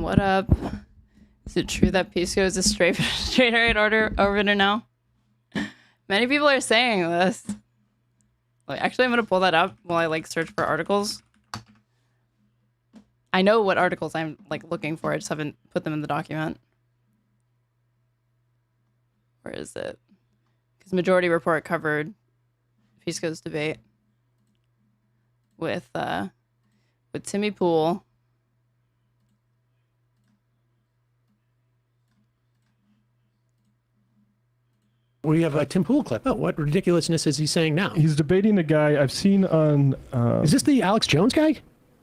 What up? Is it true that Pisco is a straighterade orbiter now? Many people are saying this. Like, actually, I'm gonna pull that up while I like search for articles. I know what articles I'm like looking for. I just haven't put them in the document. Where is it? Because Majority Report covered Pisco's debate with Timmy Pool. We have a Tim Pool clip. Oh, what ridiculousness is he saying now? He's debating a guy I've seen on... is this the Alex Jones guy?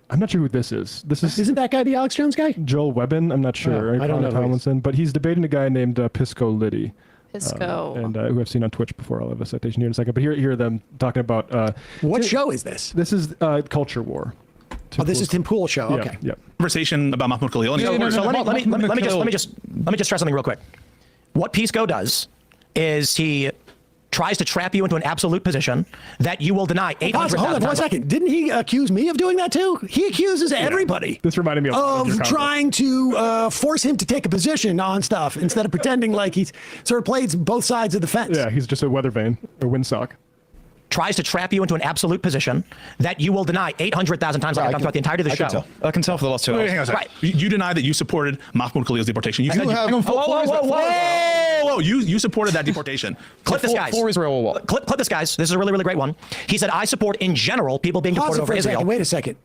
I'm not sure who this is. Isn't that guy the Alex Jones guy? Joel Webbin. I'm not sure. I don't know. Tomlinson, but he's debating a guy named Pisco Liddy. Pisco. And who I've seen on Twitch before. I'll have a citation here in a second. But here are them talking about... what show is this? This is Culture War. This is Tim Pool show. Okay. Yeah. Conversation about Mahmoud Khalil. So let me just stress something real quick. What Pisco does is he tries to trap you into an absolute position that you will deny 800,000 Hold on 1 second. Didn't he accuse me of doing that too? He accuses everybody. This reminded me of trying to force him to take a position on stuff instead of pretending like he's sort of plays both sides of the fence. Yeah, he's just a weather vane or windsock. Tries to trap you into an absolute position that you will deny 800,000 times like I've done throughout the entirety of the show. I can tell for the last 2 hours. Hang on a second. Right. You deny that you supported Mahmoud Khalil's deportation. Whoa. You supported that deportation. Clip this, guys. For Israel. Clip this, guys. This is a really, really great one. He said, I support, in general, people being deported over Israel. Wait a second.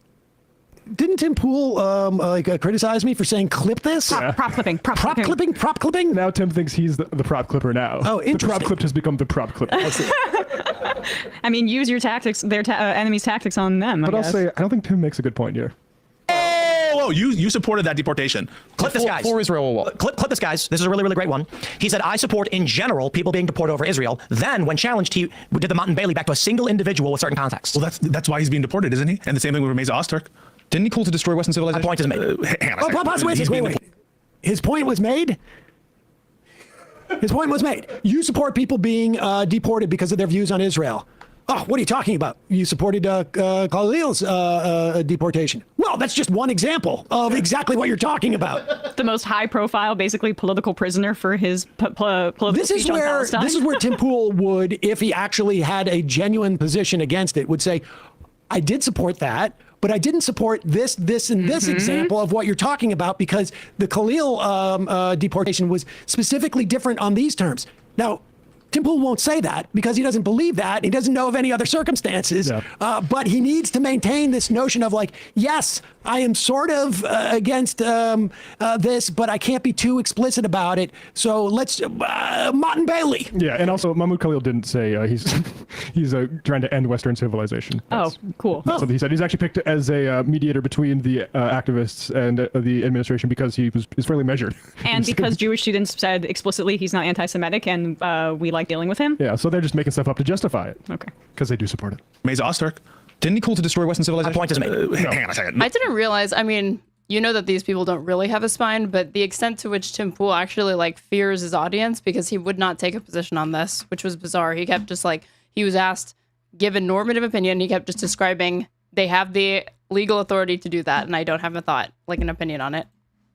Didn't Tim Pool criticize me for saying clip this? Prop clipping. Now Tim thinks he's the prop clipper now. Oh, interesting. The prop clip has become the prop clipper. I mean, use your tactics, their enemies' tactics on them. But I'll say, I don't think Tim makes a good point here. You supported that deportation. Clip this, guys. For Israel. Clip this, guys. This is a really, really great one. He said, I support, in general, people being deported over Israel. Then, when challenged, he did the Mountain Bailey back to a single individual with certain contexts. Well, that's why he's being deported, isn't he? And the same thing with Reza Ozturk. Didn't he call to destroy Western civilization? My point is made. Hang on a second. Wait. His point was made? His point was made. You support people being deported because of their views on Israel. Oh, what are you talking about? You supported Khalil's deportation. Well, that's just one example of exactly what you're talking about. The most high-profile, basically, political prisoner for his political speech on Palestine. This is where Tim Pool would, if he actually had a genuine position against it, would say, I did support that, but I didn't support this, and this example of what you're talking about because the Khalil deportation was specifically different on these terms. Now, Tim Pool won't say that because he doesn't believe that. He doesn't know of any other circumstances. Yeah. But he needs to maintain this notion of like, yes, I am sort of against this, but I can't be too explicit about it. So let's Mountain Bailey. Yeah, and also Mahmoud Khalil didn't say he's trying to end Western civilization. That's cool. That's what he said. He's actually picked as a mediator between the activists and the administration because he's fairly measured. And because Jewish students said explicitly he's not anti-Semitic, and we like dealing with him. Yeah, so they're just making stuff up to justify it. Okay. Because they do support it. Reza Ozturk. Didn't he call to destroy Western civilization? My point is made. Hang on a second. I didn't realize, I mean, you know that these people don't really have a spine, but the extent to which Tim Pool actually like fears his audience because he would not take a position on this, which was bizarre. He kept just like, he was asked, give a normative opinion. He kept just describing they have the legal authority to do that, and I don't have an opinion on it.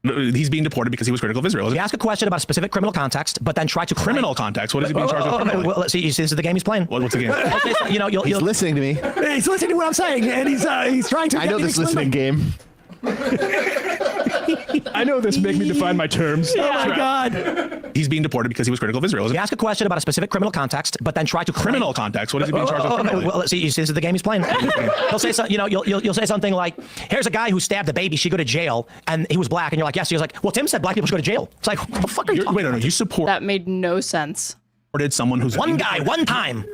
He's being deported because he was critical of Israel. You ask a question about a specific criminal context, but then try to criminal context. What is he being charged with criminally? Well, see, this is the game he's playing. What's the game? He's listening to me. He's listening to what I'm saying, and he's trying to. I know this listening game. I know this. Make me define my terms. Oh my God. He's being deported because he was critical of Israel. You ask a question about a specific criminal context, but then try to criminal context. What is he being charged with criminally? Well, see, this is the game he's playing. He'll say, you'll say something like, "Here's a guy who stabbed a baby. Should go to jail." And he was black, and you're like, "Yes." He was like, "Well, Tim said black people should go to jail." It's like, what the fuck are you talking about? Wait, no. You support that made no sense. Someone who's one guy, one time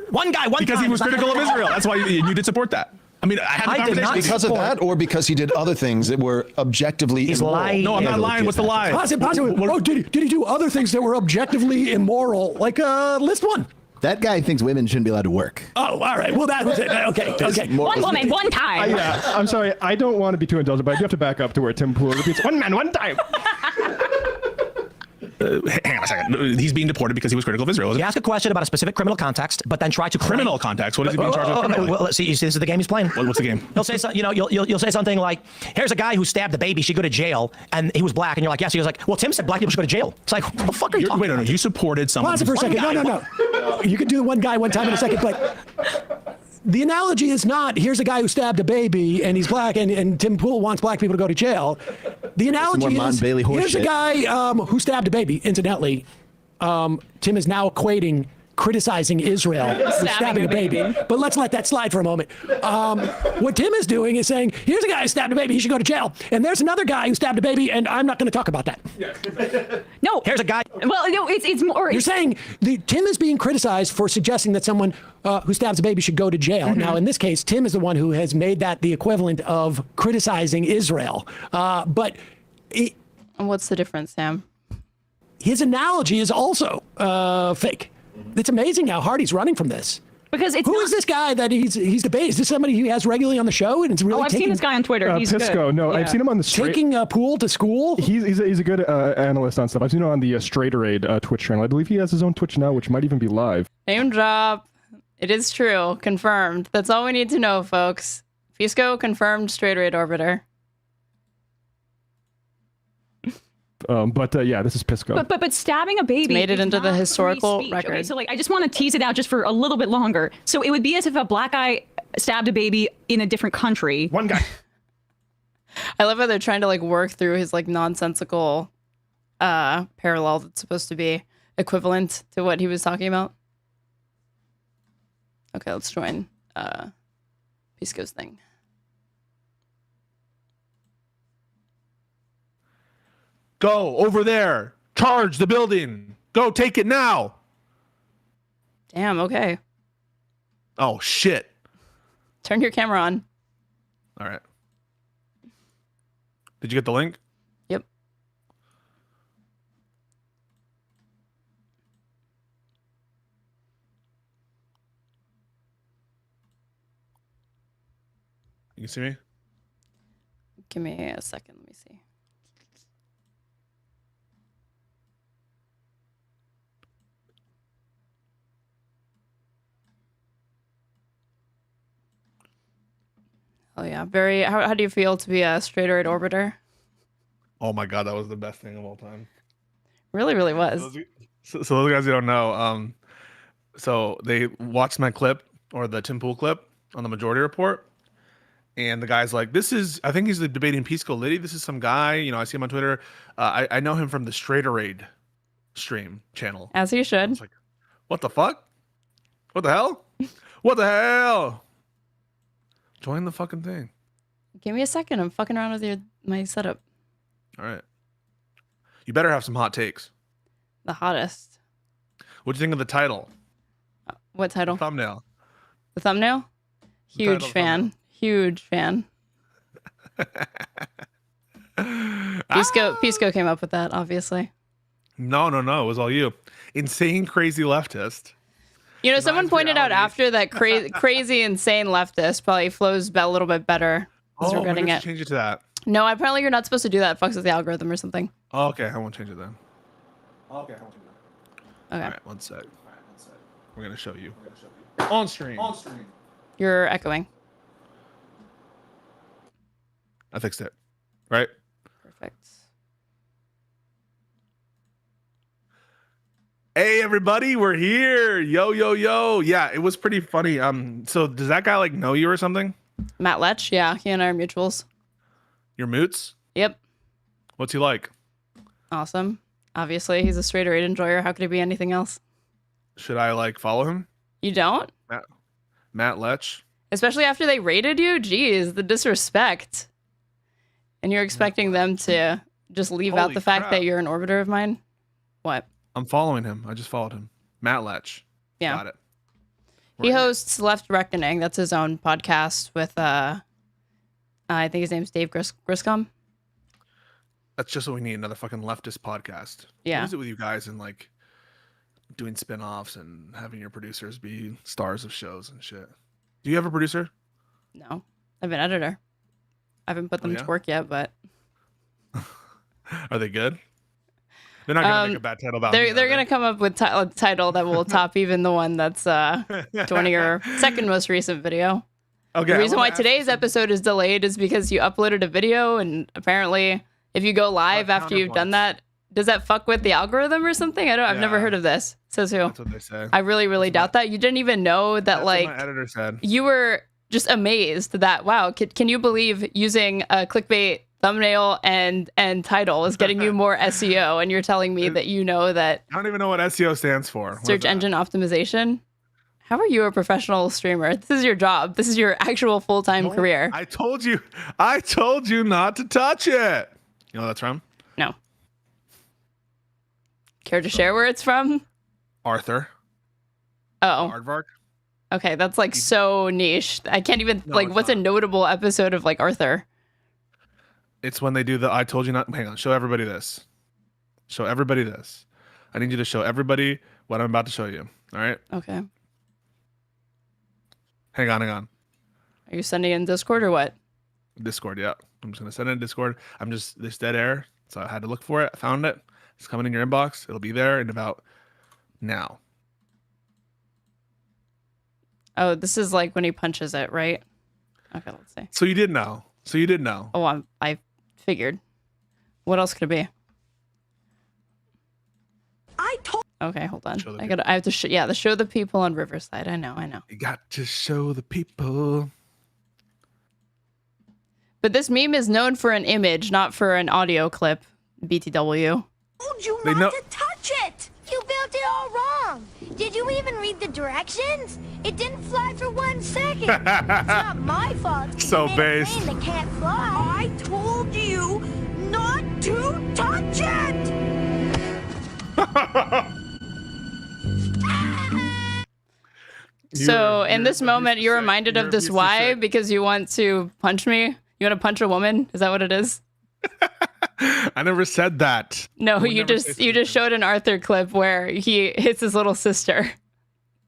because he was critical of Israel. That's why you did support that. I mean, I had did not because of that, or because he did other things that were objectively immoral. Lying. No, I'm not lying. What's the lie? Did he do other things that were objectively immoral? Like list one. That guy thinks women shouldn't be allowed to work. Oh, all right. Well, that was it. Okay. One woman, one time. Yeah, I'm sorry. I don't want to be too indulgent, but I do have to back up to where Tim Pool repeats, "One man, one time." hang on a second. He's being deported because he was critical of Israel. You ask a question about a specific criminal context, but then try to Criminal context. What is he being charged with? Criminally? Well, see, this is the game he's playing. What's the game? He'll say, you'll say something like, "Here's a guy who stabbed the baby. Should go to jail, and he was black." And you're like, "Yes." He was like, "Well, Tim said black people should go to jail." It's like, what the fuck are you talking Wait, no. You supported someone. Pause it for a second. No. You could do the one guy one time in a second, but the analogy is not, here's a guy who stabbed a baby and he's black and Tim Pool wants black people to go to jail. The analogy more is, Mon Bailey horse here's a shit. guy who stabbed a baby. Incidentally, Tim is now equating criticizing Israel with stabbing a baby. But let's let that slide for a moment. What Tim is doing is saying, here's a guy who stabbed a baby, he should go to jail. And there's another guy who stabbed a baby, and I'm not going to talk about that. No. Here's a guy. Well, no, it's more. You're saying Tim is being criticized for suggesting that someone who stabs a baby should go to jail. Now, in this case, Tim is the one who has made that the equivalent of criticizing Israel. But And what's the difference, Sam? his analogy is also fake. It's amazing how hard he's running from this. Because it's Who not, is this guy that he's debating? Is this somebody he has regularly on the show? And it's really I've seen this guy on Twitter. He's Pisco. good. No, Yeah. I've seen him on the taking a pool to school? He's a good analyst on stuff. I've seen him on the Straighterade Twitch channel. I believe he has his own Twitch now, which might even be live. Name drop. It is true. Confirmed. That's all we need to know, folks. Pisco confirmed Straighterade orbiter. But yeah, this is Pisco. But stabbing a baby Made it is into the not free historical speech, record. Okay? So like, I just want to tease it out just for a little bit longer. So it would be as if a black guy stabbed a baby in a different country. One guy. I love how they're trying to like work through his like nonsensical parallel that's supposed to be equivalent to what he was talking about. Okay, let's join Pisco's thing. Go over there. Charge the building. Go take it now. Damn, okay. Oh, shit. Turn your camera on. All right. Did you get the link? Yep. You can see me? Give me a second. Let me see. Oh yeah, very. How do you feel to be a Straighterade orbiter? Oh my God, that was the best thing of all time. Really, really was. So those guys who don't know, so they watched my clip or the Tim Pool clip on the Majority Report, and the guy's like, "This is, I think he's debating Pisco Liddy. This is some guy, you know, I see him on Twitter. I know him from the Straighterade stream channel." As you should. It's like, what the fuck? What the hell? What the hell? Join the fucking thing. Give me a second. I'm fucking around with my setup. All right. You better have some hot takes. The hottest. What'd you think of the title? What title? Thumbnail. The thumbnail? The Huge title fan. thumbnail. Huge fan. Pisco came up with that, obviously. No. It was all you. Insane, crazy leftist. You know, someone Designs pointed out reality. after that crazy, insane leftist probably flows a little bit better. Because we're getting maybe I it. should change it to that. No, apparently you're not supposed to do that. It fucks with the algorithm or something. Oh, okay, I won't change it then. Okay. Okay. All right, one sec. We're gonna show you. On stream. You're echoing. I fixed it. Right? Perfect. Hey everybody, we're here. Yo. Yeah, it was pretty funny. So does that guy like know you or something? Matt Lech, yeah, he and I are mutuals. Your moots? Yep. What's he like? Awesome. Obviously, he's a Straighterade enjoyer. How could he be anything else? Should I like follow him? You don't? Matt Lech? Especially after they rated you? Jeez, the disrespect. And you're expecting them to just leave out Holy the fact crap. that you're an orbiter of mine? What? I'm following him. I just followed him. Matt Lech. Yeah. Got it. He Right. hosts Left Reckoning. That's his own podcast with, I think his name's Dave Griscom. That's just what we need, another fucking leftist podcast. Yeah. What is it with you guys and like doing spin-offs and having your producers be stars of shows and shit? Do you have a producer? No, I have an editor. I haven't put them yeah? to work yet, but Are they good? They're not gonna make a bad title about me. They're gonna come up with a title that will top even the one that's joining your second most recent video. Okay. The reason why today's episode is delayed is because you uploaded a video, and apparently, if you go live after you've done that, does that fuck with the algorithm or something? I've never heard of this. Says who? That's what they say. I really doubt that. You didn't even know that, That's like, what my editor said. you were just amazed that, wow, can you believe using a clickbait thumbnail and title is getting you more SEO, and you're telling me that you know that I don't even know what SEO stands for. What search is that? engine optimization? How are you a professional streamer? This is your job. This is your actual full-time career. I told you not to touch it. You know what that's from? No. Care to share where it's from? Arthur. Oh, Aardvark. okay. That's like so niche. I can't even No, like. it's What's a not. notable episode of like Arthur? It's when they do the I told you not. Hang on. Show everybody this. Show everybody this. I need you to show everybody what I'm about to show you. All right. Okay. Hang on. Are you sending in Discord or what? Discord. Yeah. I'm just gonna send it in Discord. There's dead air, so I had to look for it. I found it. It's coming in your inbox. It'll be there in about now. Oh, this is like when he punches it, right? Okay, let's see. So you did know. Oh, I figured. What else could it be? Okay, hold on. Show the I have to show the people on Riverside. I know. You got to show the people. But this meme is known for an image, not for an audio clip. BTW. Told you They not know- to touch it! You built it all wrong! Did you even read the directions? It didn't fly for 1 second. It's not my fault. So You made a based. plane that can't fly. I told you not to touch it! So in this moment, you're reminded of this why? Because you want to punch me? You want to punch a woman? Is that what it is? I never said that. No, would you never just say showed an Arthur clip where he hits his little sister.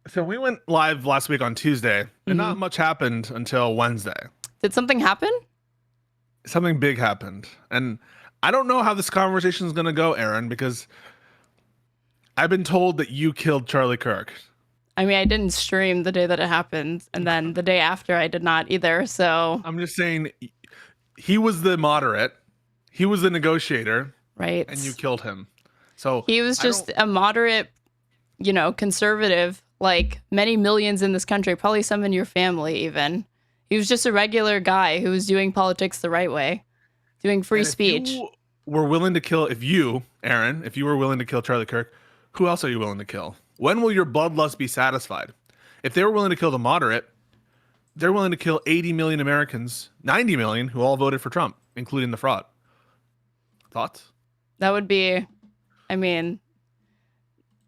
So we went live last week on Tuesday, and Mm-hmm. not much happened until Wednesday. Did something happen? Something big happened. And I don't know how this conversation is going to go, Aaron, because I've been told that you killed Charlie Kirk. I mean, I didn't stream the day that it happened, and then the day after I did not either. So I'm just saying he was the moderate, he was the negotiator, right, and you killed him. So he was I just don't- a moderate, conservative, like many millions in this country, probably some in your family even. He was just a regular guy who was doing politics the right way, doing free and if speech. you were willing to kill, Aaron, if you were willing to kill Charlie Kirk, who else are you willing to kill? When will your bloodlust be satisfied? If they were willing to kill the moderate, they're willing to kill 80 million Americans, 90 million who all voted for Trump, including the fraud. Thoughts? That would be, I mean,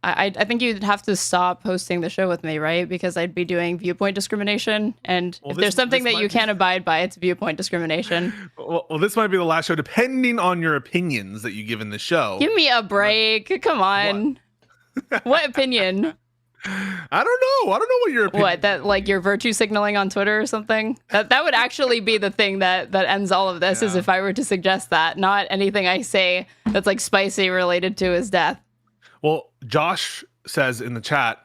I think you'd have to stop hosting the show with me, right? Because I'd be doing viewpoint discrimination. And Well, if there's something this that you might can't abide by, it's viewpoint discrimination. Well, this might be the last show, depending on your opinions that you give in the show. Give me a break. Come on. What opinion? I don't know what your opinion. What, that like you're virtue signaling on Twitter or something? That would actually be the thing that ends all of this, is if I were to suggest that, not anything I say that's like spicy related to his death. Well, Josh says in the chat,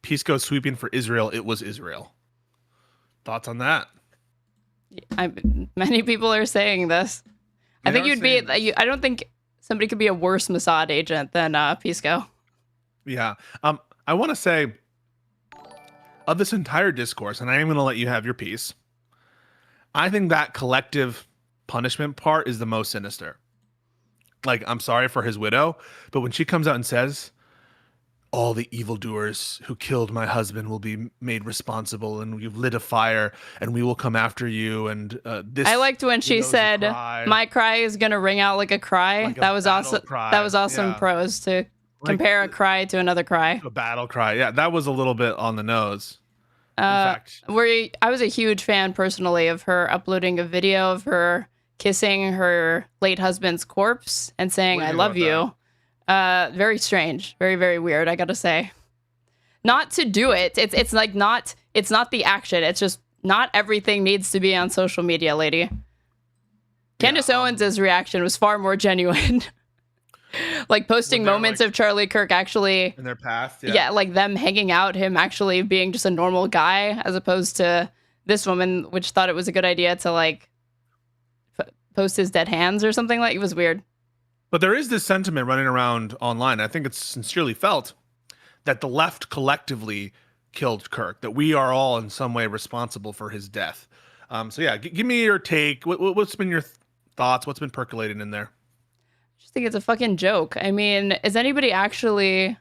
Pisco sweeping for Israel. It was Israel. Thoughts on that? Many people are saying this. I think you'd be. I don't think somebody could be a worse Mossad agent than Pisco. Yeah. I want to say, of this entire discourse, and I am going to let you have your piece, I think that collective punishment part is the most sinister. Like, I'm sorry for his widow, but when she comes out and says, all the evildoers who killed my husband will be made responsible, and you've lit a fire, and we will come after you, and this... I liked when she said, my cry is going to ring out like a cry. Like a that was awesome. cry. That was awesome Yeah. prose to compare a cry to another cry. A battle cry. Yeah, that was a little bit on the nose. In fact, I was a huge fan personally of her uploading a video of her kissing her late husband's corpse and saying, What do I you love think you. Very strange. Very, very weird, I gotta say. Not to do it. It's like not the action. It's just not everything needs to be on social media, lady. Candace Owens' reaction was far more genuine. Like posting When they're, moments like, of Charlie Kirk actually, in their past. yeah, like them hanging out, him actually being just a normal guy, as opposed to this woman, which thought it was a good idea to like post his dead hands or something. Like, it was weird. But there is this sentiment running around online. I think it's sincerely felt that the left collectively killed Kirk, that we are all in some way responsible for his death. So yeah, give me your take. What's been your thoughts? What's been percolating in there? I just think it's a fucking joke. I mean, is anybody actually...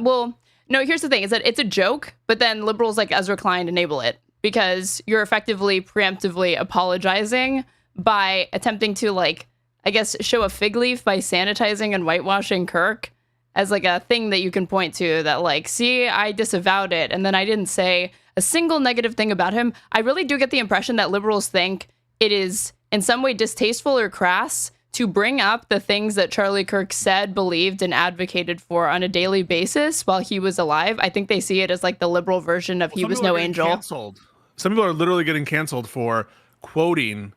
Well, no, here's the thing, is that it's a joke, but then liberals like Ezra Klein enable it because you're effectively preemptively apologizing by attempting to, like, I guess, show a fig leaf by sanitizing and whitewashing Kirk as like a thing that you can point to that, like, see, I disavowed it and then I didn't say a single negative thing about him. I really do get the impression that liberals think it is in some way distasteful or crass to bring up the things that Charlie Kirk said, believed, and advocated for on a daily basis while he was alive. I think they see it as like the liberal version of he was no angel. Canceled. Some people are literally getting canceled for quoting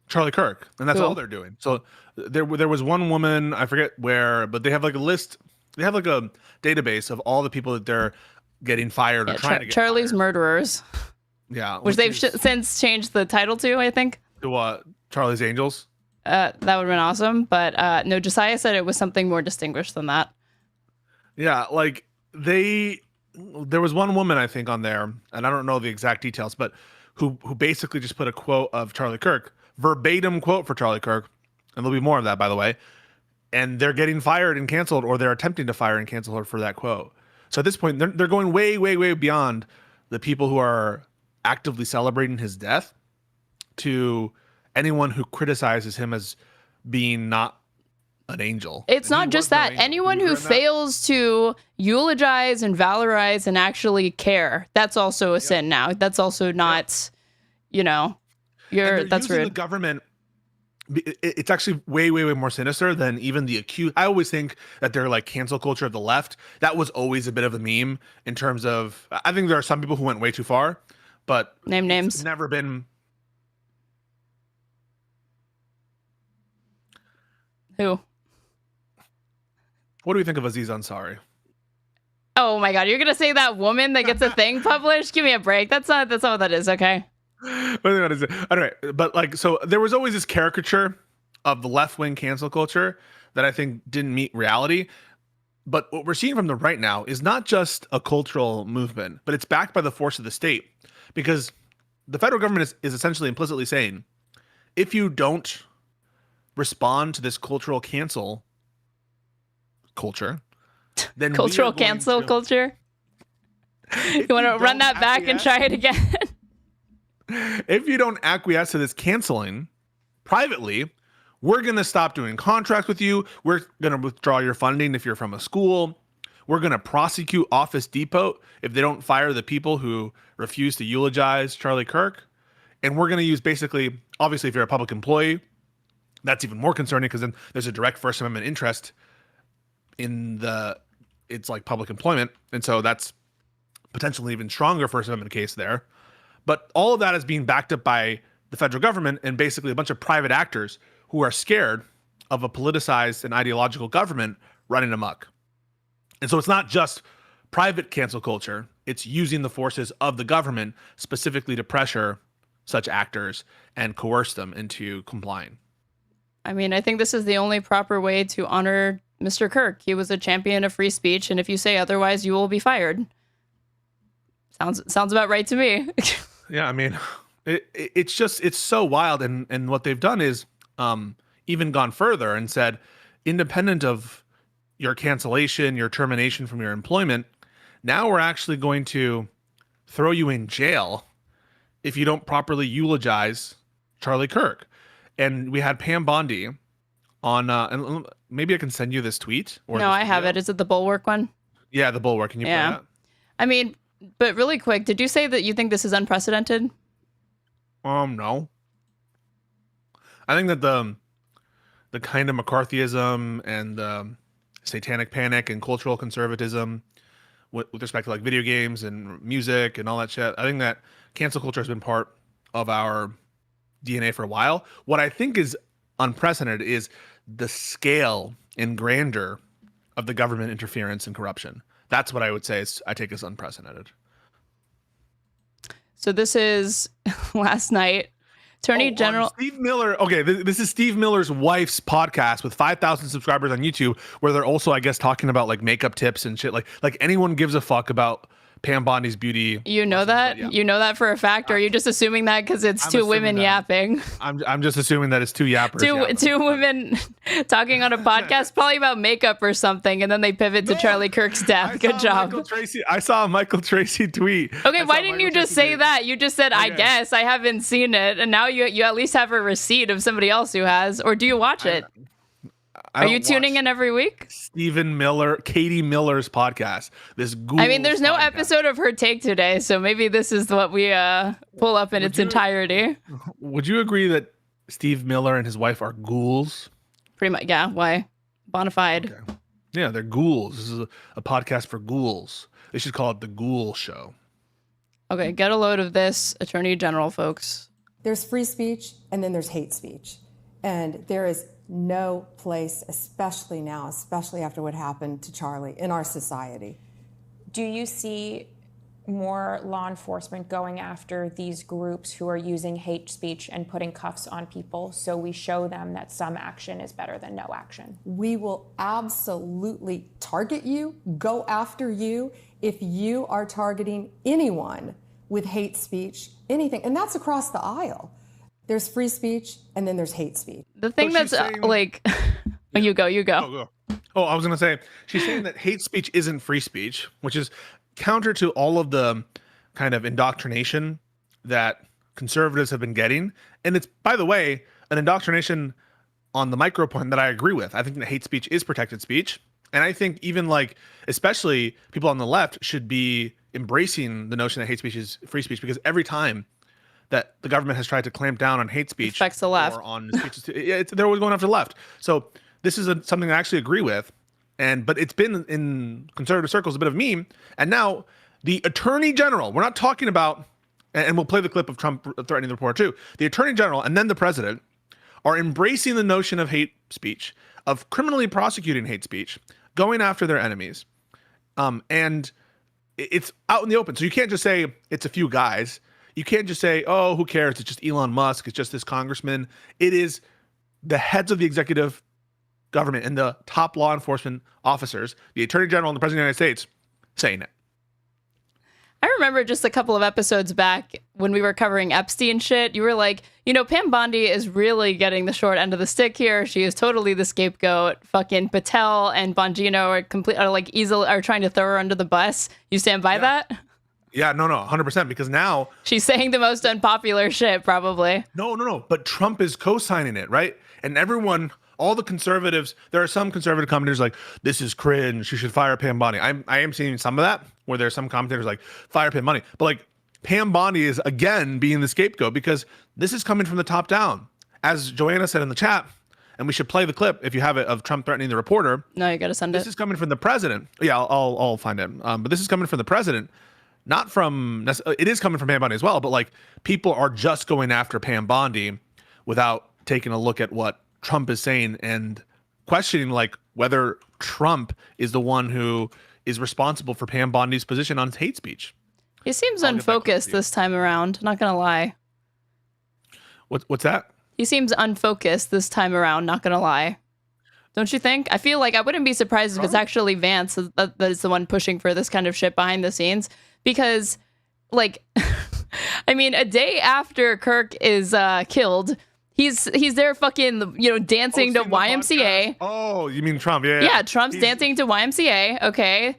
Charlie Kirk, and that's all they're doing. So there was one woman, I forget where, but they have like a list. They have like a database of all the people that they're getting fired or trying to get Charlie's fired. Murderers. Yeah, which they've since changed the title to, I think. To what? Charlie's Angels? That would have been awesome. But no, Josiah said it was something more distinguished than that. Yeah, like there was one woman, I think, on there, and I don't know the exact details, but who basically just put a quote of Charlie Kirk, verbatim quote for Charlie Kirk, and there'll be more of that, by the way, and they're getting fired and canceled, or they're attempting to fire and cancel her for that quote. So at this point, they're going way, way, way beyond the people who are actively celebrating his death to anyone who criticizes him as being not an angel. It's not just that. Anyone who fails to eulogize and valorize and actually care, that's also a sin now. That's also not, that's rude. The government, it's actually way, way, way more sinister than even the accused. I always think that they're like cancel culture of the left. That was always a bit of a meme in terms of, I think there are some people who went way too far, but name names. It's never been. Who? What do we think of Aziz Ansari? Oh my God, you're gonna say that woman that gets a thing published? Give me a break. That's not what that is. Okay. Anyway, but like, so there was always this caricature of the left-wing cancel culture that I think didn't meet reality. But what we're seeing from the right now is not just a cultural movement, but it's backed by the force of the state, because the federal government is essentially implicitly saying, if you don't respond to this cultural cancel culture, then cultural cancel culture. You want to run that back and try it again? If you don't acquiesce to this canceling privately, we're going to stop doing contracts with you. We're going to withdraw your funding if you're from a school. We're going to prosecute Office Depot if they don't fire the people who refuse to eulogize Charlie Kirk. And we're going to use basically, obviously, if you're a public employee, that's even more concerning because then there's a direct First Amendment interest in it's like public employment. And so that's potentially even stronger First Amendment case there. But all of that is being backed up by the federal government and basically a bunch of private actors who are scared of a politicized and ideological government running amok. And so it's not just private cancel culture. It's using the forces of the government specifically to pressure such actors and coerce them into complying. I mean, I think this is the only proper way to honor Mr. Kirk. He was a champion of free speech, and if you say otherwise, you will be fired. Sounds about right to me. Yeah, I mean, it's so wild, and what they've done is even gone further and said, independent of your cancellation, your termination from your employment, now we're actually going to throw you in jail if you don't properly eulogize Charlie Kirk. And we had Pam Bondi on, and maybe I can send you this tweet. Or no, I have it. Is it the Bulwark one? Yeah, the Bulwark. Can you play that? I mean, but really quick, did you say that you think this is unprecedented? No. I think that the kind of McCarthyism and satanic panic and cultural conservatism with respect to like video games and music and all that shit, I think that cancel culture has been part of our DNA for a while. What I think is unprecedented is the scale and grandeur of the government interference and corruption. That's what I would say I take as unprecedented. So this is last night. Attorney General Steve Miller. Okay, this is Steve Miller's wife's podcast with 5,000 subscribers on YouTube, where they're also, I guess, talking about like makeup tips and shit. Like anyone gives a fuck about Pam Bondi's beauty. You know that? Yeah. You know that for a fact, or are you just assuming that because it's two women yapping? I'm just assuming that it's two yappers. Two women talking on a podcast, probably about makeup or something, and then they pivot to Charlie Kirk's death. Good job. I saw a Michael Tracy tweet. Okay, why didn't you just say that? You just said, I guess. I haven't seen it, and now you at least have a receipt of somebody else who has, or do you watch it? Are you tuning in every week? Stephen Miller, Katie Miller's podcast. There's no episode of her take today, so maybe this is what we pull up in its entirety. Would you agree that Steve Miller and his wife are ghouls? Pretty much, yeah. Why? Bonafide. Okay. Yeah, they're ghouls. This is a podcast for ghouls. They should call it the Ghoul Show. Okay, get a load of this, Attorney General, folks. There's free speech, and then there's hate speech. And there is no place, especially now, especially after what happened to Charlie, in our society. Do you see more law enforcement going after these groups who are using hate speech and putting cuffs on people so we show them that some action is better than no action? We will absolutely target you, go after you, if you are targeting anyone with hate speech, anything. And that's across the aisle. There's free speech, and then there's hate speech. The thing that's like, you go. Oh, I was going to say, she's saying that hate speech isn't free speech, which is counter to all of the kind of indoctrination that conservatives have been getting. And it's, by the way, an indoctrination on the micro point that I agree with. I think that hate speech is protected speech. And I think even like, especially people on the left should be embracing the notion that hate speech is free speech, because every time that the government has tried to clamp down on hate speech, affects the left, or on speeches, they're always going after the left. So this is something I actually agree with, but it's been in conservative circles a bit of a meme. And now the Attorney General, we're not talking about, and we'll play the clip of Trump threatening the reporter too. The Attorney General and then the President are embracing the notion of hate speech, of criminally prosecuting hate speech, going after their enemies, and it's out in the open. So you can't just say it's a few guys. You can't just say, oh, who cares? It's just Elon Musk. It's just this congressman. It is the heads of the executive government and the top law enforcement officers, the Attorney General and the President of the United States, saying it. I remember just a couple of episodes back when we were covering Epstein shit, you were like, Pam Bondi is really getting the short end of the stick here. She is totally the scapegoat. Fucking Patel and Bongino are trying to throw her under the bus. You stand by that? Yeah, no, 100%, because now she's saying the most unpopular shit, probably. No, but Trump is co-signing it, right? And everyone, all the conservatives, there are some conservative commentators like, this is cringe, you should fire Pam Bondi. I am seeing some of that, where there's some commentators like, fire Pam Bondi. But like, Pam Bondi is again being the scapegoat, because this is coming from the top down. As Joanna said in the chat, and we should play the clip if you have it, of Trump threatening the reporter. No, you got to send it. This is coming from the president. Yeah, I'll find it. But this is coming from the president. Not from, it is coming from Pam Bondi as well, but like, people are just going after Pam Bondi without taking a look at what Trump is saying and questioning like whether Trump is the one who is responsible for Pam Bondi's position on hate speech. He seems unfocused this time around, not gonna lie. What's that? He seems unfocused this time around, not gonna lie. Don't you think? I feel like I wouldn't be surprised if it's actually Vance that is the one pushing for this kind of shit behind the scenes. Because, like, I mean, a day after Kirk is killed, he's there fucking, dancing to YMCA. Oh, you mean Trump? Yeah. Yeah, Trump's dancing to YMCA. Okay.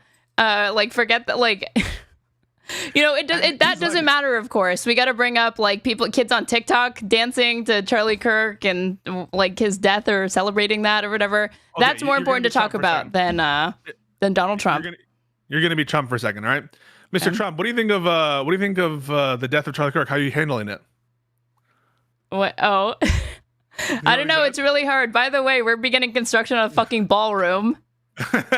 Forget that, like, that doesn't matter, of course. We got to bring up, like, kids on TikTok dancing to Charlie Kirk and, like, his death or celebrating that or whatever. Okay, that's more important to talk about than Donald Trump. You're going to be Trump for a second, all right? Mr. Trump, what do you think of the death of Charlie Kirk? How are you handling it? What? Oh, I don't know. It's really hard. By the way, we're beginning construction on a fucking ballroom.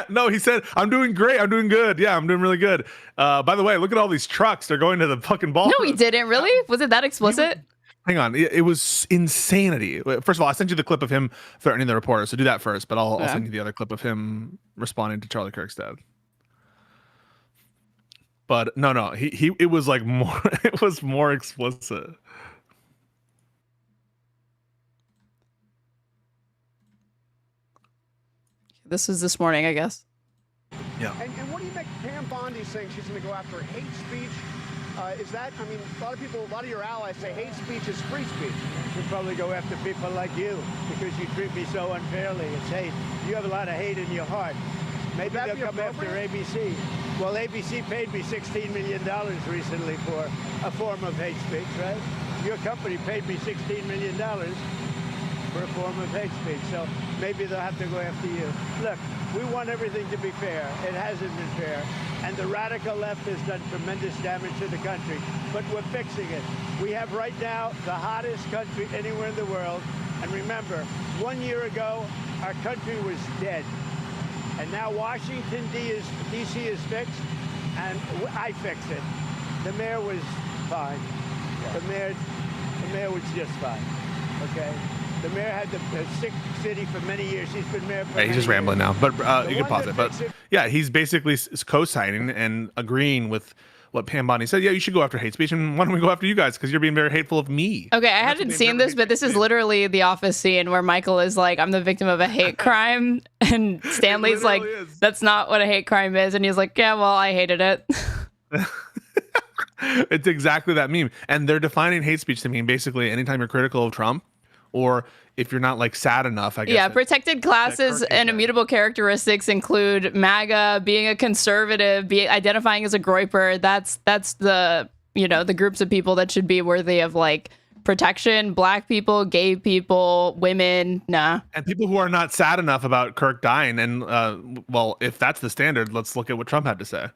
No, he said, I'm doing great. I'm doing good. Yeah, I'm doing really good. By the way, look at all these trucks. They're going to the fucking ballroom. No, he didn't. Really? Was it that explicit? Hang on. It was insanity. First of all, I sent you the clip of him threatening the reporter, so do that first. But I'll send you the other clip of him responding to Charlie Kirk's dad. But no, it was like more. It was more explicit. This is this morning, I guess. Yeah. And what do you make Pam Bondi saying she's going to go after hate speech? Is that, I mean, a lot of your allies say hate speech is free speech. You probably go after people like you because you treat me so unfairly. It's hate. You have a lot of hate in your heart. Maybe they'll come after ABC. Well, ABC paid me $16 million recently for a form of hate speech, right? Your company paid me $16 million for a form of hate speech. So maybe they'll have to go after you. Look, we want everything to be fair. It hasn't been fair. And the radical left has done tremendous damage to the country. But we're fixing it. We have right now the hottest country anywhere in the world. And remember, 1 year ago, our country was dead. And now Washington, D.C. is fixed, and I fixed it. The mayor was fine. The mayor was just fine, okay? The mayor had the sick city for many years. He's been mayor for He's just rambling now, but you can pause it. But yeah, he's basically co-signing and agreeing with what Pam Bondi said. Yeah, you should go after hate speech, and why don't we go after you guys? Because you're being very hateful of me. Okay, I hadn't seen this, but this is literally the Office scene where Michael is like, I'm the victim of a hate crime. And Stanley's like, that's not what a hate crime is. And he's like, yeah, well, I hated it. It's exactly that meme. And they're defining hate speech to mean basically anytime you're critical of Trump, or if you're not like sad enough, I guess. Yeah, protected classes and immutable characteristics include MAGA, being a conservative, identifying as a groyper. That's the, the groups of people that should be worthy of like protection. Black people, gay people, women, nah. And people who are not sad enough about Kirk dying. And well, if that's the standard, let's look at what Trump had to say.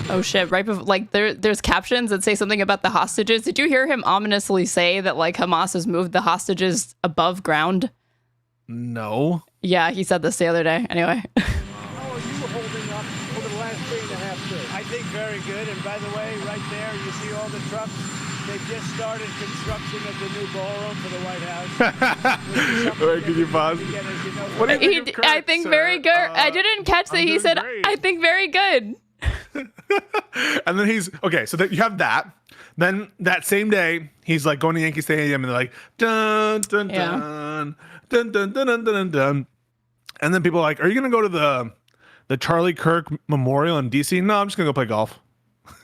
Oh shit, right before, like there's captions that say something about the hostages. Did you hear him ominously say that like Hamas has moved the hostages above ground? No. Yeah, he said this the other day. Anyway. How are you holding up over the last 3.5 years? I think very good. And by the way, right there, you see all the trucks. They've just started construction of the new ballroom for the White House. Wait, can you pause? What do you think I think very good. I didn't catch that he said, great. I think very good. And then he's okay. So that you have that. Then that same day, he's like going to Yankee Stadium, and they're like dun dun dun dun dun dun dun dun dun. And then people are like, "Are you gonna go to the Charlie Kirk Memorial in DC?" No, I'm just gonna go play golf.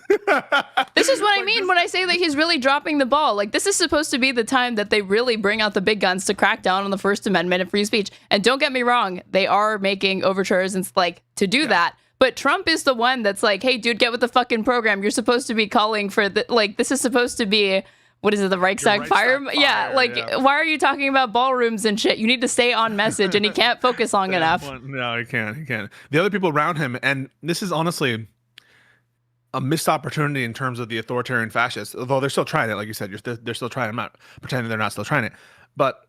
This is what I mean when I say that he's really dropping the ball. Like, this is supposed to be the time that they really bring out the big guns to crack down on the First Amendment and free speech. And don't get me wrong, they are making overtures and like to do that. But Trump is the one that's like, hey, dude, get with the fucking program. You're supposed to be calling for the, like, this is supposed to be, what is it, the Reichstag fire? Yeah, like, why are you talking about ballrooms and shit? You need to stay on message, and he can't focus long enough. No, he can't. He can't. The other people around him, and this is honestly a missed opportunity in terms of the authoritarian fascists, although they're still trying it. Like you said, they're still trying it. I'm not pretending they're not still trying it. But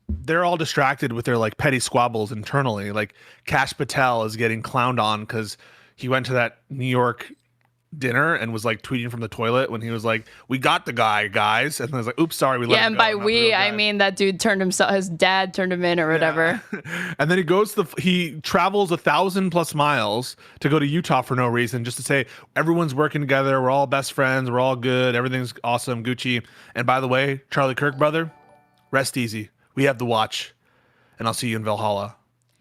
they're all distracted with their like petty squabbles internally. Like Kash Patel is getting clowned on because he went to that New York dinner and was like tweeting from the toilet when he was like, "We got the guy, guys," and then I was like, "Oops, sorry, we let him go." Yeah, and by we, I mean that dude turned himself. His dad turned him in or whatever. Yeah. And then he travels 1,000+ miles to go to Utah for no reason, just to say everyone's working together. We're all best friends. We're all good. Everything's awesome, Gucci. And by the way, Charlie Kirk, brother, rest easy. We have the watch, and I'll see you in Valhalla.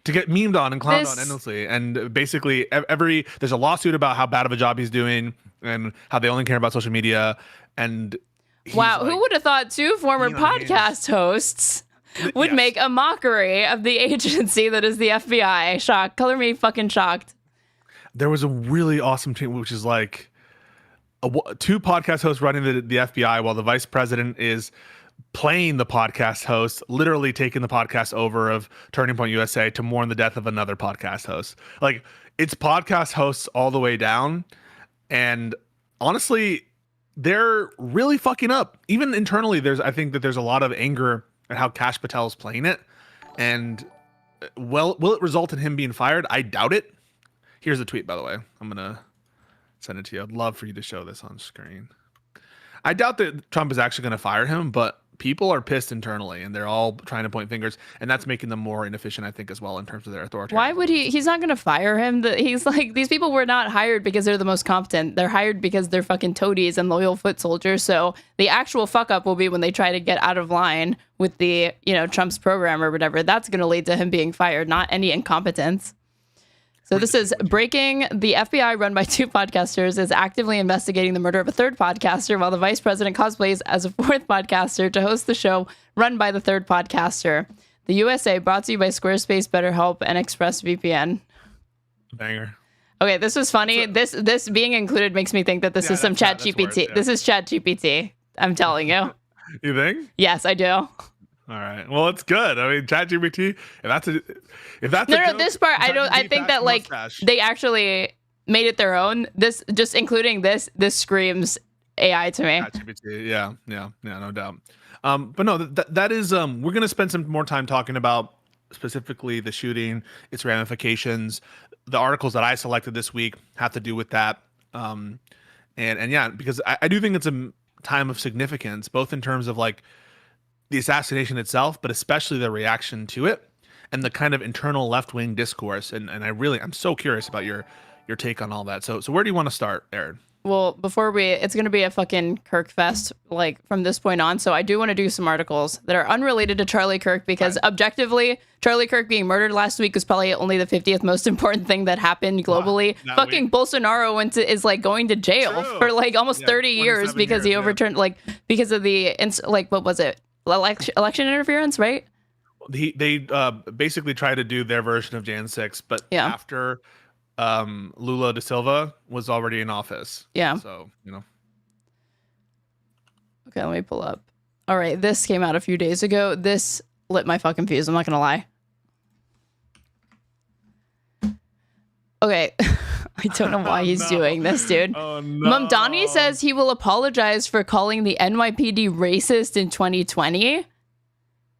To get memed on and clowned on endlessly. And basically, there's a lawsuit about how bad of a job he's doing and how they only care about social media. And wow, who would have thought two former podcast hosts would make a mockery of the agency that is the FBI? Shocked. Color me fucking shocked. There was a really awesome team, which is like two podcast hosts running the FBI while the vice president is playing the podcast host, literally taking the podcast over of Turning Point USA to mourn the death of another podcast host. Like, it's podcast hosts all the way down. And honestly, they're really fucking up. Even internally, I think that there's a lot of anger at how Kash Patel is playing it. And will it result in him being fired? I doubt it. Here's a tweet, by the way. I'm going to send it to you. I'd love for you to show this on screen. I doubt that Trump is actually going to fire him, but people are pissed internally, and they're all trying to point fingers, and that's making them more inefficient, I think, as well, in terms of their authority. Why would he? He's not going to fire him. He's like, these people were not hired because they're the most competent. They're hired because they're fucking toadies and loyal foot soldiers. So the actual fuck up will be when they try to get out of line with the, Trump's program or whatever. That's going to lead to him being fired, not any incompetence. So this is breaking. The FBI, run by 2 podcasters, is actively investigating the murder of a 3rd podcaster, while the vice president cosplays as a 4th podcaster to host the show run by the 3rd podcaster. The USA, brought to you by Squarespace, BetterHelp, and ExpressVPN. Banger. Okay, this was funny. This being included makes me think that this is some Chat GPT. Yeah. This is Chat GPT. I'm telling you. You think? Yes, I do. All right. Well, it's good. I mean, ChatGPT. If that's no, this part I think that like they actually made it their own. This just including this screams AI to me. ChatGPT. Yeah, no doubt. But no, that is we're gonna spend some more time talking about specifically the shooting, its ramifications. The articles that I selected this week have to do with that. And yeah, because I do think it's a time of significance, both in terms of like the assassination itself, but especially the reaction to it and the kind of internal left-wing discourse. And I'm so curious about your take on all that. So where do you want to start, Aaron? Well, it's going to be a fucking Kirk fest, like, from this point on. So I do want to do some articles that are unrelated to Charlie Kirk, because objectively, Charlie Kirk being murdered last week was probably only the 50th most important thing that happened globally. Fucking Bolsonaro is like going to jail for like almost 30 years because he overturned, like, because of the, what was it? Election interference, right? They basically tried to do their version of Jan 6, but after Lula da Silva was already in office. Yeah. So, Okay, let me pull up. All right, this came out a few days ago. This lit my fucking fuse. I'm not going to lie. Okay. I don't know why he's doing this, dude. Oh, no. Mamdani says he will apologize for calling the NYPD racist in 2020.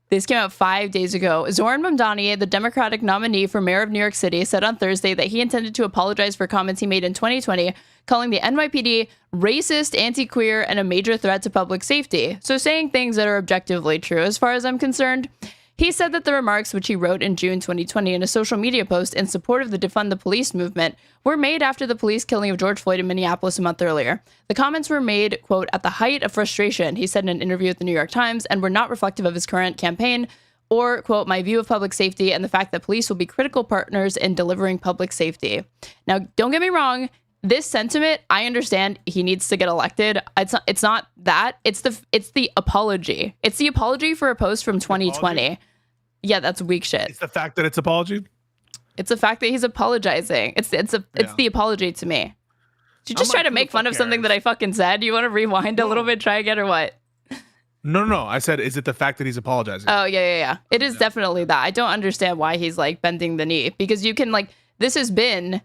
This came out 5 days ago. Zohran Mamdani, the Democratic nominee for mayor of New York City, said on Thursday that he intended to apologize for comments he made in 2020, calling the NYPD racist, anti-queer, and a major threat to public safety. So saying things that are objectively true as far as I'm concerned. He said that the remarks, which he wrote in June 2020 in a social media post in support of the Defund the Police movement, were made after the police killing of George Floyd in Minneapolis a month earlier. The comments were made, quote, at the height of frustration, he said in an interview with the New York Times, and were not reflective of his current campaign or, quote, my view of public safety and the fact that police will be critical partners in delivering public safety. Now, don't get me wrong. This sentiment, I understand he needs to get elected. It's not that. It's the apology. It's the apology for a post from 2020. Apology? Yeah, that's weak shit. It's the fact that it's apology. It's the fact that he's apologizing. It's the apology to me. Did you just try to make fun of something that I fucking said? You want to rewind a little bit, try again, or what? No. I said, is it the fact that he's apologizing? Oh, yeah. It is definitely that. I don't understand why he's like bending the knee, because you can this has been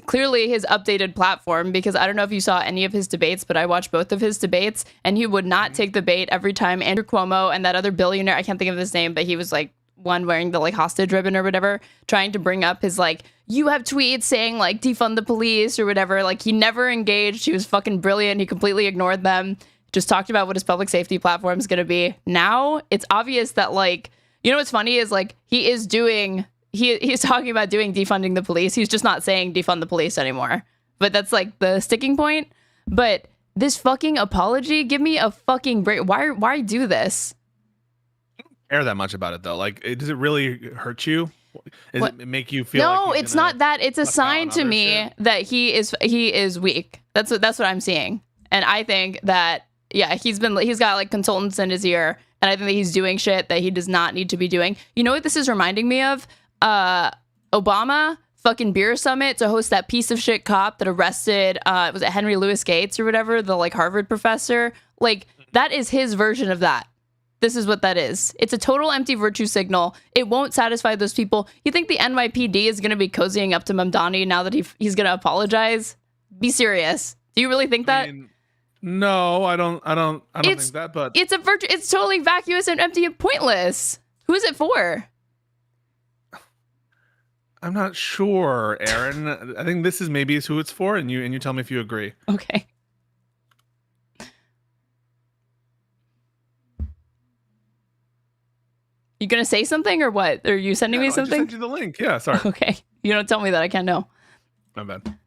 clearly his updated platform, because I don't know if you saw any of his debates, but I watched both of his debates, and he would not take the bait every time Andrew Cuomo and that other billionaire, I can't think of his name, but he was like one wearing the hostage ribbon or whatever, trying to bring up his you have tweets saying defund the police or whatever. He never engaged. He was fucking brilliant. He completely ignored them. Just talked about what his public safety platform is going to be. Now it's obvious that what's funny is he is doing, he's talking about doing defunding the police. He's just not saying defund the police anymore. But that's the sticking point. But this fucking apology, give me a fucking break. Why do this? Care that much about it though? Does it really hurt you? Does it make you feel? No, it's not that. It's a sign to me that he is weak. That's what I'm seeing, and I think that he's got consultants in his ear, and I think that he's doing shit that he does not need to be doing. You know what this is reminding me of? Obama fucking beer summit to host that piece of shit cop that arrested was it Henry Louis Gates or whatever, the Harvard professor. That is his version of that. This is what that is. It's a total empty virtue signal. It won't satisfy those people. You think the NYPD is going to be cozying up to Mamdani now that he's going to apologize? Be serious. Do you really think that? No, I don't think that. But it's a virtue. It's totally vacuous and empty and pointless. Who is it for? I'm not sure, Aaron. I think this is maybe who it's for, and you tell me if you agree. Okay. You gonna say something or what? Are you sending me something? I just sent you the link. Yeah, sorry. Okay. You don't tell me that. I can't know. My bad.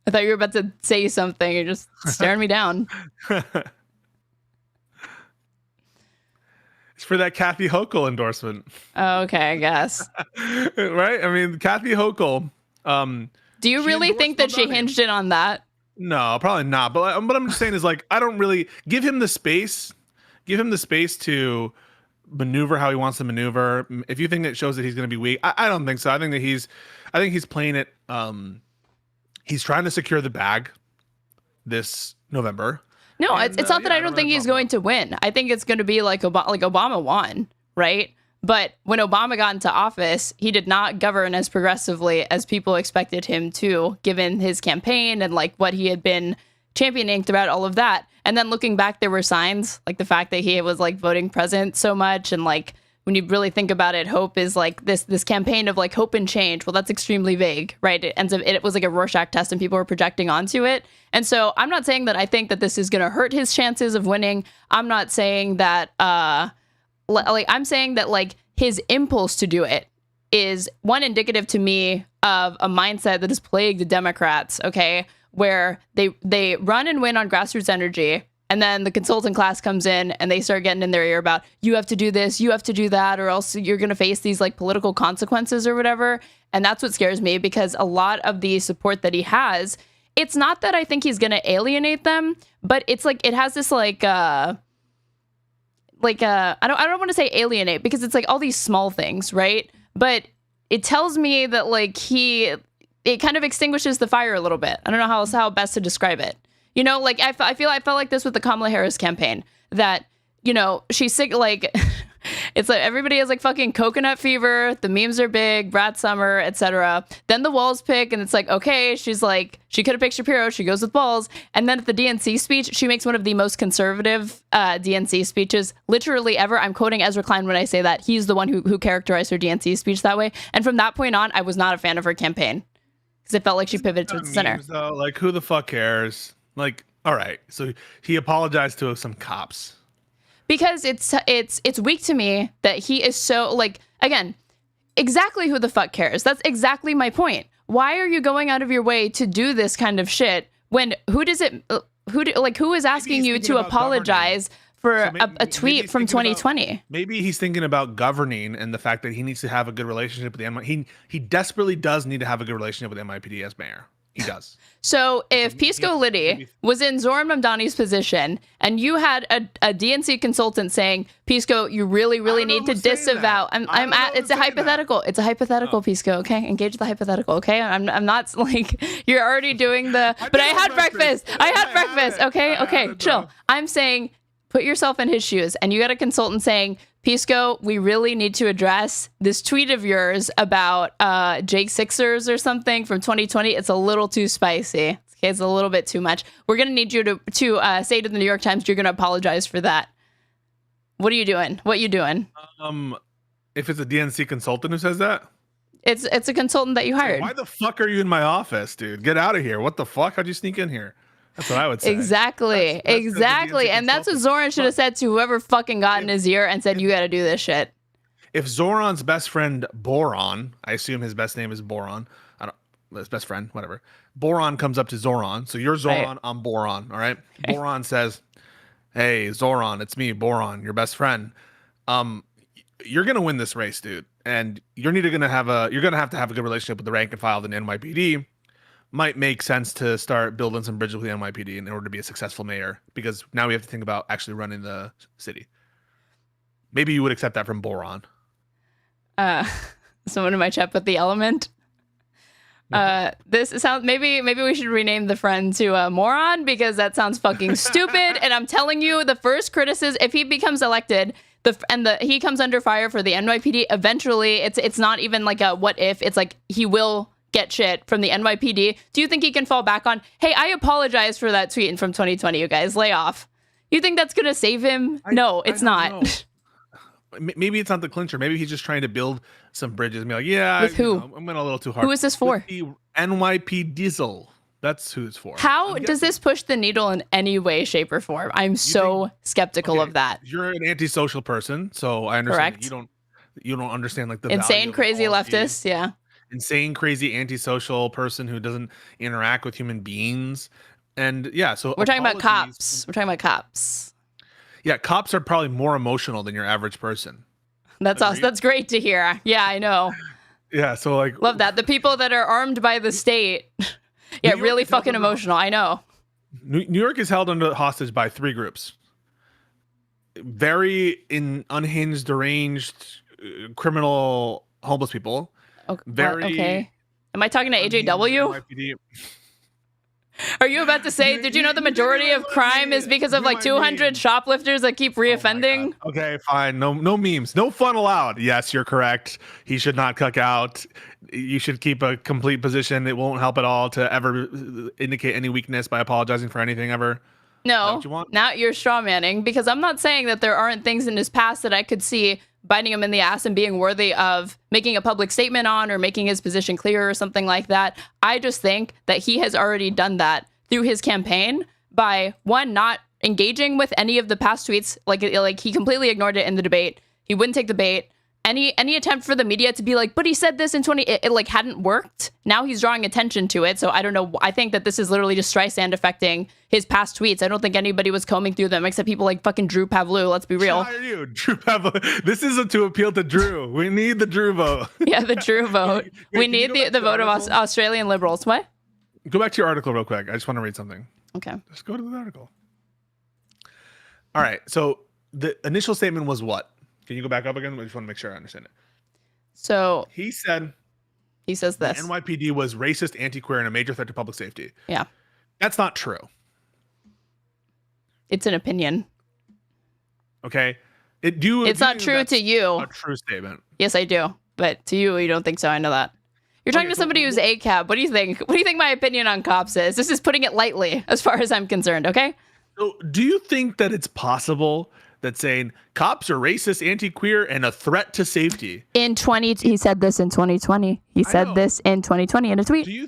I thought you were about to say something. You're just staring me down. It's for that Kathy Hochul endorsement. Oh, okay, I guess. Right? I mean, Kathy Hochul. Do you really think that she hinged it on that? No, probably not. But what I'm just saying is, like, I don't really give him the space. Give him the space to maneuver how he wants to maneuver. If you think it shows that he's going to be weak, I don't think so. I think he's playing it. He's trying to secure the bag this November. No, it's not that I don't think he's going to win. I think it's going to be like Obama won, right? But when Obama got into office, he did not govern as progressively as people expected him to, given his campaign and like what he had been championing throughout all of that. And then looking back, there were signs, like the fact that he was like voting present so much. And like, when you really think about it, hope is like this campaign of like hope and change. Well, that's extremely vague, right? It was like a Rorschach test and people were projecting onto it. And so I'm not saying that I think that this is going to hurt his chances of winning. I'm not saying that, I'm saying that like his impulse to do it is one indicative to me of a mindset that has plagued the Democrats, okay? Where they run and win on grassroots energy. And then the consultant class comes in and they start getting in their ear about, you have to do this, you have to do that, or else you're going to face these like political consequences or whatever. And that's what scares me, because a lot of the support that he has, it's not that I think he's going to alienate them, but it's like, it has this I don't want to say alienate, because it's like all these small things, right? But it tells me that like it kind of extinguishes the fire a little bit. I don't know how best to describe it. You know, like I felt like this with the Kamala Harris campaign, that, you know, she's sick, like it's like everybody has like fucking coconut fever. The memes are big, Brad Summer, etc. Then the Walls pick, and it's like, okay, she's like, she could have picked Shapiro. She goes with Walls. And then at the DNC speech, she makes one of the most conservative DNC speeches literally ever. I'm quoting Ezra Klein when I say that. He's the one who characterized her DNC speech that way. And from that point on, I was not a fan of her campaign, because it felt like she pivoted to the center. Though, like, who the fuck cares? Like, all right, so he apologized to some cops. Because it's weak to me that he is so, like, again, exactly who the fuck cares? That's exactly my point. Why are you going out of your way to do this kind of shit when who is asking you to apologize for a tweet from 2020? Maybe he's thinking about governing and the fact that he needs to have a good relationship with the NYPD. He desperately does need to have a good relationship with NYPD as mayor. He does. So if Pisco Liddy was in Zohran Mamdani's position and you had a DNC consultant saying, Pisco, you really need to disavow. It's a hypothetical. It's a hypothetical, Pisco. Okay, engage the hypothetical. Okay, I'm not like you're already doing the. But I had breakfast. Okay, chill. I'm saying, put yourself in his shoes, and you got a consultant saying, Pisco, we really need to address this tweet of yours about Jake Sixers or something from 2020. It's a little too spicy. Okay, it's a little bit too much. We're going to need you to say to the New York Times, you're going to apologize for that. What are you doing? What you doing? If it's a DNC consultant who says that? It's a consultant that you hired. Why the fuck are you in my office, dude? Get out of here. What the fuck? How'd you sneak in here? That's what I would say. Exactly. And that's what Zohran should have said to whoever fucking got in his ear and said, you got to do this shit. If Zoran's best friend, Boron, I assume his best name is Boron. His best friend, whatever. Boron comes up to Zohran. So you're Zohran, right. I'm Boron. All right. Okay. Boron says, hey, Zohran, it's me, Boron, your best friend. You're going to win this race, dude. And you're going to have a good relationship with the rank and file of the NYPD. Might make sense to start building some bridges with the NYPD in order to be a successful mayor, because now we have to think about actually running the city. Maybe you would accept that from Boron. Someone in my chat put the element. This sounds maybe we should rename the friend to moron, because that sounds fucking stupid. And I'm telling you, the first criticism, if he becomes elected, he comes under fire for the NYPD. Eventually, it's not even like a what if. It's like he will get shit from the NYPD. Do you think he can fall back on, hey, I apologize for that tweet from 2020, you guys, lay off? You think that's going to save him? No, it's not. maybe it's not the clincher. Maybe he's just trying to build some bridges and be like, yeah, With who? I'm going a little too hard. Who is this for? With the NYPD diesel. That's who it's for. How does this push the needle in any way, shape, or form? I'm so skeptical of that. You're an antisocial person, so I understand. Correct. You don't understand like the Insane, value of crazy policy. leftist. Yeah. Insane, crazy, antisocial person who doesn't interact with human beings. And yeah, so We're talking about cops. We're talking about cops. Yeah, cops are probably more emotional than your average person. That's awesome. That's great to hear. Yeah, I know. Yeah, so like Love that. The people that are armed by the state. Yeah, really fucking emotional. I know. New York is held under hostage by 3 groups. Very unhinged, deranged, criminal, homeless people. Okay. Am I talking to AJW? NYPD. Are you about to say, did you know the majority of crime is because of like 200 shoplifters that keep reoffending? Okay, fine. No memes. No fun allowed. Yes, you're correct. He should not cuck out. You should keep a complete position. It won't help at all to ever indicate any weakness by apologizing for anything ever. No, now you're strawmanning, because I'm not saying that there aren't things in his past that I could see biting him in the ass and being worthy of making a public statement on or making his position clear or something like that. I just think that he has already done that through his campaign by, one, not engaging with any of the past tweets. Like he completely ignored it in the debate. He wouldn't take the bait. Any attempt for the media to be like, but he said this in 20, it like hadn't worked. Now he's drawing attention to it. So I don't know. I think that this is literally just Streisand affecting his past tweets. I don't think anybody was combing through them except people like fucking Drew Pavlou. Let's be real. How are you, Drew Pavlou? This isn't to appeal to Drew. We need the Drew vote. Yeah, the Drew vote. We need the vote of Australian liberals. What? Go back to your article real quick. I just want to read something. Okay. Just go to the article. All right. So the initial statement was what? Can you go back up again? I just want to make sure I understand it. So he says this. The NYPD was racist, anti-queer, and a major threat to public safety. Yeah. That's not true. It's an opinion. Okay. It's not true to you. A true statement. Yes, I do. But to you don't think so. I know that. You're talking to somebody who's ACAB. What do you think? What do you think my opinion on cops is? This is putting it lightly as far as I'm concerned, okay? So do you think that it's possible that saying cops are racist, anti-queer, and a threat to safety? He said this in 2020. He said this in 2020 in a tweet. Do you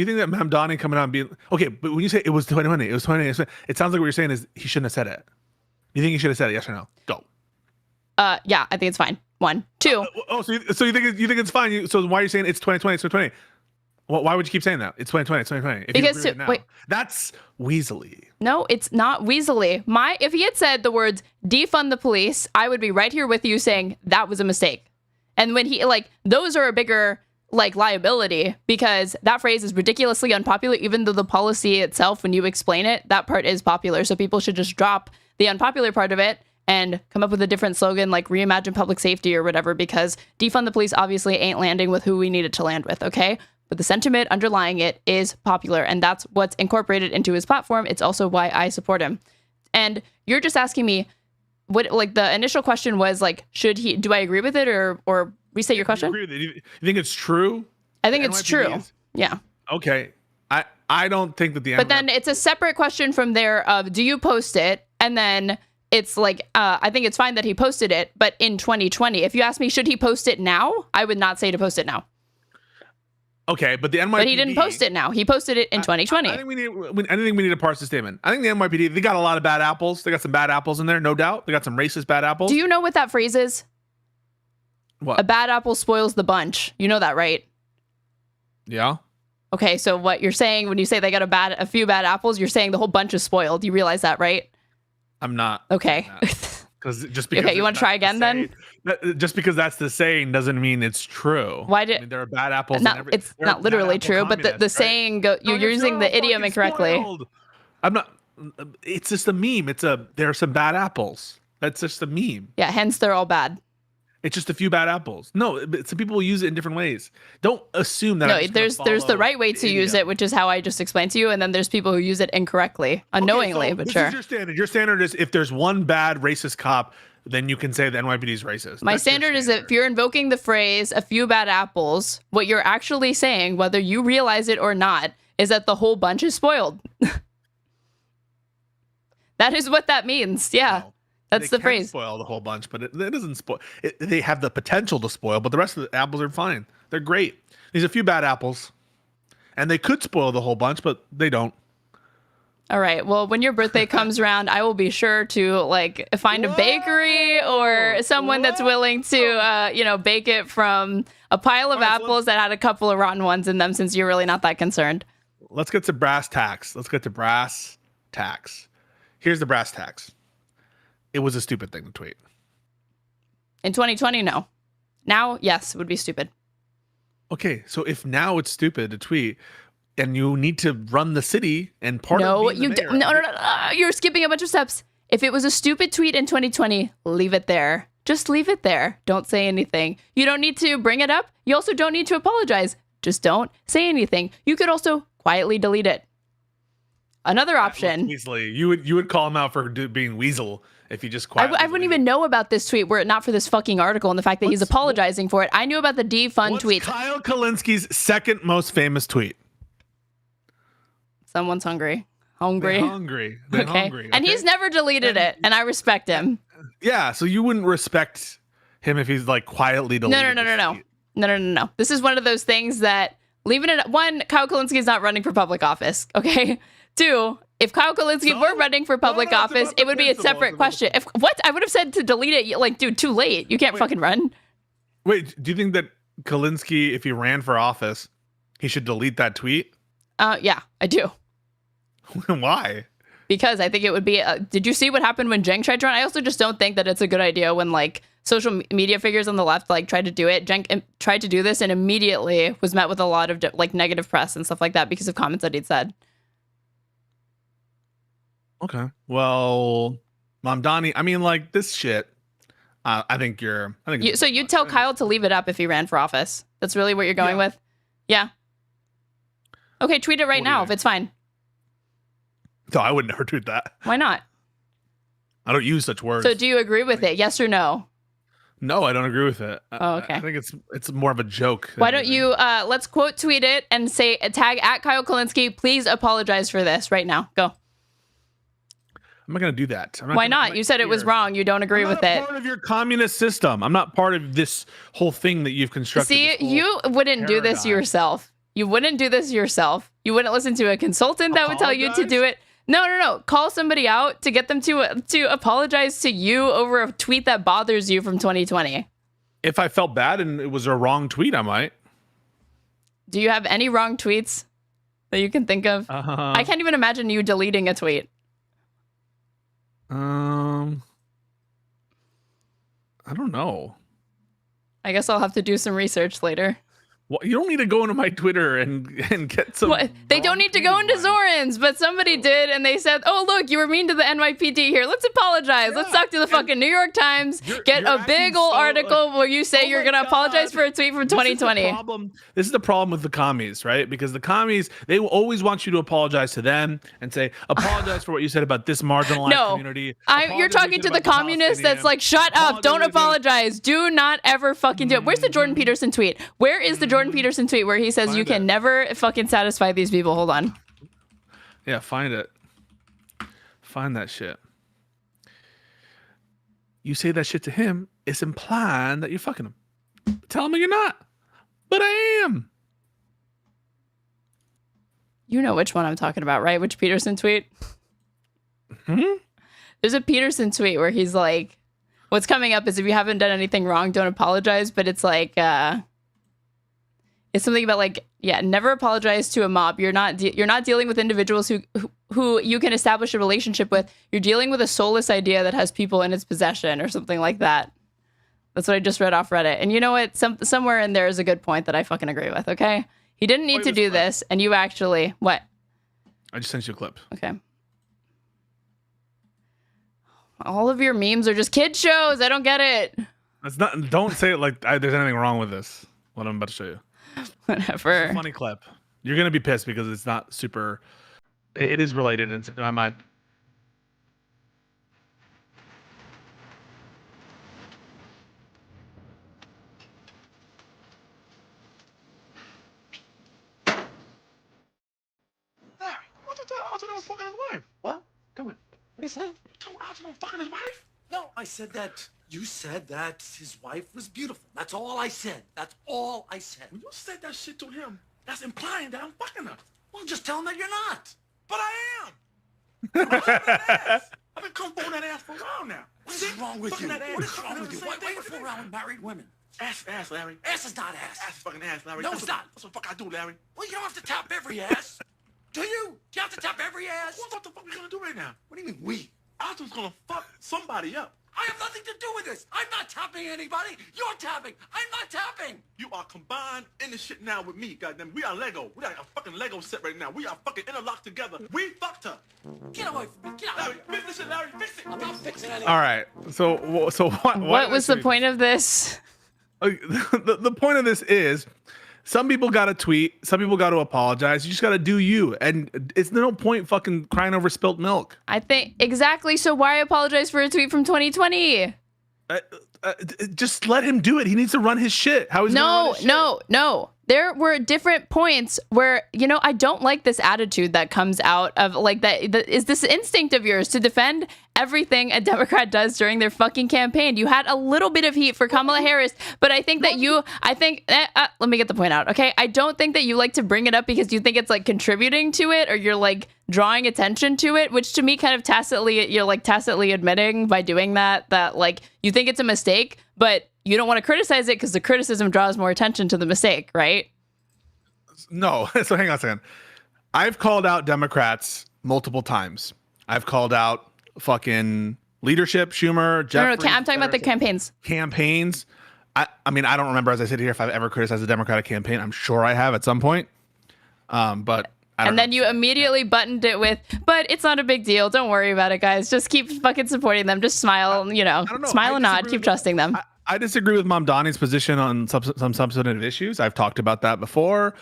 think that Mamdani coming out and being okay? But when you say it was 2020, it was 2020. It sounds like what you're saying is he shouldn't have said it. You think he should have said it? Yes or no? Go. Yeah, I think it's fine. 1, 2. So you think it's fine? So why are you saying it's 2020? It's 2020. Well, why would you keep saying that? It's 2020. It's 2020. Because wait, that's weaselly. No, it's not weaselly. If he had said the words defund the police, I would be right here with you saying that was a mistake. And when he those are a bigger liability, because that phrase is ridiculously unpopular, even though the policy itself, when you explain it, that part is popular. So people should just drop the unpopular part of it and come up with a different slogan like reimagine public safety or whatever, because defund the police obviously ain't landing with who we need it to land with, okay? But the sentiment underlying it is popular, and that's what's incorporated into his platform. It's also why I support him. And you're just asking me what, the initial question was do I agree with it or restate your question? You agree with it? You think it's true? I think it's true. Yeah. Okay. I don't think that But then it's a separate question from there of, do you post it? And then it's I think it's fine that he posted it, but in 2020, if you ask me, should he post it now? I would not say to post it now. Okay, but the NYPD... But he didn't post it now. He posted it in 2020. I think we need to parse the statement. I think the NYPD, they got a lot of bad apples. They got some bad apples in there, no doubt. They got some racist bad apples. Do you know what that phrase is? What? A bad apple spoils the bunch. You know that, right? Yeah. Okay, so what you're saying when you say they got a few bad apples, you're saying the whole bunch is spoiled. You realize that, right? I'm not. Okay. Because okay, you want to try again then? Just because that's the saying doesn't mean it's true. Why did there are bad apples? It's not literally true, but the saying you're using the idiom incorrectly. Spoiled. I'm not. It's just a meme. There are some bad apples. That's just a meme. Yeah, hence they're all bad. It's just a few bad apples. No, some people will use it in different ways. Don't assume that. No, there's the right way to use it, which is how I just explained to you, and then there's people who use it incorrectly, unknowingly. But sure. This is your standard. Your standard is if there's one bad racist cop, then you can say the NYPD is racist. My standard is if you're invoking the phrase "a few bad apples," what you're actually saying, whether you realize it or not, is that the whole bunch is spoiled. That is what that means. Yeah. No. That's they the can phrase. Spoil the whole bunch, but it doesn't spoil. They have the potential to spoil, but the rest of the apples are fine. They're great. There's a few bad apples, and they could spoil the whole bunch, but they don't. All right. Well, when your birthday comes around, I will be sure to like find a bakery or someone that's willing to, bake it from a pile of apples that had a couple of rotten ones in them, since you're really not that concerned. Let's get to brass tacks. Here's the brass tacks. It was a stupid thing to tweet. In 2020, no. Now, yes, it would be stupid. Okay, so if now it's stupid to tweet, and you need to run the city, and part of being the mayor, no, you're skipping a bunch of steps. If it was a stupid tweet in 2020, leave it there. Just leave it there. Don't say anything. You don't need to bring it up. You also don't need to apologize. Just don't say anything. You could also quietly delete it. Another option. Weasley, you would call him out for being weasel if you just quietly. I wouldn't even know about this tweet were it not for this fucking article and the fact that he's apologizing for it. I knew about the defund tweet. Kyle Kulinski's second most famous tweet. Someone's hungry. They're hungry. Okay. And he's never deleted it, and I respect him. Yeah, so you wouldn't respect him if he's like quietly deleted. No. This is one of those things that leaving it. One, Kyle Kulinski is not running for public office. Okay. Two, if Kyle Kulinski were running for public office, it would be a separate question. I would have said to delete it. Like, dude, too late. You can't fucking run. Wait, do you think that Kulinski, if he ran for office, he should delete that tweet? Yeah, I do. Why? Because I think it would be. Did you see what happened when Cenk tried to run? I also just don't think that it's a good idea when like social media figures on the left like tried to do it. Cenk tried to do this and immediately was met with a lot of like negative press and stuff like that because of comments that he'd said. Okay. Well, Mamdani, I mean, like this shit. I think so you'd tell Kyle to leave it up if he ran for office. That's really what you're going with? Yeah. Okay, tweet it right now if it's fine. No, I would never tweet that. Why not? I don't use such words. So do you agree with it? Yes or no? No, I don't agree with it. Oh, okay. I think it's more of a joke. Why don't you let's quote tweet it and say tag at Kyle Kulinski. Please apologize for this right now. Go. I'm not going to do that. Why not? You said it was wrong. You don't agree with it. I'm not part of your communist system. I'm not part of this whole thing that you've constructed. See, you wouldn't do this yourself. You wouldn't do this yourself. You wouldn't listen to a consultant that would tell you to do it. No. Call somebody out to get them to apologize to you over a tweet that bothers you from 2020. If I felt bad and it was a wrong tweet, I might. Do you have any wrong tweets that you can think of? I can't even imagine you deleting a tweet. I don't know. I guess I'll have to do some research later. Well, you don't need to go into my Twitter and get some. They don't need to go into Zohran's, but somebody did, and they said, "Oh, look, you were mean to the NYPD here. Let's apologize. Let's talk to the fucking New York Times. Get a big old article where you say you're gonna apologize for a tweet from 2020." This is the problem with the commies, right? Because the commies, they will always want you to apologize to them and say, "Apologize for what you said about this marginalized community." You're talking to the communist that's like, "Shut up! Don't apologize. Do not ever fucking do it." Where's the Jordan Peterson tweet? Where is the Jordan Peterson tweet where he says you can never fucking satisfy these people? Hold on. Yeah, find it. Find that shit. You say that shit to him, it's implying that you're fucking him. Tell him you're not. But I am. You know which one I'm talking about, right? Which Peterson tweet? There's a Peterson tweet where he's like, what's coming up is if you haven't done anything wrong, don't apologize. But it's like, it's something about like, never apologize to a mob. You're not dealing with individuals who you can establish a relationship with. You're dealing with a soulless idea that has people in its possession or something like that. That's what I just read off Reddit. And you know what? Somewhere in there is a good point that I fucking agree with. Okay, he didn't need to do this, and you actually what? I just sent you a clip. Okay. All of your memes are just kid shows. I don't get it. It's not. Don't say it like there's anything wrong with this. What I'm about to show you. Whatever. It's a funny clip. You're gonna be pissed because it's not super. It is related in my mind. What? Don't fucking his wife. What? Come on. What he said? Don't fucking his wife. No, I said that. You said that his wife was beautiful. That's all I said. That's all I said. When you said that shit to him, that's implying that I'm fucking her. Well, just tell him that you're not. But I am. I've been coming for that ass for a while now. What is wrong with you? What is wrong with you? Why Why you fool around with married women? Ass, Larry. Ass is not ass. Ass is fucking ass, Larry. No, it's not. That's what the fuck I do, Larry. Well, you don't have to tap every ass. Do you? Do you have to tap every ass? What the fuck are we gonna do right now? What do you mean, we? I was just gonna fuck somebody up. I have nothing to do with this. I'm not tapping anybody. You're tapping. I'm not tapping. You are combined in this shit now with me, goddamn. We are Lego. We got a fucking Lego set right now. We are fucking interlocked together. We fucked her. Get away from me. Get out. Larry, fix this shit, Larry. Fix it. I'm not fixing anything. All right. So What was the point of this? The point of this is some people got to tweet, some people got to apologize. You just got to do you. And it's no point fucking crying over spilt milk. I think exactly. So why apologize for a tweet from 2020? Just let him do it. He needs to run his shit. How is No. There were different points where, I don't like this attitude that comes out of like that is this instinct of yours to defend everything a Democrat does during their fucking campaign. You had a little bit of heat for Kamala Harris, but I think that let me get the point out. Okay. I don't think that you like to bring it up because you think it's like contributing to it or you're like drawing attention to it, which to me kind of you're like tacitly admitting by doing that like you think it's a mistake, but you don't want to criticize it because the criticism draws more attention to the mistake, right? No. So hang on a second. I've called out Democrats multiple times. I've called out fucking leadership, Schumer, Jeffries. No, I'm talking about the campaigns. Campaigns. I mean, I don't remember as I sit here if I've ever criticized a Democratic campaign. I'm sure I have at some point. But I don't know. Then you immediately buttoned it with, but it's not a big deal. Don't worry about it, guys. Just keep fucking supporting them. Just smile, smile and nod. Keep trusting them. I disagree with Mamdani's position on some substantive issues. I've talked about that before.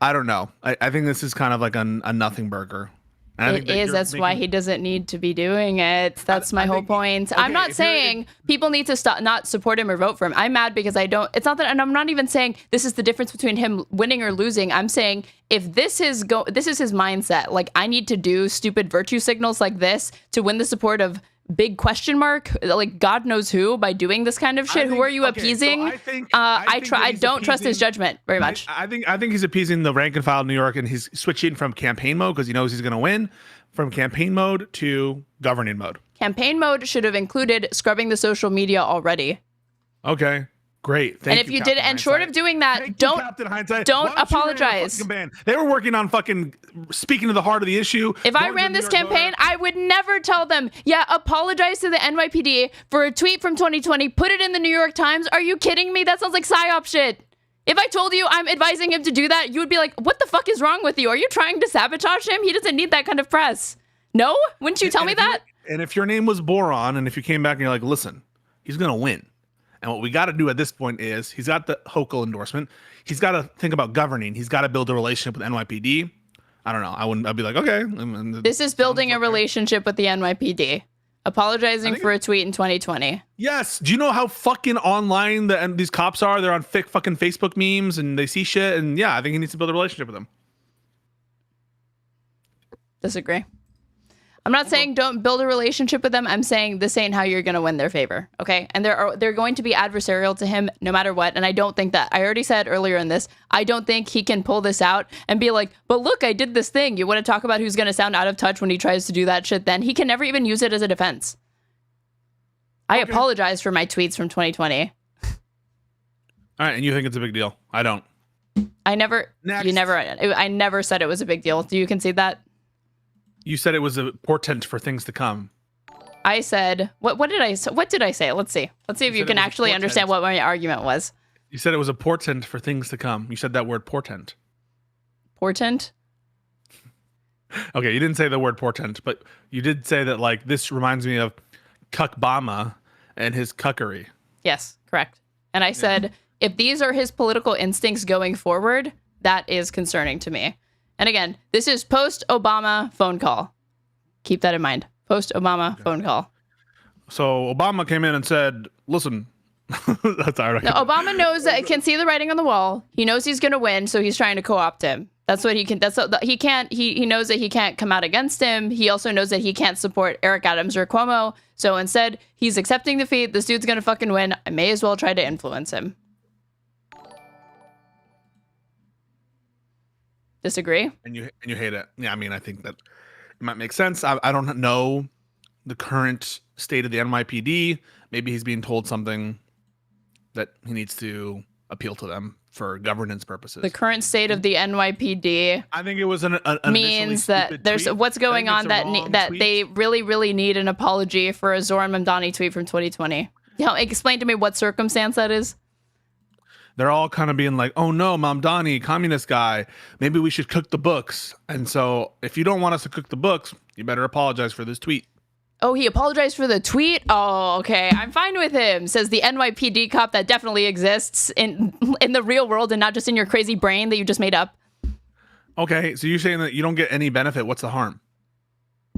I don't know. I think this is kind of like a nothing burger. It is. That's why he doesn't need to be doing it. That's my whole point. Okay, I'm not saying people need to not support him or vote for him. I'm mad because I don't. It's not that, and I'm not even saying this is the difference between him winning or losing. I'm saying if this is his mindset, like I need to do stupid virtue signals like this to win the support of big question mark, like God knows who, by doing this kind of shit. Who are you appeasing? So I don't trust his judgment very much. I think he's appeasing the rank and file in New York, and he's switching from campaign mode because he knows he's going to win, from campaign mode to governing mode. Campaign mode should have included scrubbing the social media already. Okay. Great. Thank you. And if you did, and short of doing that, don't apologize. They were working on fucking speaking to the heart of the issue. If I ran this campaign, I would never tell them, apologize to the NYPD for a tweet from 2020, put it in the New York Times. Are you kidding me? That sounds like psyop shit. If I told you I'm advising him to do that, you would be like, what the fuck is wrong with you? Are you trying to sabotage him? He doesn't need that kind of press. No? Wouldn't you tell me that? And if your name was Boron, and if you came back and you're like, listen, he's going to win. And what we got to do at this point is he's got the Hochul endorsement. He's got to think about governing. He's got to build a relationship with NYPD. I don't know. I'd be like, okay. This is building a relationship with the NYPD. Apologizing for a tweet in 2020. Yes. Do you know how fucking online these cops are? They're on fucking Facebook memes and they see shit. And yeah, I think he needs to build a relationship with them. Disagree. I'm not saying don't build a relationship with them. I'm saying this ain't how you're going to win their favor. Okay. And they're going to be adversarial to him no matter what. And I don't think that, I already said earlier in this, I don't think he can pull this out and be like, but look, I did this thing. You want to talk about who's going to sound out of touch when he tries to do that shit? Then he can never even use it as a defense. I apologize for my tweets from 2020. All right. And you think it's a big deal? I don't. I never said it was a big deal. Do you concede that? You said it was a portent for things to come. I said, what did I say? Let's see if you can actually understand what my argument was. You said it was a portent for things to come. You said that word portent. Portent? Okay, you didn't say the word portent, but you did say that like this reminds me of Cuckbama and his cuckery. Yes, correct. And I said, if these are his political instincts going forward, that is concerning to me. And again, this is post-Obama phone call. Keep that in mind. Post-Obama phone call. So Obama came in and said, listen. That's all right. No, Obama knows that can see the writing on the wall. He knows he's going to win, so he's trying to co-opt him. That's what he can. He can't. He knows that he can't come out against him. He also knows that he can't support Eric Adams or Cuomo. So instead, he's accepting defeat. This dude's gonna fucking win. I may as well try to influence him. Disagree? And you hate it. Yeah, I mean, I think that it might make sense. I don't know the current state of the NYPD. Maybe he's being told something that he needs to appeal to them for governance purposes. The current state of the NYPD. I think it was an means that there's tweet. What's going on that tweet. they really need an apology for a Zohran Mamdani tweet from 2020. Explain to me what circumstance that is. They're all kind of being like, oh no, Mamdani, communist guy, maybe we should cook the books. And so if you don't want us to cook the books, you better apologize for this tweet. Oh, he apologized for the tweet? Oh, okay. I'm fine with him, says the NYPD cop that definitely exists in the real world and not just in your crazy brain that you just made up. Okay, so you're saying that you don't get any benefit. What's the harm?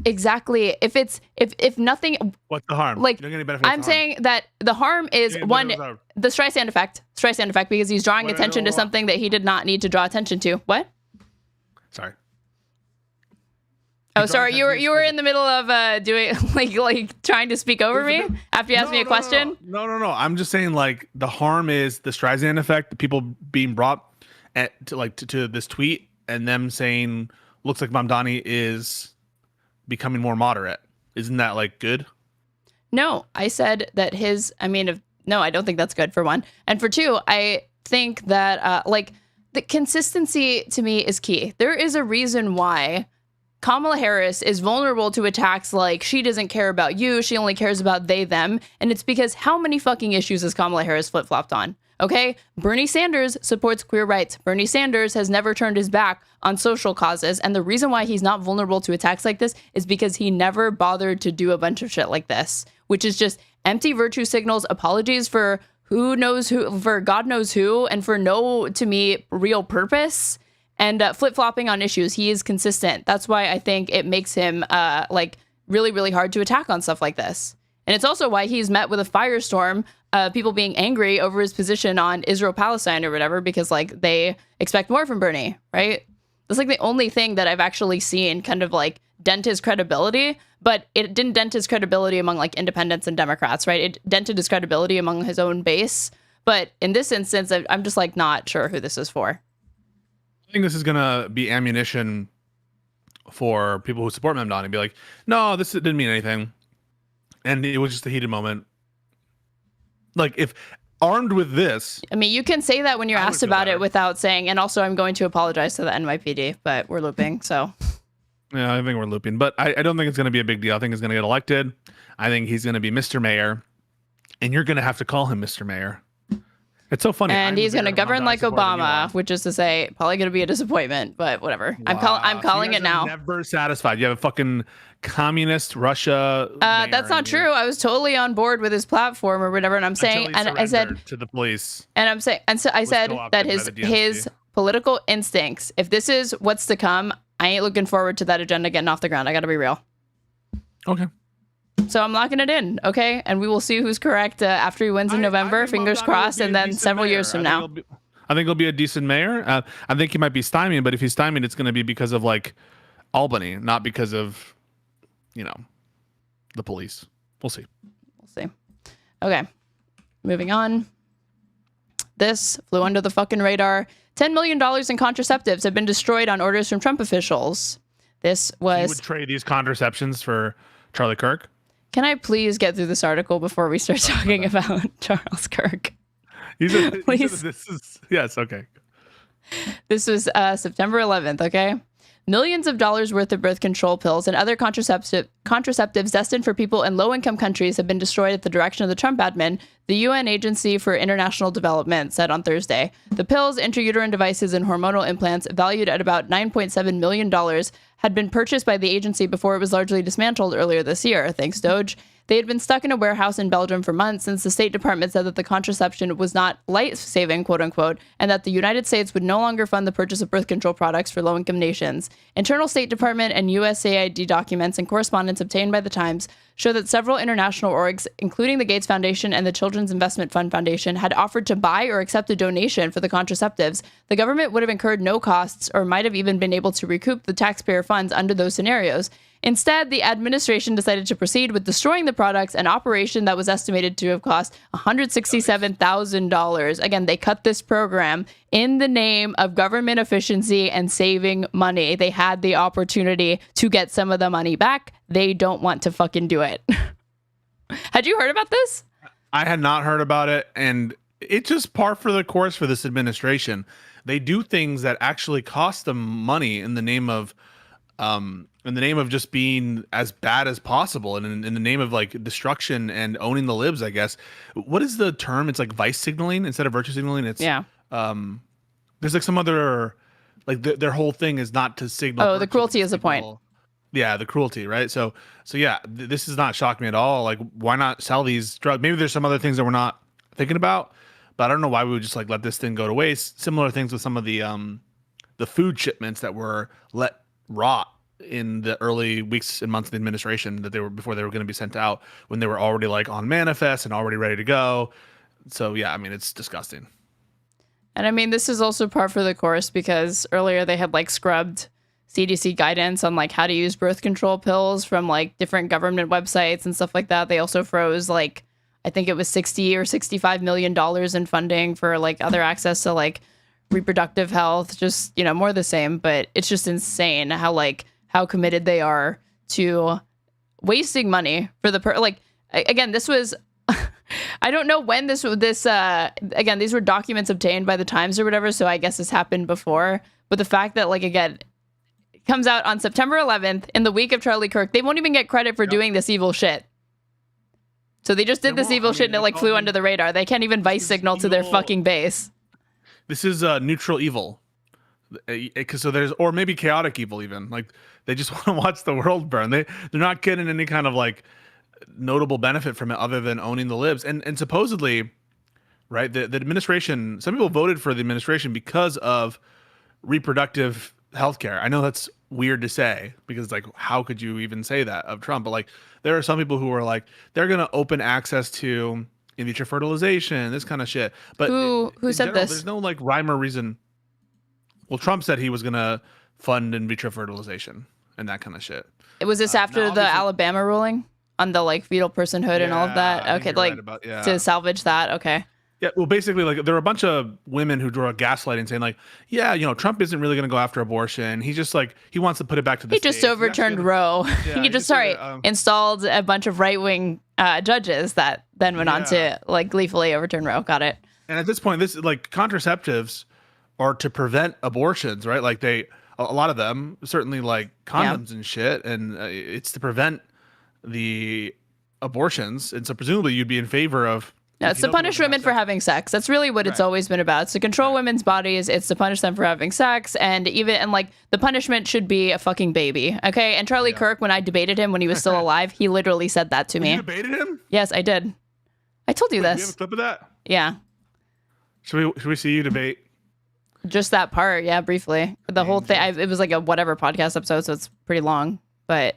Exactly. If nothing, what's the harm? Like, you don't get any benefit. I'm saying that the harm is one, the Streisand effect, because he's drawing attention to something that he did not need to draw attention to. What? Sorry. Oh, sorry. You were in the middle of doing like trying to speak over me after you asked me a question. No. I'm just saying, like, the harm is the Streisand effect. The people being brought to this tweet and them saying, "Looks like Mamdani is becoming more moderate." Isn't that like good? No, I said that no, I don't think that's good, for one, and for two, I think that the consistency to me is key. There is a reason why Kamala Harris is vulnerable to attacks like she doesn't care about you, she only cares about they, them. And it's because how many fucking issues has Kamala Harris flip-flopped on? Okay? Bernie Sanders supports queer rights. Bernie Sanders has never turned his back on social causes. And the reason why he's not vulnerable to attacks like this is because he never bothered to do a bunch of shit like this, which is just empty virtue signals, apologies for who knows who, for God knows who, and for no, to me, real purpose. And flip-flopping on issues. He is consistent. That's why I think it makes him really, really hard to attack on stuff like this. And it's also why he's met with a firestorm, people being angry over his position on Israel-Palestine or whatever, because like they expect more from Bernie, right? That's like the only thing that I've actually seen kind of like dent his credibility, but it didn't dent his credibility among like independents and Democrats, right? It dented his credibility among his own base. But in this instance, I'm just like not sure who this is for. I think this is gonna be ammunition for people who support Mamdani. Be like, no, this didn't mean anything, and it was just a heated moment. Like, if armed with this, I mean, you can say that when you're asked about it without saying, and also I'm going to apologize to the NYPD, but we're looping, so. Yeah, I think we're looping, but I don't think it's gonna be a big deal. I think he's gonna get elected. I think he's gonna be Mr. Mayor, and you're gonna have to call him Mr. Mayor. It's so funny. And he's going to govern like Obama, which is to say, probably going to be a disappointment, but whatever. Wow. I'm calling it now. Never satisfied. You have a fucking communist Russia. That's not true. I was totally on board with his platform or whatever. And I'm saying, and I said to the police. And I'm saying, and so I said that his political instincts, if this is what's to come, I ain't looking forward to that agenda getting off the ground. I got to be real. Okay. So I'm locking it in, okay? And we will see who's correct after he wins in November, fingers crossed, and then several years from now. I think he'll be a decent mayor. I think he might be stymied, but if he's stymied, it's going to be because of like Albany, not because of, the police. We'll see. Okay, moving on. This flew under the fucking radar. $10 million in contraceptives have been destroyed on orders from Trump officials. This was... You would trade these contraceptions for Charlie Kirk? Can I please get through this article before we start talking about Charles Kirk? Please. Yes, okay. This was September 11th, okay? Millions of dollars worth of birth control pills and other contraceptives destined for people in low-income countries have been destroyed at the direction of the Trump admin, the UN Agency for International Development said on Thursday. The pills, intrauterine devices, and hormonal implants, valued at about $9.7 million, had been purchased by the agency before it was largely dismantled earlier this year, thanks Doge. They had been stuck in a warehouse in Belgium for months since the State Department said that the contraception was not life-saving, quote unquote, and that the United States would no longer fund the purchase of birth control products for low-income nations. Internal State Department and USAID documents and correspondence obtained by the Times show that several international orgs, including the Gates Foundation and the Children's Investment Fund Foundation, had offered to buy or accept a donation for the contraceptives. The government would have incurred no costs or might have even been able to recoup the taxpayer funds under those scenarios. Instead, the administration decided to proceed with destroying the products, an operation that was estimated to have cost $167,000. Again, they cut this program in the name of government efficiency and saving money. They had the opportunity to get some of the money back. They don't want to fucking do it. Had you heard about this? I had not heard about it, and it's just par for the course for this administration. They do things that actually cost them money in the name of just being as bad as possible, and in the name of like destruction and owning the libs, I guess. What is the term? It's like vice signaling instead of virtue signaling. It's there's like some other, like their whole thing is not to signal. Oh, the cruelty is the point. Yeah, the cruelty, right? So yeah, this is not shocking me at all. Like, why not sell these drugs? Maybe there's some other things that we're not thinking about, but I don't know why we would just like let this thing go to waste. Similar things with some of the food shipments that were let rot in the early weeks and months of the administration, that they were before they were going to be sent out, when they were already like on manifest and already ready to go. So yeah, I mean, it's disgusting. And I mean, this is also par for the course because earlier they had like scrubbed CDC guidance on like how to use birth control pills from like different government websites and stuff like that. They also froze like, I think it was $60 or $65 million in funding for like other access to like reproductive health, just, you know, more of the same. But it's just insane how committed they are to wasting money for the again, this was I don't know when again, these were documents obtained by the Times or whatever, so I guess this happened before. But the fact that like, again, it comes out on September 11th in the week of Charlie Kirk, they won't even get credit for doing this evil shit. So they just did this evil shit and it like flew under the radar. They can't even vice signal to their fucking base. This is neutral evil. So there's, or maybe chaotic evil even. Like, they just want to watch the world burn. They're not getting any kind of like notable benefit from it other than owning the libs. And supposedly, right, the administration, some people voted for the administration because of reproductive healthcare. I know that's weird to say because like, how could you even say that of Trump? But like, there are some people who are like, they're going to open access to in vitro fertilization, this kind of shit. But who said general, this? There's no like rhyme or reason. Well, Trump said he was going to fund in vitro fertilization and that kind of shit. Was this after the Alabama ruling on the like fetal personhood and all of that? Okay, like to salvage that. Okay. Yeah, well, basically, like there were a bunch of women who draw gaslighting, saying like, yeah, you know, Trump isn't really going to go after abortion. He's just like, he wants to put it back to the states. He just overturned Roe. Yeah, he just installed a bunch of right-wing judges that then went on to like gleefully overturn Roe. Got it. And at this point, this like contraceptives are to prevent abortions, right? Like a lot of them, certainly like condoms and shit, and it's to prevent the abortions. And so presumably you'd be in favor of. No, it's to punish women for having sex. That's really what it's always been about. It's to control women's bodies. It's to punish them for having sex. And like the punishment should be a fucking baby. Okay. And Charlie Kirk, when I debated him when he was still alive, he literally said that to me. You debated him? Yes, I did. I told you this. Do you have a clip of that? Yeah. Should we see you debate? Just that part. Yeah. Briefly. The whole thing. It was like a whatever podcast episode. So it's pretty long, but.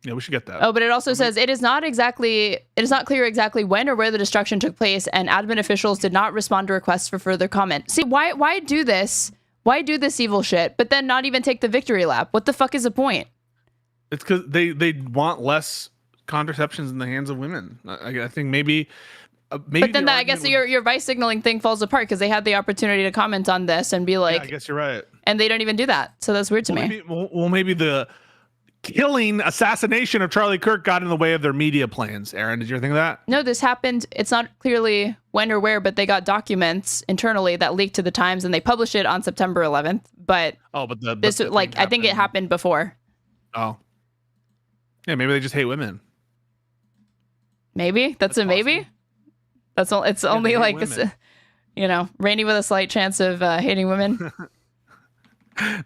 Yeah, we should get that. Oh, but it also says it is not clear exactly when or where the destruction took place, and admin officials did not respond to requests for further comment. See, why do this? Why do this evil shit, but then not even take the victory lap? What the fuck is the point? It's because they want less contraceptions in the hands of women. I think maybe. But then I guess your vice signaling thing falls apart because they had the opportunity to comment on this and be like, yeah, I guess you're right. And they don't even do that. So that's weird to me. Maybe the killing assassination of Charlie Kirk got in the way of their media plans. Aaron, did you think of that? No, this happened. It's not clearly when or where, but they got documents internally that leaked to the Times and they published it on September 11th. But I think it happened before. Oh, yeah, maybe they just hate women. Maybe that's a maybe. That's all. It's only like Rainey with a slight chance of hating women.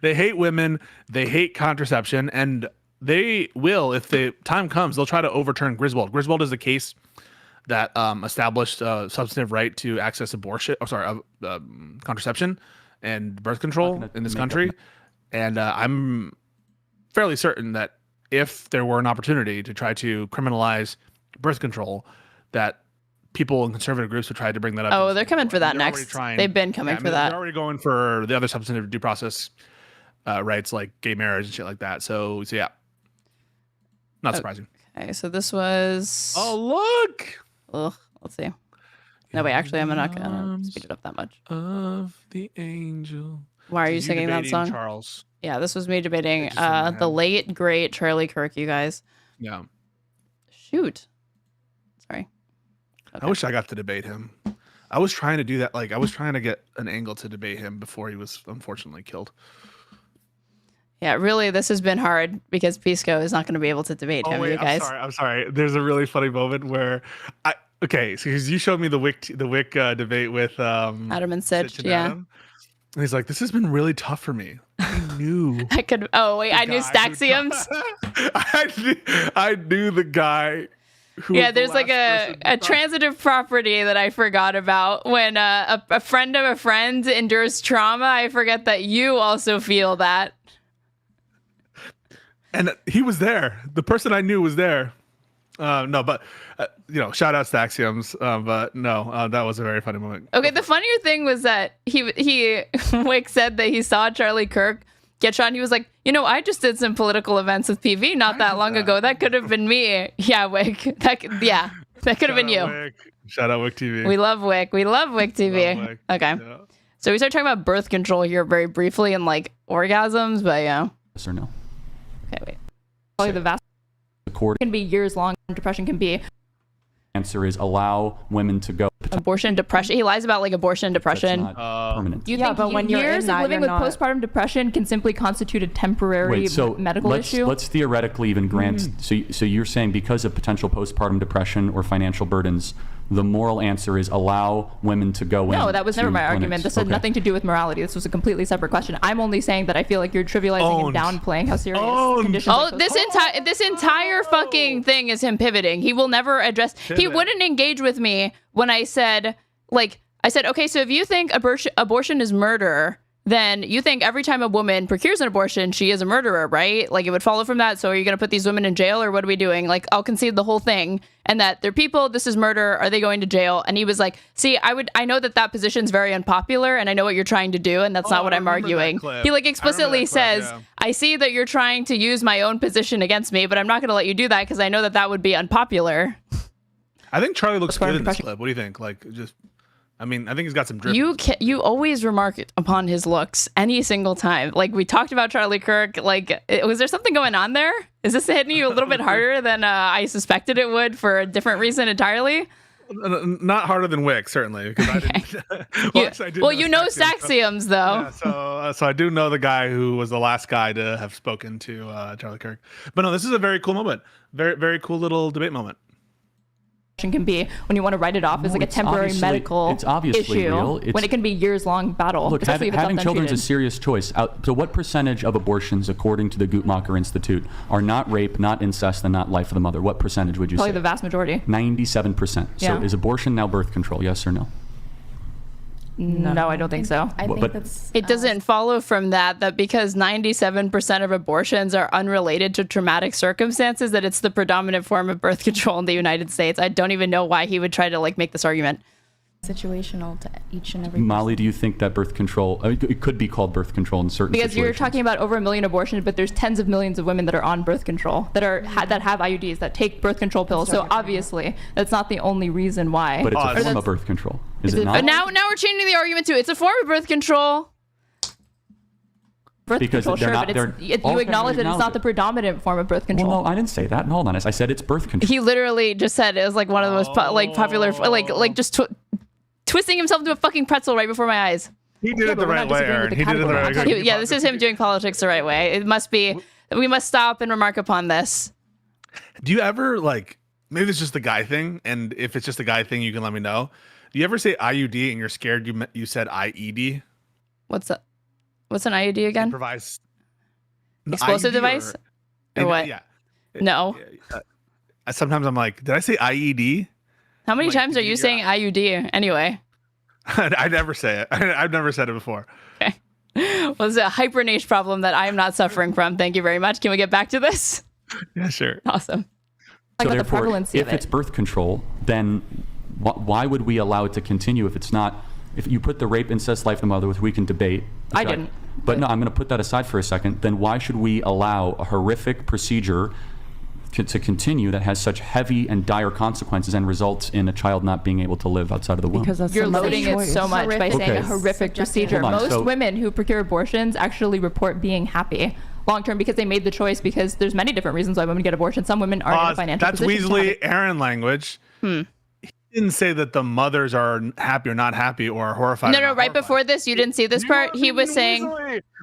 They hate women. They hate contraception, and they will, if the time comes, they'll try to overturn Griswold. Griswold is a case that established a substantive right to access contraception and birth control in this country. And I'm fairly certain that if there were an opportunity to try to criminalize birth control, that people in conservative groups would try to bring that up. Oh, they're coming for that next. They've been coming for that. They're already going for the other substantive due process rights, like gay marriage and shit like that. So yeah, not surprising. Okay, so this was. Oh, look. Ugh, let's see. No, wait, actually, I'm not gonna speed it up that much. Of the angel. Why are you singing that song? Charles. Yeah, this was me debating the late great Charlie Kirk. You guys. Yeah. Shoot. Sorry. Okay. I wish I got to debate him. I was trying to do that. Like, I was trying to get an angle to debate him before he was unfortunately killed. Yeah, really, this has been hard because Pisco is not going to be able to debate him, you guys. I'm sorry. There's a really funny moment where so you showed me the Wick debate with Adam and Sitch, yeah. Adam. And he's like, this has been really tough for me. I knew. I knew Staxiums. I knew the guy. There's like a transitive property that I forgot about. When a friend of a friend endures trauma, I forget that you also feel that. And he was there. The person I knew was there. No, but shout out Staxiums. But no, that was a very funny moment. Okay, the funnier thing was that he Wick said that he saw Charlie Kirk get shot. And he was like, I just did some political events with PV not that long ago. That could have been me. Yeah, Wick. That could have been you. Wick. Shout out Wick TV. We love Wick. We love Wick TV. Love Wick. Okay. Yeah. So we started talking about birth control here very briefly and like orgasms, but yeah. Yes or no? Okay, wait. Probably the vast can be years long. Depression can be. Answer is allow women to go. Abortion, depression. He lies about like abortion and depression. That's not permanent. Do you think but when years of living with postpartum depression can simply constitute a temporary medical issue? Let's theoretically even grant. So you're saying because of potential postpartum depression or financial burdens, the moral answer is allow women to go in. No, that was never my argument. This had nothing to do with morality. This was a completely separate question. I'm only saying that I feel like you're trivializing and downplaying how serious conditions. Oh, this entire fucking thing is him pivoting. He will never address. He wouldn't engage with me when I said, okay, so if you think abortion is murder, then you think every time a woman procures an abortion, she is a murderer, right? Like, it would follow from that. So are you going to put these women in jail, or what are we doing? Like, I'll concede the whole thing, and that they're people, this is murder, are they going to jail? And he was like, see, I know that position's very unpopular, and I know what you're trying to do, and that's not what I'm arguing. He like explicitly says, I see that you're trying to use my own position against me, but I'm not going to let you do that because I know that would be unpopular. I think Charlie looks good in this clip. What do you think? Like, I think he's got some drip. You always remark upon his looks any single time. Like, we talked about Charlie Kirk. Like, was there something going on there? Is this hitting you a little bit harder than I suspected it would for a different reason entirely? Not harder than Wick, certainly, because I didn't. Staxiums, though. Yeah, so I do know the guy who was the last guy to have spoken to Charlie Kirk. But no, this is a very cool moment. Very, very cool little debate moment. Can be when you want to write it off as like a temporary medical issue real. When it can be years-long battle. Look, having children is a serious choice. So what percentage of abortions, according to the Guttmacher Institute, are not rape, not incest, and not life of the mother? What percentage would you say? Probably the vast majority. 97%. Yeah. So is abortion now birth control, yes or no? No, I don't think so. I think that's... It doesn't follow from that because 97% of abortions are unrelated to traumatic circumstances, that it's the predominant form of birth control in the United States. I don't even know why he would try to make this argument. Situational to each and every Molly, do you think that birth control, it could be called birth control in certain situations? Because you're talking about over 1 million abortions, but there's tens of millions of women that are on birth control, that have IUDs, that take birth control pills. So obviously, that's not the only reason why. But it's a form of birth control, is it not? But now we're changing the argument to it's a form of birth control. Birth control, sure, but you acknowledge that it's not the predominant form of birth control. Well, no, I didn't say that. Hold on, I said it's birth control. He literally just said it was like one of the most popular, just twisting himself into a fucking pretzel right before my eyes. He did it the right way, Aaron. He did it the right way. Yeah, this is him doing politics the right way. It must be. We must stop and remark upon this. Do you ever maybe it's just a guy thing, and if it's just a guy thing, you can let me know. Do you ever say IUD and you're scared you said IED? What's that? What's an IUD again? Improvise. Explosive device? Or what? Yeah. No. Sometimes I'm like, did I say IED? How many times are you saying IUD anyway? I never say it. I've never said it before. Okay. Well, it's a hyper niche problem that I am not suffering from. Thank you very much. Can we get back to this? Yeah, sure. Awesome. So therefore, if it's birth control, then why would we allow it to continue if it's not? If you put the rape, incest, life of the mother, which we can debate. I didn't. But no, I'm going to put that aside for a second. Then why should we allow a horrific procedure to continue that has such heavy and dire consequences and results in a child not being able to live outside of the womb? Because you're loading it so much by saying a horrific procedure. Most women who procure abortions actually report being happy long term because they made the choice, because there's many different reasons why women get abortions. Some women are in a financial position. That's Weasley Aaron language. He didn't say that the mothers are happy or not happy or horrified. No, right before this, you didn't see this part. He was saying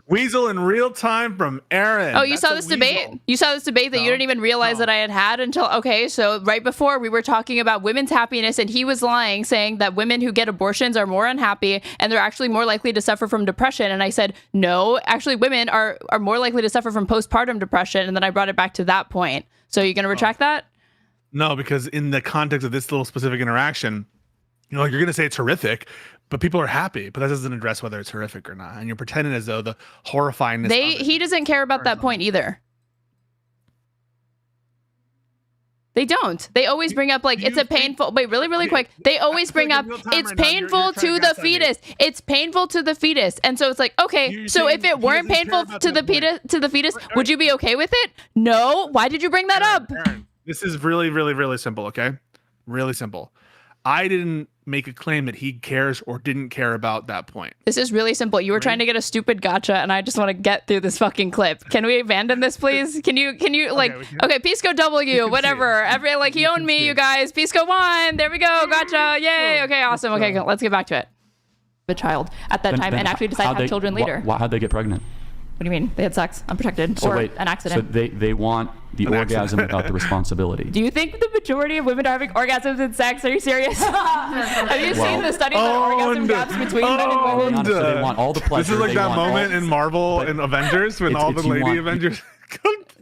Weasel in real time from Aaron. Oh, you saw this debate? You saw this debate that you didn't even realize that I had until, okay, so right before we were talking about women's happiness, and he was lying, saying that women who get abortions are more unhappy and they're actually more likely to suffer from depression. And I said, no, actually women are more likely to suffer from postpartum depression. And then I brought it back to that point. So you're going to retract that? No, because in the context of this little specific interaction, you're going to say it's horrific, but people are happy, but that doesn't address whether it's horrific or not. And you're pretending as though the horrifyingness. He doesn't care about that point either. They don't. They always bring up like it's a painful. Wait, really quick. They always bring up it's painful to the fetus. It's painful to the fetus, and so it's like, okay, so if it weren't painful to the fetus, would you be okay with it? No. Why did you bring that up? This is really, really, really simple. Okay, really simple. I didn't make a claim that he cares or didn't care about that point. This is really simple. You were trying to get a stupid gotcha, and I just want to get through this fucking clip. Can we abandon this, please? Can you like, okay, Pisco W, whatever. He owned me, you guys. Pisco won. There we go. Gotcha. Yay. Okay, awesome. Okay, let's get back to it. The child at that time and actually decide to have children later. How'd they get pregnant? What do you mean? They had sex, unprotected, so or wait, an accident. So they want the orgasm without the responsibility. Do you think the majority of women are having orgasms in sex? Are you serious? Have you seen the studies on orgasm gaps between men and women? So they want all the pleasure. This is like that moment in Marvel and Avengers when all the lady Avengers.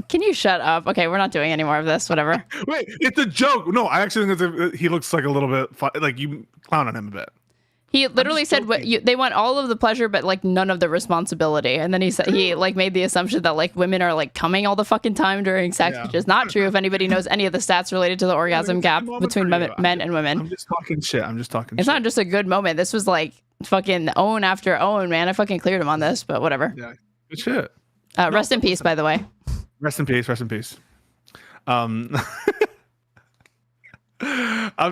Can you shut up? Okay, we're not doing any more of this. Whatever. Wait, it's a joke. No, I actually think he looks like a little bit like you clown on him a bit. He literally said they want all of the pleasure, but like none of the responsibility. And then he said he like made the assumption that like women are like coming all the fucking time during sex, which is not true. If anybody knows any of the stats related to the orgasm gap between men and women, I'm just talking shit. It's not just a good moment. This was like fucking own after own, man. I fucking cleared him on this, but whatever. Yeah, good shit. Rest in peace, by the way. Rest in peace. Rest in peace.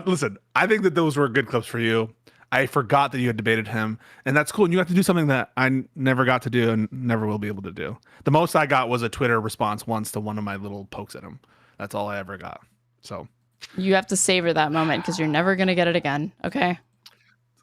Listen, I think that those were good clips for you. I forgot that you had debated him, and that's cool. And you have to do something that I never got to do and never will be able to do. The most I got was a Twitter response once to one of my little pokes at him. That's all I ever got. So you have to savor that moment because you're never going to get it again. Okay.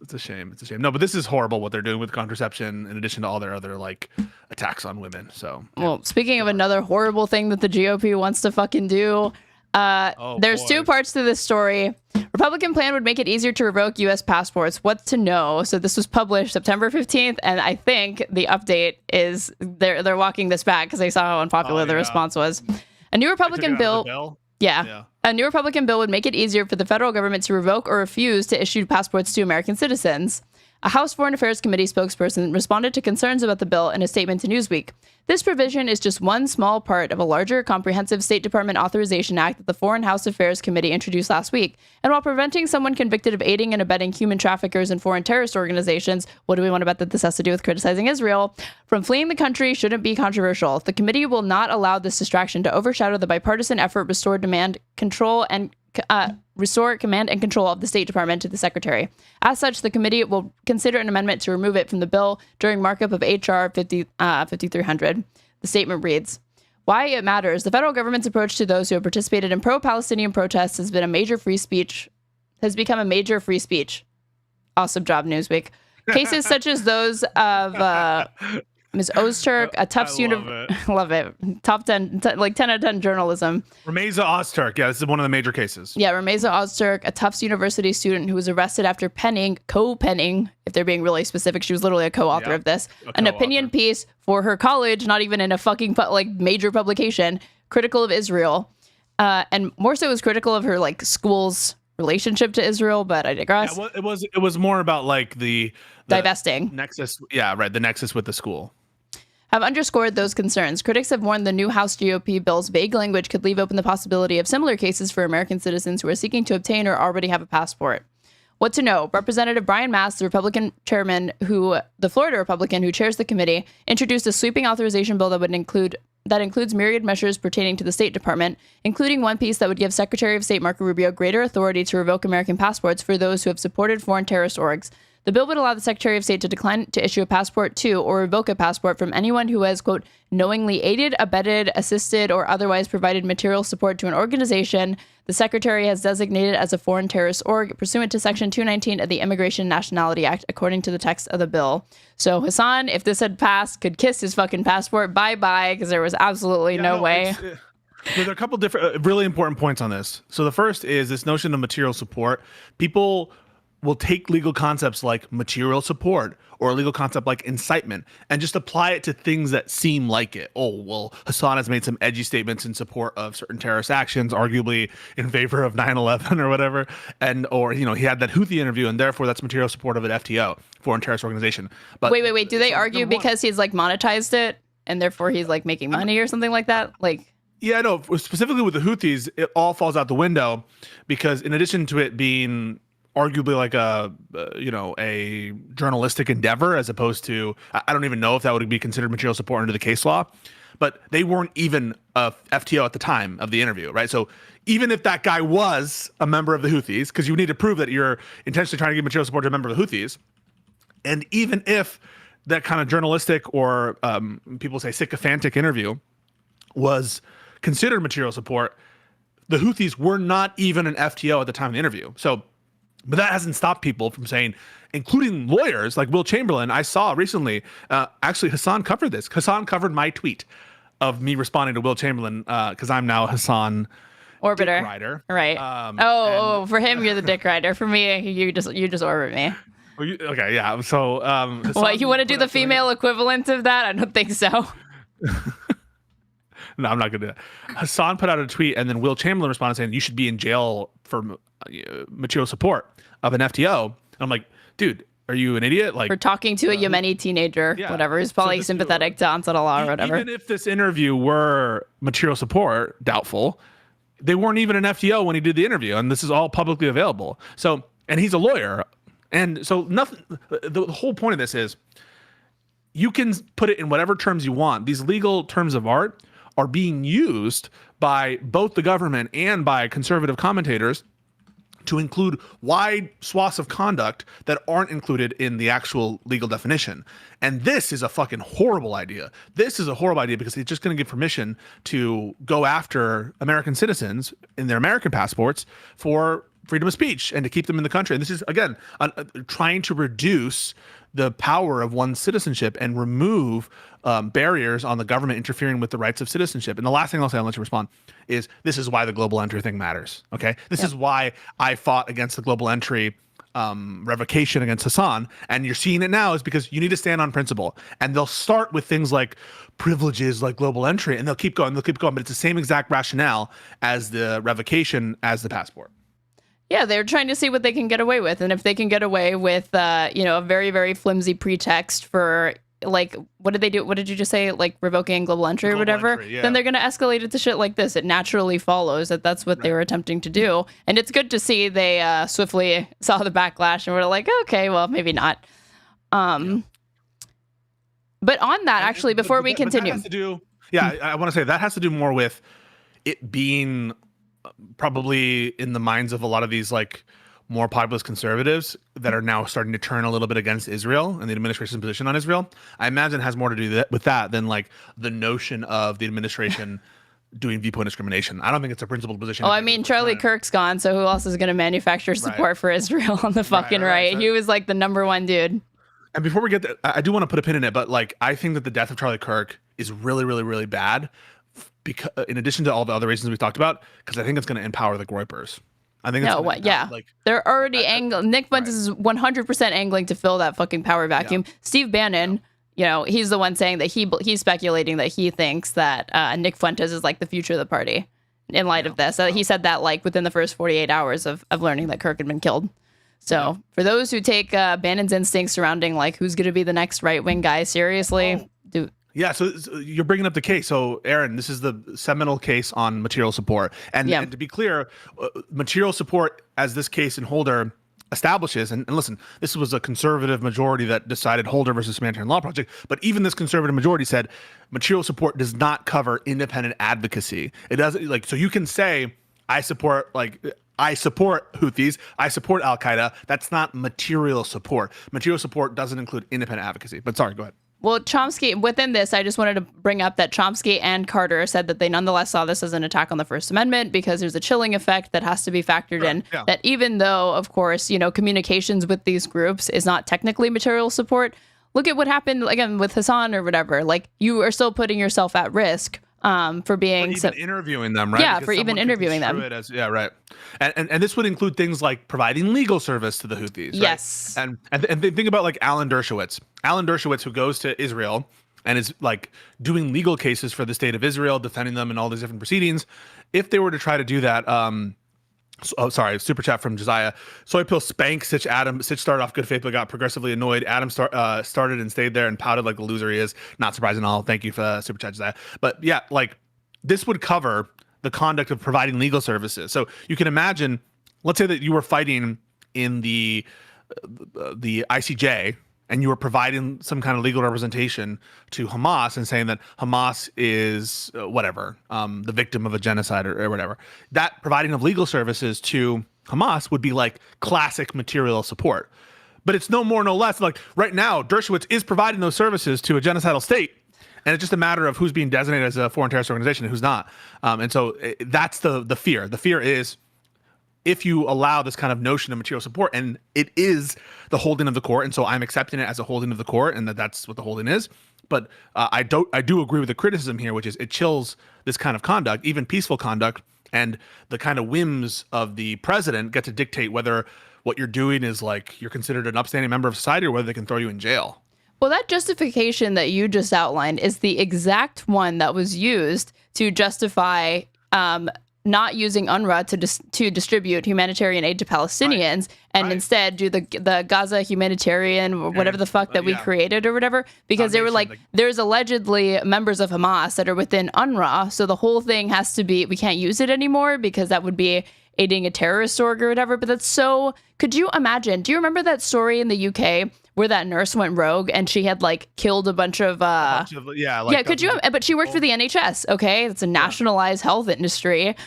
It's a shame. It's a shame. No, but this is horrible what they're doing with contraception in addition to all their other like attacks on women. So, well, speaking of another horrible thing that the GOP wants to fucking do, there's two parts to this story. Republican plan would make it easier to revoke U.S. passports. What to know? So this was published September 15th, and I think the update is they're walking this back because they saw how unpopular the response was. A new Republican bill. Yeah. A new Republican bill would make it easier for the federal government to revoke or refuse to issue passports to American citizens. A House Foreign Affairs Committee spokesperson responded to concerns about the bill in a statement to Newsweek. This provision is just one small part of a larger comprehensive State Department Authorization Act that the Foreign House Affairs Committee introduced last week. And while preventing someone convicted of aiding and abetting human traffickers and foreign terrorist organizations, what do we want to bet that this has to do with criticizing Israel? From fleeing the country shouldn't be controversial. The committee will not allow this distraction to overshadow the bipartisan effort to restore command and control of the State Department to the Secretary. As such, the committee will consider an amendment to remove it from the bill during markup of H.R. 5300. The statement reads, "Why it matters. The federal government's approach to those who have participated in pro-Palestinian protests has become a major free speech. Awesome job, Newsweek. Cases such as those of Ms. Ozturk, a Tufts love it. Top 10, 10 out of 10 journalism. Rameza Ozturk. Yeah, this is one of the major cases. Yeah, Rameza Ozturk, a Tufts University student who was arrested after co-penning, if they're being really specific, she was literally a co-author of this, an opinion piece for her college, not even in a fucking major publication, critical of Israel, and more so was critical of her like school's relationship to Israel. But I digress. Yeah, well, it was more about like the divesting nexus. Yeah, right. The nexus with the school. Have underscored those concerns. Critics have warned the new House GOP bill's vague language could leave open the possibility of similar cases for American citizens who are seeking to obtain or already have a passport. What to know? Representative Brian Mast, the Republican chairman, the Florida Republican who chairs the committee, introduced a sweeping authorization bill that includes myriad measures pertaining to the State Department, including one piece that would give Secretary of State Marco Rubio greater authority to revoke American passports for those who have supported foreign terrorist orgs. The bill would allow the Secretary of State to decline to issue a passport to or revoke a passport from anyone who has, quote, knowingly aided, abetted, assisted, or otherwise provided material support to an organization the Secretary has designated as a foreign terrorist org pursuant to Section 219 of the Immigration and Nationality Act, according to the text of the bill. So Hasan, if this had passed, could kiss his fucking passport bye-bye because there was absolutely no way. There are a couple different really important points on this. So the first is this notion of material support. People will take legal concepts like material support or a legal concept like incitement and just apply it to things that seem like it. Oh, well, Hasan has made some edgy statements in support of certain terrorist actions, arguably in favor of 9/11 or whatever. Or he had that Houthi interview and therefore that's material support of an FTO, foreign terrorist organization. But wait. Do they argue because he's like monetized it and therefore he's like making money or something like that? Like, yeah, no, specifically with the Houthis, it all falls out the window because in addition to it being arguably like a journalistic endeavor as opposed to, I don't even know if that would be considered material support under the case law, but they weren't even a FTO at the time of the interview, right? So even if that guy was a member of the Houthis, because you need to prove that you're intentionally trying to give material support to a member of the Houthis, and even if that kind of journalistic or people say sycophantic interview was considered material support, the Houthis were not even an FTO at the time of the interview. But that hasn't stopped people from saying, including lawyers like Will Chamberlain. I saw recently, actually Hasan covered this. Hasan covered my tweet of me responding to Will Chamberlain because I'm now Hasan Orbiter. Dick Rider. Right. For him, you're the Dick Rider. For me, you just orbit me. Okay, yeah. So, what, you want to do the female equivalent of that? I don't think so. No, I'm not going to do that. Hasan put out a tweet and then Will Chamberlain responded saying you should be in jail for material support of an FTO. And I'm like, dude, are you an idiot? Like, for talking to a Yemeni teenager, whatever. Who's probably sympathetic to Ansar Allah or whatever. Even if this interview were material support, doubtful, they weren't even an FTO when he did the interview. And this is all publicly available. So, and he's a lawyer. And so nothing, the whole point of this is you can put it in whatever terms you want. These legal terms of art are being used by both the government and by conservative commentators to include wide swaths of conduct that aren't included in the actual legal definition. And this is a fucking horrible idea. This is a horrible idea because it's just going to give permission to go after American citizens in their American passports for freedom of speech and to keep them in the country. And this is, again, trying to reduce the power of one's citizenship and remove barriers on the government interfering with the rights of citizenship. And the last thing I'll say, I'll let you respond, is this is why the global entry thing matters, okay? This is why I fought against the global entry revocation against Hasan, and you're seeing it now is because you need to stand on principle. And they'll start with things like privileges like global entry, and they'll keep going, but it's the same exact rationale as the revocation as the passport. Yeah, they're trying to see what they can get away with. And if they can get away with, a very, very flimsy pretext for, like, what did they do? What did you just say? Like, revoking global entry or whatever? Then they're going to escalate it to shit like this. It naturally follows that that's what they were attempting to do. And it's good to see they swiftly saw the backlash and were like, okay, well, maybe not. But on that, actually, before we continue. I want to say that has to do more with it being probably in the minds of a lot of these like more populist conservatives that are now starting to turn a little bit against Israel and the administration's position on Israel. I imagine it has more to do with that than like the notion of the administration doing viewpoint discrimination. I don't think it's a principled position. Oh, I mean, Charlie Kirk's gone, so who else is going to manufacture support for Israel on the fucking right? He was like the #1 dude. And before we get there, I do want to put a pin in it, but like I think that the death of Charlie Kirk is really, really, really bad. Because in addition to all the other reasons we've talked about, because I think it's going to empower the Groypers. I think they're already angling. Nick Fuentes is 100% angling to fill that fucking power vacuum. Steve Bannon, you know, he's the one saying that he's speculating that he thinks that Nick Fuentes is like the future of the party in light of this. He said that like within the first 48 hours of learning that Kirk had been killed. So for those who take Bannon's instincts surrounding like who's going to be the next right-wing guy seriously, Yeah, so you're bringing up the case. So, Aaron, this is the seminal case on material support. And to be clear, material support, as this case in Holder establishes, and listen, this was a conservative majority that decided Holder versus Humanitarian Law Project, but even this conservative majority said material support does not cover independent advocacy. It doesn't, like, so you can say, I support Houthis, I support Al-Qaeda. That's not material support. Material support doesn't include independent advocacy. But sorry, go ahead. Well, Chomsky, within this, I just wanted to bring up that Chomsky and Carter said that they nonetheless saw this as an attack on the First Amendment because there's a chilling effect that has to be factored in. Yeah. That even though, of course, you know, communications with these groups is not technically material support, look at what happened, again, with Hasan or whatever. Like, you are still putting yourself at risk for being... For even interviewing them, right? Yeah, because for even interviewing them. Yeah, right. And this would include things like providing legal service to the Houthis, right? Yes. And think about like Alan Dershowitz. Alan Dershowitz, who goes to Israel and is like doing legal cases for the state of Israel, defending them in all these different proceedings. If they were to try to do that, super chat from Josiah. Soy pill spank Sitch Adam. Sitch started off good faith, but got progressively annoyed. Adam started and stayed there and pouted like the loser he is. Not surprising at all. Thank you for super chat, Josiah. But yeah, like this would cover the conduct of providing legal services. So you can imagine, let's say that you were fighting in the ICJ and you were providing some kind of legal representation to Hamas and saying that Hamas is the victim of a genocide or whatever. That providing of legal services to Hamas would be like classic material support. But it's no more, no less. Like right now, Dershowitz is providing those services to a genocidal state. And it's just a matter of who's being designated as a foreign terrorist organization and who's not. And so that's the fear. The fear is if you allow this kind of notion of material support, and it is the holding of the court, and so I'm accepting it as a holding of the court, and that's what the holding is. But I do agree with the criticism here, which is it chills this kind of conduct, even peaceful conduct, and the kind of whims of the president get to dictate whether what you're doing is like you're considered an upstanding member of society or whether they can throw you in jail. Well, that justification that you just outlined is the exact one that was used to justify not using UNRWA to distribute humanitarian aid to Palestinians and instead do the Gaza humanitarian or whatever the fuck that we created or whatever, because they were like, there's allegedly members of Hamas that are within UNRWA, so the whole thing has to be, we can't use it anymore because that would be aiding a terrorist org or whatever. But that's so, could you imagine, do you remember that story in the UK where that nurse went rogue and she had like killed a bunch of could you, but she worked for the NHS. Okay. It's a nationalized health industry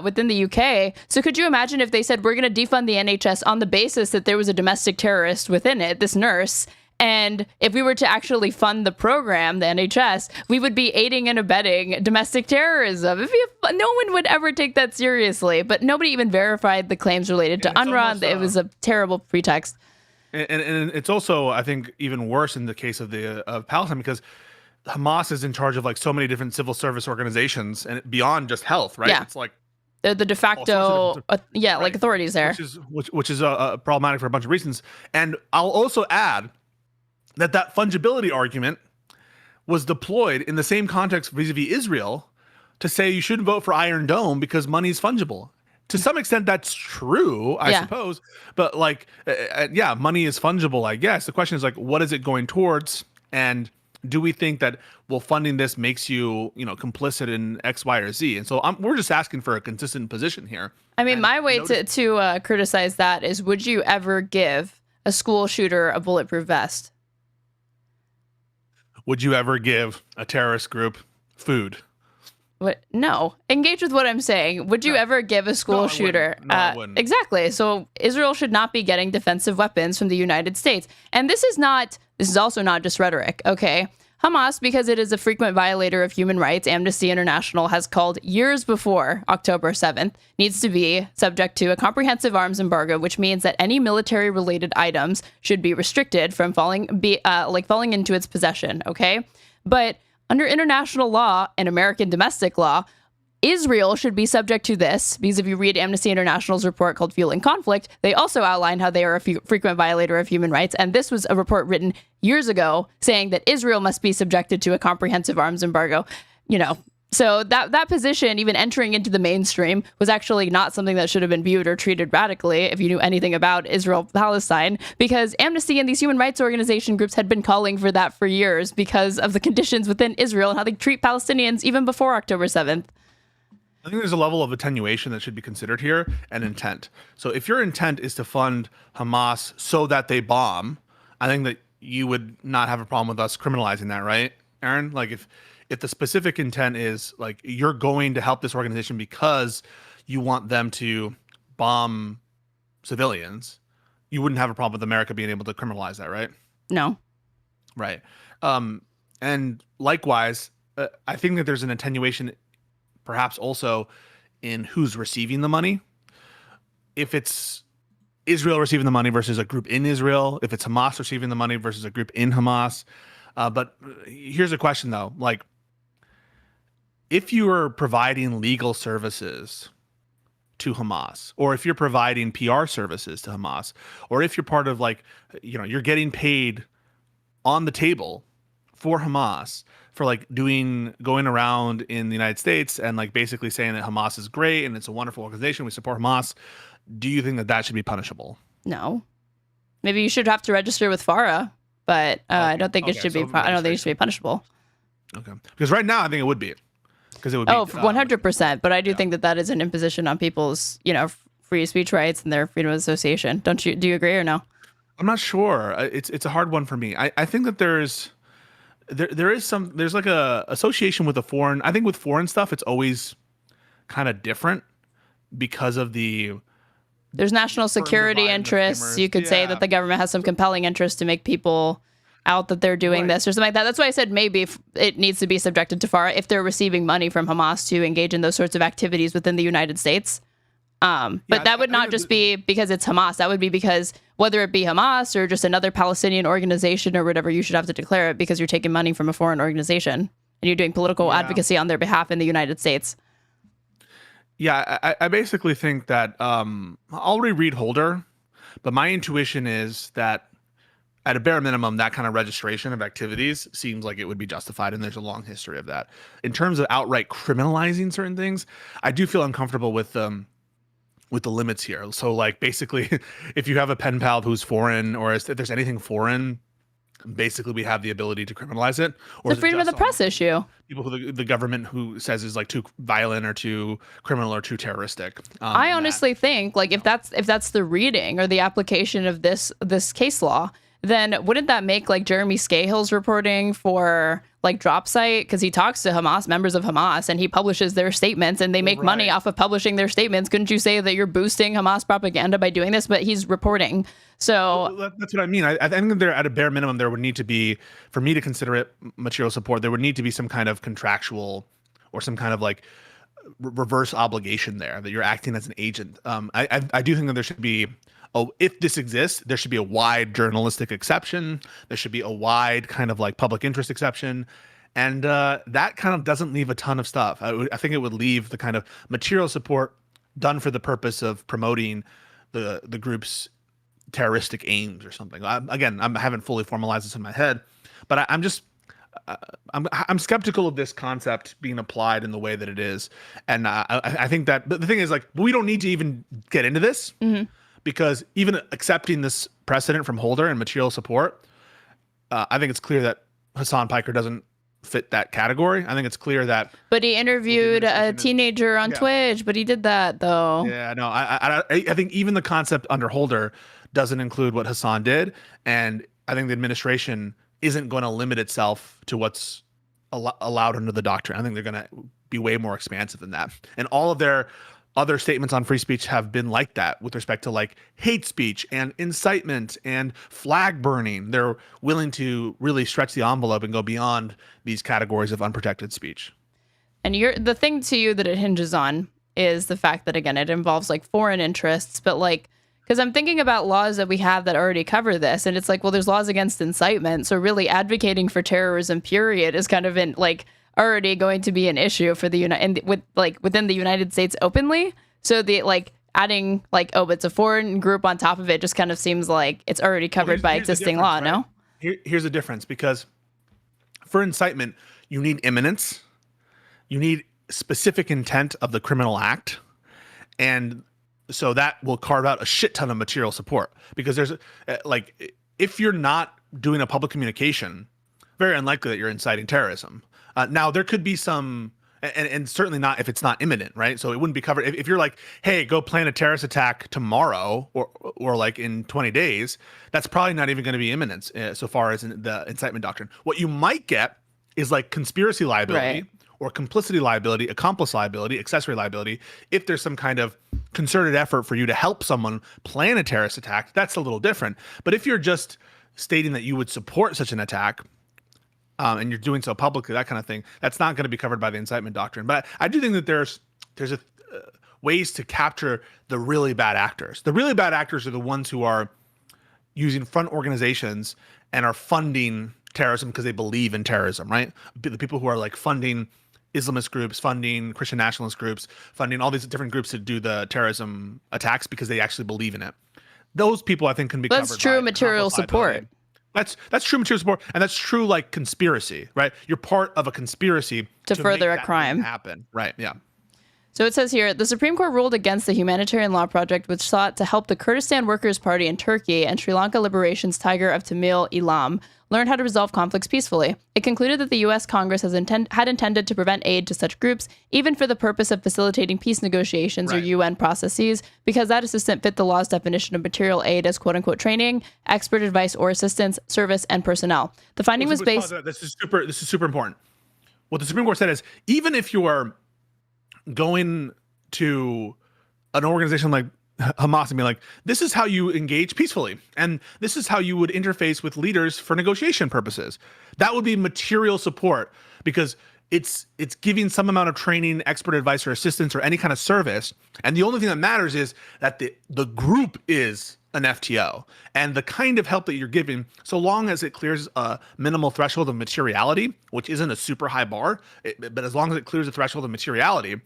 within the UK. So could you imagine if they said, we're going to defund the NHS on the basis that there was a domestic terrorist within it, this nurse, and if we were to actually fund the program, the NHS, we would be aiding and abetting domestic terrorism. No one would ever take that seriously, but nobody even verified the claims related to UNRWA. It was a terrible pretext. And it's also, I think, even worse in the case of Palestine, because Hamas is in charge of like so many different civil service organizations and beyond just health, right? Yeah. It's like they're the de facto, like authorities there, which is problematic for a bunch of reasons. And I'll also add that fungibility argument was deployed in the same context vis-a-vis Israel to say you shouldn't vote for Iron Dome because money is fungible. To some extent, that's true, I suppose. But like, money is fungible, I guess. The question is like, what is it going towards? And do we think that, well, funding this makes you, complicit in X, Y, or Z? And so we're just asking for a consistent position here. I mean, my way to criticize that is, would you ever give a school shooter a bulletproof vest? Would you ever give a terrorist group food? What? No. Engage with what I'm saying. Would you ever give a school shooter? I wouldn't. Exactly. So Israel should not be getting defensive weapons from the United States. And this is also not just rhetoric, okay? Hamas, because it is a frequent violator of human rights, Amnesty International has called years before October 7th, needs to be subject to a comprehensive arms embargo, which means that any military-related items should be restricted from falling into its possession, okay? But under international law and American domestic law, Israel should be subject to this, because if you read Amnesty International's report called Fueling Conflict, they also outline how they are a frequent violator of human rights. And this was a report written years ago saying that Israel must be subjected to a comprehensive arms embargo. So that position, even entering into the mainstream, was actually not something that should have been viewed or treated radically if you knew anything about Israel-Palestine, because Amnesty and these human rights organization groups had been calling for that for years because of the conditions within Israel and how they treat Palestinians even before October 7th. I think there's a level of attenuation that should be considered here, and intent. So if your intent is to fund Hamas so that they bomb, I think that you would not have a problem with us criminalizing that, right, Aaron? Like if the specific intent is like you're going to help this organization because you want them to bomb civilians, you wouldn't have a problem with America being able to criminalize that, right? No. Right. And likewise, I think that there's an attenuation perhaps also in who's receiving the money. If it's Israel receiving the money versus a group in Israel, if it's Hamas receiving the money versus a group in Hamas. But here's a question though, like if you are providing legal services to Hamas, or if you're providing PR services to Hamas, or if you're part of like, you're getting paid on the table for Hamas for like going around in the United States and like basically saying that Hamas is great and it's a wonderful organization, we support Hamas, do you think that that should be punishable? No. Maybe you should have to register with FARA, but I don't think it should be. I don't think it should be punishable. Okay, because right now I think it would be, because it would be. 100%. But I do think that is an imposition on people's, free speech rights and their freedom of association. Do you agree or no? I'm not sure. It's a hard one for me. I think that there's like a association with the foreign. I think with foreign stuff, it's always kind of different because of there's national security interests. You could say that the government has some compelling interest to make people out that they're doing this or something like that. That's why I said maybe it needs to be subjected to FARA if they're receiving money from Hamas to engage in those sorts of activities within the United States. But that would not just be because it's Hamas. That would be because whether it be Hamas or just another Palestinian organization or whatever, you should have to declare it because you're taking money from a foreign organization and you're doing political advocacy on their behalf in the United States. Yeah, I basically think that I'll reread Holder, but my intuition is that at a bare minimum, that kind of registration of activities seems like it would be justified, and there's a long history of that. In terms of outright criminalizing certain things, I do feel uncomfortable with the limits here. So like basically, if you have a pen pal who's foreign, or if there's anything foreign, basically we have the ability to criminalize it. Or the freedom of the press issue. People who the government who says is like too violent or too criminal or too terroristic. I honestly think like if that's the reading or the application of this case law, then wouldn't that make like Jeremy Scahill's reporting for like Drop Site, because he talks to Hamas, members of Hamas, and he publishes their statements and they make money off of publishing their statements. Couldn't you say that you're boosting Hamas propaganda by doing this? But he's reporting. So that's what I mean. I think there at a bare minimum, there would need to be, for me to consider it material support, there would need to be some kind of contractual or some kind of like reverse obligation there that you're acting as an agent. I do think that there should be, if this exists, there should be a wide journalistic exception. There should be a wide kind of like public interest exception. And that kind of doesn't leave a ton of stuff. I think it would leave the kind of material support done for the purpose of promoting the group's terroristic aims or something. I haven't fully formalized this in my head, but I'm skeptical of this concept being applied in the way that it is. And I think that, but the thing is like, we don't need to even get into this. Mm-hmm. Because even accepting this precedent from Holder and material support, I think it's clear that Hasan Piker doesn't fit that category. I think it's clear that. But he interviewed a teenager on Twitch, but he did that though. Yeah, no, I think even the concept under Holder doesn't include what Hasan did. And I think the administration isn't going to limit itself to what's allowed under the doctrine. I think they're going to be way more expansive than that. And all of their other statements on free speech have been like that with respect to like hate speech and incitement and flag burning. They're willing to really stretch the envelope and go beyond these categories of unprotected speech. And the thing to you that it hinges on is the fact that, again, it involves like foreign interests, but like, because I'm thinking about laws that we have that already cover this, and it's like, well, there's laws against incitement. So really advocating for terrorism, period, is kind of in like already going to be an issue for the within the United States openly. So the adding but it's a foreign group on top of it just kind of seems like it's already covered by existing law. Right? No. Here's the difference, because for incitement, you need imminence, you need specific intent of the criminal act, and so that will carve out a shit ton of material support. Because there's if you're not doing a public communication, very unlikely that you're inciting terrorism. Now there could be some, and certainly not if it's not imminent, right? So it wouldn't be covered. If you're like, hey, go plan a terrorist attack tomorrow or like in 20 days, that's probably not even going to be imminent so far as in the incitement doctrine. What you might get is like conspiracy liability, or complicity liability, accomplice liability, accessory liability. If there's some kind of concerted effort for you to help someone plan a terrorist attack, that's a little different. But if you're just stating that you would support such an attack, and you're doing so publicly, that kind of thing, that's not going to be covered by the incitement doctrine. But I do think that there's ways to capture the really bad actors. The really bad actors are the ones who are using front organizations and are funding terrorism because they believe in terrorism, right? The people who are like funding Islamist groups, funding Christian nationalist groups, funding all these different groups to do the terrorism attacks because they actually believe in it. Those people, I think, can be covered. That's true material support. That's true material support, and that's true like conspiracy, right? You're part of a conspiracy to further a crime happen, right? Yeah. So it says here, the Supreme Court ruled against the humanitarian law project, which sought to help the Kurdistan Workers' Party in Turkey and Sri Lanka Liberation's Tiger of Tamil Eelam learn how to resolve conflicts peacefully. It concluded that the U.S. Congress had intended to prevent aid to such groups, even for the purpose of facilitating peace negotiations or UN processes, because that assistance fit the law's definition of material aid as quote-unquote training, expert advice or assistance, service, and personnel. The finding was based... This is super important. What the Supreme Court said is, even if you are going to an organization like Hamas and be like, this is how you engage peacefully, and this is how you would interface with leaders for negotiation purposes. That would be material support, because it's giving some amount of training, expert advice or assistance or any kind of service. And the only thing that matters is that the group is an FTO, and the kind of help that you're giving, so long as it clears a minimal threshold of materiality, which isn't a super high bar, but as long as it clears the threshold of materiality,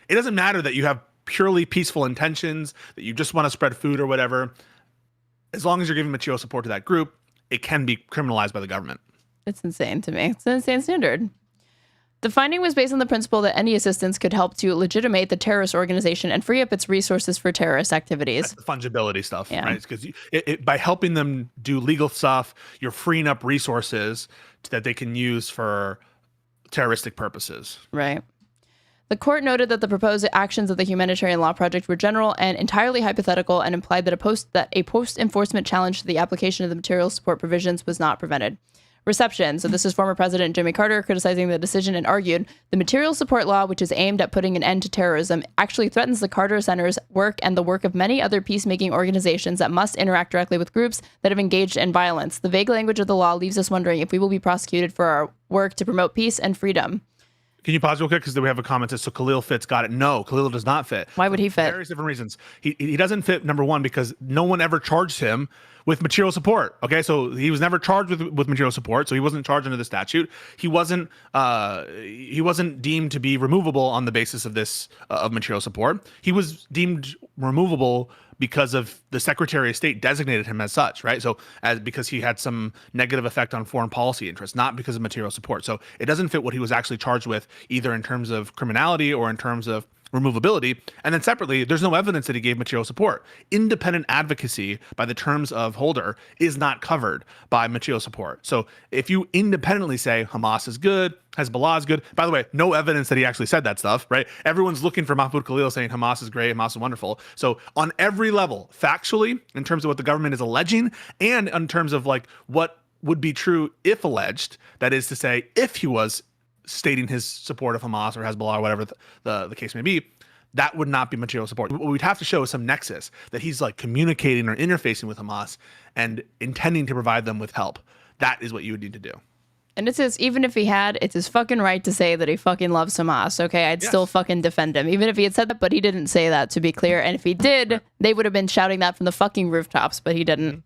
it doesn't matter that you have purely peaceful intentions, that you just want to spread food or whatever. As long as you're giving material support to that group, it can be criminalized by the government. It's insane to me. It's an insane standard. The finding was based on the principle that any assistance could help to legitimate the terrorist organization and free up its resources for terrorist activities. That's the fungibility stuff, right? Because by helping them do legal stuff, you're freeing up resources that they can use for terroristic purposes. Right. The court noted that the proposed actions of the humanitarian law project were general and entirely hypothetical, and implied that a post-enforcement challenge to the application of the material support provisions was not prevented. Reception. So this is former President Jimmy Carter criticizing the decision and argued, the material support law, which is aimed at putting an end to terrorism, actually threatens the Carter Center's work and the work of many other peacemaking organizations that must interact directly with groups that have engaged in violence. The vague language of the law leaves us wondering if we will be prosecuted for our work to promote peace and freedom. Can you pause real quick? Because we have a comment that says, so Khalil fits, got it. No, Khalil does not fit. Why would he fit? Various different reasons. He doesn't fit, number one, because no one ever charged him with material support. Okay, so he was never charged with material support, so he wasn't charged under the statute. He wasn't deemed to be removable on the basis of this of material support. He was deemed removable because of the Secretary of State designated him as such, right? So because he had some negative effect on foreign policy interests, not because of material support. So it doesn't fit what he was actually charged with, either in terms of criminality or in terms of removability. And then separately, there's no evidence that he gave material support. Independent advocacy by the terms of Holder is not covered by material support. So if you independently say Hamas is good, Hezbollah is good, by the way, no evidence that he actually said that stuff, right? Everyone's looking for Mahmoud Khalil saying Hamas is great, Hamas is wonderful. So on every level, factually, in terms of what the government is alleging, and in terms of like what would be true if alleged, that is to say, if he was stating his support of Hamas or Hezbollah or whatever the case may be, that would not be material support. What we'd have to show is some nexus, that he's like communicating or interfacing with Hamas and intending to provide them with help. That is what you would need to do. And it says, even if he had, it's his fucking right to say that he fucking loves Hamas. Okay, I'd still fucking defend him, even if he had said that, but he didn't say that, to be clear. And if he did, they would have been shouting that from the fucking rooftops, but he didn't.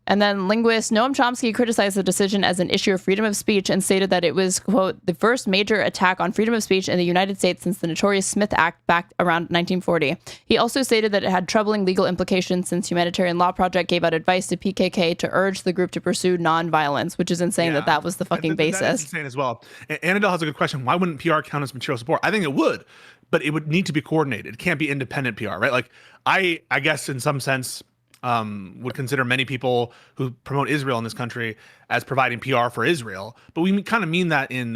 And then linguist Noam Chomsky criticized the decision as an issue of freedom of speech and stated that it was, quote, the first major attack on freedom of speech in the United States since the notorious Smith Act back around 1940. He also stated that it had troubling legal implications since Humanitarian Law Project gave out advice to PKK to urge the group to pursue nonviolence, which is insane that was the fucking basis. That is insane as well. Annadelle has a good question. Why wouldn't PR count as material support? I think it would, but it would need to be coordinated. It can't be independent PR, right? Like I guess in some sense, would consider many people who promote Israel in this country as providing PR for Israel, but we kind of mean that in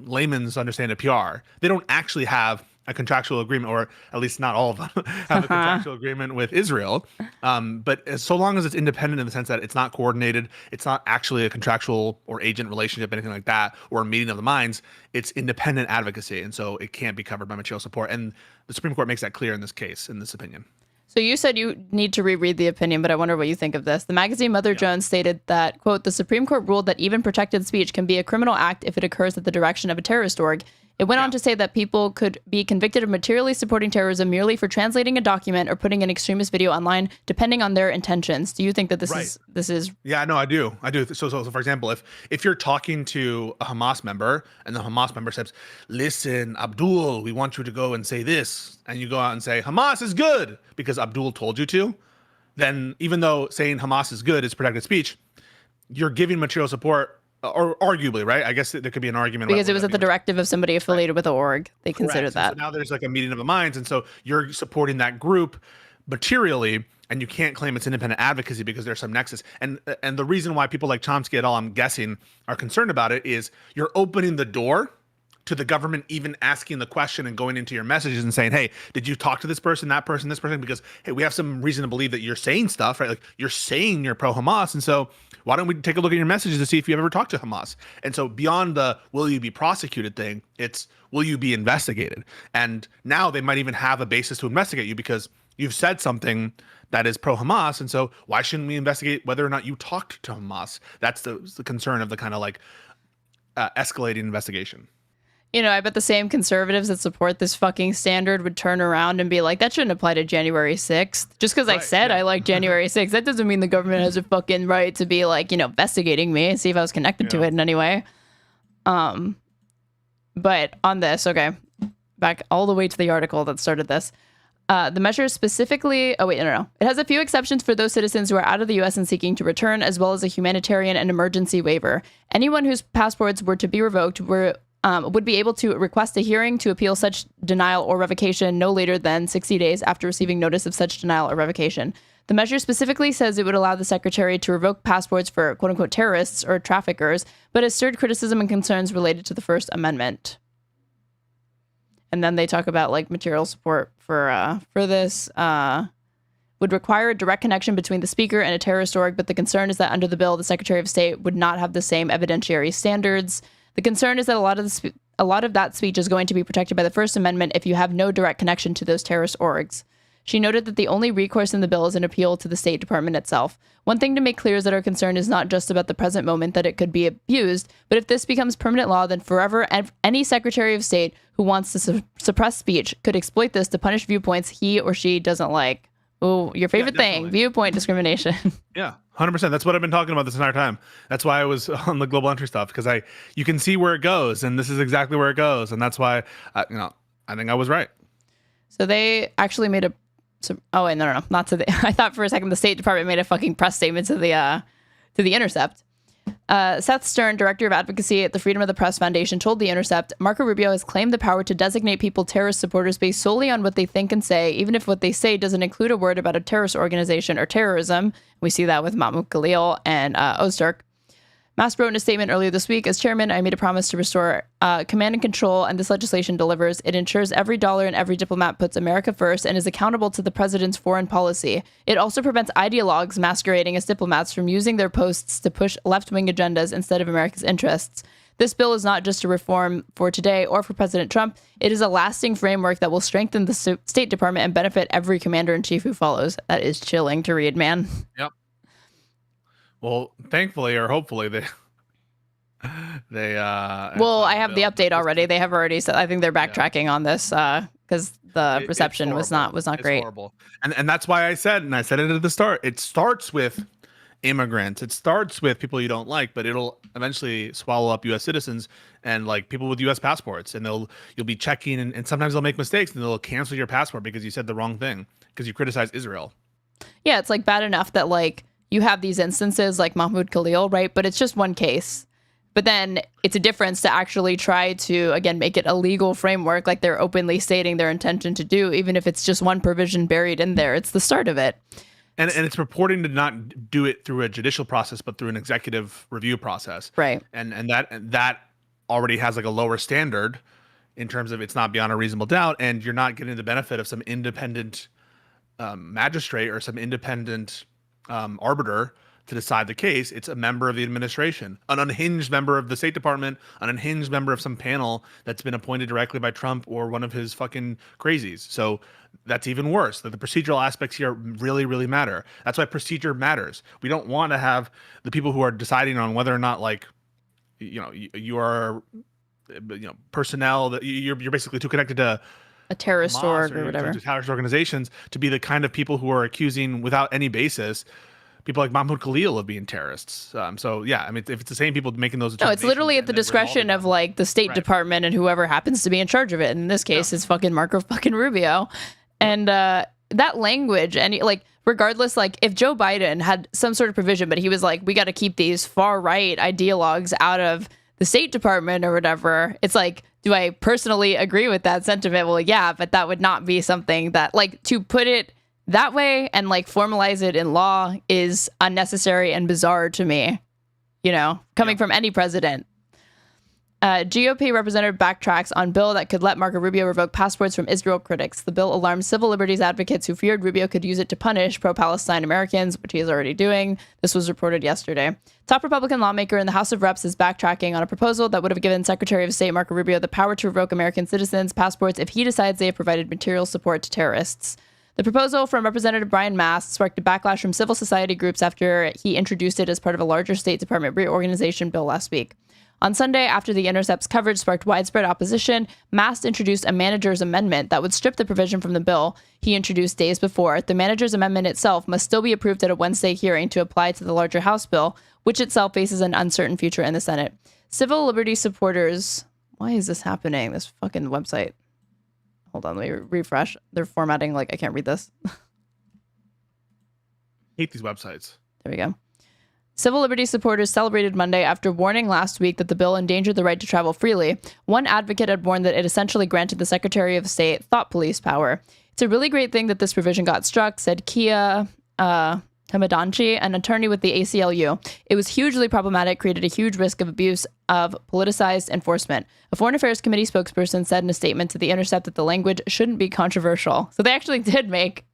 layman's understanding of PR. They don't actually have a contractual agreement, or at least not all of them have a contractual agreement with Israel. But so long as it's independent in the sense that it's not coordinated, it's not actually a contractual or agent relationship, anything like that, or a meeting of the minds, it's independent advocacy. And so it can't be covered by material support. And the Supreme Court makes that clear in this case, in this opinion. So you said you need to reread the opinion, but I wonder what you think of this. The magazine Mother Jones stated that, quote, the Supreme Court ruled that even protected speech can be a criminal act if it occurs at the direction of a terrorist org. It went on to say that people could be convicted of materially supporting terrorism merely for translating a document or putting an extremist video online, depending on their intentions. Do you think that this is? Yeah, no, I do. So for example, if you're talking to a Hamas member and the Hamas member says, listen, Abdul, we want you to go and say this, and you go out and say Hamas is good because Abdul told you to, then even though saying Hamas is good is protected speech, you're giving material support. Or arguably, right? I guess there could be an argument because it was at the directive of somebody affiliated with the org. They considered that. So now there's like a meeting of the minds, and so you're supporting that group materially, and you can't claim it's independent advocacy because there's some nexus. And the reason why people like Chomsky et al., I'm guessing, are concerned about it is you're opening the door to the government even asking the question and going into your messages and saying, hey, did you talk to this person, that person, this person? Because, hey, we have some reason to believe that you're saying stuff, right? Like you're saying you're pro-Hamas. And so why don't we take a look at your messages to see if you've ever talked to Hamas? And so beyond the will you be prosecuted thing, it's will you be investigated? And now they might even have a basis to investigate you because you've said something that is pro-Hamas. And so why shouldn't we investigate whether or not you talked to Hamas? That's the concern of the kind of like escalating investigation. You know, I bet the same conservatives that support this fucking standard would turn around and be like, that shouldn't apply to January 6th. Just because I said I like January 6th, that doesn't mean the government has a fucking right to be like, you know, investigating me and see if I was connected to it in any way. But on this, okay, back all the way to the article that started this. The measure specifically, it has a few exceptions for those citizens who are out of the U.S. and seeking to return, as well as a humanitarian and emergency waiver. Anyone whose passports were to be revoked would be able to request a hearing to appeal such denial or revocation no later than 60 days after receiving notice of such denial or revocation. The measure specifically says it would allow the secretary to revoke passports for quote-unquote terrorists or traffickers, but has stirred criticism and concerns related to the First Amendment. And then they talk about like material support for this. Would require a direct connection between the speaker and a terrorist org, but the concern is that under the bill, the Secretary of State would not have the same evidentiary standards. The concern is that a lot of that speech is going to be protected by the First Amendment if you have no direct connection to those terrorist orgs. She noted that the only recourse in the bill is an appeal to the State Department itself. One thing to make clear is that our concern is not just about the present moment that it could be abused, but if this becomes permanent law, then forever any Secretary of State who wants to suppress speech could exploit this to punish viewpoints he or she doesn't like. Oh, your favorite thing, viewpoint discrimination. Yeah, 100%. That's what I've been talking about this entire time. That's why I was on the global entry stuff, because you can see where it goes, and this is exactly where it goes, and that's why I think I was right. So they actually made not to the. I thought for a second the State Department made a fucking press statement to the Intercept. Seth Stern, director of advocacy at the Freedom of the Press Foundation, told The Intercept, Marco Rubio has claimed the power to designate people terrorist supporters based solely on what they think and say, even if what they say doesn't include a word about a terrorist organization or terrorism. We see that with Mahmoud Khalil and Ozturk. Mast wrote in a statement earlier this week, as chairman, I made a promise to restore command and control, and this legislation delivers. It ensures every dollar and every diplomat puts America first and is accountable to the president's foreign policy. It also prevents ideologues masquerading as diplomats from using their posts to push left-wing agendas instead of America's interests. This bill is not just a reform for today or for President Trump. It is a lasting framework that will strengthen the State Department and benefit every commander-in-chief who follows. That is chilling to read, man. Yep. Well, thankfully or hopefully they well, I have the update already. They have already said. I think they're backtracking on this because the reception was not great. Horrible. And that's why I said it at the start. It starts with immigrants. It starts with people you don't like, but it'll eventually swallow up U.S. citizens and like people with U.S. passports. And you'll be checking, and sometimes they'll make mistakes and they'll cancel your passport because you said the wrong thing because you criticized Israel. Yeah, it's like bad enough that like you have these instances like Mahmoud Khalil, right? But it's just one case. But then it's a difference to actually try to, again, make it a legal framework like they're openly stating their intention to do, even if it's just one provision buried in there. It's the start of it. And it's purporting to not do it through a judicial process, but through an executive review process. Right. And that already has like a lower standard in terms of it's not beyond a reasonable doubt, and you're not getting the benefit of some independent magistrate or some independent arbiter to decide the case. It's a member of the administration, an unhinged member of the State Department, an unhinged member of some panel that's been appointed directly by Trump or one of his fucking crazies. So that's even worse. The procedural aspects here really, really matter. That's why procedure matters. We don't want to have the people who are deciding on whether or not, like, you are, personnel that you're basically too connected to a terrorist org or whatever, to terrorist organizations, to be the kind of people who are accusing without any basis people like Mahmoud Khalil of being terrorists. So yeah, I mean, if it's the same people making those no, it's literally at the discretion of like the State Department and whoever happens to be in charge of it. In this case, it's fucking Marco fucking Rubio. And that language, and like, regardless, like if Joe Biden had some sort of provision, but he was like, we got to keep these far right ideologues out of the State Department or whatever. It's like, do I personally agree with that sentiment? Well, yeah, but that would not be something that, like, to put it that way and like formalize it in law is unnecessary and bizarre to me, coming from any president. GOP representative backtracks on bill that could let Marco Rubio revoke passports from Israel critics. The bill alarms civil liberties advocates who feared Rubio could use it to punish pro-Palestine Americans, which he is already doing. This was reported yesterday. Top Republican lawmaker in the House of Reps is backtracking on a proposal that would have given Secretary of State Marco Rubio the power to revoke American citizens' passports if he decides they have provided material support to terrorists. The proposal from Representative Brian Mast sparked a backlash from civil society groups after he introduced it as part of a larger State Department reorganization bill last week. On Sunday, after The Intercept's coverage sparked widespread opposition, Mast introduced a manager's amendment that would strip the provision from the bill he introduced days before. The manager's amendment itself must still be approved at a Wednesday hearing to apply to the larger House bill, which itself faces an uncertain future in the Senate. Civil liberty supporters... Why is this happening? This fucking website. Hold on, let me refresh. They're formatting like I can't read this. Hate these websites. There we go. Civil liberties supporters celebrated Monday after warning last week that the bill endangered the right to travel freely. One advocate had warned that it essentially granted the Secretary of State thought police power. It's a really great thing that this provision got struck, said Kia Hamadanchi, an attorney with the ACLU. It was hugely problematic, created a huge risk of abuse of politicized enforcement. A Foreign Affairs Committee spokesperson said in a statement to The Intercept that the language shouldn't be controversial. So they actually did make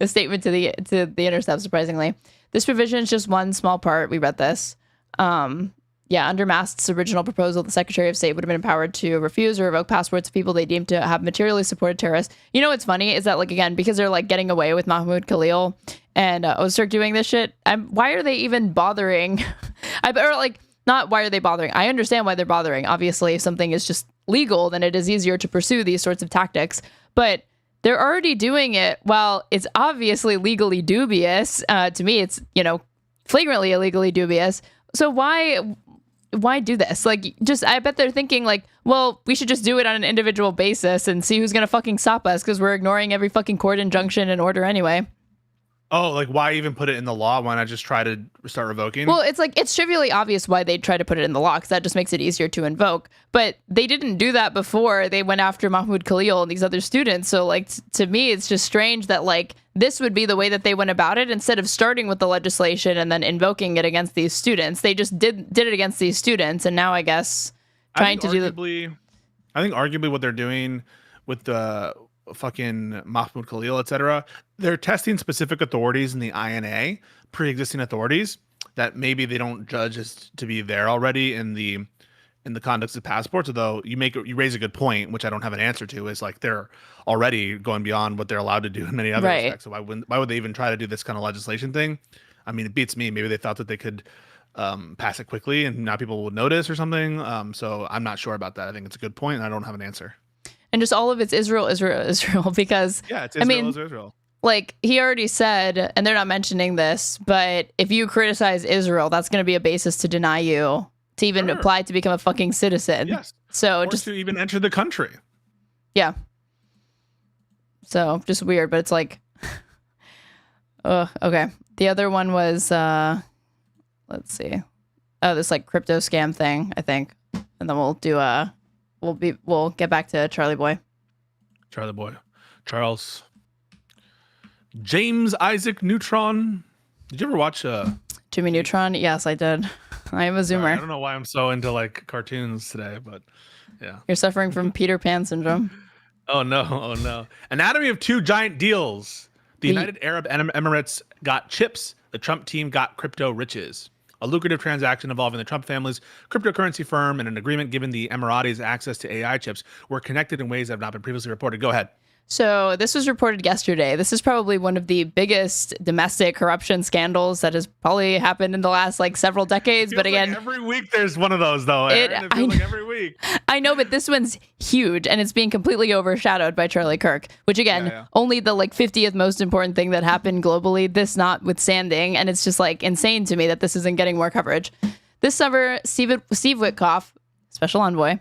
a statement to the Intercept, surprisingly. This provision is just one small part. We read this. Under Mast's original proposal, the Secretary of State would have been empowered to refuse or revoke passports of people they deemed to have materially supported terrorists. You know what's funny is that, like, again, because they're like getting away with Mahmoud Khalil and Ozturk doing this shit, why are they even bothering? Not why are they bothering? I understand why they're bothering. Obviously, if something is just legal, then it is easier to pursue these sorts of tactics. But they're already doing it while it's obviously legally dubious. To me, it's, flagrantly illegally dubious. So why do this? I bet they're thinking like, well, we should just do it on an individual basis and see who's going to fucking stop us because we're ignoring every fucking court injunction and order anyway. Oh, like why even put it in the law? Why not just try to start revoking? Well, it's trivially obvious why they'd try to put it in the law because that just makes it easier to invoke. But they didn't do that before they went after Mahmoud Khalil and these other students. So to me, it's just strange that this would be the way that they went about it instead of starting with the legislation and then invoking it against these students. They just did it against these students. And now I guess trying to do that. I think arguably what they're doing with the fucking Mahmoud Khalil, etc., they're testing specific authorities in the INA, pre-existing authorities that maybe they don't judge as to be there already in the conduct of passports. Although you raise a good point, which I don't have an answer to, is like they're already going beyond what they're allowed to do in many other respects. So why would they even try to do this kind of legislation thing? I mean, it beats me. Maybe they thought that they could pass it quickly and now people would notice or something. So I'm not sure about that. I think it's a good point, and I don't have an answer. And just all of it's Israel, because it's Israel. like he already said, and they're not mentioning this, but if you criticize Israel, that's going to be a basis to deny you to even apply to become a fucking citizen. Yes. So or just to even enter the country. Yeah. So just weird, but it's like, okay. The other one was, let's see. Oh, this like crypto scam thing, I think. And then we'll do we'll get back to Charlie Boy. Charles. James Isaac Neutron. Did you ever watch Jimmy Neutron? Yes, I did. I am a Zoomer. I don't know why I'm so into like cartoons today, but yeah. You're suffering from Peter Pan syndrome. Oh no. Anatomy of two giant deals. The United Arab Emirates got chips. The Trump team got crypto riches. A lucrative transaction involving the Trump family's cryptocurrency firm and an agreement giving the Emiratis access to AI chips were connected in ways that have not been previously reported. Go ahead. So this was reported yesterday. This is probably one of the biggest domestic corruption scandals that has probably happened in the last like several decades. But again, like every week there's one of those though. It feels like every week. I know, but this one's huge and it's being completely overshadowed by Charlie Kirk, which again, only the like 50th most important thing that happened globally, this notwithstanding. And it's just like insane to me that this isn't getting more coverage. This summer, Steve Whitkoff, special envoy,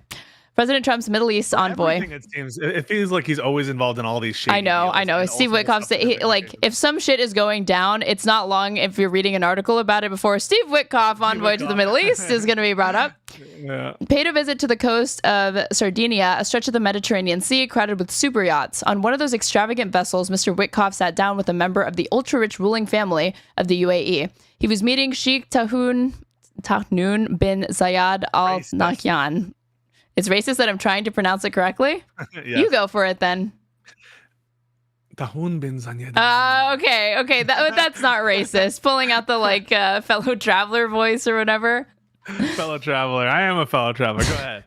President Trump's Middle East envoy. It feels like he's always involved in all these shit. I know. Steve Whitkoff, like, if some shit is going down, it's not long if you're reading an article about it before Steve Whitkoff, envoy to the Middle East, is going to be brought up. Yeah. Paid a visit to the coast of Sardinia, a stretch of the Mediterranean Sea crowded with super yachts. On one of those extravagant vessels, Mr. Whitkoff sat down with a member of the ultra-rich ruling family of the UAE. He was meeting Sheikh Tahnoun bin Zayed Al Nahyan. It's racist that I'm trying to pronounce it correctly. Yes. You go for it then. Tahnoun bin Zayed. Okay. That's not racist. Pulling out the like fellow traveler voice or whatever. Fellow traveler. I am a fellow traveler. Go ahead.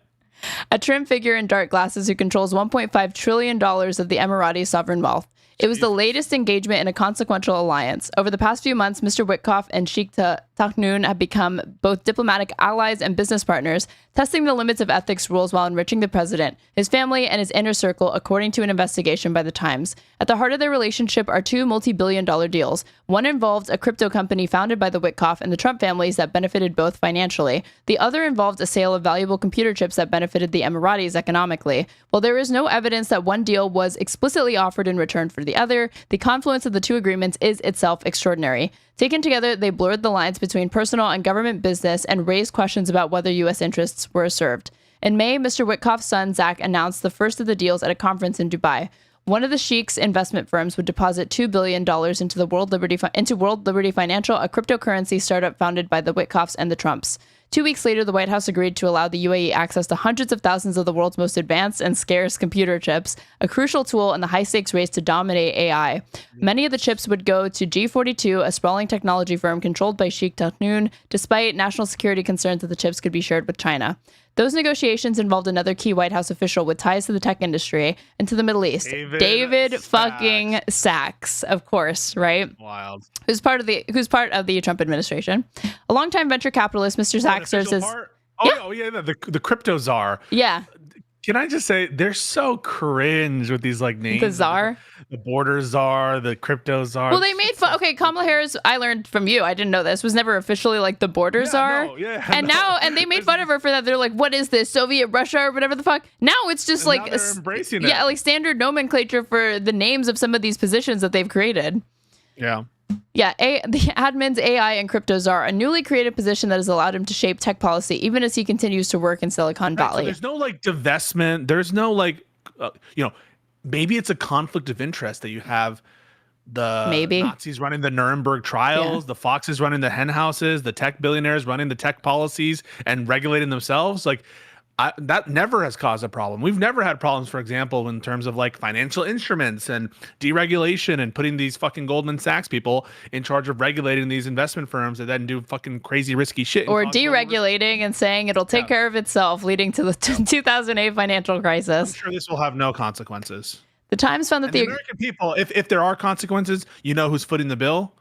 A trim figure in dark glasses who controls $1.5 trillion of the Emirati sovereign wealth. It was the latest engagement in a consequential alliance. Over the past few months, Mr. Whitkoff and Sheikh Tahnoun have become both diplomatic allies and business partners, testing the limits of ethics rules while enriching the president, his family, and his inner circle, according to an investigation by The Times. At the heart of their relationship are two multi-billion-dollar deals. One involved a crypto company founded by the Whitkoff and the Trump families that benefited both financially. The other involved a sale of valuable computer chips that benefited the Emiratis economically. While there is no evidence that one deal was explicitly offered in return for the other, the confluence of the two agreements is itself extraordinary. Taken together, they blurred the lines between personal and government business and raised questions about whether U.S. interests were served. In May, Mr. Whitkoff's son, Zach, announced the first of the deals at a conference in Dubai. One of the Sheikh's investment firms would deposit $2 billion into World Liberty Financial, a cryptocurrency startup founded by the Whitkoffs and the Trumps. 2 weeks later, the White House agreed to allow the UAE access to hundreds of thousands of the world's most advanced and scarce computer chips, a crucial tool in the high-stakes race to dominate AI. Many of the chips would go to G42, a sprawling technology firm controlled by Sheikh Tahnoun, despite national security concerns that the chips could be shared with China. Those negotiations involved another key White House official with ties to the tech industry and to the Middle East. David fucking Sachs, of course, right? Wild. Who's part of the Trump administration. A longtime venture capitalist, Mr. Sachs serves as... The crypto czar. Yeah. Can I just say they're so cringe with these like names? The czar, the border czar, the crypto czar. Well, they made fun. Okay, Kamala Harris. I learned from you. I didn't know this. Was never officially like the border czar. And they made fun of her for that. They're like, "What is this, Soviet Russia or whatever the fuck?" Now it's just like they're embracing it. Yeah, like standard nomenclature for the names of some of these positions that they've created. Yeah. Yeah, the admin's AI and crypto czar, a newly created position that has allowed him to shape tech policy, even as he continues to work in Silicon Valley. So there's no like divestment. There's no like, maybe it's a conflict of interest that you have the Nazis running the Nuremberg trials, the Foxes running the hen houses, the tech billionaires running the tech policies and regulating themselves. Like, that never has caused a problem. We've never had problems, for example, in terms of like financial instruments and deregulation and putting these fucking Goldman Sachs people in charge of regulating these investment firms that then do fucking crazy risky shit. Or deregulating and saying it'll take care of itself, leading to the 2008 financial crisis. I'm sure this will have no consequences. The Times found that the American people, if there are consequences, you know who's footing the bill?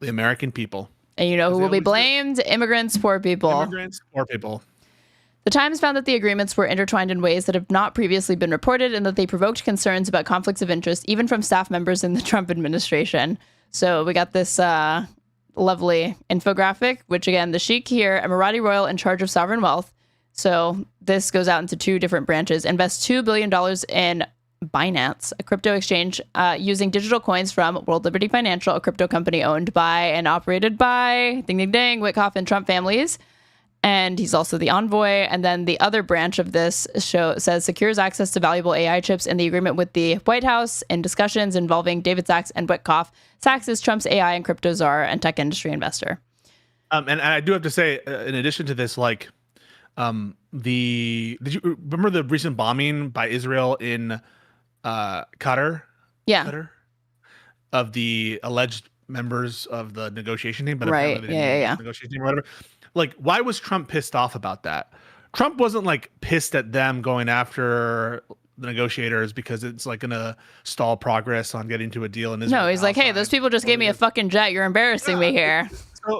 The American people. And you know who will be blamed? Immigrants, poor people. Immigrants, poor people. The Times found that the agreements were intertwined in ways that have not previously been reported and that they provoked concerns about conflicts of interest, even from staff members in the Trump administration. So we got this lovely infographic, which again, the Sheikh here, Emirati royal in charge of sovereign wealth. So this goes out into two different branches. Invests $2 billion in Binance, a crypto exchange, using digital coins from World Liberty Financial, a crypto company owned by and operated by, ding, ding, ding, Whitkoff and Trump families. And he's also the envoy. And then the other branch of this show says secures access to valuable AI chips in the agreement with the White House in discussions involving David Sachs and Whitkoff. Sachs is Trump's AI and crypto czar and tech industry investor. And I do have to say, in addition to this, like, did you remember the recent bombing by Israel in Qatar? Yeah. Qatar? Of the alleged members of the negotiation team, but right. apparently they didn't negotiation team or whatever. Like, why was Trump pissed off about that? Trump wasn't like pissed at them going after the negotiators because it's like gonna stall progress on getting to a deal in Israel. No, he's like, hey, those people just gave me a fucking jet. You're embarrassing me here.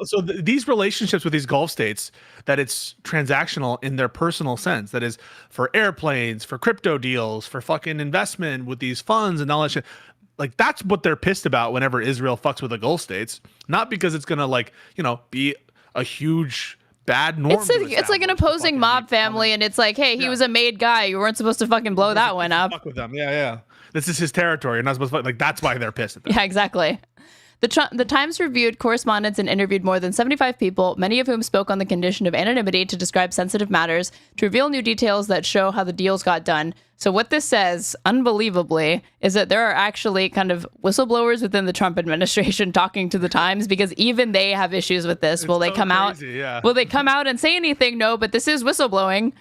So these relationships with these Gulf states, that it's transactional in their personal sense, that is for airplanes, for crypto deals, for fucking investment with these funds and all that shit. Like, that's what they're pissed about whenever Israel fucks with the Gulf states, not because it's gonna, like, you know, be a huge bad norm. It's like an opposing mob family, and it's like, hey, he was a made guy. You weren't supposed to fucking blow that one up. Fuck with them. Yeah. This is his territory. You're not supposed to, like, that's why they're pissed at them. Yeah, exactly. The Times reviewed correspondence and interviewed more than 75 people, many of whom spoke on the condition of anonymity to describe sensitive matters, to reveal new details that show how the deals got done. So what this says, unbelievably, is that there are actually kind of whistleblowers within the Trump administration talking to the Times, because even they have issues with this. Will they come out? Will they come out and say anything? No, but this is whistleblowing.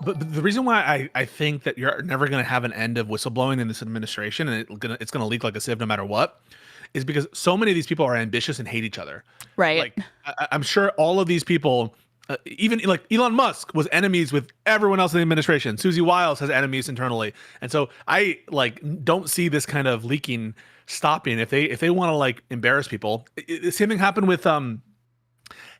But the reason why I think that you're never going to have an end of whistleblowing in this administration, and it's going to leak like a sieve no matter what, is because so many of these people are ambitious and hate each other. Right. Like, I'm sure all of these people, even like Elon Musk was enemies with everyone else in the administration. Susie Wiles has enemies internally. And so I don't see this kind of leaking stopping. If they want to like embarrass people, the same thing happened with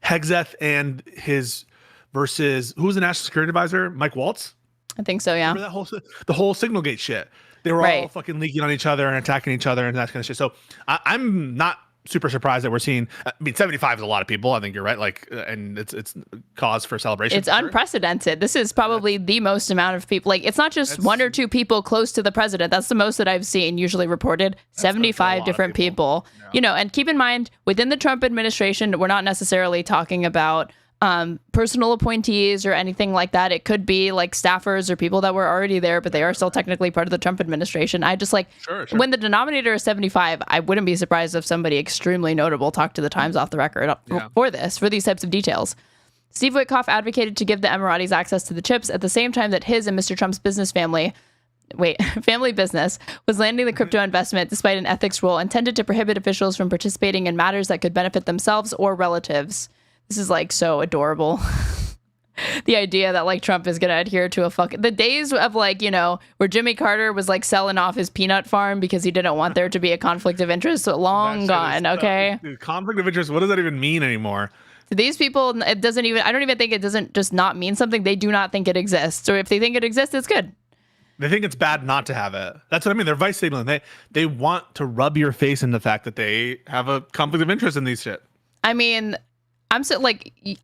Hegseth and his versus, who was the national security advisor? Mike Waltz? I think so, yeah. Remember the whole Signalgate shit? They were all fucking leaking on each other and attacking each other and that kind of shit. So I'm not super surprised that we're seeing. I mean, 75 is a lot of people. I think you're right. Like, and it's cause for celebration. It's unprecedented. This is probably the most amount of people. Like, it's not just one or two people close to the president. That's the most that I've seen usually reported. 75 different people. Yeah. You know, and keep in mind, within the Trump administration, we're not necessarily talking about personal appointees or anything like that. It could be like staffers or people that were already there, but they are still technically part of the Trump administration. I just like, when the denominator is 75, I wouldn't be surprised if somebody extremely notable talked to the Times off the record for these types of details. Steve Whitkoff advocated to give the Emiratis access to the chips at the same time that his and Mr. Trump's family business was landing the crypto investment despite an ethics rule intended to prohibit officials from participating in matters that could benefit themselves or relatives. This is like so adorable. The idea that like Trump is going to adhere to the days of like, you know, where Jimmy Carter was like selling off his peanut farm because he didn't want there to be a conflict of interest. So long gone. Okay. Dude, conflict of interest. What does that even mean anymore? These people, I don't even think it doesn't just not mean something. They do not think it exists. Or if they think it exists, it's good. They think it's bad not to have it. That's what I mean. They're vice signaling. They want to rub your face in the fact that they have a conflict of interest in these shit. I mean, I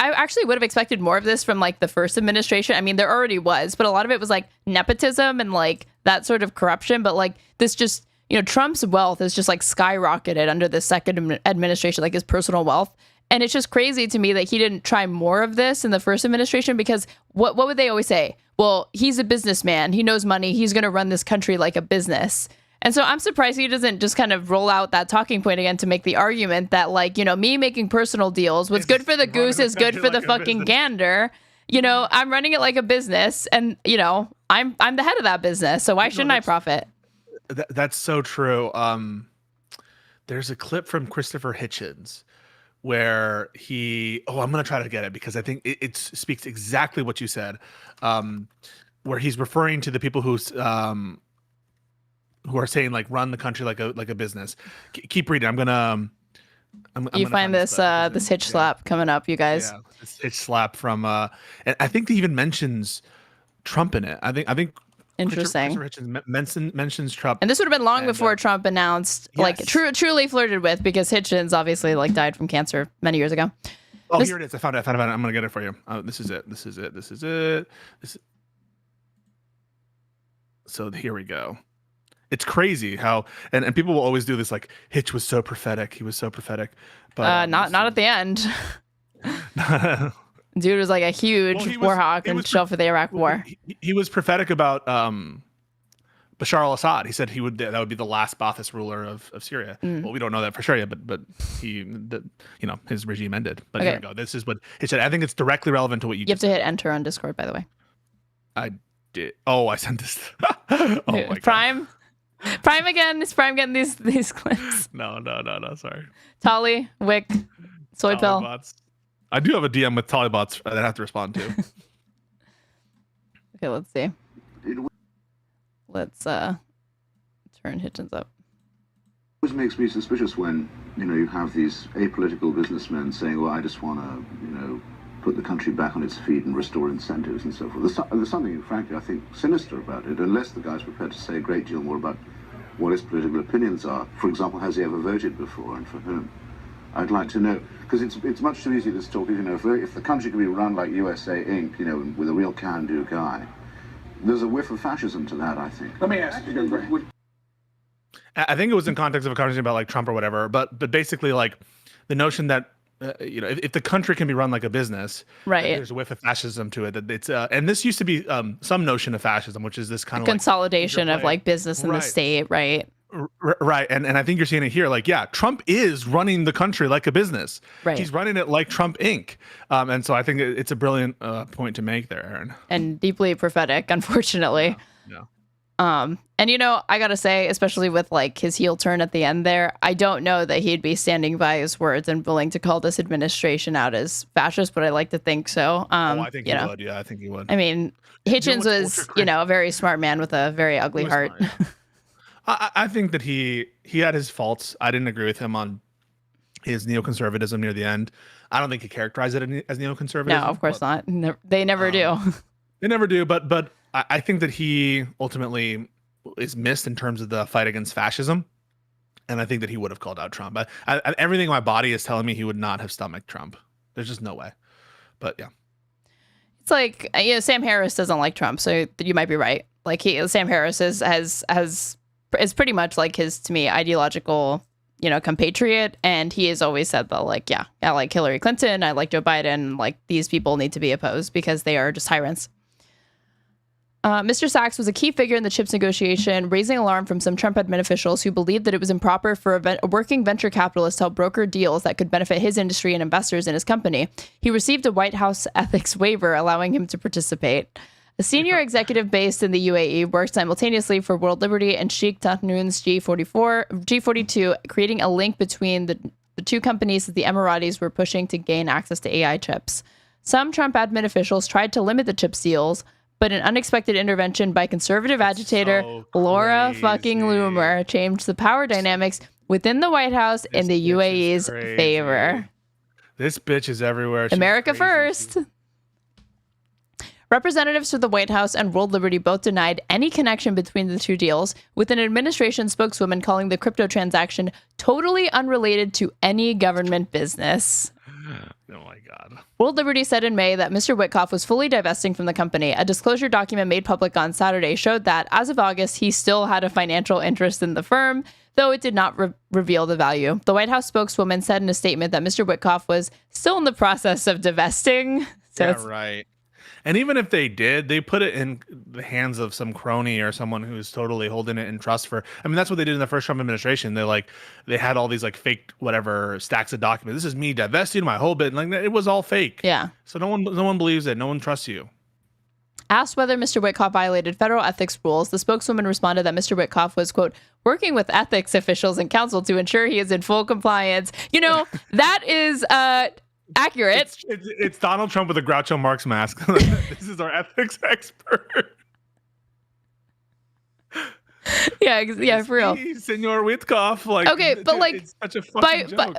actually would have expected more of this from like the first administration. I mean, there already was, but a lot of it was like nepotism and like that sort of corruption. But like this just, you know, Trump's wealth is just like skyrocketed under the second administration, like his personal wealth. And it's just crazy to me that he didn't try more of this in the first administration, because what would they always say? Well, he's a businessman. He knows money. He's going to run this country like a business. And so I'm surprised he doesn't just kind of roll out that talking point again to make the argument that, like, you know, me making personal deals, what's good for the goose is good for the fucking gander. You know, I'm running it like a business, and, you know, I'm the head of that business. So why shouldn't I profit? That's so true. There's a clip from Christopher Hitchens where I'm going to try to get it because I think it speaks exactly what you said, where he's referring to the people who are saying like run the country like a business. Keep reading. I'm gonna You find this this hitch slap coming up, you guys. Yeah, this hitch slap from and I think he even mentions Trump in it. I think Interesting. Richard mentions Trump. And this would have been long before Trump announced, like truly flirted with, because Hitchens obviously like died from cancer many years ago. Oh, here it is. I found it. I'm gonna get it for you. This is it. So here we go. It's crazy how and people will always do this, like Hitch was so prophetic. He was so prophetic, but not at the end. Dude was like a huge war hawk and show for the Iraq War. He was prophetic about Bashar al-Assad. He said that would be the last Ba'athist ruler of Syria. Well, we don't know that for sure yet, but his regime ended. But here we go. This is what he said. I think it's directly relevant to what you have to hit enter on Discord, by the way. I did. Oh, I sent this. Oh my Prime. God. Prime again. Is Prime getting these clips? No. Sorry. Tolly, Wick, Soy Pill. Bots. I do have a DM with Talibots that I have to respond to. Okay, let's see. Let's turn Hitchens up. It always makes me suspicious when, you have these apolitical businessmen saying, well, I just want to, put the country back on its feet and restore incentives and so forth. There's something, frankly, I think, sinister about it, unless the guy's prepared to say a great deal more about what his political opinions are. For example, has he ever voted before and for whom? I'd like to know, because it's much too easy to talk. If the country can be run like USA Inc., with a real can-do guy, there's a whiff of fascism to that, I think. Let me ask you. I think it was in context of a conversation about like Trump or whatever, but basically like the notion that if the country can be run like a business, right? There's a whiff of fascism to it. That it's and this used to be some notion of fascism, which is this kind of consolidation of like business in the state, right? Right, and I think you're seeing it here. Like, yeah, Trump is running the country like a business. Right. He's running it like Trump Inc. And so I think it's a brilliant point to make there, Aaron. And deeply prophetic, unfortunately. Yeah. And I gotta say, especially with like his heel turn at the end there, I don't know that he'd be standing by his words and willing to call this administration out as fascist, but I like to think so. I think he would. Yeah, I think he would. I mean, Hitchens was, a very smart man with a very ugly heart. Smart, yeah. I think that he had his faults. I didn't agree with him on his neoconservatism near the end. I don't think he characterized it as neoconservatism. No, of course not. They never do. They never do. But I think that he ultimately is missed in terms of the fight against fascism. And I think that he would have called out Trump. Everything in my body is telling me he would not have stomached Trump. There's just no way. But yeah. It's like, Sam Harris doesn't like Trump, so you might be right. Like Sam Harris is pretty much like his, to me, ideological, compatriot. And he has always said that, like, yeah, I like Hillary Clinton, I like Joe Biden, like these people need to be opposed because they are just tyrants. Mr. Sachs was a key figure in the CHIPS negotiation, raising alarm from some Trump admin officials who believed that it was improper for a working venture capitalist to help broker deals that could benefit his industry and investors in his company. He received a White House ethics waiver allowing him to participate. A senior executive based in the UAE worked simultaneously for World Liberty and Sheikh Tahnoon's G42, creating a link between the two companies that the Emiratis were pushing to gain access to AI chips. Some Trump admin officials tried to limit the chips deals, but an unexpected intervention by conservative agitator Laura fucking Loomer changed the power dynamics within the White House in the UAE's favor. This bitch is everywhere. She's America crazy. first. Representatives for the White House and World Liberty both denied any connection between the two deals, with an administration spokeswoman calling the crypto transaction totally unrelated to any government business. Oh my God. World Liberty said in May that Mr. Whitkoff was fully divesting from the company. A disclosure document made public on Saturday showed that, as of August, he still had a financial interest in the firm, though it did not reveal the value. The White House spokeswoman said in a statement that Mr. Whitkoff was still in the process of divesting. So yeah, right. And even if they did, they put it in the hands of some crony or someone who's totally holding it in trust for. I mean, that's what they did in the first Trump administration. They had all these like fake whatever stacks of documents. This is me divesting my whole bit. Like it was all fake. Yeah. So no one believes it. No one trusts you. Asked whether Mr. Whitkoff violated federal ethics rules, the spokeswoman responded that Mr. Whitkoff was, quote, working with ethics officials and counsel to ensure he is in full compliance. That is accurate. It's Donald Trump with a Groucho Marx mask. This is our ethics expert. Yeah, for real. Senor Whitkoff. Like, okay, but like, it's such a fucking joke.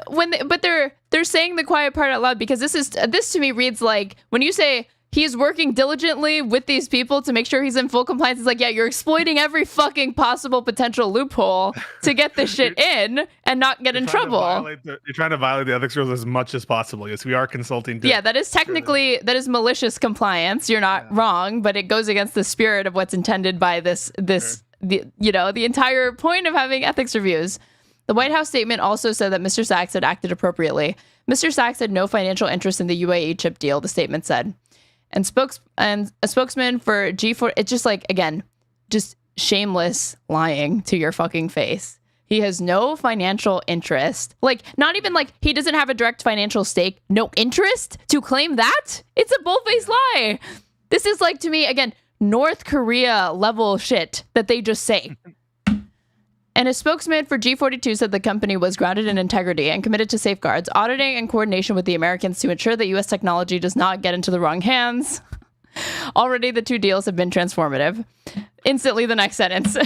but they're saying the quiet part out loud because this to me reads like when you say he's working diligently with these people to make sure he's in full compliance. It's like, yeah, you're exploiting every fucking possible potential loophole to get this shit in and not get in trouble. You're trying to violate the ethics rules as much as possible. Yes, we are consulting. Yeah, that is technically that is malicious compliance. You're not wrong, but it goes against the spirit of what's intended by the entire point of having ethics reviews. The White House statement also said that Mr. Sachs had acted appropriately. Mr. Sachs had no financial interest in the UAE chip deal, the statement said. And a spokesman for G4, it's just like, again, just shameless lying to your fucking face. He has no financial interest. Like, not even like he doesn't have a direct financial stake. No interest to claim that? It's a bull-faced lie. This is like, to me, again, North Korea level shit that they just say. And a spokesman for G42 said the company was grounded in integrity and committed to safeguards, auditing in coordination with the Americans to ensure that U.S. technology does not get into the wrong hands. Already, the two deals have been transformative. Instantly, the next sentence.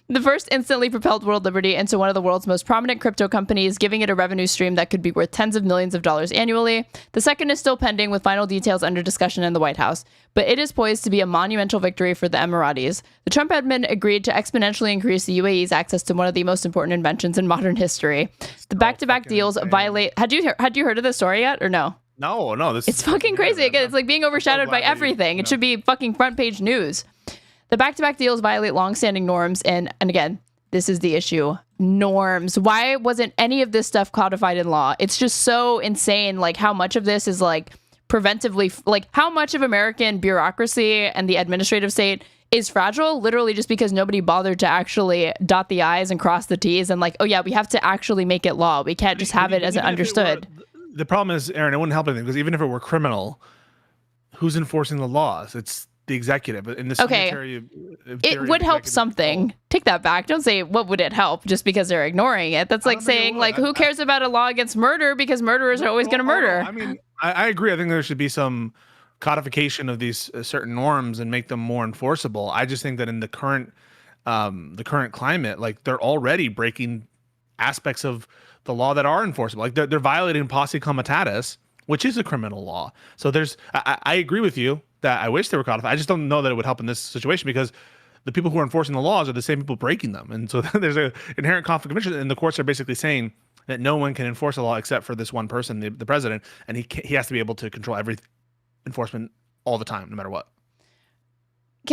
The first instantly propelled World Liberty into one of the world's most prominent crypto companies, giving it a revenue stream that could be worth tens of millions of dollars annually. The second is still pending, with final details under discussion in the White House, but it is poised to be a monumental victory for the Emiratis. The Trump admin agreed to exponentially increase the UAE's access to one of the most important inventions in modern history. The back-to-back deals violate... Had you heard of this story yet, or no? No, it's fucking crazy. Again, it's like being overshadowed by everything. It should be fucking front page news. The back-to-back deals violate long-standing norms, and again, this is the issue. Norms. Why wasn't any of this stuff codified in law? It's just so insane, like how much of this is like preventively, like how much of American bureaucracy and the administrative state is fragile, literally just because nobody bothered to actually dot the I's and cross the T's and like, oh yeah, we have to actually make it law. We can't just have it as an understood. The problem is, Aaron, it wouldn't help anything because even if it were criminal, who's enforcing the laws? It's the executive. In this it would help something. Take that back. Don't say what would it help just because they're ignoring it. That's like saying like who cares about a law against murder because murderers are always going to murder. I mean, I agree. I think there should be some codification of these certain norms and make them more enforceable. I just think that in the current climate, like they're already breaking aspects of the law that are enforceable. Like they're violating posse comitatus, which is a criminal law. So I agree with you that I wish they were codified. I just don't know that it would help in this situation because the people who are enforcing the laws are the same people breaking them. And so there's an inherent conflict of interest. And the courts are basically saying that no one can enforce a law except for this one person, the president. And he has to be able to control every enforcement all the time, no matter what.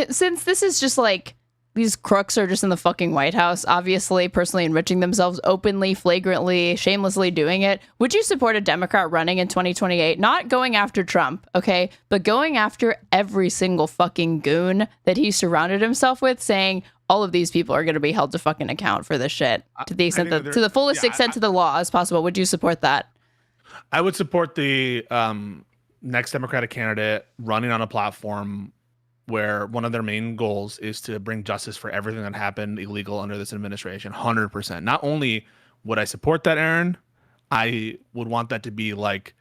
Since this is just like these crooks are just in the fucking White House, obviously personally enriching themselves openly, flagrantly, shamelessly doing it. Would you support a Democrat running in 2028? Not going after Trump, okay? But going after every single fucking goon that he surrounded himself with, saying all of these people are going to be held to fucking account for this shit to the extent to the fullest extent to the law as possible. Would you support that? I would support the next Democratic candidate running on a platform where one of their main goals is to bring justice for everything that happened illegal under this administration. 100%. Not only would I support that, Aaron, I would want that to be like,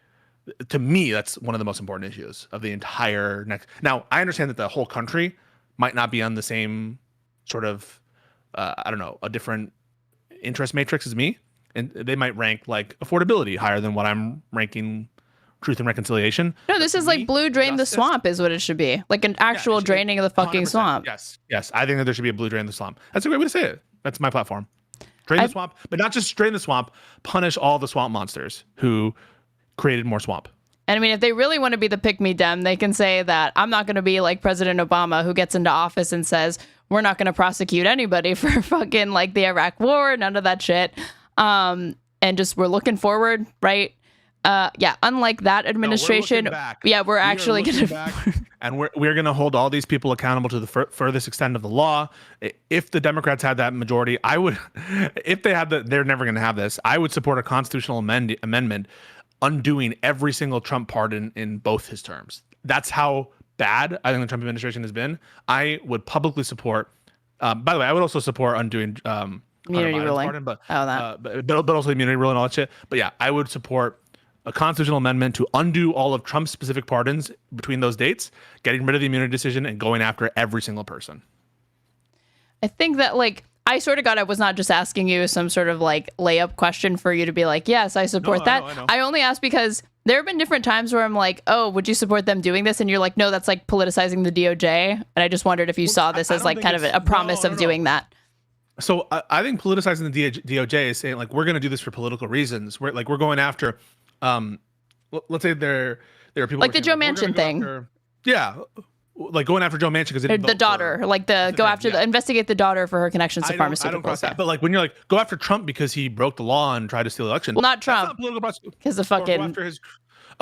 to me, that's one of the most important issues of the entire next. Now, I understand that the whole country might not be on the same sort of, I don't know, a different interest matrix as me. And they might rank like affordability higher than what I'm ranking truth and reconciliation. No, this is like blue drain the swamp is what it should be. Like an actual draining of the fucking swamp. Yes. I think that there should be a blue drain the swamp. That's a great way to say it. That's my platform. Drain the swamp, but not just drain the swamp, punish all the swamp monsters who created more swamp. And I mean, if they really want to be the pick-me dem, they can say that I'm not going to be like President Obama who gets into office and says, we're not going to prosecute anybody for fucking like the Iraq war, none of that shit. And just we're looking forward, right? Unlike that administration, we're actually going to and we're going to hold all these people accountable to the furthest extent of the law. If the Democrats had that majority, I would, if they had they're never going to have this. I would support a constitutional amendment undoing every single Trump pardon in both his terms. That's how bad I think the Trump administration has been. I would publicly support. By the way, I would also support undoing immunity ruling, pardon, but also immunity ruling and all that shit. But yeah, I would support a constitutional amendment to undo all of Trump's specific pardons between those dates, getting rid of the immunity decision and going after every single person. I think that like I sort of got I was not just asking you some sort of like layup question for you to be like, yes, I support that. I know. I only asked because there have been different times where I'm like, oh, would you support them doing this? And you're like, no, that's like politicizing the DOJ. And I just wondered if you saw this as like kind of a promise of doing that. So I think politicizing the DOJ is saying like we're going to do this for political reasons. We're going after, let's say there are people like the Joe Manchin thing. Like going after Joe Manchin because the daughter, like investigate the daughter for her connections to pharmaceuticals. I don't cross that. But like when you're like go after Trump because he broke the law and tried to steal the election. Well, not Trump. Because the fucking.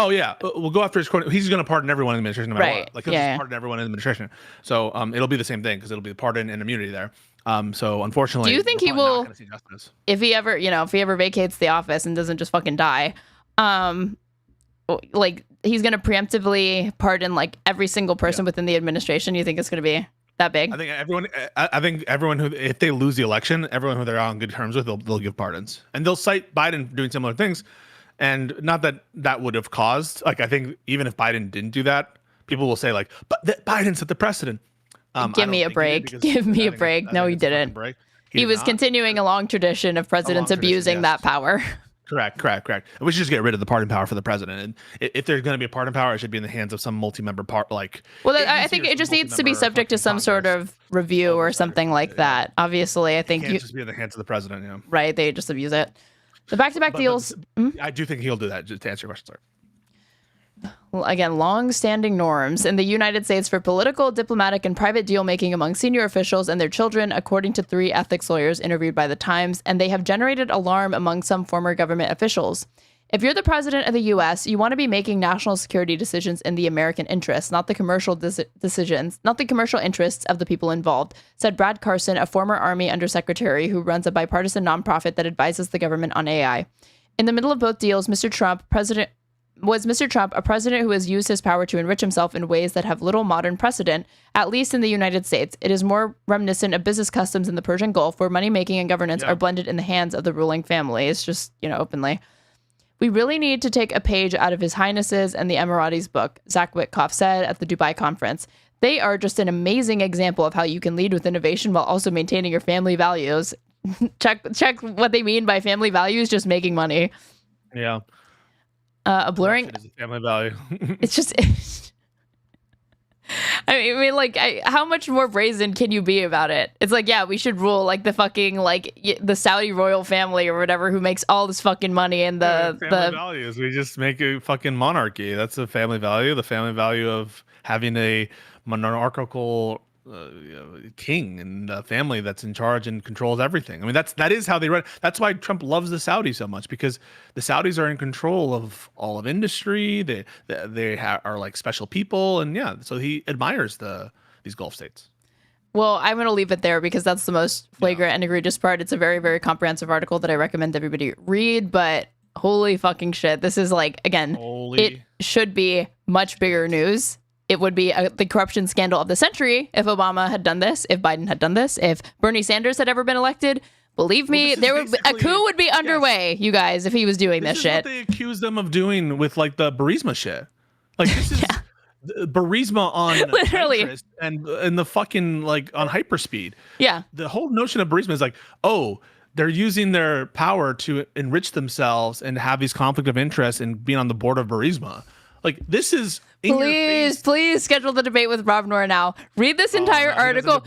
Oh yeah, we'll go after his. He's going to pardon everyone in the administration, no matter what. Like he'll just pardon everyone in the administration. So it'll be the same thing because it'll be pardon and immunity there. So unfortunately, do you think he will? If he ever vacates the office and doesn't just fucking die, like he's going to preemptively pardon like every single person within the administration? You think it's going to be that big? I think everyone who, if they lose the election, everyone who they're on good terms with, they'll give pardons, and they'll cite Biden doing similar things. And not that would have caused, like, I think even if Biden didn't do that, people will say like, but Biden set the precedent. Give me a break. Give me a break. No, he didn't. He was continuing a long tradition of presidents abusing that power. Correct. We should just get rid of the pardon power for the president. And if there's going to be a pardon power, it should be in the hands of some multi-member part. Like, well, I think it just needs to be subject to some sort of review or something like that. Obviously, I think it can't just be in the hands of the president. Yeah. Right. They just abuse it. The back-to-back deals. I do think he'll do that. Just to answer your question, sorry. Well, again, long-standing norms in the United States for political, diplomatic, and private deal-making among senior officials and their children, according to 3 ethics lawyers interviewed by The Times, and they have generated alarm among some former government officials. If you're the president of the U.S., you want to be making national security decisions in the American interest, not the commercial decisions, not the commercial interests of the people involved, said Brad Carson, a former Army undersecretary who runs a bipartisan nonprofit that advises the government on AI. In the middle of both deals, Mr. Trump, a president who has used his power to enrich himself in ways that have little modern precedent, at least in the United States. It is more reminiscent of business customs in the Persian Gulf, where money-making and governance are blended in the hands of the ruling families, just, openly. We really need to take a page out of His Highness's and the Emiratis book, Zach Whitkoff said at the Dubai conference. They are just an amazing example of how you can lead with innovation while also maintaining your family values. Check what they mean by family values, just making money. Yeah. A blurring is a family value. It's just I mean, like, how much more brazen can you be about it? It's like, yeah, we should rule like the fucking like the Saudi royal family or whatever who makes all this fucking money and the values. We just make a fucking monarchy. That's a family value. The family value of having a monarchical king and a family that's in charge and controls everything. I mean, that is how they run. That's why Trump loves the Saudis so much, because the Saudis are in control of all of industry. They are like special people, and so he admires these Gulf states. Well, I'm going to leave it there because that's the most flagrant and egregious part. It's a very, very comprehensive article that I recommend everybody read, but holy fucking shit. This is like, again, it should be much bigger news. It would be the corruption scandal of the century if Obama had done this, if Biden had done this, if Bernie Sanders had ever been elected. Believe me, a coup would be underway, you guys, if he was doing this shit. This is what they accused them of doing with like the Burisma shit. Like this is Burisma on literally and the fucking like on hyperspeed. Yeah. The whole notion of Burisma is like, oh, they're using their power to enrich themselves and have these conflict of interest and being on the board of Burisma. Like this is please schedule the debate with Rob Noerr now. Read this entire article.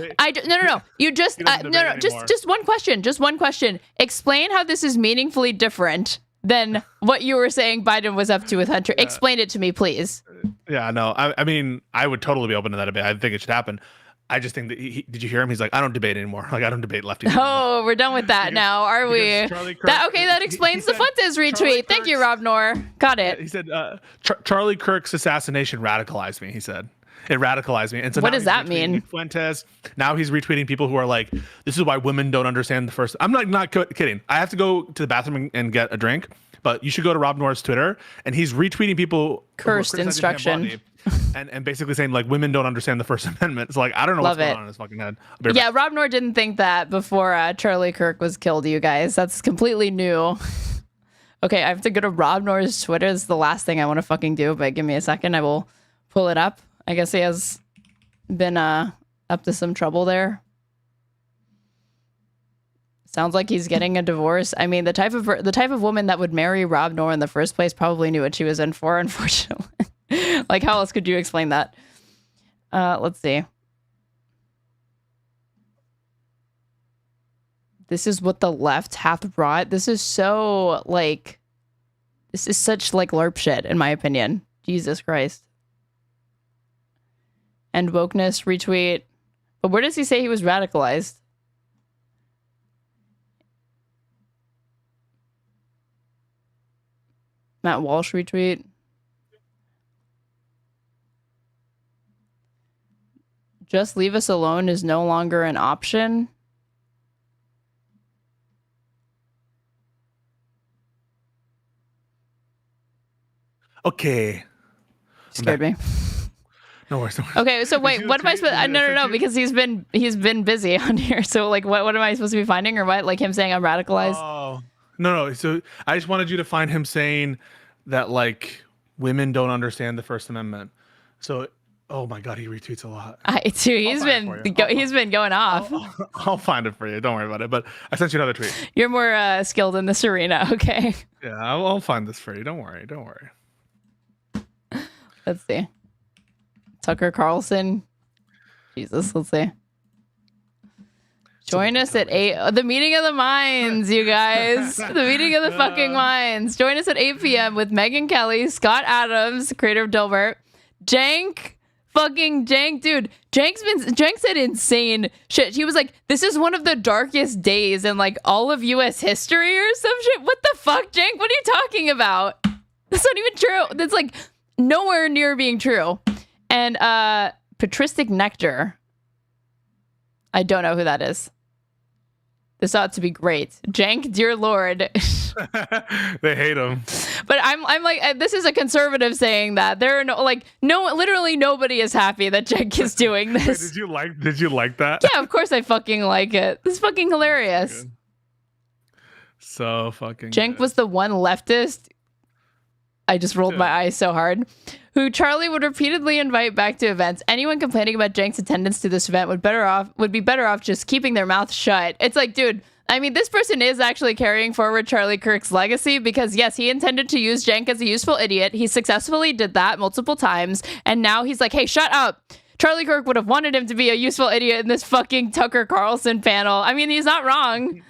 No. You just just one question. Just one question. Explain how this is meaningfully different than what you were saying Biden was up to with Hunter. Explain it to me, please. Yeah, no. I mean, I would totally be open to that debate. I think it should happen. I just think that did you hear him? He's like, I don't debate anymore. Like, I don't debate lefties. Oh, we're done with that now, are we? That explains the Fuentes retweet. Thank you, Rob Noerr. Got it. He said, Charlie Kirk's assassination radicalized me, he said. It radicalized me. And so what does that mean? Nick Fuentes. Now he's retweeting people who are like, this is why women don't understand the first. I'm not kidding. I have to go to the bathroom and get a drink, but you should go to Rob Noerr's Twitter, and he's retweeting people. Cursed instruction. And basically saying like women don't understand the First Amendment. It's like, I don't know what's going on in his fucking head. Yeah, Rob Noerr didn't think that before Charlie Kirk was killed, you guys. That's completely new. Okay, I have to go to Rob Noerr's Twitter. This is the last thing I want to fucking do, but give me a second. I will pull it up. I guess he has been up to some trouble there. Sounds like he's getting a divorce. I mean, the type of woman that would marry Rob Noerr in the first place probably knew what she was in for, unfortunately. Like, how else could you explain that? Let's see. This is what the left hath wrought. This is so, like, this is such, like, LARP shit, in my opinion. Jesus Christ. And wokeness, retweet. But where does he say he was radicalized? Matt Walsh, retweet. Just leave us alone is no longer an option. Okay. Scared me. No worries. Okay, so wait, what am I supposed? No, because he's been busy on here. So like, what am I supposed to be finding, or what? Like him saying I'm radicalized? Oh no. So I just wanted you to find him saying that like women don't understand the First Amendment. So oh my God, he retweets a lot. He's been going off. I'll find it for you. Don't worry about it. But I sent you another tweet. You're more skilled in this arena. Okay. Yeah, I'll find this for you. Don't worry. Don't worry. Let's see. Tucker Carlson. Jesus, let's see. Join us at 8. The meeting of the minds, you guys. The meeting of the fucking minds. Join us at 8 p.m. with Megyn Kelly, Scott Adams, creator of Dilbert, Cenk. Fucking Cenk, dude. Cenk said insane shit. He was like, this is one of the darkest days in like all of US history or some shit. What the fuck, Cenk? What are you talking about? That's not even true. That's like nowhere near being true. And Patristic Nectar. I don't know who that is. This ought to be great. Cenk, dear Lord. They hate him. But I'm like, this is a conservative saying that. There are literally nobody is happy that Cenk is doing this. Wait, did you like that? Yeah, of course I fucking like it. This is fucking hilarious. So fucking Cenk was the one leftist. I just rolled my eyes so hard. Who Charlie would repeatedly invite back to events. Anyone complaining about Cenk's attendance to this event would be better off just keeping their mouth shut. It's like, dude, I mean, this person is actually carrying forward Charlie Kirk's legacy because, yes, he intended to use Cenk as a useful idiot. He successfully did that multiple times. And now he's like, hey, shut up. Charlie Kirk would have wanted him to be a useful idiot in this fucking Tucker Carlson panel. I mean, he's not wrong.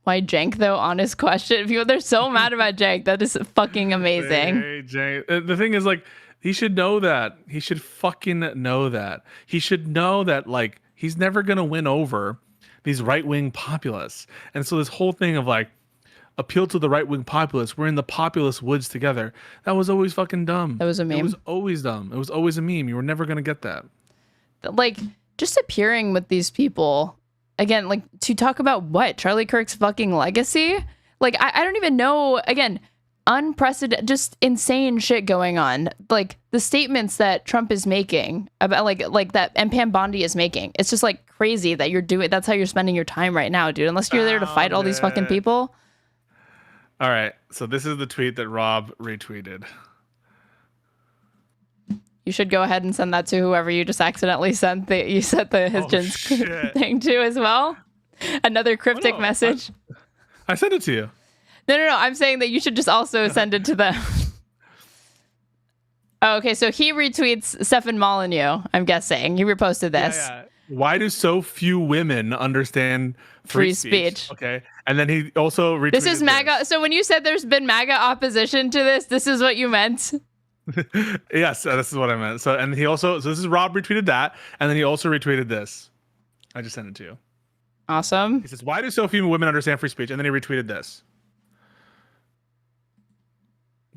Why Cenk, though? Honest question. People, they're so mad about Cenk. That is fucking amazing. Hey, Cenk. The thing is, like, he should know that. He should fucking know that. He should know that, like, he's never going to win over these right-wing populists. And so this whole thing of, like, appeal to the right-wing populists, we're in the populist woods together. That was always fucking dumb. That was a meme. It was always dumb. It was always a meme. You were never going to get that. Like, just appearing with these people... Again, like, to talk about what? Charlie Kirk's fucking legacy? Like, I don't even know. Again, unprecedented, just insane shit going on. Like, the statements that Trump is making about, like that, and Pam Bondi is making. It's just, like, crazy that you're doing, that's how you're spending your time right now, dude. Unless you're there to fight all these fucking people. All right. So this is the tweet that Rob retweeted. You should go ahead and send that to whoever you just accidentally sent the Hitchens thing to as well. Another cryptic message. I sent it to you. No. I'm saying that you should just also send it to them. Oh, okay, so he retweets Stefan Molyneux, I'm guessing. He reposted this. Yeah. Why do so few women understand free speech? Okay. And then he also retweeted this is MAGA. So when you said there's been MAGA opposition to this is what you meant? Yes, this is what I meant. So, and he also, so this is Rob retweeted that, and then he also retweeted this. I just sent it to you. Awesome. He says, why do so few women understand free speech? And then he retweeted this.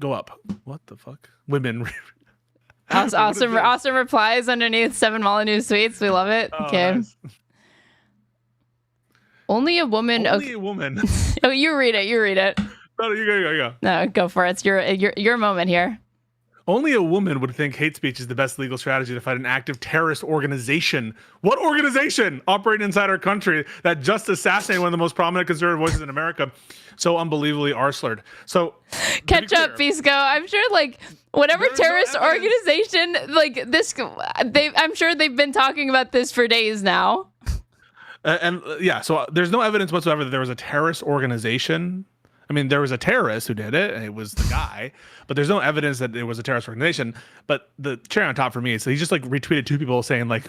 Go up. What the fuck? Women. Awesome replies underneath Stefan Molyneux's tweets. We love it. Okay. Nice. Only a woman. Only a woman. Oh, you read it. No, you go. No, go for it. It's your moment here. Only a woman would think hate speech is the best legal strategy to fight an active terrorist organization. What organization operating inside our country that just assassinated one of the most prominent conservative voices in America so unbelievably arsered? So catch up, Pisco. I'm sure like whatever terrorist organization like this, I'm sure they've been talking about this for days now. So there's no evidence whatsoever that there was a terrorist organization. I mean, there was a terrorist who did it, and it was the guy, but there's no evidence that it was a terrorist organization. But the cherry on top for me is that he just like retweeted two people saying like,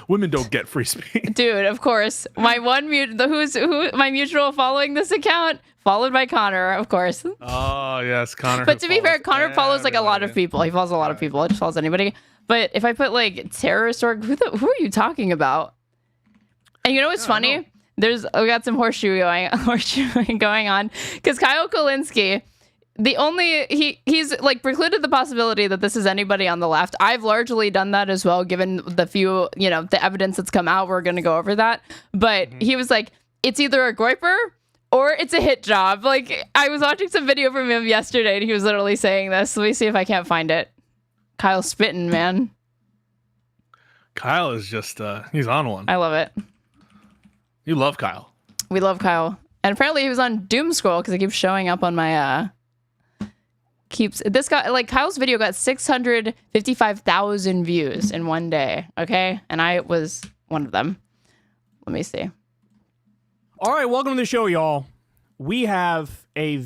women don't get free speech. Dude, of course. My my mutual following this account, followed by Connor, of course. Oh, yes, Connor. But to be fair, Connor follows like a lot of people. He follows a lot of people. He just follows anybody. But if I put like terrorist org, who are you talking about? And you know what's funny? We got some horseshoeing going on because Kyle Kulinski, he's like precluded the possibility that this is anybody on the left. I've largely done that as well, given the few, the evidence that's come out. We're going to go over that. But he was like, it's either a groiper or it's a hit job. Like I was watching some video from him yesterday and he was literally saying this. Let me see if I can't find it. Kyle's spitting, man. Kyle is just, he's on one. I love it. You love Kyle. We love Kyle. And apparently he was on Doom Scroll because it keeps showing up on my Kyle's video got 655,000 views in one day. Okay. And I was one of them. Let me see. All right. Welcome to the show, y'all. We have a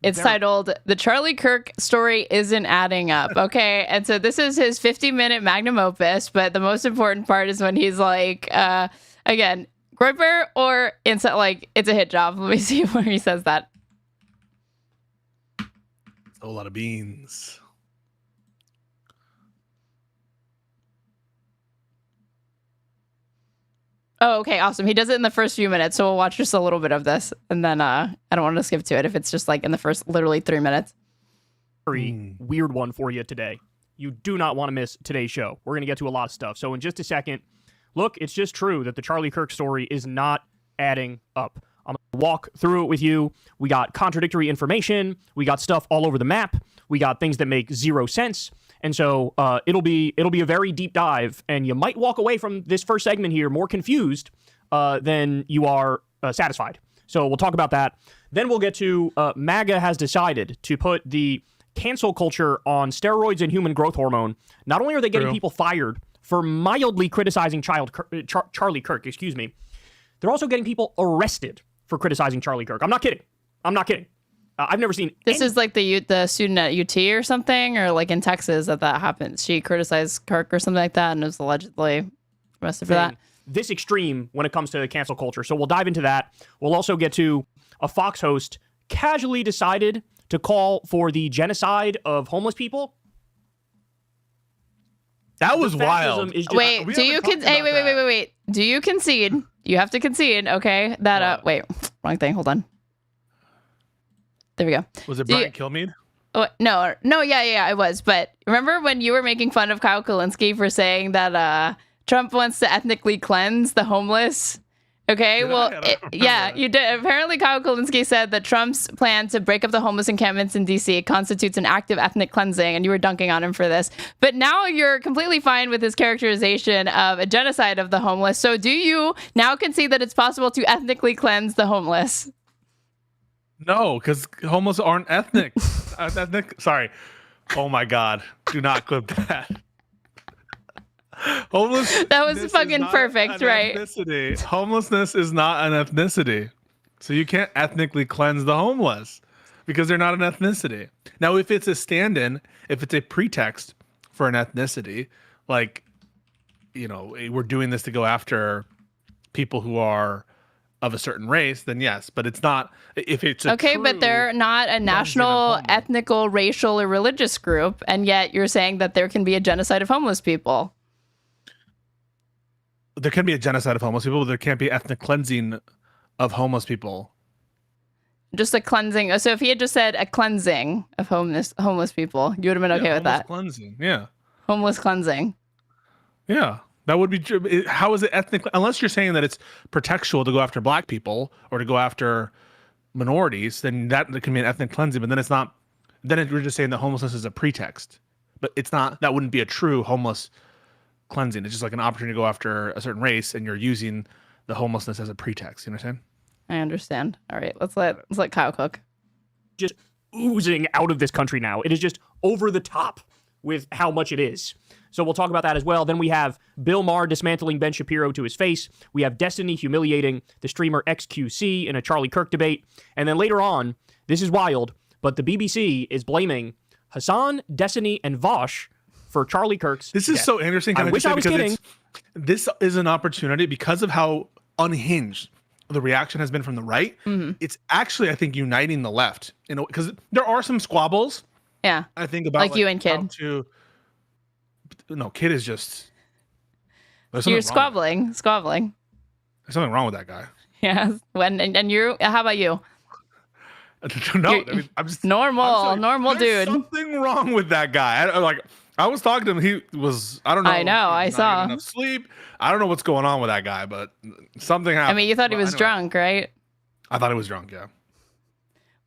It's titled The Charlie Kirk Story Isn't Adding Up. Okay. And so this is his 50-minute magnum opus. But the most important part is when he's like, again, groiper or it's a hit job. Let me see where he says that. A lot of beans. Oh, okay, awesome. He does it in the first few minutes, so we'll watch just a little bit of this, and then I don't want to skip to it if it's just like in the first literally 3 minutes. Very weird one for you today. You do not want to miss today's show. We're going to get to a lot of stuff. So in just a second, look, it's just true that the Charlie Kirk story is not adding up. I'm going to walk through it with you. We got contradictory information. We got stuff all over the map. We got things that make zero sense. And so it'll be a very deep dive, and you might walk away from this first segment here more confused than you are satisfied. So we'll talk about that. Then we'll get to MAGA has decided to put the cancel culture on steroids and human growth hormone. Not only are they getting people fired for mildly criticizing Charlie Kirk, they're also getting people arrested for criticizing Charlie Kirk. I'm not kidding. I've never seen this is like the student at UT or something, or like in Texas that happens. She criticized Kirk or something like that and was allegedly arrested for that. This extreme when it comes to cancel culture. So we'll dive into that. We'll also get to a Fox host casually decided to call for the genocide of homeless people. That was wild. Wait, do you wait. Do you concede? You have to concede, okay? That wait, wrong thing. Hold on. There we go. Was it Brian Kilmeade? Oh, no, yeah, it was. But remember when you were making fun of Kyle Kulinski for saying that Trump wants to ethnically cleanse the homeless? Okay, yeah, you did. Apparently, Kyle Kulinski said that Trump's plan to break up the homeless encampments in D.C. constitutes an active ethnic cleansing, and you were dunking on him for this. But now you're completely fine with his characterization of a genocide of the homeless. So do you now concede that it's possible to ethnically cleanse the homeless? No, because homeless aren't ethnic. Sorry. Oh my God. Do not clip that. That was fucking perfect, right? Ethnicity. Homelessness is not an ethnicity. So you can't ethnically cleanse the homeless because they're not an ethnicity. Now, if it's a stand-in, if it's a pretext for an ethnicity, like, we're doing this to go after people who are of a certain race, then yes, but it's not. If it's but they're not a national, ethnical, racial, or religious group, and yet you're saying that there can be a genocide of homeless people. There can be a genocide of homeless people, but there can't be ethnic cleansing of homeless people. Just a cleansing. So if he had just said a cleansing of homeless people, you would have been okay with that. Cleansing, yeah. Homeless cleansing. Yeah. That would be. How is it ethnic? Unless you're saying that it's pretextual to go after black people or to go after minorities, then that can be an ethnic cleansing. But then it's not then we're just saying that homelessness is a pretext. But it's not. That wouldn't be a true homeless cleansing. It's just like an opportunity to go after a certain race, and you're using the homelessness as a pretext. You understand? I understand. All right, let's let Kyle cook. Just oozing out of this country now. It is just over the top with how much it is. So we'll talk about that as well. Then we have Bill Maher dismantling Ben Shapiro to his face. We have Destiny humiliating the streamer XQC in a Charlie Kirk debate. And then later on, this is wild, but the BBC is blaming Hasan, Destiny, and Vosh for Charlie Kirk's This is death. so interesting. I wish I was kidding. This is an opportunity because of how unhinged the reaction has been from the right. It's actually, I think, uniting the left. You know, because there are some squabbles. Yeah. I think about like you and Kid. No, Kid is just. You're squabbling. There's something wrong with that guy. Yeah. And you? How about you? No, I mean, I'm just normal there's dude. Something wrong with that guy. I was talking to him. He was. I don't know. I know. I saw. Enough sleep. I don't know what's going on with that guy, but something happened. I mean, you thought he was drunk, right? I thought he was drunk. Yeah.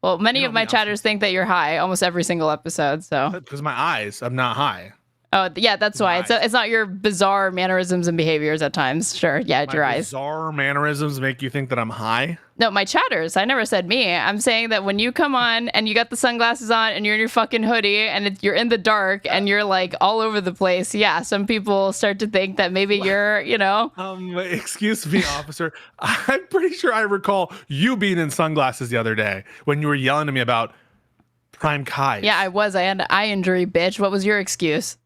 Well, many of my chatters think that you're high almost every single episode. So because my eyes, I'm not high. Oh yeah, that's why. It's not your bizarre mannerisms and behaviors at times. Sure, yeah, your eyes. Bizarre mannerisms make you think that I'm high. No, my chatters. I never said me. I'm saying that when you come on and you got the sunglasses on and you're in your fucking hoodie and you're in the dark and you're like all over the place. Yeah, some people start to think that maybe you're, Excuse me, officer. I'm pretty sure I recall you being in sunglasses the other day when you were yelling at me about Prime Kai. Yeah, I was. I had an eye injury, bitch. What was your excuse?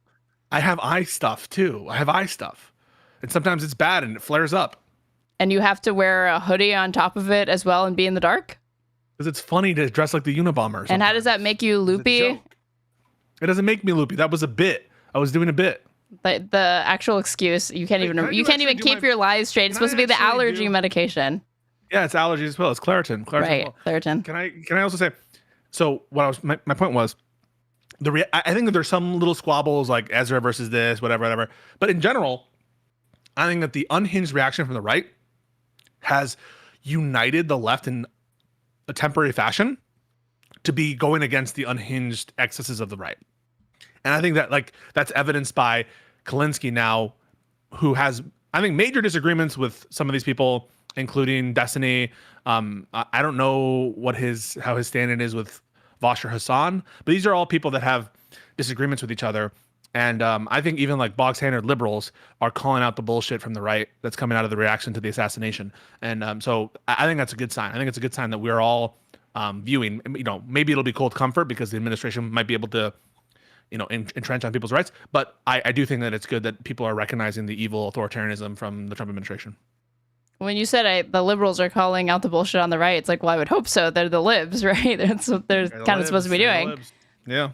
I have eye stuff too. And sometimes it's bad and it flares up. And you have to wear a hoodie on top of it as well and be in the dark? Because it's funny to dress like the Unabomber. And how does that make you loopy? It doesn't make me loopy. That was a bit. I was doing a bit. The actual excuse, you can't even keep your lies straight. It's supposed to be the allergy medication. Yeah, it's allergies as well. It's Claritin. Right, Claritin. Can I also say, so my point was, I think that there's some little squabbles like Ezra versus this, whatever. But in general, I think that the unhinged reaction from the right has united the left in a temporary fashion to be going against the unhinged excesses of the right. And I think that that's evidenced by Kulinski now, who has, I think, major disagreements with some of these people, including Destiny. I don't know how his stand-in is with Vosh or Hasan, but these are all people that have disagreements with each other. And I think even like bog-standard liberals are calling out the bullshit from the right that's coming out of the reaction to the assassination. And so I think that's a good sign. I think it's a good sign that we're all viewing, maybe it'll be cold comfort because the administration might be able to, entrench on people's rights. But I do think that it's good that people are recognizing the evil authoritarianism from the Trump administration. When you said the liberals are calling out the bullshit on the right, it's like, well, I would hope so. They're the libs, right? That's what they're kind of supposed to be doing. Yeah.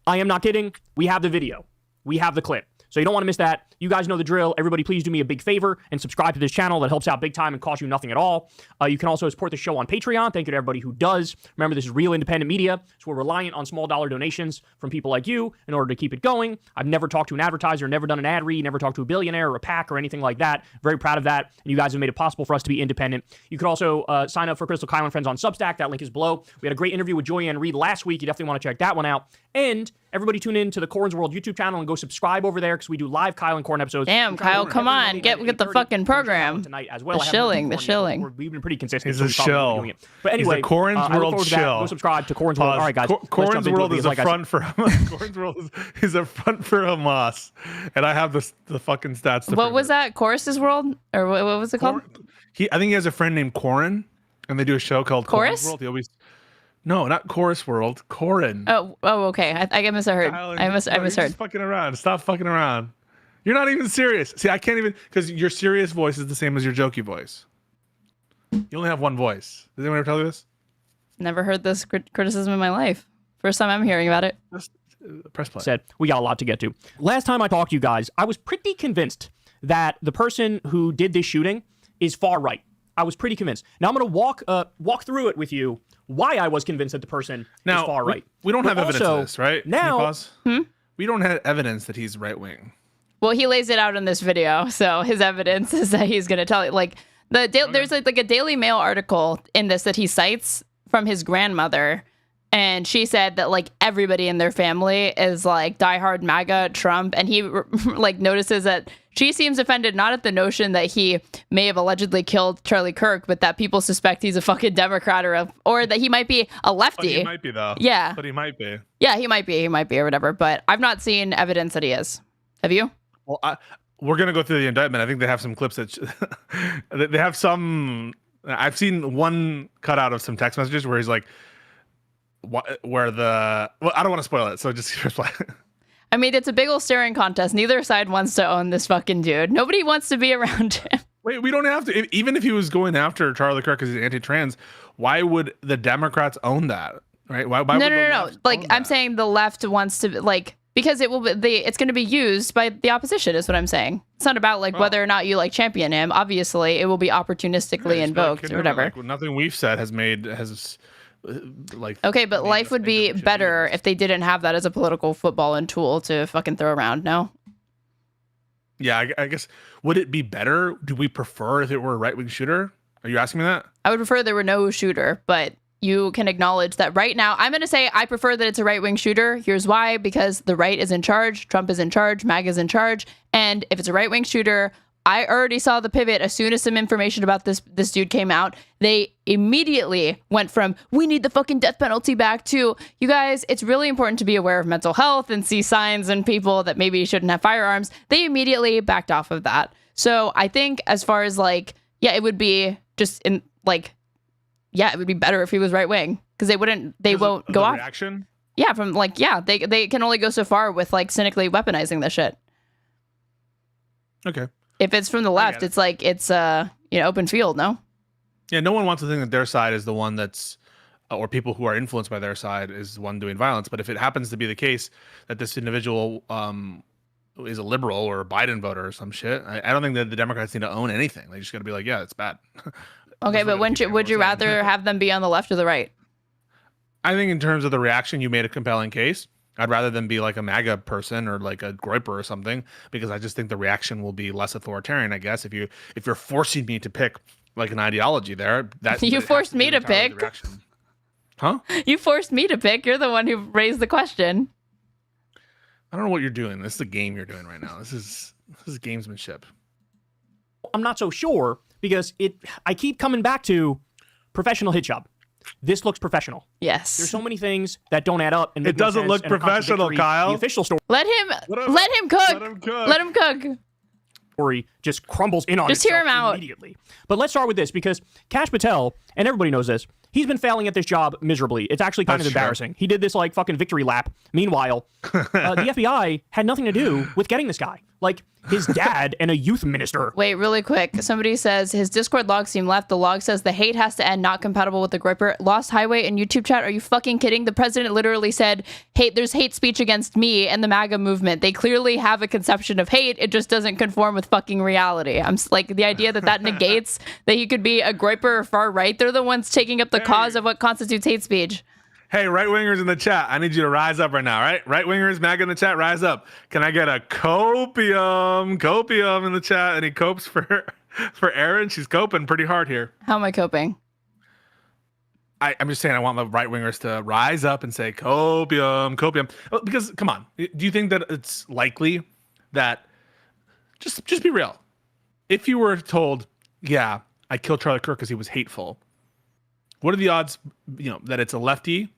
I am not kidding. We have the video. We have the clip. So you don't want to miss that. You guys know the drill. Everybody, please do me a big favor and subscribe to this channel. That helps out big time and costs you nothing at all. You can also support the show on Patreon. Thank you to everybody who does. Remember, this is real independent media, so we're reliant on small dollar donations from people like you in order to keep it going. I've never talked to an advertiser, never done an ad read, never talked to a billionaire or a PAC or anything like that. Very proud of that. And you guys have made it possible for us to be independent. You can also sign up for Crystal Kyle and Friends on Substack. That link is below. We had a great interview with Joyanne Reed last week. You definitely want to check that one out. And everybody tune in to the Corn's World YouTube channel and go subscribe over there because we do live Kyle and Corn episodes. Damn, Kyle, come on. Get the fucking program. Tonight as well. The shilling. We've been pretty consistent. He's a shill. Doing it. But anyway, he's a Corn's World shill. Go subscribe to Corn's World. All right, guys. Corn's World is a front for Corn's World is a front for Hamas. And I have the fucking stats. What was that? Chorus's World? Or what was it called? I think he has a friend named Corin, and they do a show called Chorus? Corn's World. No, not Chorus World. Corin. Oh, okay. I misheard. I misheard. Just fucking around. Stop fucking around. You're not even serious. See, I can't even, because your serious voice is the same as your jokey voice. You only have one voice. Did anyone ever tell you this? Never heard this criticism in my life. First time I'm hearing about it. Press play. Said we got a lot to get to. Last time I talked to you guys, I was pretty convinced that the person who did this shooting is far right. I was pretty convinced. Now I'm going to walk through it with you why I was convinced that the person is far right. We don't have evidence of this, right? Now, we don't have evidence that he's right wing. Well, he lays it out in this video, so his evidence is that he's going to tell it. Like there's like a Daily Mail article in this that he cites from his grandmother, And she said that like everybody in their family is like diehard MAGA Trump. And he like notices that she seems offended not at the notion that he may have allegedly killed Charlie Kirk, but that people suspect he's a fucking Democrat or that he might be a lefty. But he might be though. Yeah. But he might be. Yeah, he might be or whatever. But I've not seen evidence that he is. Have you? Well, we're gonna go through the indictment. I think they have some clips that they have some. I've seen one cutout of some text messages where he's like, where the I don't want to spoil it, so just reply. I mean, it's a big old staring contest. Neither side wants to own this fucking dude. Nobody wants to be around him. Wait, we don't have to. Even if he was going after Charlie Kirk because he's anti-trans, why would the Democrats own that? Right? Why No. Like I'm saying, the left wants to like. Because it will be it's going to be used by the opposition, is what I'm saying. It's not about like whether or not you like champion him. Obviously, it will be opportunistically invoked or whatever. Like, nothing we've said has like. Okay, but life would be better if they didn't have that as a political football and tool to fucking throw around. No. Yeah, I guess would it be better? Do we prefer if it were a right-wing shooter? Are you asking me that? I would prefer there were no shooter, but you can acknowledge that right now, I'm going to say I prefer that it's a right-wing shooter. Here's why. Because the right is in charge. Trump is in charge. MAGA is in charge. And if it's a right-wing shooter, I already saw the pivot as soon as some information about this dude came out. They immediately went from, we need the fucking death penalty back to, you guys, it's really important to be aware of mental health and see signs in people that maybe shouldn't have firearms. They immediately backed off of that. So I think as far as like, yeah, it would be just in like, yeah, it would be better if he was right wing because they won't go off. Reaction? Yeah, from like, yeah, they can only go so far with like cynically weaponizing this shit. Okay. If it's from the left, it's like it's open field, no? Yeah, no one wants to think that their side is the one that's, or people who are influenced by their side is the one doing violence. But if it happens to be the case that this individual is a liberal or a Biden voter or some shit, I don't think that the Democrats need to own anything. They just got to be like, yeah, it's bad. Okay, but would you rather have them be on the left or the right? I think in terms of the reaction, you made a compelling case. I'd rather than be like a MAGA person or like a Groiper or something, because I just think the reaction will be less authoritarian. I guess if you're forcing me to pick like an ideology there, that you forced me to pick. Huh? You forced me to pick. You're the one who raised the question. I don't know what you're doing. This is a game you're doing right now. This is gamesmanship. I'm not so sure because I keep coming back to professional hit job. This looks professional. Yes. There's so many things that don't add up. And it doesn't look professional, Kyle. The official story. Let him cook. Let him cook. Story just crumbles in on just hear him out immediately. But let's start with this because Kash Patel, and everybody knows this, he's been failing at this job miserably. It's actually kind of embarrassing. True. He did this like fucking victory lap. Meanwhile, the FBI had nothing to do with getting this guy. Like his dad and a youth minister. Wait, really quick. Somebody says his Discord log seem left. The log says the hate has to end, not compatible with the Groiper. Lost Highway in YouTube chat. Are you fucking kidding? The president literally said, there's hate speech against me and the MAGA movement. They clearly have a conception of hate. It just doesn't conform with fucking reality. I'm like, the idea that negates that he could be a Groiper or far right. They're the ones taking up the cause of what constitutes hate speech. Hey, right-wingers in the chat, I need you to rise up right now, right? Right-wingers, MAGA in the chat, rise up. Can I get a copium in the chat? Any copes for Erin? She's coping pretty hard here. How am I coping? I'm just saying I want the right-wingers to rise up and say copium. Because, come on, do you think that it's likely that, just be real, if you were told, yeah, I killed Charlie Kirk because he was hateful, what are the odds, that it's a lefty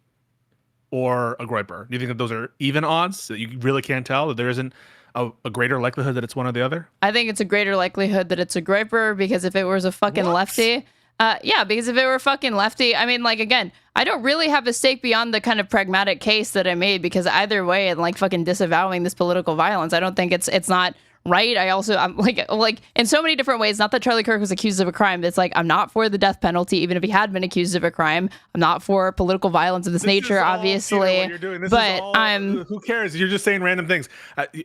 or a Groiper? Do you think that those are even odds, that you really can't tell, that there isn't a greater likelihood that it's one or the other? I think it's a greater likelihood that it's a Groiper, because if it was a fucking lefty, because if it were a fucking lefty, I mean, like, again, I don't really have a stake beyond the kind of pragmatic case that I made, because either way, and like fucking disavowing this political violence, I don't think it's not right. I'm like in so many different ways, not that Charlie Kirk was accused of a crime, but it's like, I'm not for the death penalty, even if he had been accused of a crime. I'm not for political violence of this nature, obviously. Who cares? You're just saying random things.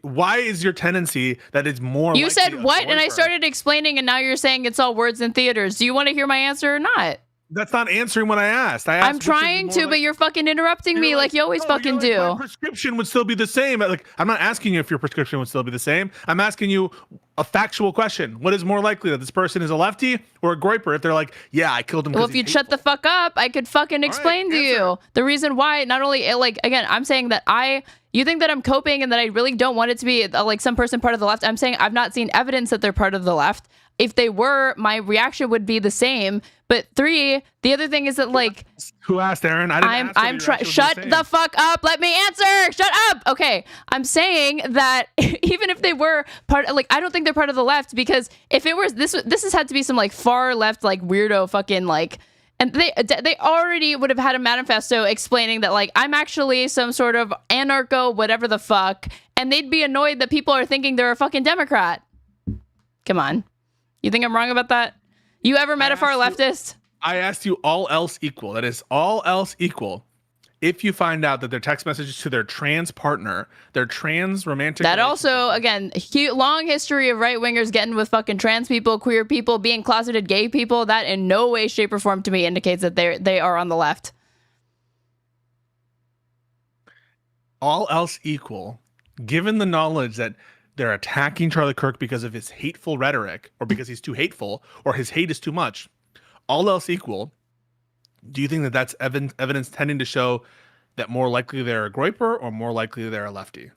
Why is your tendency that it's more said what? And I started explaining, and now you're saying it's all words in theaters. Do you want to hear my answer or not? That's not answering what I asked. I asked I'm trying to, but you're fucking interrupting me like you always fucking do. My prescription would still be the same. Like, I'm not asking you if your prescription would still be the same. I'm asking you a factual question. What is more likely, that this person is a lefty or a groiper? If they're like, yeah, I killed him. Well, if you'd shut the fuck up, I could fucking explain to you the reason why. Not only, like, again, I'm saying that you think that I'm coping and that I really don't want it to be like some person part of the left. I'm saying I've not seen evidence that they're part of the left. If they were, my reaction would be the same. But 3, the other thing is that, like, who asked, Aaron? I'm trying. Shut the fuck up. Let me answer. Shut up. Okay. I'm saying that even if they were part, like, I don't think they're part of the left, because if it was this has had to be some like far left, like weirdo fucking like, and they already would have had a manifesto explaining that, like, I'm actually some sort of anarcho, whatever the fuck, and they'd be annoyed that people are thinking they're a fucking Democrat. Come on. You think I'm wrong about that? You ever met a far leftist? I asked you all else equal. That is all else equal. If you find out that their text messages to their trans partner, their trans romantic. That also, again, long history of right-wingers getting with fucking trans people, queer people, being closeted gay people. That in no way, shape, or form to me indicates that they are on the left. All else equal, given the knowledge that they're attacking Charlie Kirk because of his hateful rhetoric, or because he's too hateful, or his hate is too much, all else equal, do you think that that's evidence tending to show that more likely they're a groiper or more likely they're a lefty?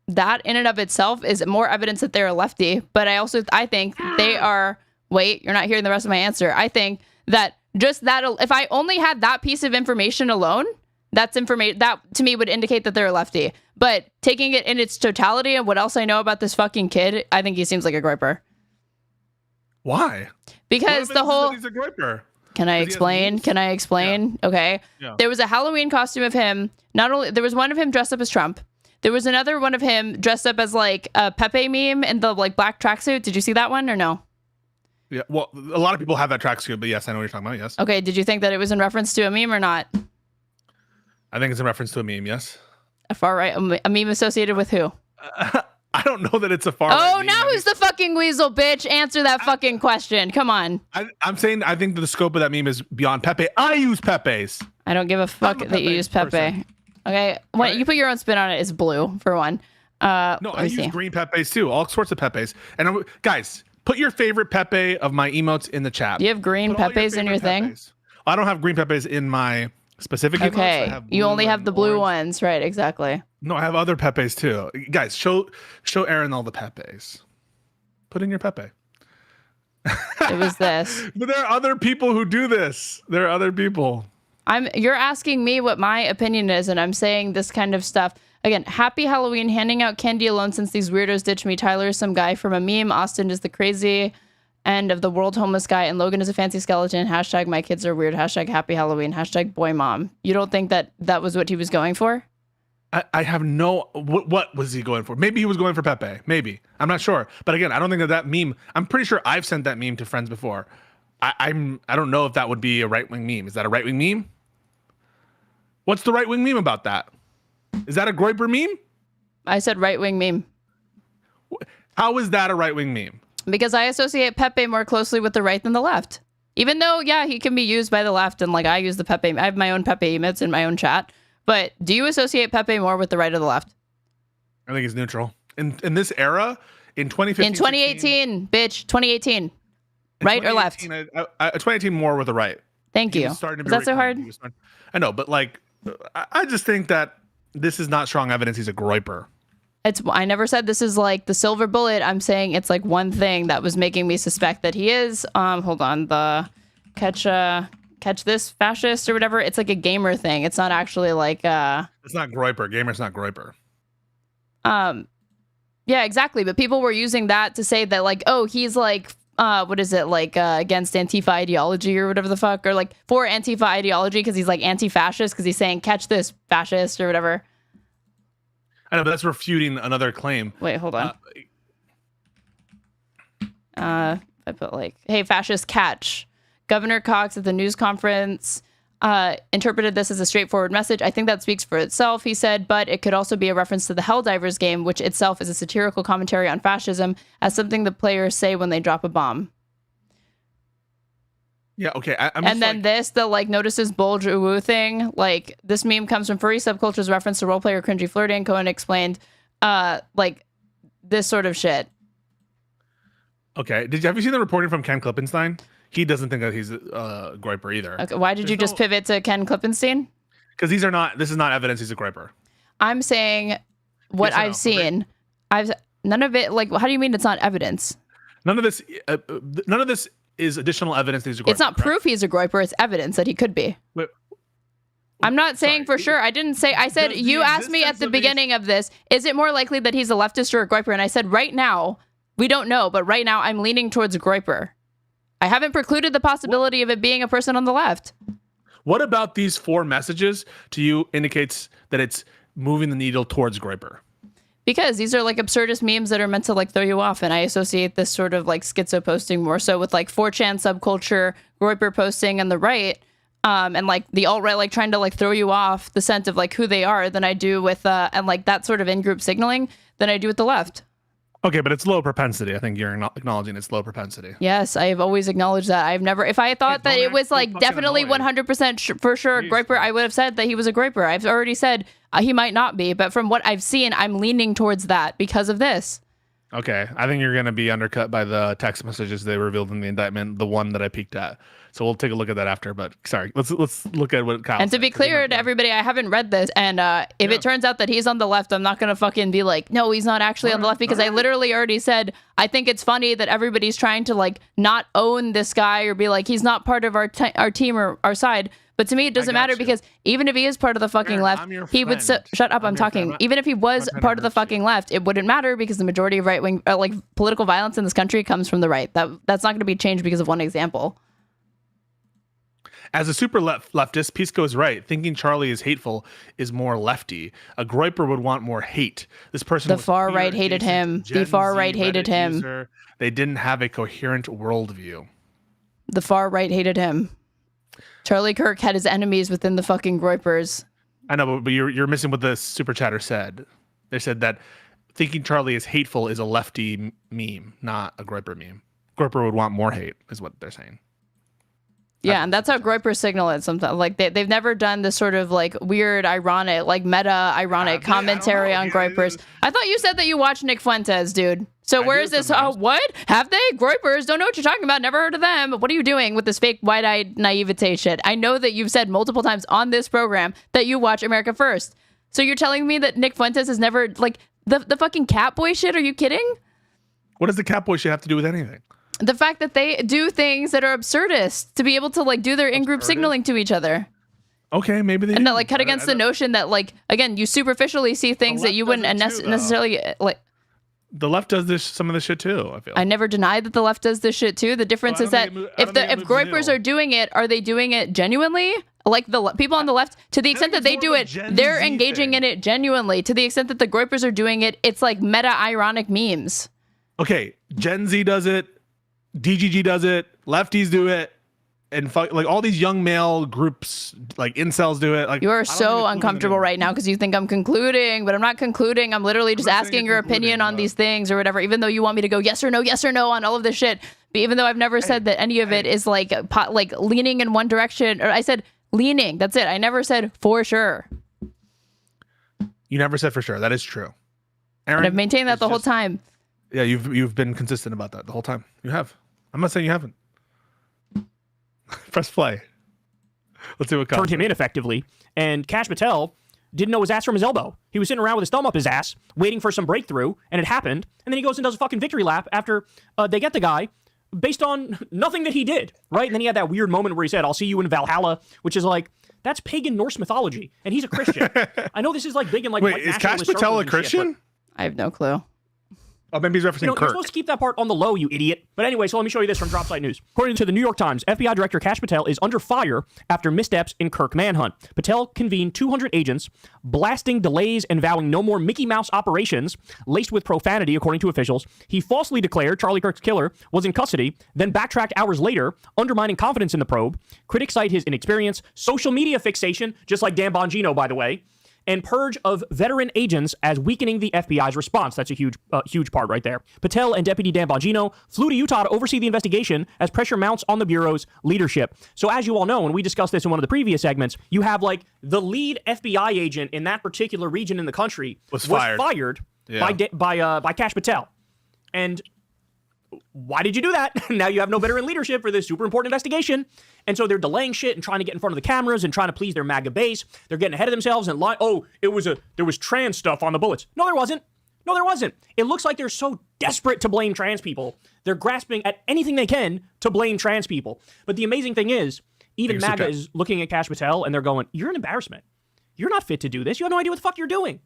That in and of itself is more evidence that they're a lefty. But I think they are, wait, you're not hearing the rest of my answer. I think that just that, if I only had that piece of information alone, that's information that to me would indicate that they're a lefty. But taking it in its totality and what else I know about this fucking kid, I think he seems like a groiper. Why? Because the whole... He's a groiper. Can I explain? Can I explain? Yeah. Okay. Yeah. There was a Halloween costume of him. Not only there was one of him dressed up as Trump. There was another one of him dressed up as like a Pepe meme in the like black tracksuit. Did you see that one or no? Yeah. Well, a lot of people have that tracksuit, but yes, I know what you're talking about. Yes. Okay. Did you think that it was in reference to a meme or not? I think it's in reference to a meme. Yes. A far right, a meme associated with who? I don't know that it's a far right. Oh, now who's the fucking weasel, bitch? Answer that fucking question. Come on. I'm saying I think the scope of that meme is beyond Pepe. I use Pepe's. I don't give a fuck that you use Pepe. Person. Okay. When you put your own spin on it, it's blue, for one. No, I use green Pepe's too. All sorts of Pepe's. And guys, put your favorite Pepe of my emotes in the chat. You have green Pepe's in your thing? I don't have green Pepe's in my specific emotes. Okay. You only have the blue ones. Right, exactly. No, I have other Pepe's too. Guys, show Aaron all the Pepe's. Put in your Pepe. It was this. But there are other people who do this. There are other people. You're asking me what my opinion is, and I'm saying this kind of stuff. Again, happy Halloween, handing out candy alone since these weirdos ditched me. Tyler is some guy from a meme. Austin is the crazy end of the world homeless guy, and Logan is a fancy skeleton. Hashtag my kids are weird. Hashtag happy Halloween. Hashtag boy mom. You don't think that was what he was going for? I have no... What was he going for? Maybe he was going for Pepe. Maybe. I'm not sure. But again, I don't think that meme... I'm pretty sure I've sent that meme to friends before. I don't know if that would be a right-wing meme. Is that a right-wing meme? What's the right-wing meme about that? Is that a groiper meme? I said right-wing meme. How is that a right-wing meme? Because I associate Pepe more closely with the right than the left. Even though, yeah, he can be used by the left, and like I use the Pepe... I have my own Pepe emotes in my own chat. But do you associate Pepe more with the right or the left? I think it's neutral. In this era, in 2015... In 2018, bitch. 2018. Right or left? 2018 more with the right. Thank you. Is that so hard? I know, but like, I just think that this is not strong evidence he's a groiper. I never said this is like the silver bullet. I'm saying it's like one thing that was making me suspect that he is. Hold on. The catch this fascist or whatever. It's like a gamer thing. It's not actually like it's not groiper. Gamer's not groiper. Yeah, exactly. But people were using that to say that like, oh, he's like what is it, like against Antifa ideology or whatever the fuck, or like for Antifa ideology because he's like anti-fascist because he's saying catch this fascist or whatever. I know, but that's refuting another claim. Wait, hold on. I put like, hey, fascist catch. Governor Cox at the news conference interpreted this as a straightforward message. I think that speaks for itself, he said, but it could also be a reference to the Helldivers game, which itself is a satirical commentary on fascism as something the players say when they drop a bomb. Yeah, okay. And then the like notices bulge woo thing. Like this meme comes from furry subculture's reference to role player cringy flirting. Cohen explained, like this sort of shit. Okay. Have you seen the reporting from Ken Klippenstein? He doesn't think that he's a griper either. Okay. Why did you just pivot to Ken Klippenstein? Because this is not evidence he's a griper. I'm saying what I've seen. None of it. Like, how do you mean it's not evidence? None of this is additional evidence that he's a griper. It's not proof he's a groiper. It's evidence that he could be. Wait, I'm not saying for sure. I didn't say. I said you asked me at the beginning of this. Is it more likely that he's a leftist or a groiper? And I said right now we don't know, but right now I'm leaning towards a groiper. I haven't precluded the possibility of it being a person on the left. What about these 4 messages to you indicates that it's moving the needle towards groiper? Because these are like absurdist memes that are meant to like throw you off. And I associate this sort of like schizo posting more so with like 4chan subculture, groiper posting on the right, and like the alt-right like trying to like throw you off the scent of like who they are than I do with, and like that sort of in-group signaling than I do with the left. Okay, but it's low propensity. I think you're acknowledging it's low propensity. Yes, I have always acknowledged that. I've never, if I thought that it was like definitely 100% for sure groiper, I would have said that he was a groiper. I've already said he might not be, but from what I've seen, I'm leaning towards that because of this. Okay, I think you're going to be undercut by the text messages they revealed in the indictment, the one that I peeked at. So we'll take a look at that after. But sorry, let's look at what Kyle. And to be clear to everybody, I haven't read this, and if it turns out that he's on the left, I'm not going to fucking be like, no, he's not actually on the left, because I literally already said I think it's funny that everybody's trying to like not own this guy or be like he's not part of our team or our side. But to me, it doesn't matter because even if he is part of the fucking left, he would shut up. I'm talking. Even if he was part of the fucking left, it wouldn't matter because the majority of right wing, like political violence in this country, comes from the right. That's not going to be changed because of one example. As a super leftist, Pisco is right. Thinking Charlie is hateful is more lefty. A groiper would want more hate. This person. The far right hated him. The far right hated him. They didn't have a coherent worldview. The far right hated him. Charlie Kirk had his enemies within the fucking groipers. I know, but you're missing what the super chatter said. They said that thinking Charlie is hateful is a lefty meme, not a groiper meme. Groiper would want more hate, is what they're saying. Yeah, and that's how groipers signal it sometimes. Like they've never done this sort of like weird, ironic, like meta ironic commentary on groipers. I thought you said that you watched Nick Fuentes, dude. So where is this? Oh, what? Have they? Groipers? Don't know what you're talking about. Never heard of them. What are you doing with this fake wide-eyed naivete shit? I know that you've said multiple times on this program that you watch America First. So you're telling me that Nick Fuentes has never, like, the fucking Catboy shit? Are you kidding? What does the Catboy shit have to do with anything? The fact that they do things that are absurdist to be able to like do their in-group signaling to each other. Okay, maybe they and that like cut against the notion that like again you superficially see things that you wouldn't necessarily like. The left does some of this shit too. I feel. I never denied that the left does this shit too. The difference is that if groipers are doing it, are they doing it genuinely? Like the people on the left, to the extent that they do it, they're engaging in it genuinely. To the extent that the groipers are doing it, it's like meta ironic memes. Okay, Gen Z does it. DGG does it, lefties do it, and like all these young male groups, like incels do it. Like you are so uncomfortable right now because you think I'm concluding, but I'm not concluding. I'm literally just asking your opinion on these things or whatever. Even though you want me to go yes or no on all of this shit, but even though I've never said that any of it is like leaning in one direction, or I said leaning. That's it. I never said for sure. You never said for sure. That is true. Aaron, and I've maintained that the whole time. Yeah, you've been consistent about that the whole time. You have. I'm not saying you haven't. Press play. Let's see what comes. Turned him in effectively, and Kash Patel didn't know his ass from his elbow. He was sitting around with his thumb up his ass, waiting for some breakthrough, and it happened. And then he goes and does a fucking victory lap after they get the guy based on nothing that he did, right? And then he had that weird moment where he said, "I'll see you in Valhalla," which is like, that's pagan Norse mythology, and he's a Christian. I know this is like big in like. Wait, is Kash Patel a Christian? Shit, I have no clue. Oh, maybe he's referencing Kirk. You're supposed to keep that part on the low, you idiot. But anyway, so let me show you this from Dropsite News. According to the New York Times, FBI Director Kash Patel is under fire after missteps in Kirk manhunt. Patel convened 200 agents, blasting delays and vowing no more Mickey Mouse operations, laced with profanity, according to officials. He falsely declared Charlie Kirk's killer was in custody, then backtracked hours later, undermining confidence in the probe. Critics cite his inexperience, social media fixation, just like Dan Bongino, by the way, and purge of veteran agents as weakening the FBI's response. That's a huge part right there. Patel and Deputy Dan Bongino flew to Utah to oversee the investigation as pressure mounts on the Bureau's leadership. So as you all know, and we discussed this in one of the previous segments, you have like the lead FBI agent in that particular region in the country was fired by Kash Patel. And why did you do that? Now you have no veteran leadership for this super important investigation. And so they're delaying shit and trying to get in front of the cameras and trying to please their MAGA base. They're getting ahead of themselves and there was trans stuff on the bullets. No, there wasn't. No, there wasn't. It looks like they're so desperate to blame trans people. They're grasping at anything they can to blame trans people. But the amazing thing is, even MAGA is looking at Kash Patel and they're going, you're an embarrassment. You're not fit to do this. You have no idea what the fuck you're doing.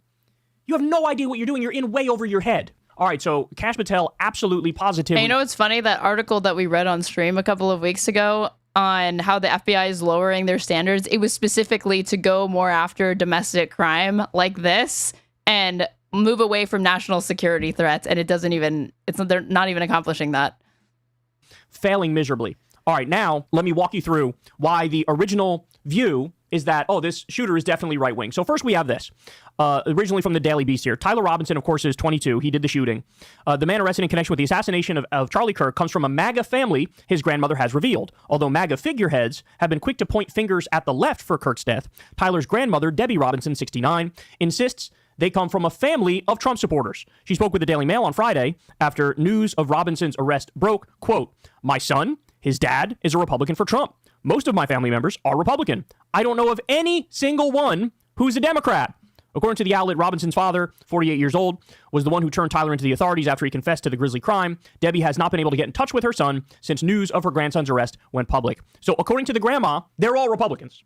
You have no idea what you're doing. You're in way over your head. All right, so Kash Patel absolutely positively. And you know what's funny? That article that we read on stream a couple of weeks ago on how the FBI is lowering their standards, it was specifically to go more after domestic crime like this and move away from national security threats. And they're not even accomplishing that. Failing miserably. All right, now let me walk you through why the original view is that, this shooter is definitely right-wing. So first we have this. Originally from the Daily Beast here. Tyler Robinson, of course, is 22. He did the shooting. The man arrested in connection with the assassination of Charlie Kirk comes from a MAGA family, his grandmother has revealed. Although MAGA figureheads have been quick to point fingers at the left for Kirk's death, Tyler's grandmother, Debbie Robinson, 69, insists they come from a family of Trump supporters. She spoke with the Daily Mail on Friday after news of Robinson's arrest broke. Quote, "My son, his dad, is a Republican for Trump. Most of my family members are Republican. I don't know of any single one who's a Democrat." According to the outlet, Robinson's father, 48 years old, was the one who turned Tyler into the authorities after he confessed to the grisly crime. Debbie has not been able to get in touch with her son since news of her grandson's arrest went public. So according to the grandma, they're all Republicans.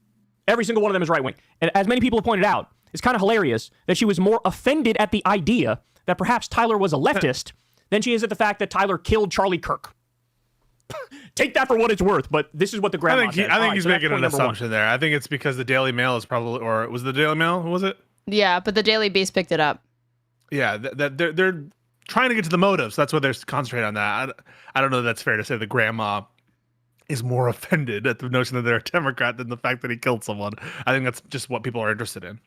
Every single one of them is right-wing. And as many people have pointed out, it's kind of hilarious that she was more offended at the idea that perhaps Tyler was a leftist than she is at the fact that Tyler killed Charlie Kirk. Take that for what it's worth, but this is what the grandma said. I think he's making an assumption there. I think it's because the Daily Mail is probably, or was it the Daily Mail? Who was it? Yeah, but the Daily Beast picked it up. Yeah, they're trying to get to the motives. So that's what they're concentrating on that. I don't know if that's fair to say the grandma is more offended at the notion that they're a Democrat than the fact that he killed someone. I think that's just what people are interested in.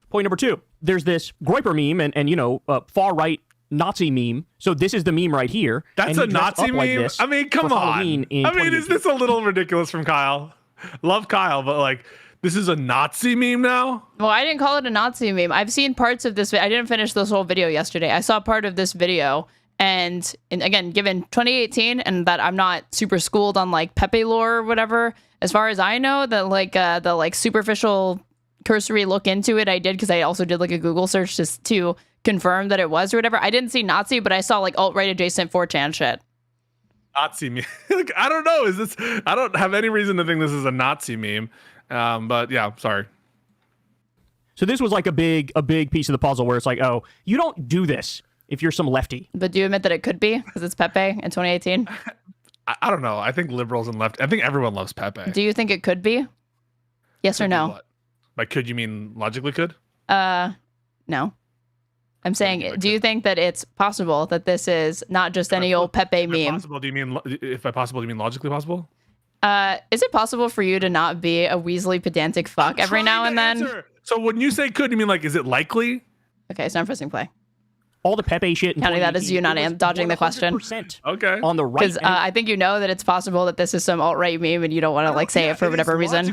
Point number two, there's this Groyper meme and far-right Nazi meme. So this is the meme right here. That's a Nazi meme? Like I mean, come on. Is this a little ridiculous from Kyle? Love Kyle, but this is a Nazi meme now? Well, I didn't call it a Nazi meme. I've seen parts of this. I didn't finish this whole video yesterday. I saw part of this video. And again, given 2018 and that I'm not super schooled on Pepe lore or whatever, as far as I know, that the superficial cursory look into it I did because I also did a Google search just to confirm that it was or whatever. I didn't see Nazi, but I saw alt-right adjacent 4chan shit. Nazi meme. I don't know. I don't have any reason to think this is a Nazi meme. But yeah, sorry. So this was a big piece of the puzzle where it's you don't do this if you're some lefty. But do you admit that it could be because it's Pepe in 2018? I don't know. I think liberals and left. I think everyone loves Pepe. Do you think it could be? Yes or no? By could you mean logically could? No. I'm saying, do you think that it's possible that this is not just any old Pepe meme? Possible? Do you mean if by possible do you mean logically possible? Is it possible for you to not be a Weasley pedantic fuck every now and then? So when you say could, you mean is it likely? Okay, so I'm pressing play. All the Pepe shit. Counting that as you not dodging the question. Okay. On the right. Because I think you know that it's possible that this is some alt-right meme and you don't want to say it for whatever reason.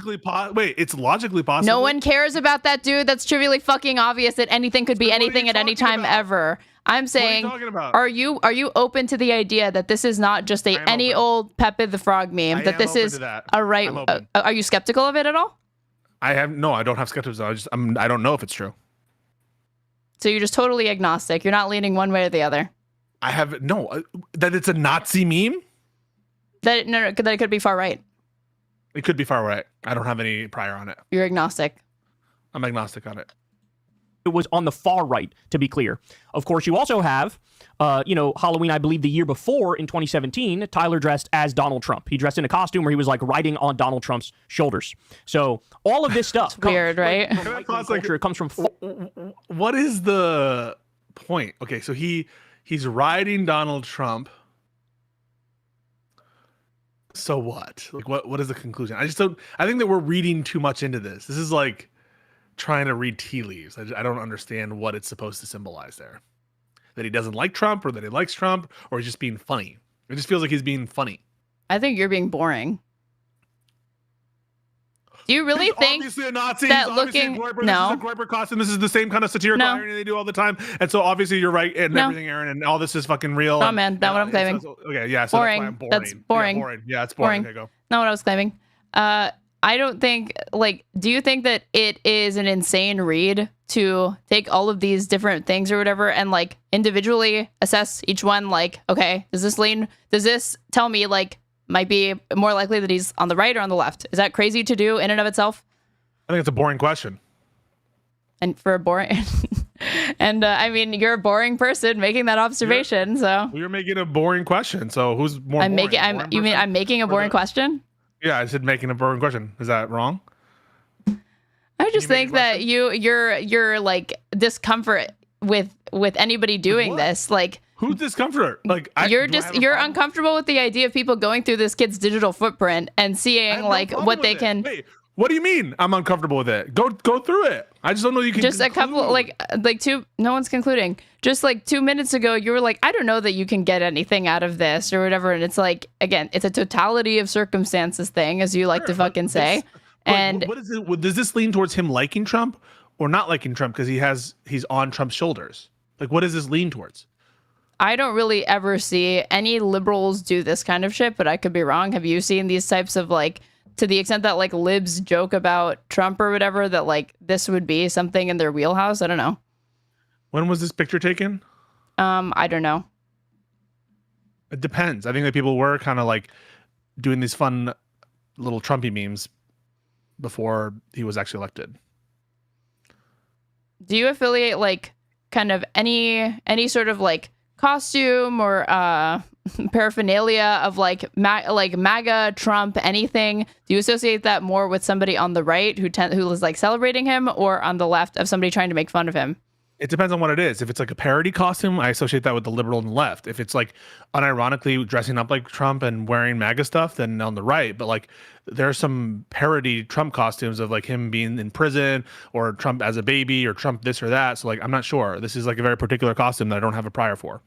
Wait, it's logically possible? No one cares about that, dude. That's trivially fucking obvious that anything could be anything at any time ever. I'm saying, what are you talking about? Are you open to the idea that this is not just any old Pepe the Frog meme? That this is a right. Are you skeptical of it at all? I don't have skepticism. I don't know if it's true. So you're just totally agnostic. You're not leaning one way or the other. I have that it's a Nazi meme. That it could be far right. It could be far right. I don't have any prior on it. You're agnostic. I'm agnostic on it. It was on the far right, to be clear. Of course, you also have, Halloween, I believe the year before in 2017, Tyler dressed as Donald Trump. He dressed in a costume where he was riding on Donald Trump's shoulders. So all of this stuff. Weird, right? Culture, it comes from. What is the point? Okay, so he's riding Donald Trump. So what? What is the conclusion? I think that we're reading too much into this. This is trying to read tea leaves. I don't understand what it's supposed to symbolize there. That he doesn't like Trump, or that he likes Trump, or he's just being funny. It just feels like he's being funny. I think you're being boring. Do you really think obviously a Nazi, that looking no? This is a Groyper costume. This is the same kind of satirical irony they do all the time. And so obviously you're right and everything, Aaron, and all this is fucking real. No, man, not what I'm claiming. Okay, yeah, so boring. That's why I'm boring. That's boring. Yeah, boring. Yeah, it's boring. Okay, go. Not what I was claiming. I don't think, like, do you think that it is an insane read to take all of these different things or whatever and, like, individually assess each one? Like, okay, does this tell me, like, might be more likely that he's on the right or on the left? Is that crazy to do in and of itself? I think it's a boring question. And for a boring, and I mean, you're a boring person making that observation. You're making a boring question. So who's more? I'm boring? making. You mean I'm making a boring question? Yeah, I said making a boring question. Is that wrong? I just think that you're like discomfort with anybody doing this. Like, who's discomfort? Like, you're uncomfortable with the idea of people going through this kid's digital footprint and seeing like what they can. Wait, what do you mean? I'm uncomfortable with it. Go through it. I just don't know you can. Just conclude. a couple like two. No one's concluding. Just like 2 minutes ago, you were like, I don't know that you can get anything out of this or whatever. And it's like, again, it's a totality of circumstances thing, as you like to fucking say. And what is it? Does this lean towards him liking Trump or not liking Trump because he's on Trump's shoulders? Like, what does this lean towards? I don't really ever see any liberals do this kind of shit, but I could be wrong. Have you seen these types of like, to the extent that like libs joke about Trump or whatever, that like this would be something in their wheelhouse? I don't know. When was this picture taken? I don't know. It depends. I think that people were kind of like doing these fun little Trumpy memes before he was actually elected. Do you affiliate like kind of any sort of like costume or paraphernalia of like MAGA, Trump, anything? Do you associate that more with somebody on the right who is like celebrating him, or on the left of somebody trying to make fun of him? It depends on what it is. If it's like a parody costume, I associate that with the liberal and the left. If it's like unironically dressing up like Trump and wearing MAGA stuff, then on the right. But like there are some parody Trump costumes of like him being in prison or Trump as a baby or Trump this or that. So like, I'm not sure. This is like a very particular costume that I don't have a prior for.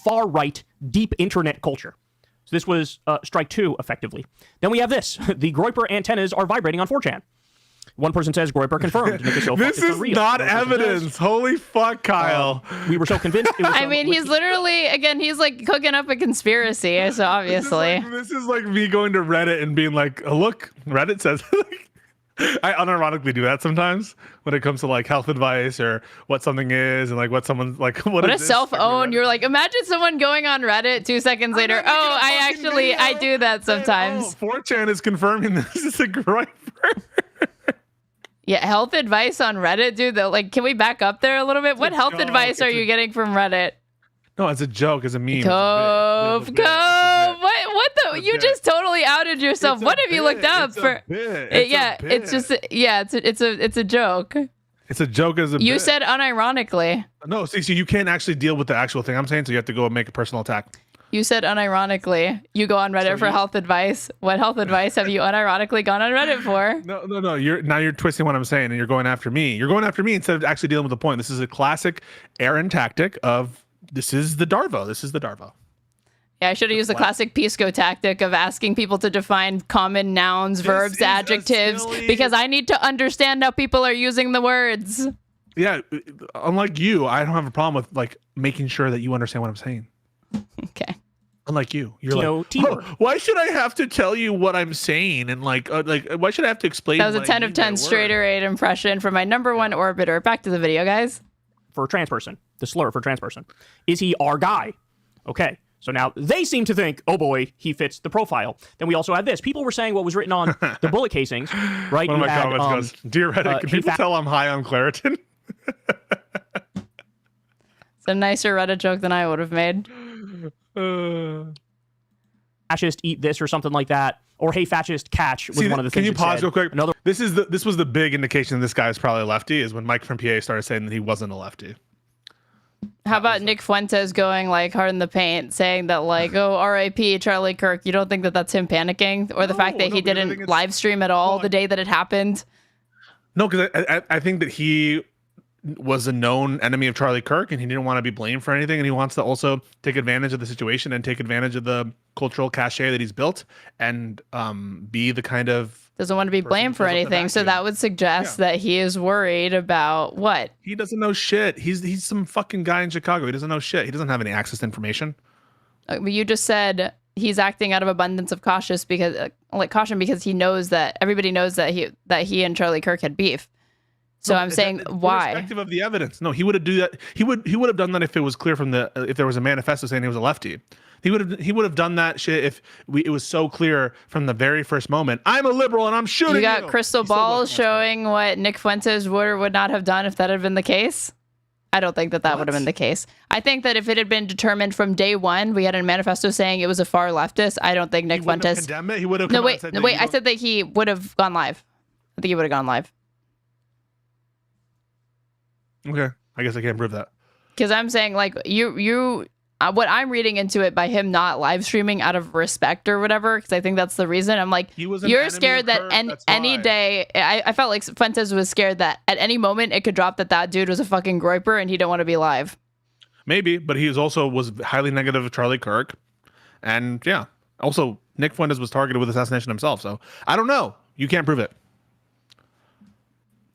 Far right, deep internet culture. So this was strike 2, effectively. Then we have this. The Groyper antennas are vibrating on 4chan. One person says Groyper confirmed. This is not evidence. Holy fuck, Kyle. We were so convinced. It was I mean, he's literally, again, he's like cooking up a conspiracy. So obviously. This is like me going to Reddit and being like, oh, look, Reddit says. I unironically do that sometimes when it comes to like health advice or what something is and like what someone's like. What a self-own. You're like, imagine someone going on Reddit 2 seconds later. Oh, I do that sometimes. 4chan is confirming this is a Groyper. Yeah, health advice on Reddit, dude. Like, can we back up there a little bit? What health advice are you getting from Reddit? No, it's a joke. It's a meme. Cove. What the? You just totally outed yourself. What have you looked up for? It's a joke. It's a joke as a You bit. said unironically. No, see, you can't actually deal with the actual thing I'm saying, so you have to go and make a personal attack. You said unironically. You go on Reddit for health advice. What health advice have you unironically gone on Reddit for? No. You're twisting what I'm saying, and you're going after me. You're going after me instead of actually dealing with the point. This is a classic Aaron tactic of this is the Darvo. This is the Darvo. Yeah, I should have used the classic Pisco tactic of asking people to define common nouns, verbs, adjectives, because I need to understand how people are using the words. Yeah, unlike you, I don't have a problem with like making sure that you understand what I'm saying. Okay. Unlike you're why should I have to tell you what I'm saying? And like why should I have to explain? That was a 10 of 10 Straighterade impression for my number one orbiter. Back to the video, guys. For a trans person, the slur for trans person. Is he our guy? Okay. So now they seem to think, oh boy, he fits the profile. Then we also had this. People were saying what was written on the bullet casings, right? One of my comments goes, dear Reddit, can people tell I'm high on Claritin? It's a nicer Reddit joke than I would have made. Fascist eat this or something like that, or hey fascist catch was one of the things. Can you pause real quick? This was the big indication this guy is probably a lefty, is when Mike from PA started saying that he wasn't a lefty. How about Nick Fuentes going like hard in the paint, saying that like, oh, R.I.P. Charlie Kirk? You don't think that that's him panicking, or the fact that he didn't live stream at all the day that it happened? No, because I think that he was a known enemy of Charlie Kirk, and he didn't want to be blamed for anything, and he wants to also take advantage of the situation and take advantage of the cultural cachet that he's built, and be the kind of doesn't want to be blamed for anything. So that would suggest that he is worried about what? He doesn't know shit. He's some fucking guy in Chicago. He doesn't know shit. He doesn't have any access to information. You just said he's acting out of abundance of caution because he knows that everybody knows that he and Charlie Kirk had beef. So I'm saying why? Irrespective of the evidence. No, he would have do that. He would have done that if it was clear from if there was a manifesto saying he was a lefty. He would have done that shit if it was so clear from the very first moment. I'm a liberal and I'm shooting. You got crystal balls showing what Nick Fuentes would or would not have done if that had been the case. I don't think that would have been the case. I think that if it had been determined from day one, we had a manifesto saying it was a far leftist. I don't think Nick Fuentes. Condemned it. He would have. No, wait. I said that he would have gone live. I think he would have gone live. Okay, I guess I can't prove that. Because I'm saying, like, what I'm reading into it by him not live streaming out of respect or whatever, because I think that's the reason. I'm like, you're scared that any day, I felt like Fuentes was scared that at any moment it could drop that dude was a fucking groiper and he don't want to be live. Maybe, but he was highly negative of Charlie Kirk. And yeah, also Nick Fuentes was targeted with assassination himself. So I don't know. You can't prove it.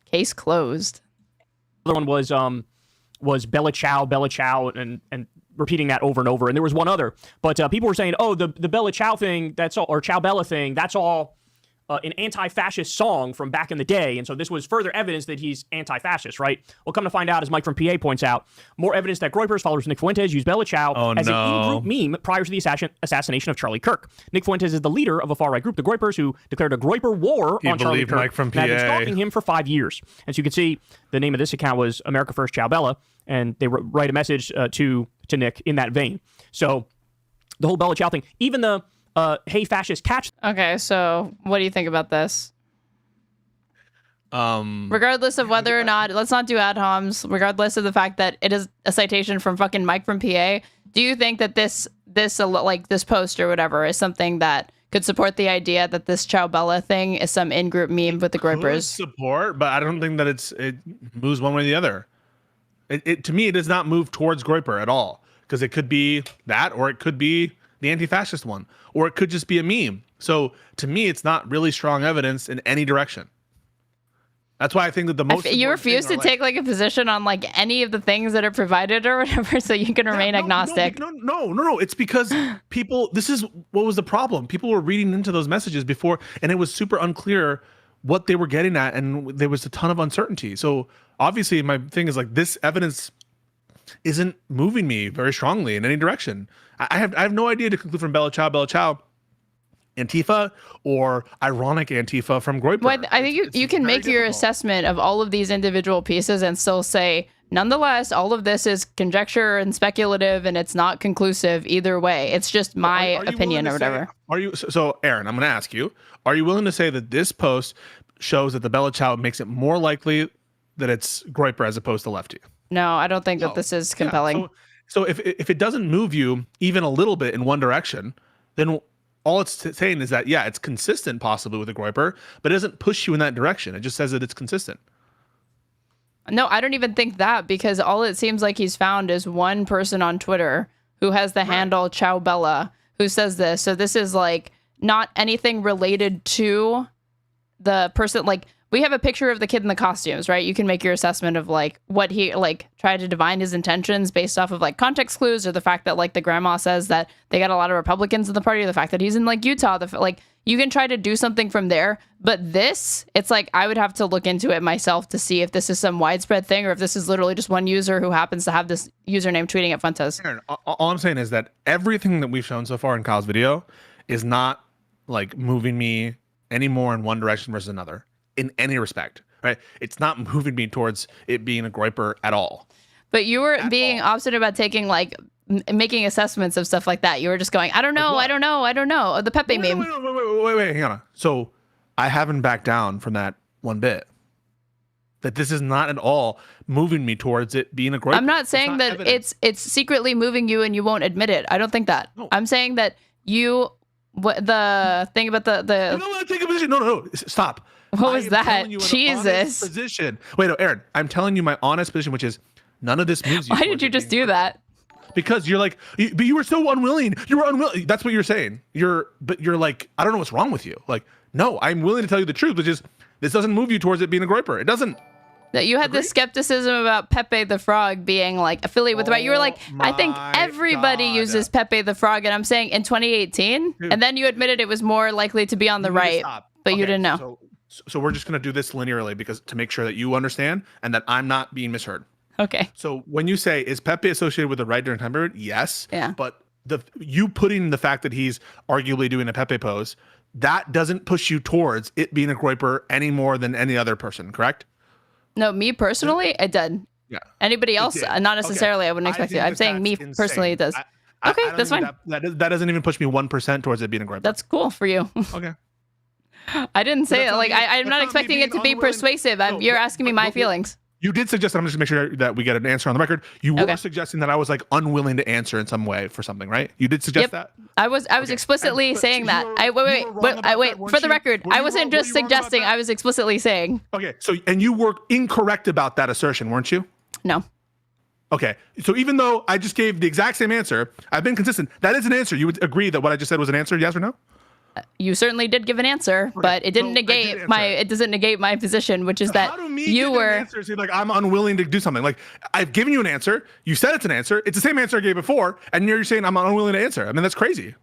Case closed. Other one was Bella Ciao, and repeating that over and over. And there was one other, but people were saying, oh, the Bella Ciao thing, that's all, or Ciao Bella thing, that's all an anti-fascist song from back in the day. And so this was further evidence that he's anti-fascist, right? Well, come to find out, as Mike from PA points out, more evidence that Groyper's followers Nick Fuentes used Bella Ciao as an in-group meme prior to the assassination of Charlie Kirk. Nick Fuentes is the leader of a far-right group, the Groypers, who declared a Groyper war on Charlie Kirk. Mike from PA. And had been stalking him for 5 years. As you can see, the name of this account was America First Ciao Bella, and they write a message to Nick in that vein. So the whole Bella Ciao thing, even the hey fascist catch. Okay, so what do you think about this? Regardless of whether or not, let's not do ad homs, regardless of the fact that it is a citation from fucking Mike from PA, do you think that this post or whatever is something that could support the idea that this Ciao Bella thing is some in-group meme with the Groypers? Support, but I don't think that it moves one way or the other. To me, it does not move towards Groyper at all, because it could be that, or it could be the anti-fascist one, or it could just be a meme. So to me, it's not really strong evidence in any direction. That's why I think that the most you refuse to take like a position on like any of the things that are provided or whatever, so you can remain agnostic. No. It's because people. This is what was the problem. People were reading into those messages before, and it was super unclear what they were getting at, and there was a ton of uncertainty. So obviously, my thing is like this evidence isn't moving me very strongly in any direction. I have no idea to conclude from Bella Ciao, Antifa, or ironic Antifa from Groyper. Well, I think you can make your assessment of all of these individual pieces and still say, nonetheless, all of this is conjecture and speculative, and it's not conclusive either way. It's just my opinion or whatever. So, Aaron, I'm going to ask you, are you willing to say that this post shows that the Bella Ciao makes it more likely that it's Groyper as opposed to lefty? No, I don't think that this is compelling. Yeah, so if it doesn't move you even a little bit in one direction, then all it's saying is that, yeah, it's consistent possibly with a Groyper, but it doesn't push you in that direction. It just says that it's consistent. No, I don't even think that, because all it seems like he's found is one person on Twitter who has the handle Ciao Bella who says this. So this is like not anything related to the person. Like, we have a picture of the kid in the costumes, right? You can make your assessment of like what he like tried to divine his intentions based off of like context clues, or the fact that like the grandma says that they got a lot of Republicans in the party, or the fact that he's in like Utah. Like you can try to do something from there, but this, it's like I would have to look into it myself to see if this is some widespread thing or if this is literally just one user who happens to have this username tweeting at Fuentes. All I'm saying is that everything that we've shown so far in Kyle's video is not like moving me any more in one direction versus another. In any respect, right? It's not moving me towards it being a Groyper at all. But you were being obstinate about taking like making assessments of stuff like that. You were just going, I don't know. The Pepe meme. Wait, hang on. So I haven't backed down from that one bit. That this is not at all moving me towards it being a Groyper. I'm not saying that it's secretly moving you and you won't admit it. I don't think that. No. I'm saying that the thing about the No, take a position. No. Stop. What was that? telling you an honest Jesus. Position. Wait, no, Aaron, I'm telling you my honest position, which is none of this moves you. Why did you just do that? Because you're like, but you were so unwilling. You were unwilling. That's what you're saying. But you're like, I don't know what's wrong with you. Like, no, I'm willing to tell you the truth, which is this doesn't move you towards it being a groiper. It doesn't. That you had this skepticism about Pepe the Frog being like affiliated with the right. You were like, I think everybody uses Pepe the Frog, and I'm saying in 2018, and then you admitted it was more likely to be on the right, but you didn't know. So we're just gonna do this linearly because to make sure that you understand and that I'm not being misheard. Okay. So when you say, is Pepe associated with the right during time period? Yes. Yeah. But you putting the fact that he's arguably doing a Pepe pose, that doesn't push you towards it being a groiper any more than any other person, correct? No, me personally, it did. Yeah. Anybody else, not necessarily. Okay. I wouldn't expect it. I'm saying me personally, it does. Okay, that's fine. That doesn't even push me 1% towards it being a groiper. That's cool for you. Okay. I didn't say it. Like, I'm not expecting it to be persuasive. You're asking me my feelings. You did suggest that. I'm just to make sure that we get an answer on the record. You were suggesting that I was like unwilling to answer in some way for something, right? You did suggest that. I was explicitly saying that. Wait. For the record, I wasn't just suggesting. I was explicitly saying. Okay. So, and you were incorrect about that assertion, weren't you? No. Okay. So even though I just gave the exact same answer, I've been consistent. That is an answer. You would agree that what I just said was an answer? Yes or no? You certainly did give an answer, but it didn't negate it doesn't negate my position, which is that you were an answer seem like I'm unwilling to do something. Like I've given you an answer, you said it's an answer, it's the same answer I gave before, and you're saying I'm unwilling to answer. I mean, that's crazy.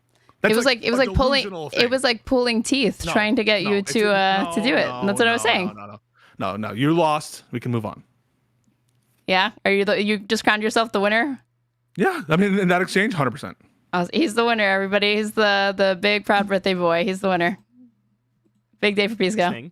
It was like pulling teeth, trying to get you to do it. And that's what I was saying. No, you lost. We can move on. Yeah, are you just crowned yourself the winner? Yeah, I mean, in that exchange, 100%. He's the winner, everybody. He's the big proud birthday boy. He's the winner. Big day for Pisco.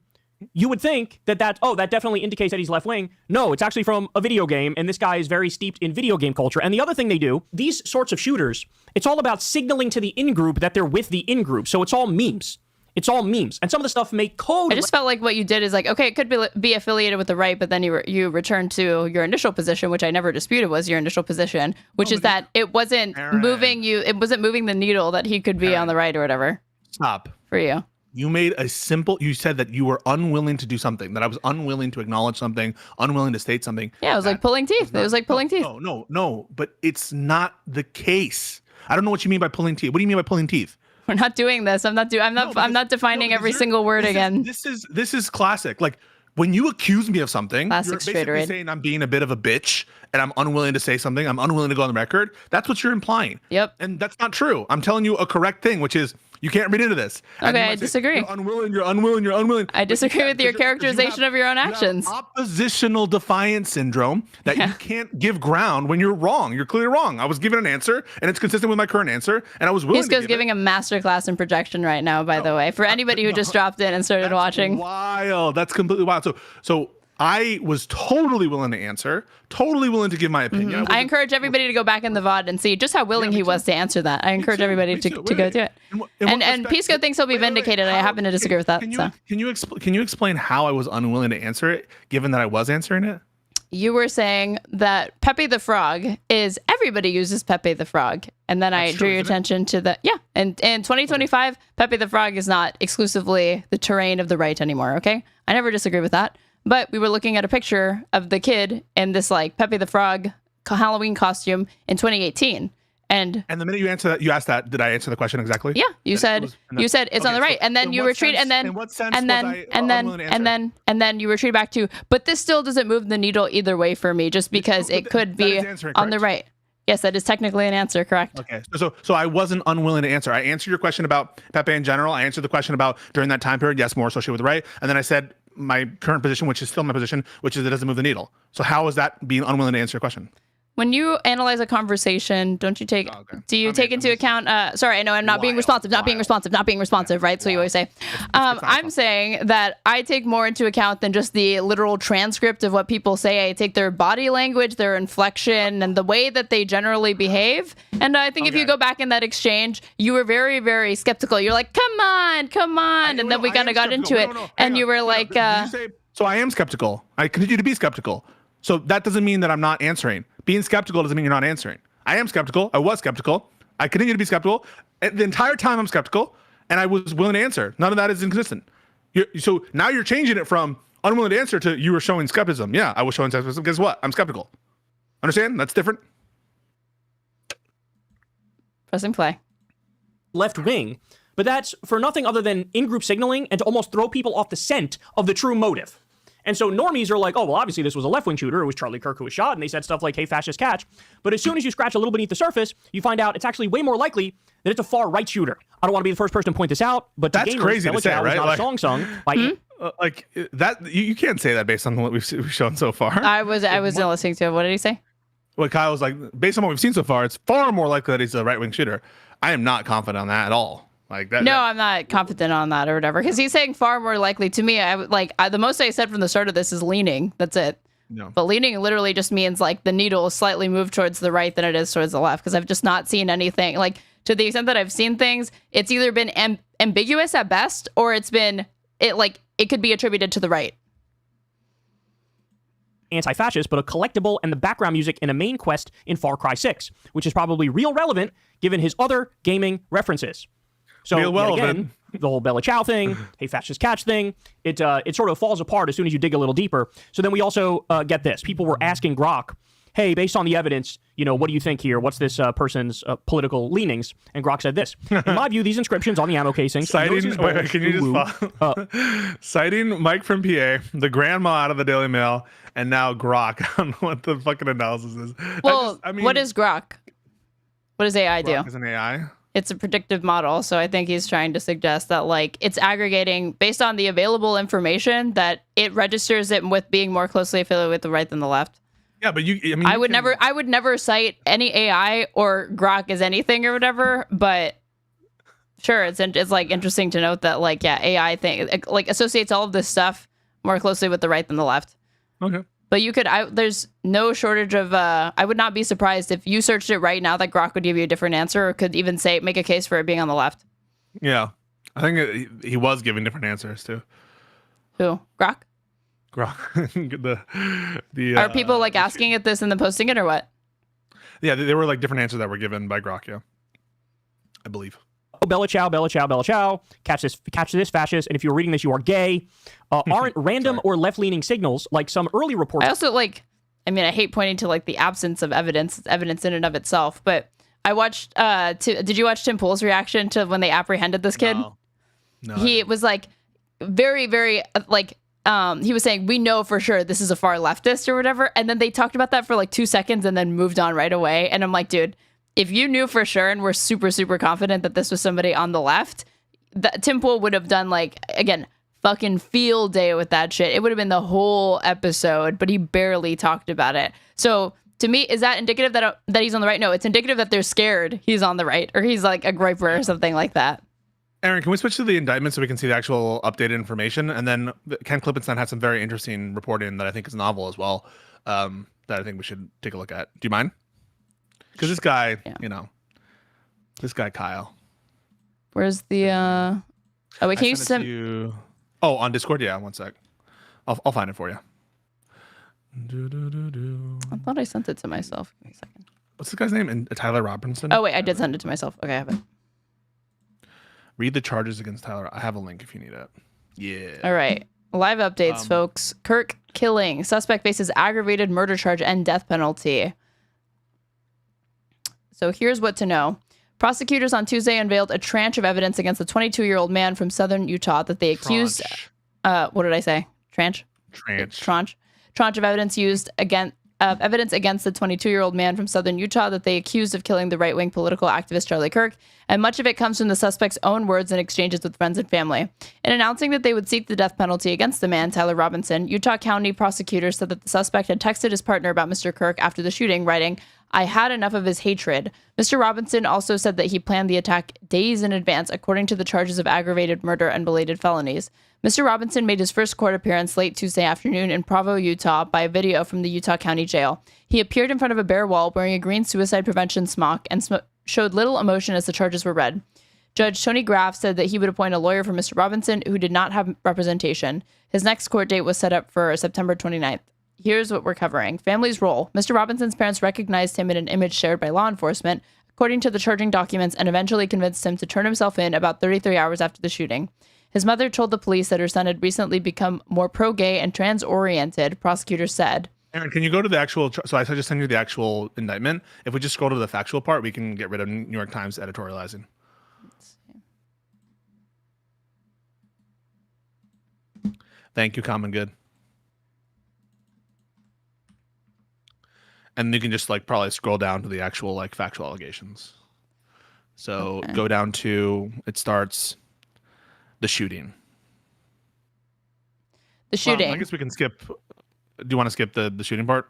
You would think that definitely indicates that he's left wing. No, it's actually from a video game, and this guy is very steeped in video game culture. And the other thing they do, these sorts of shooters, it's all about signaling to the in-group that they're with the in-group. So it's all memes. It's all memes. And some of the stuff may code. I just felt like what you did is like, okay, it could be affiliated with the right, but then you returned to your initial position, which I never disputed was your initial position, which is that it wasn't moving you. It wasn't moving the needle that he could be on the right or whatever. Stop. For you. You said that you were unwilling to do something, that I was unwilling to acknowledge something, unwilling to state something. Yeah, it was like pulling teeth. It was like pulling teeth. No, but it's not the case. I don't know what you mean by pulling teeth. What do you mean by pulling teeth? We're not doing this. I'm not defining every single word again. This is classic. Like when you accuse me of something, classic you're basically saying I'm being a bit of a bitch and I'm unwilling to say something. I'm unwilling to go on the record. That's what you're implying. Yep. And that's not true. I'm telling you a correct thing, which is you can't read into this. Okay, I disagree. You're unwilling. I disagree with your characterization of your own actions. You have oppositional defiance syndrome that you can't give ground when you're wrong. You're clearly wrong. I was given an answer, and it's consistent with my current answer, and I was willing to give giving a masterclass in projection right now, by the way, for anybody who just dropped in and started watching. Wild. That's completely wild. So I was totally willing to answer, totally willing to give my opinion. I encourage everybody to go back in the VOD and see just how willing he was to answer that. I encourage everybody to go do it. And Pisco thinks he'll be vindicated. I happen to disagree with that. Can you explain how I was unwilling to answer it, given that I was answering it? You were saying that Pepe the Frog is everybody uses Pepe the Frog. And then I drew your attention to the, and in 2025, Pepe the Frog is not exclusively the terrain of the right anymore, okay? I never disagree with that. But we were looking at a picture of the kid in this like Pepe the Frog Halloween costume in 2018. And the minute you asked that, did I answer the question exactly? Yeah, you said it's on the right, and then you retreat, and then you retreat back to. But this still doesn't move the needle either way for me, just because it could be on the right. Yes, that is technically an answer, correct? Okay, so I wasn't unwilling to answer. I answered your question about Pepe in general. I answered the question about during that time period. Yes, more associated with the right, and then I said my current position, which is still my position, which is it doesn't move the needle. So how is that being unwilling to answer your question? When you analyze a conversation, do you take into account, sorry, I know I'm not being responsive, right? So you always say, I'm saying that I take more into account than just the literal transcript of what people say. I take their body language, their inflection, and the way that they generally behave. And I think if you go back in that exchange, you were very, very skeptical. You're like, come on. And then we kind of got into it. And you were like, so I am skeptical. I continue to be skeptical. So that doesn't mean that I'm not answering. Being skeptical doesn't mean you're not answering. I am skeptical. I was skeptical. I continue to be skeptical. The entire time I'm skeptical, and I was willing to answer. None of that is inconsistent. So now you're changing it from unwilling to answer to you were showing skepticism. Yeah, I was showing skepticism. Guess what? I'm skeptical. Understand? That's different. Pressing play. Left wing, but that's for nothing other than in-group signaling and to almost throw people off the scent of the true motive. And so normies are like, oh, well, obviously this was a left-wing shooter. It was Charlie Kirk who was shot, and they said stuff like, hey, fascist catch. But as soon as you scratch a little beneath the surface, you find out it's actually way more likely that it's a far-right shooter. I don't want to be the first person to point this out, but that's crazy to say, right? Was not a song sung by like that. You can't say that based on what we've shown so far. I was listening to it. What did he say? What Kyle was like, based on what we've seen so far, it's far more likely that he's a right-wing shooter. I am not confident on that at all. Like that. No, I'm not confident on that or whatever. Because he's saying far more likely. To me, the most I said from the start of this is leaning. That's it. No. But leaning literally just means like the needle is slightly moved towards the right than it is towards the left. Because I've just not seen anything. Like, to the extent that I've seen things, it's either been ambiguous at best, or it could be attributed to the right. Anti-fascist, but a collectible and the background music in a main quest in Far Cry 6, which is probably real relevant given his other gaming references. So again, the whole Bella Ciao thing, hey, fascist catch thing, it sort of falls apart as soon as you dig a little deeper. So then we also get this. People were asking Grok, hey, based on the evidence, what do you think here? What's this person's political leanings? And Grok said this. In my view, these inscriptions on the ammo casings... Citing Mike from PA, the grandma out of the Daily Mail, and now Grok on what the fucking analysis is. Well, what is Grok? What does AI do? Grok is an AI. It's a predictive model, so I think he's trying to suggest that it's aggregating based on the available information that it registers it with being more closely affiliated with the right than the left. Yeah, but I would never cite any AI or Grok as anything or whatever, but sure, it's interesting to note that AI thing associates all of this stuff more closely with the right than the left. Okay. But there's no shortage of, I would not be surprised if you searched it right now that Grok would give you a different answer, or could even make a case for it being on the left. Yeah. I think he was giving different answers too. Who? Grok? Grok. Are people asking it this and then posting it, or what? Yeah, there were different answers that were given by Grok, yeah. I believe. Oh, Bella Ciao, Bella Ciao, Bella Ciao. Catch this, fascist. And if you're reading this, you are gay. Aren't random or left-leaning signals like some early reports. I also I hate pointing to the absence of evidence. It's evidence in and of itself. But I watched, did you watch Tim Pool's reaction to when they apprehended this kid? No. He was very, very, he was saying, we know for sure this is a far leftist or whatever. And then they talked about that for 2 seconds and then moved on right away. And I'm like, dude, if you knew for sure and were super, super confident that this was somebody on the left, Tim Pool would have done fucking field day with that shit. It would have been the whole episode, but he barely talked about it. So to me, is that indicative that he's on the right? No, it's indicative that they're scared he's on the right, or he's a griper or something like that. Aaron, can we switch to the indictment so we can see the actual updated information? And then Ken Klippenstein had some very interesting reporting that I think is novel as well, that I think we should take a look at. Do you mind? Because this guy, this guy Kyle. Where's the? Oh wait, can you send? Oh, on Discord, yeah. 1 sec. I'll find it for you. I thought I sent it to myself. Give me a second. What's this guy's name? And Tyler Robinson. Oh wait, I did send it to myself. Okay, I have it. Read the charges against Tyler. I have a link if you need it. Yeah. All right. Live updates, folks. Kirk killing. Suspect faces aggravated murder charge and death penalty. So here's what to know. Prosecutors on Tuesday unveiled a tranche of evidence against the 22-year-old man from southern Utah that they accused... what did I say? Tranche of evidence evidence against the 22-year-old man from southern Utah that they accused of killing the right-wing political activist Charlie Kirk, and much of it comes from the suspect's own words and exchanges with friends and family. In announcing that they would seek the death penalty against the man, Tyler Robinson, Utah County prosecutors said that the suspect had texted his partner about Mr. Kirk after the shooting, writing, "I had enough of his hatred." Mr. Robinson also said that he planned the attack days in advance, according to the charges of aggravated murder and belated felonies. Mr. Robinson made his first court appearance late Tuesday afternoon in Provo, Utah, by a video from the Utah County Jail. He appeared in front of a bare wall wearing a green suicide prevention smock and showed little emotion as the charges were read. Judge Tony Graff said that he would appoint a lawyer for Mr. Robinson, who did not have representation. His next court date was set up for September 29th. Here's what we're covering. Family's role. Mr. Robinson's parents recognized him in an image shared by law enforcement, according to the charging documents, and eventually convinced him to turn himself in about 33 hours after the shooting. His mother told the police that her son had recently become more pro-gay and trans-oriented, prosecutors said. Aaron, can you go to the actual? So I just send you the actual indictment. If we just scroll to the factual part, we can get rid of New York Times editorializing. Thank you, Common Good. And you can just like probably scroll down to the actual like factual allegations. So go down to, it starts the shooting. The shooting. Well, I guess we can skip. Do you want to skip the shooting part?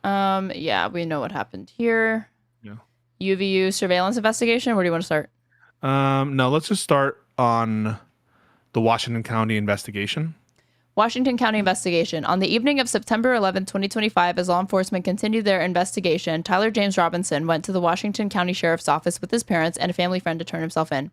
Yeah, we know what happened here. Yeah. UVU surveillance investigation. Where do you want to start? No, let's just start on the Washington County investigation. Washington County investigation. On the evening of September 11, 2025, as law enforcement continued their investigation, Tyler James Robinson went to the Washington County Sheriff's Office with his parents and a family friend to turn himself in.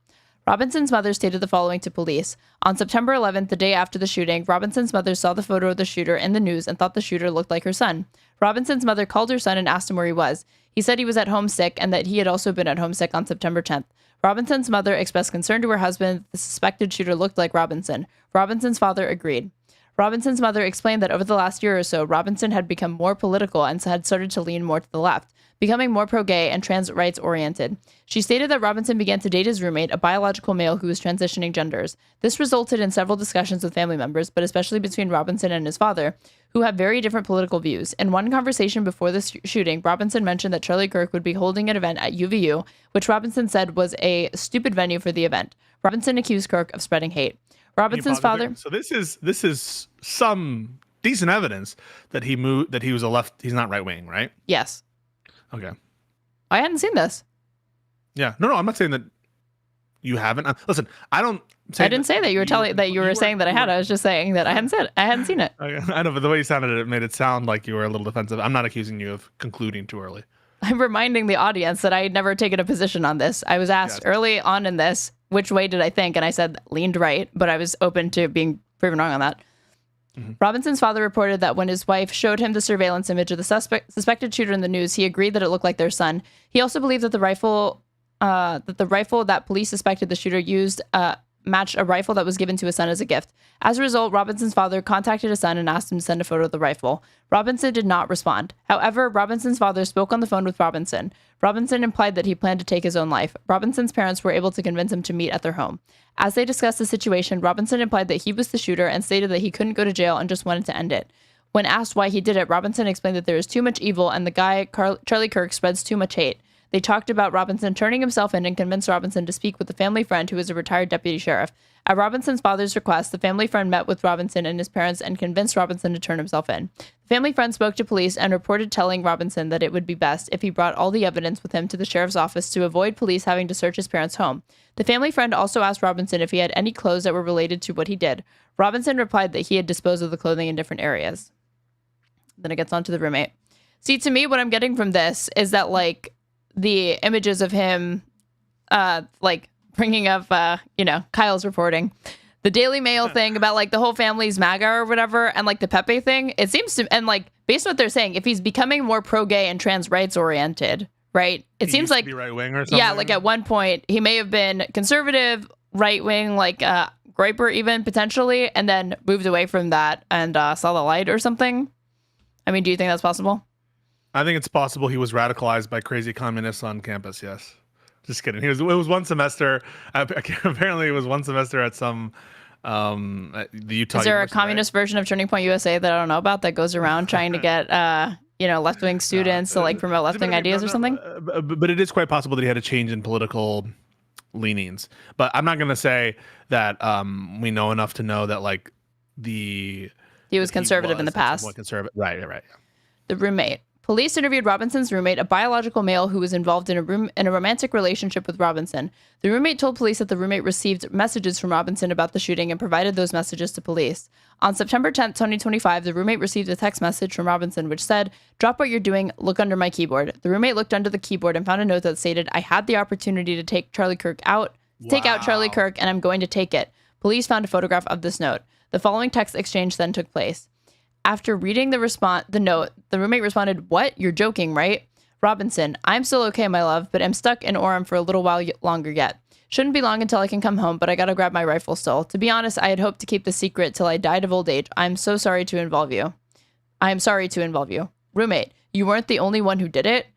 Robinson's mother stated the following to police. On September 11th, the day after the shooting, Robinson's mother saw the photo of the shooter in the news and thought the shooter looked like her son. Robinson's mother called her son and asked him where he was. He said he was at home sick and that he had also been at home sick on September 10th. Robinson's mother expressed concern to her husband that the suspected shooter looked like Robinson. Robinson's father agreed. Robinson's mother explained that over the last year or so, Robinson had become more political and had started to lean more to the left, becoming more pro-gay and trans rights oriented. She stated that Robinson began to date his roommate, a biological male who was transitioning genders. This resulted in several discussions with family members, but especially between Robinson and his father, who have very different political views. In one conversation before the shooting, Robinson mentioned that Charlie Kirk would be holding an event at UVU, which Robinson said was a stupid venue for the event. Robinson accused Kirk of spreading hate. Robinson's father. So this is some decent evidence that he moved, that he was a left. He's not right wing, right? Yes. Okay. I hadn't seen this. Yeah. No, I'm not saying that you haven't. Listen, I didn't say that you were telling that you were saying that I had. I was just saying that I hadn't seen it. I know, but the way you sounded it made it sound like you were a little defensive. I'm not accusing you of concluding too early. I'm reminding the audience that I had never taken a position on this. I was asked early on in this, which way did I think? And I said leaned right, but I was open to being proven wrong on that. Mm-hmm. Robinson's father reported that when his wife showed him the surveillance image of the suspected shooter in the news, he agreed that it looked like their son. He also believed that the rifle that police suspected the shooter used matched a rifle that was given to his son as a gift. As a result, Robinson's father contacted his son and asked him to send a photo of the rifle. Robinson did not respond. However, Robinson's father spoke on the phone with Robinson. Robinson implied that he planned to take his own life. Robinson's parents were able to convince him to meet at their home. As they discussed the situation, Robinson implied that he was the shooter and stated that he couldn't go to jail and just wanted to end it. When asked why he did it, Robinson explained that there is too much evil and the guy, Charlie Kirk, spreads too much hate. They talked about Robinson turning himself in and convinced Robinson to speak with a family friend who is a retired deputy sheriff. At Robinson's father's request, the family friend met with Robinson and his parents and convinced Robinson to turn himself in. The family friend spoke to police and reported telling Robinson that it would be best if he brought all the evidence with him to the sheriff's office to avoid police having to search his parents' home. The family friend also asked Robinson if he had any clothes that were related to what he did. Robinson replied that he had disposed of the clothing in different areas. Then it gets on to the roommate. See, to me, what I'm getting from this is that, like, the images of him, like, bringing up, Kyle's reporting, the Daily Mail thing about, like, the whole family's MAGA or whatever, and, like, the Pepe thing, it seems to, and, like, based on what they're saying, if he's becoming more pro-gay and trans rights oriented, right, it seems like, right wing or something. Yeah, like, at one point, he may have been conservative, right wing, like, Groyper even, potentially, and then moved away from that and saw the light or something. I mean, do you think that's possible? I think it's possible he was radicalized by crazy communists on campus. Yes, just kidding. It was one semester. Apparently, it was one semester at some at the Utah. Is there University, a communist version of Turning Point USA that I don't know about that goes around trying to get left wing students to like promote left wing ideas or something? But it is quite possible that he had a change in political leanings. But I'm not going to say that we know enough to know that like he was conservative in the past. Conservative, right. Yeah. The roommate. Police interviewed Robinson's roommate, a biological male who was involved in a romantic relationship with Robinson. The roommate told police that the roommate received messages from Robinson about the shooting and provided those messages to police. On September 10th, 2025, the roommate received a text message from Robinson which said, "Drop what you're doing, look under my keyboard." The roommate looked under the keyboard and found a note that stated, "I had the opportunity to take Charlie Kirk out, take out Charlie Kirk, and I'm going to take it." Police found a photograph of this note. The following text exchange then took place. After reading the note, the roommate responded, "What? You're joking, right?" Robinson, "I'm still okay, my love, but I'm stuck in Orem for a little while longer yet." Shouldn't be long until I can come home, but I gotta grab my rifle still. To be honest, I had hoped to keep the secret till I died of old age. I'm so sorry to involve you. I am sorry to involve you. Roommate, you weren't the only one who did it.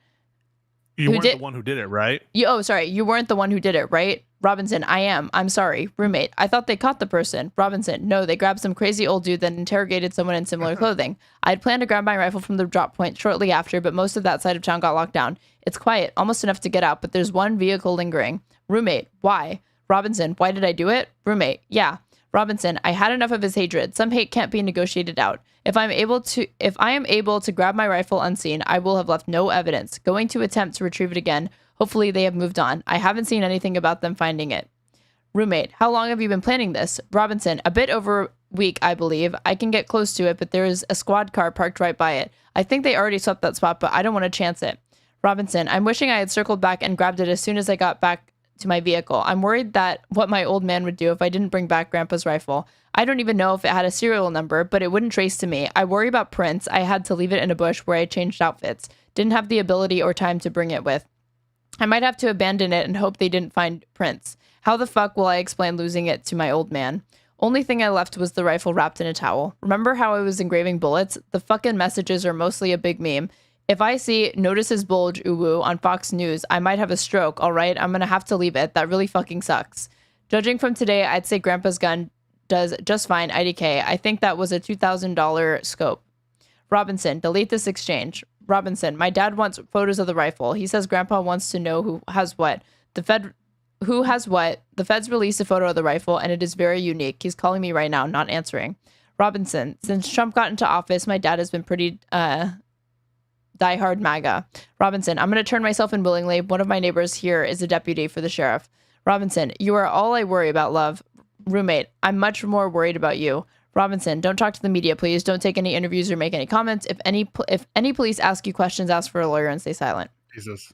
You weren't the one who did it, right? You weren't the one who did it, right? Robinson, I am. I'm sorry. Roommate, I thought they caught the person. Robinson, no, they grabbed some crazy old dude that interrogated someone in similar clothing. I had planned to grab my rifle from the drop point shortly after, but most of that side of town got locked down. It's quiet, almost enough to get out, but there's one vehicle lingering. Roommate, why? Robinson, why did I do it? Roommate, yeah. Robinson, I had enough of his hatred. Some hate can't be negotiated out. If I am able to grab my rifle unseen, I will have left no evidence. Going to attempt to retrieve it again. Hopefully they have moved on. I haven't seen anything about them finding it. Roommate, how long have you been planning this? Robinson, a bit over a week, I believe. I can get close to it, but there is a squad car parked right by it. I think they already swept that spot, but I don't want to chance it. Robinson, I'm wishing I had circled back and grabbed it as soon as I got back to my vehicle. I'm worried that what my old man would do if I didn't bring back Grandpa's rifle. I don't even know if it had a serial number, but it wouldn't trace to me. I worry about prints. I had to leave it in a bush where I changed outfits. Didn't have the ability or time to bring it with. I might have to abandon it and hope they didn't find prints. How the fuck will I explain losing it to my old man? Only thing I left was the rifle wrapped in a towel. Remember how I was engraving bullets? The fucking messages are mostly a big meme. If I see notice his bulge uwu on Fox News, I might have a stroke, all right? I'm gonna have to leave it. That really fucking sucks. Judging from today, I'd say Grandpa's gun does just fine, IDK. I think that was a $2,000 scope. Robinson, delete this exchange. Robinson, my dad wants photos of the rifle. He says Grandpa wants to know who has what. Who has what? The feds released a photo of the rifle, and it is very unique. He's calling me right now, not answering. Robinson, since Trump got into office, my dad has been pretty diehard MAGA. Robinson, I'm going to turn myself in willingly. One of my neighbors here is a deputy for the sheriff. Robinson, you are all I worry about, love. Roommate, I'm much more worried about you. Robinson, don't talk to the media, please. Don't take any interviews or make any comments. If any police ask you questions, ask for a lawyer and stay silent. Jesus.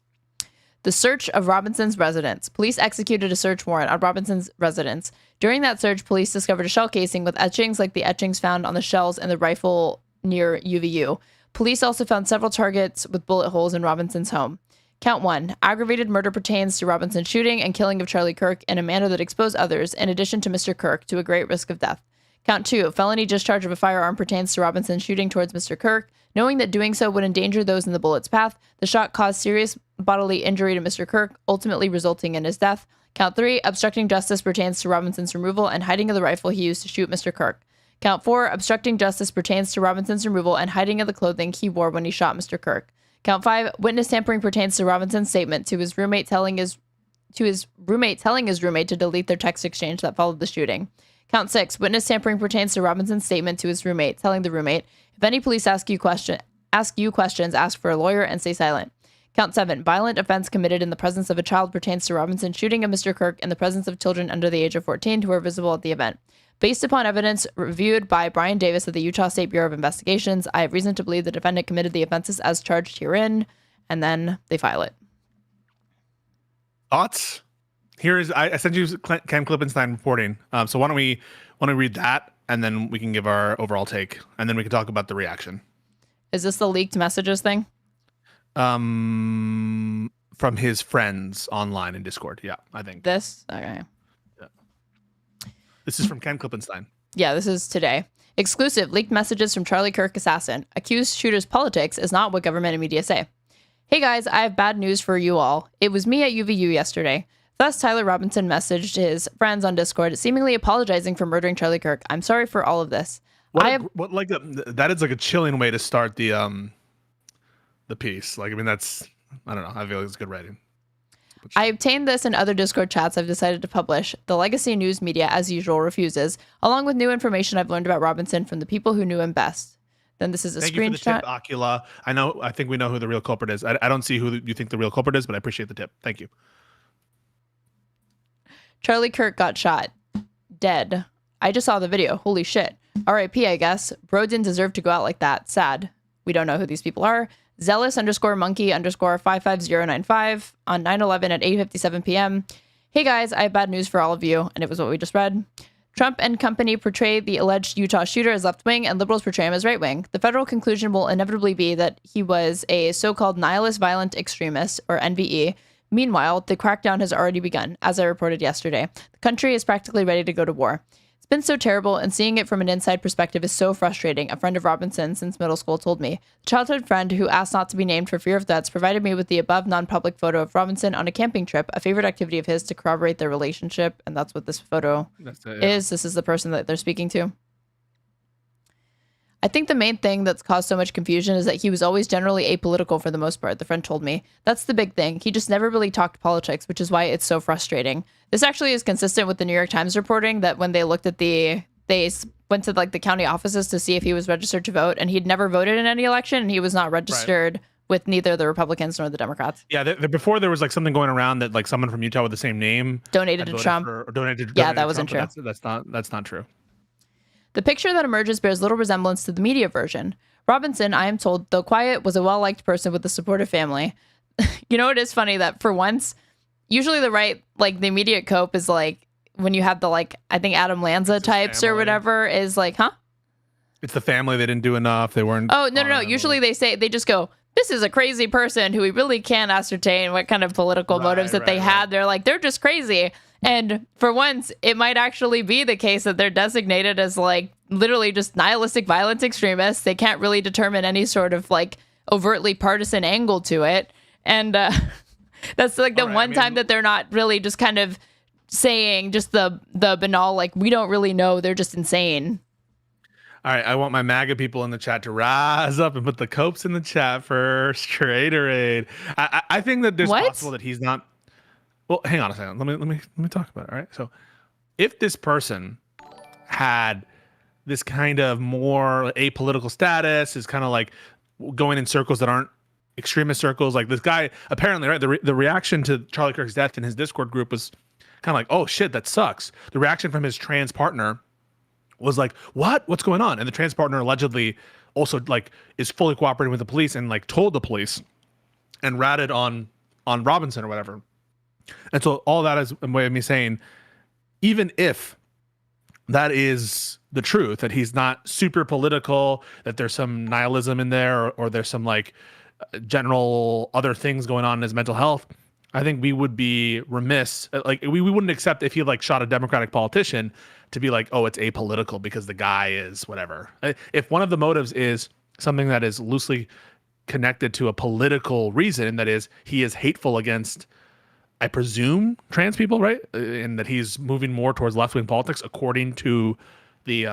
The search of Robinson's residence. Police executed a search warrant on Robinson's residence. During that search, police discovered a shell casing with etchings like the etchings found on the shells and the rifle near UVU. Police also found several targets with bullet holes in Robinson's home. Count 1. Aggravated murder pertains to Robinson's shooting and killing of Charlie Kirk in a manner that exposed others, in addition to Mr. Kirk, to a great risk of death. Count 2. Felony discharge of a firearm pertains to Robinson's shooting towards Mr. Kirk. Knowing that doing so would endanger those in the bullet's path, the shot caused serious bodily injury to Mr. Kirk, ultimately resulting in his death. Count 3. Obstructing justice pertains to Robinson's removal and hiding of the rifle he used to shoot Mr. Kirk. Count 4. Obstructing justice pertains to Robinson's removal and hiding of the clothing he wore when he shot Mr. Kirk. Count 5. Witness tampering pertains to Robinson's statement to his roommate telling his roommate to delete their text exchange that followed the shooting. Count 6. Witness tampering pertains to Robinson's statement to his roommate telling the roommate, if any police ask you questions, ask for a lawyer and stay silent. Count 7. Violent offense committed in the presence of a child pertains to Robinson's shooting of Mr. Kirk in the presence of children under the age of 14 who were visible at the event. Based upon evidence reviewed by Brian Davis of the Utah State Bureau of Investigations, I have reason to believe the defendant committed the offenses as charged herein, and then they file it. Thoughts? Here is I sent you Ken Klippenstein reporting. So why don't we read that, and then we can give our overall take, and then we can talk about the reaction. Is this the leaked messages thing? From his friends online in Discord. Yeah, I think. This? Okay. This is from Ken Klippenstein. Yeah, this is today. Exclusive leaked messages from Charlie Kirk assassin. Accused shooter's politics is not what government and media say. Hey guys, I have bad news for you all. It was me at UVU yesterday. Thus, Tyler Robinson messaged his friends on Discord, seemingly apologizing for murdering Charlie Kirk. I'm sorry for all of this. That is like a chilling way to start the piece. Like, I mean, that's, I don't know. I feel like it's good writing. I obtained this and other Discord chats I've decided to publish. The legacy news media, as usual, refuses, along with new information I've learned about Robinson from the people who knew him best. Then this is a Thank screenshot. You for the tip, Ocula. I think we know who the real culprit is. I don't see who you think the real culprit is, but I appreciate the tip. Thank you. Charlie Kirk got shot. Dead. I just saw the video. Holy shit. RIP, I guess. Bro didn't deserve to go out like that. Sad. We don't know who these people are. Zealous_monkey_55095 on 9/11 at 8:57 p.m. Hey guys, I have bad news for all of you, and it was what we just read. Trump and company portray the alleged Utah shooter as left-wing, and liberals portray him as right-wing. The federal conclusion will inevitably be that he was a so-called nihilist violent extremist, or NVE, Meanwhile, the crackdown has already begun, as I reported yesterday. The country is practically ready to go to war. It's been so terrible, and seeing it from an inside perspective is so frustrating, a friend of Robinson since middle school told me. The childhood friend, who asked not to be named for fear of threats, provided me with the above non-public photo of Robinson on a camping trip, a favorite activity of his to corroborate their relationship, and that's what this photo is. This is the person that they're speaking to. I think the main thing that's caused so much confusion is that he was always generally apolitical for the most part, the friend told me. That's the big thing. He just never really talked politics, which is why it's so frustrating. This actually is consistent with the New York Times reporting that when they looked at they went to like the county offices to see if he was registered to vote, and he'd never voted in any election, and he was not registered with neither the Republicans nor the Democrats. Yeah, before there was like something going around that like someone from Utah with the same name donated to Trump. Donated that wasn't Trump, true. That's not true. The picture that emerges bears little resemblance to the media version. Robinson, I am told, though quiet, was a well-liked person with a supportive family. You know, it is funny that for once, usually the right, like the immediate cope is like when you have the like, I think Adam Lanza types or whatever is like, huh? It's the family. They didn't do enough. They weren't. Oh, no. Usually they just go, this is a crazy person who we really can't ascertain what kind of political motives that they had. They're like, they're just crazy. And for once, it might actually be the case that they're designated as like literally just nihilistic violence extremists. They can't really determine any sort of like overtly partisan angle to it. And that's like the one time that they're not really just kind of saying just the banal, like, we don't really know. They're just insane. All right, I want my MAGA people in the chat to rise up and put the copes in the chat for Straighterade. I think that there's possible that he's not. Well, hang on a second. Let me talk about it. All right. So, if this person had this kind of more apolitical status, is kind of like going in circles that aren't extremist circles, like this guy apparently, right? The reaction to Charlie Kirk's death in his Discord group was kind of like, oh shit, that sucks. The reaction from his trans partner was like, what's going on? And the trans partner allegedly also like is fully cooperating with the police and like told the police and ratted on Robinson or whatever. And so all that is a way of me saying, even if that is the truth, that he's not super political, that there's some nihilism in there, or there's some like general other things going on in his mental health, I think we would be remiss. Like we wouldn't accept if he like shot a Democratic politician to be like, oh, it's apolitical because the guy is whatever. If one of the motives is something that is loosely connected to a political reason, that is he is hateful against, I presume, trans people, right? And that he's moving more towards left-wing politics, according to the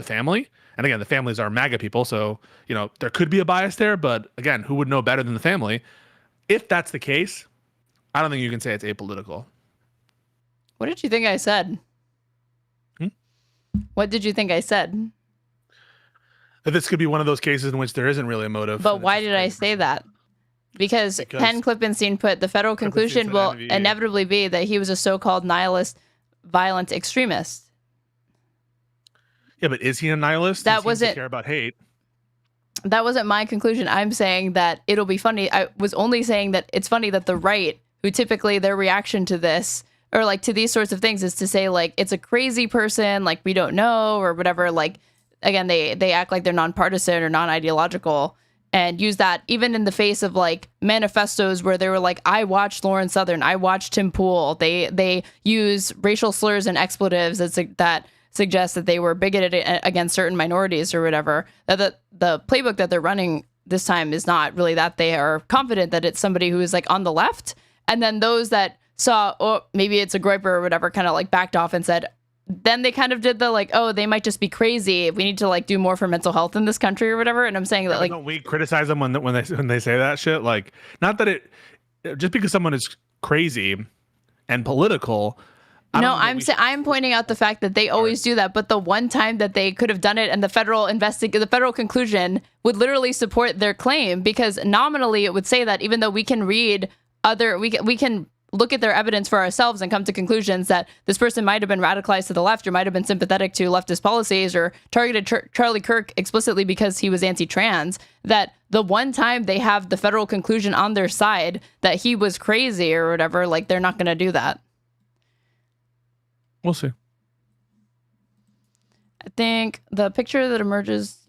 family. And again, the families are MAGA people, so you know there could be a bias there. But again, who would know better than the family? If that's the case, I don't think you can say it's apolitical. What did you think I said? What did you think I said? That this could be one of those cases in which there isn't really a motive. But why did I say that? Because Ken Klippenstein put the federal conclusion will inevitably be that he was a so-called nihilist, violent extremist. Yeah, but is he a nihilist? That wasn't care about hate. That wasn't my conclusion. I'm saying that it'll be funny. I was only saying that it's funny that the right, who typically their reaction to this or like to these sorts of things is to say like it's a crazy person, like we don't know or whatever. Like again, they act like they're nonpartisan or non-ideological. And use that even in the face of like manifestos where they were like, I watched Lauren Southern, I watched Tim Pool. They use racial slurs and expletives that suggest that they were bigoted against certain minorities or whatever. That the playbook that they're running this time is not really that. They are confident that it's somebody who is like on the left. And then those that saw, oh, maybe it's a groyper or whatever, kind of like backed off and said, then they kind of did the like, oh, they might just be crazy. We need to like do more for mental health in this country or whatever. And I'm saying that like, don't we criticize them when they say that shit? Like, not that just because someone is crazy and political. No, I'm pointing out the fact that they always do that. But the one time that they could have done it and the federal conclusion would literally support their claim, because nominally it would say that, even though we can read we can look at their evidence for ourselves and come to conclusions that this person might have been radicalized to the left or might have been sympathetic to leftist policies or targeted Charlie Kirk explicitly because he was anti-trans, that the one time they have the federal conclusion on their side that he was crazy or whatever, like they're not going to do that. We'll see. think the picture that emerges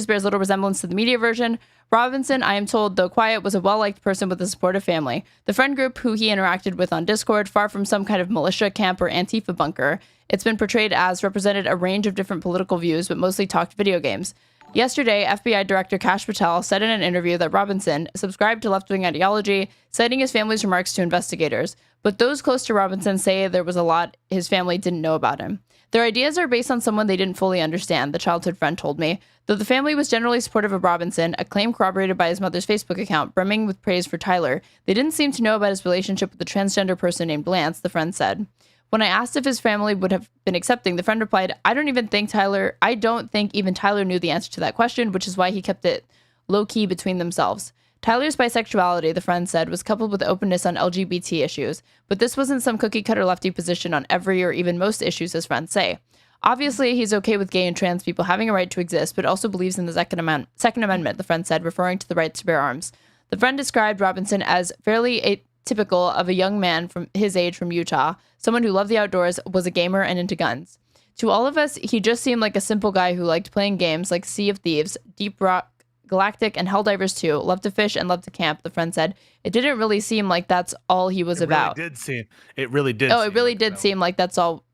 bears little resemblance to the media version. Robinson, I am told, though quiet, was a well-liked person with a supportive family. The friend group who he interacted with on Discord, far from some kind of militia camp or Antifa bunker, it's been portrayed as represented a range of different political views, but mostly talked video games. Yesterday, FBI Director Kash Patel said in an interview that Robinson subscribed to left-wing ideology, citing his family's remarks to investigators. But those close to Robinson say there was a lot his family didn't know about him. Their ideas are based on someone they didn't fully understand, the childhood friend told me. Though the family was generally supportive of Robinson, a claim corroborated by his mother's Facebook account, brimming with praise for Tyler, they didn't seem to know about his relationship with a transgender person named Lance, the friend said. When I asked if his family would have been accepting, the friend replied, I don't think even Tyler knew the answer to that question, which is why he kept it low-key between themselves. Tyler's bisexuality, the friend said, was coupled with openness on LGBT issues, but this wasn't some cookie-cutter lefty position on every or even most issues, his friends say. Obviously, he's okay with gay and trans people having a right to exist, but also believes in the Second Amendment, the friend said, referring to the right to bear arms. The friend described Robinson as fairly atypical of a young man from his age from Utah, someone who loved the outdoors, was a gamer, and into guns. To all of us, he just seemed like a simple guy who liked playing games like Sea of Thieves, Deep Rock Galactic, and Helldivers 2, loved to fish and loved to camp, the friend said. It didn't really seem like that's all he was about. It really did. Oh, it really did seem like that's all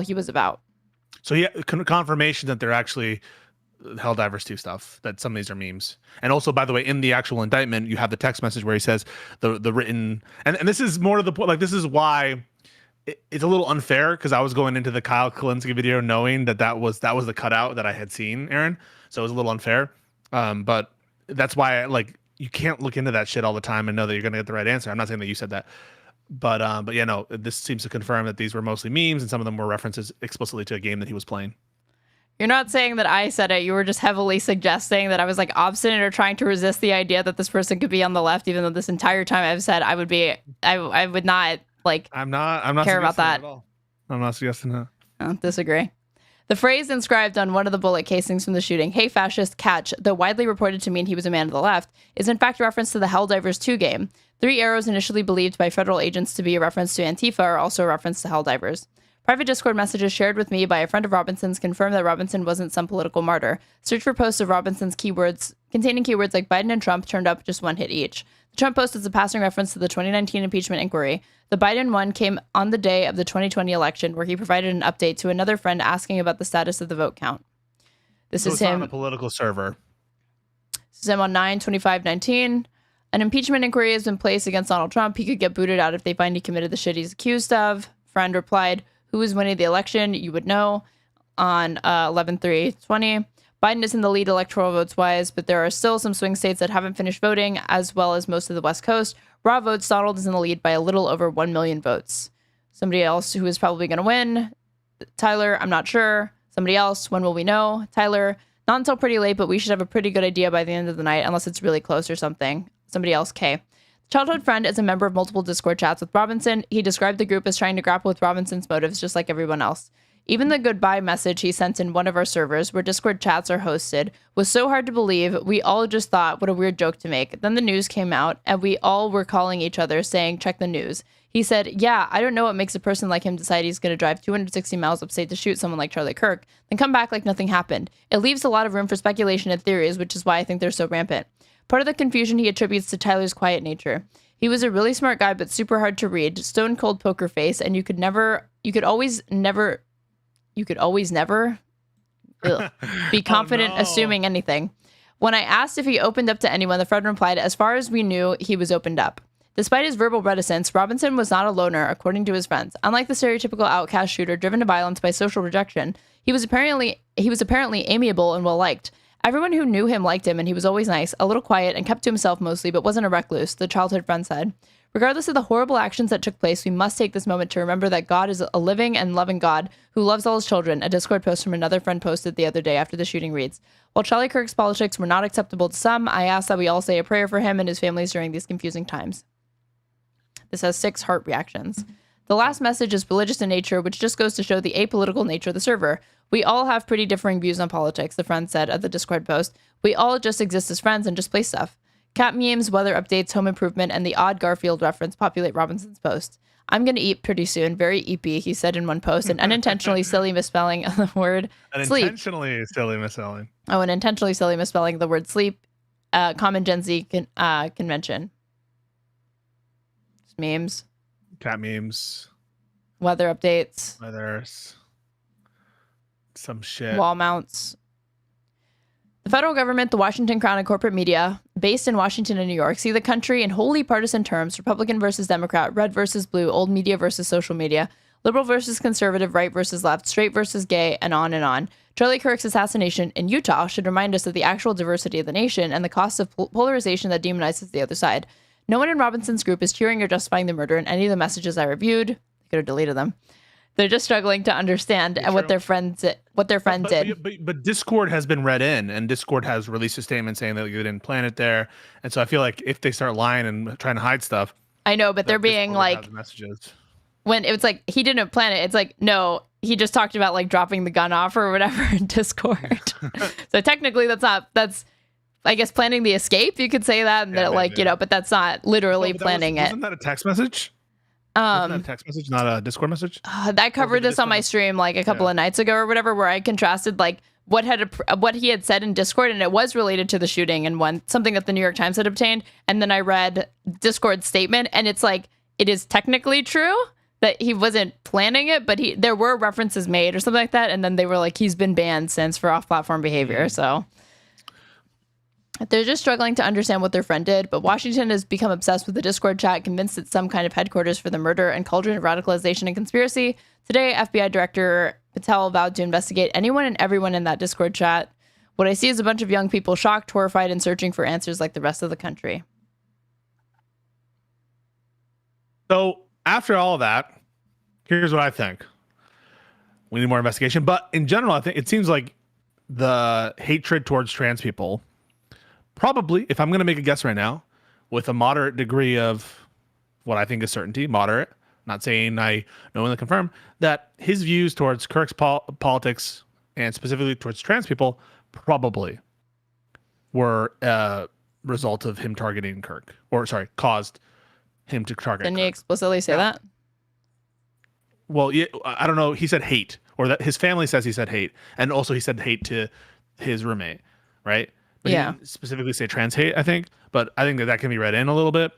he was about. So yeah, confirmation that they're actually Helldivers 2 stuff, that some of these are memes. And also, by the way, in the actual indictment, you have the text message where he says the written, and this is more to the point, like this is why it's a little unfair, because I was going into the Kyle Kulinski video knowing that was the cutout that I had seen, Aaron. So it was a little unfair. But that's why you can't look into that shit all the time and know that you're going to get the right answer. I'm not saying that you said that, but yeah, no, this seems to confirm that these were mostly memes and some of them were references explicitly to a game that he was playing. You're not saying that I said it. You were just heavily suggesting that I was obstinate or trying to resist the idea that this person could be on the left, even though this entire time I've said I would not I'm not care about that at all. I'm not suggesting that. I disagree. The phrase inscribed on one of the bullet casings from the shooting, "Hey fascist, catch," though widely reported to mean he was a man of the left, is in fact a reference to the Helldivers 2 game. 3 arrows initially believed by federal agents to be a reference to Antifa are also a reference to Helldivers. Private Discord messages shared with me by a friend of Robinson's confirm that Robinson wasn't some political martyr. Search for posts of Robinson's containing keywords like Biden and Trump turned up just one hit each. The Trump post is a passing reference to the 2019 impeachment inquiry. The Biden one came on the day of the 2020 election, where he provided an update to another friend asking about the status of the vote count. This is him on a political server. This is him on 9/25/19. An impeachment inquiry has been placed against Donald Trump. He could get booted out if they find he committed the shit he's accused of. Friend replied, "Who is winning the election? You would know." On 11/3/20. Biden is in the lead electoral votes wise, but there are still some swing states that haven't finished voting, as well as most of the West Coast. Raw votes, Donald is in the lead by a little over 1 million votes. Somebody else who is probably going to win, Tyler, I'm not sure. Somebody else, when will we know? Tyler, not until pretty late, but we should have a pretty good idea by the end of the night, unless it's really close or something. Somebody else, K. Childhood friend is a member of multiple Discord chats with Robinson. He described the group as trying to grapple with Robinson's motives, just like everyone else. Even the goodbye message he sent in one of our servers, where Discord chats are hosted, was so hard to believe, we all just thought, what a weird joke to make. Then the news came out, and we all were calling each other, saying, check the news. He said, yeah, I don't know what makes a person like him decide he's going to drive 260 miles upstate to shoot someone like Charlie Kirk, then come back like nothing happened. It leaves a lot of room for speculation and theories, which is why I think they're so rampant. Part of the confusion he attributes to Tyler's quiet nature. He was a really smart guy, but super hard to read, stone cold poker face, and you could always never be confident assuming anything. When I asked if he opened up to anyone, the friend replied, as far as we knew, he was opened up. Despite his verbal reticence, Robinson was not a loner, according to his friends. Unlike the stereotypical outcast shooter driven to violence by social rejection, he was apparently amiable and well-liked. Everyone who knew him liked him, and he was always nice, a little quiet, and kept to himself mostly, but wasn't a recluse, the childhood friend said. Regardless of the horrible actions that took place, we must take this moment to remember that God is a living and loving God who loves all his children, a Discord post from another friend posted the other day after the shooting reads. While Charlie Kirk's politics were not acceptable to some, I ask that we all say a prayer for him and his families during these confusing times. This has 6 heart reactions. The last message is religious in nature, which just goes to show the apolitical nature of the server. We all have pretty differing views on politics, the friend said of the Discord post. We all just exist as friends and just play stuff. Cat memes, weather updates, home improvement, and the odd Garfield reference populate Robinson's post. I'm going to eat pretty soon. Very eepy, he said in one post. An unintentionally silly misspelling of the word sleep. Unintentionally silly misspelling. Oh, an intentionally silly misspelling of the word sleep. Common Gen Z convention. Memes. Cat memes. Weather updates. Weathers. Some shit. Wall mounts. The federal government, the Washington Crown, and corporate media, based in Washington and New York, see the country in wholly partisan terms: Republican versus Democrat, red versus blue, old media versus social media, liberal versus conservative, right versus left, straight versus gay, and on and on. Charlie Kirk's assassination in Utah should remind us of the actual diversity of the nation and the cost of polarization that demonizes the other side. No one in Robinson's group is cheering or justifying the murder in any of the messages I reviewed. I could have deleted them. They're just struggling to understand what their friend did. But Discord has been read in, and Discord has released a statement saying that you didn't plan it there. And so I feel like if they start lying and trying to hide stuff, I know, but they're being like, messages. When it's like he didn't plan it, it's like, no, he just talked about like dropping the gun off or whatever in Discord. So technically that's I guess planning the escape. You could say that, and but that's not literally planning it. Wasn't that a text message? Wasn't that a text message, not a Discord message? I covered this on my stream like a couple of nights ago or whatever, where I contrasted like what he had said in Discord, and it was related to the shooting and something that the New York Times had obtained. And then I read Discord's statement, and it's like, it is technically true that he wasn't planning it, but there were references made or something like that. And then they were like, he's been banned since for off-platform behavior. So they're just struggling to understand what their friend did. But Washington has become obsessed with the Discord chat, convinced it's some kind of headquarters for the murder and cauldron of radicalization and conspiracy. Today, FBI Director Patel vowed to investigate anyone and everyone in that Discord chat. What I see is a bunch of young people shocked, horrified, and searching for answers like the rest of the country. So after all of that, here's what I think. We need more investigation. But in general, I think it seems like the hatred towards trans people, probably, if I'm going to make a guess right now, with a moderate degree of what I think is certainty, moderate, not saying I know and confirm, that his views towards Kirk's politics and specifically towards trans people probably were a result of him targeting Kirk, caused him to target Didn't Kirk. he explicitly say that? Well, yeah, I don't know. He said hate, or that his family says he said hate, and also he said hate to his roommate, right? But he didn't specifically say trans hate, I think. But I think that can be read in a little bit.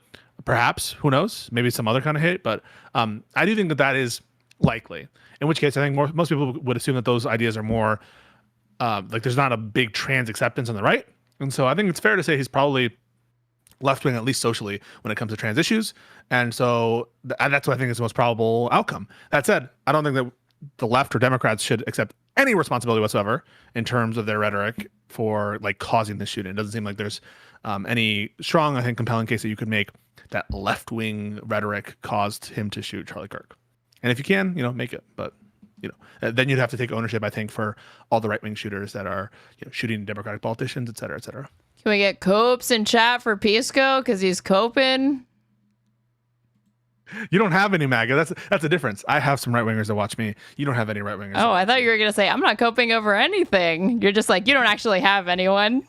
Perhaps, who knows? Maybe some other kind of hate. But I do think that is likely. In which case, I think most people would assume that those ideas are more like there's not a big trans acceptance on the right. And so I think it's fair to say he's probably left-wing, at least socially, when it comes to trans issues. And so that's what I think is the most probable outcome. That said, I don't think that the left or Democrats should accept any responsibility whatsoever in terms of their rhetoric for like causing this shooting. It doesn't seem like there's any strong, I think, compelling case that you could make that left-wing rhetoric caused him to shoot Charlie Kirk. And if you can, make it. But, then you'd have to take ownership, I think, for all the right-wing shooters that are shooting Democratic politicians, et cetera, et cetera. Can we get Copes in chat for Pisco? Because he's coping. You don't have any MAGA. That's the difference. I have some right-wingers that watch me. You don't have any right-wingers. Oh, I thought you were going to say, I'm not coping over anything. You're just like, you don't actually have anyone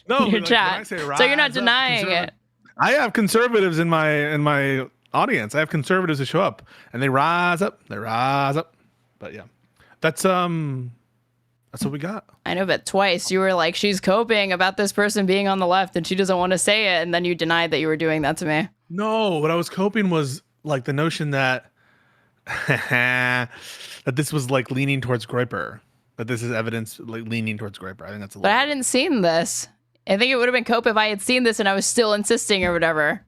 in your chat. So you're not denying it. I have conservatives in my audience. I have conservatives who show up and they rise up. But yeah, that's what we got. I know, but twice you were like, she's coping about this person being on the left and she doesn't want to say it. And then you denied that you were doing that to me. No, what I was coping was like the notion that that this was like leaning towards Groyper. That this is evidence like leaning towards Groyper. I think that's a little. But I hadn't seen this. I think it would have been cope if I had seen this and I was still insisting or whatever.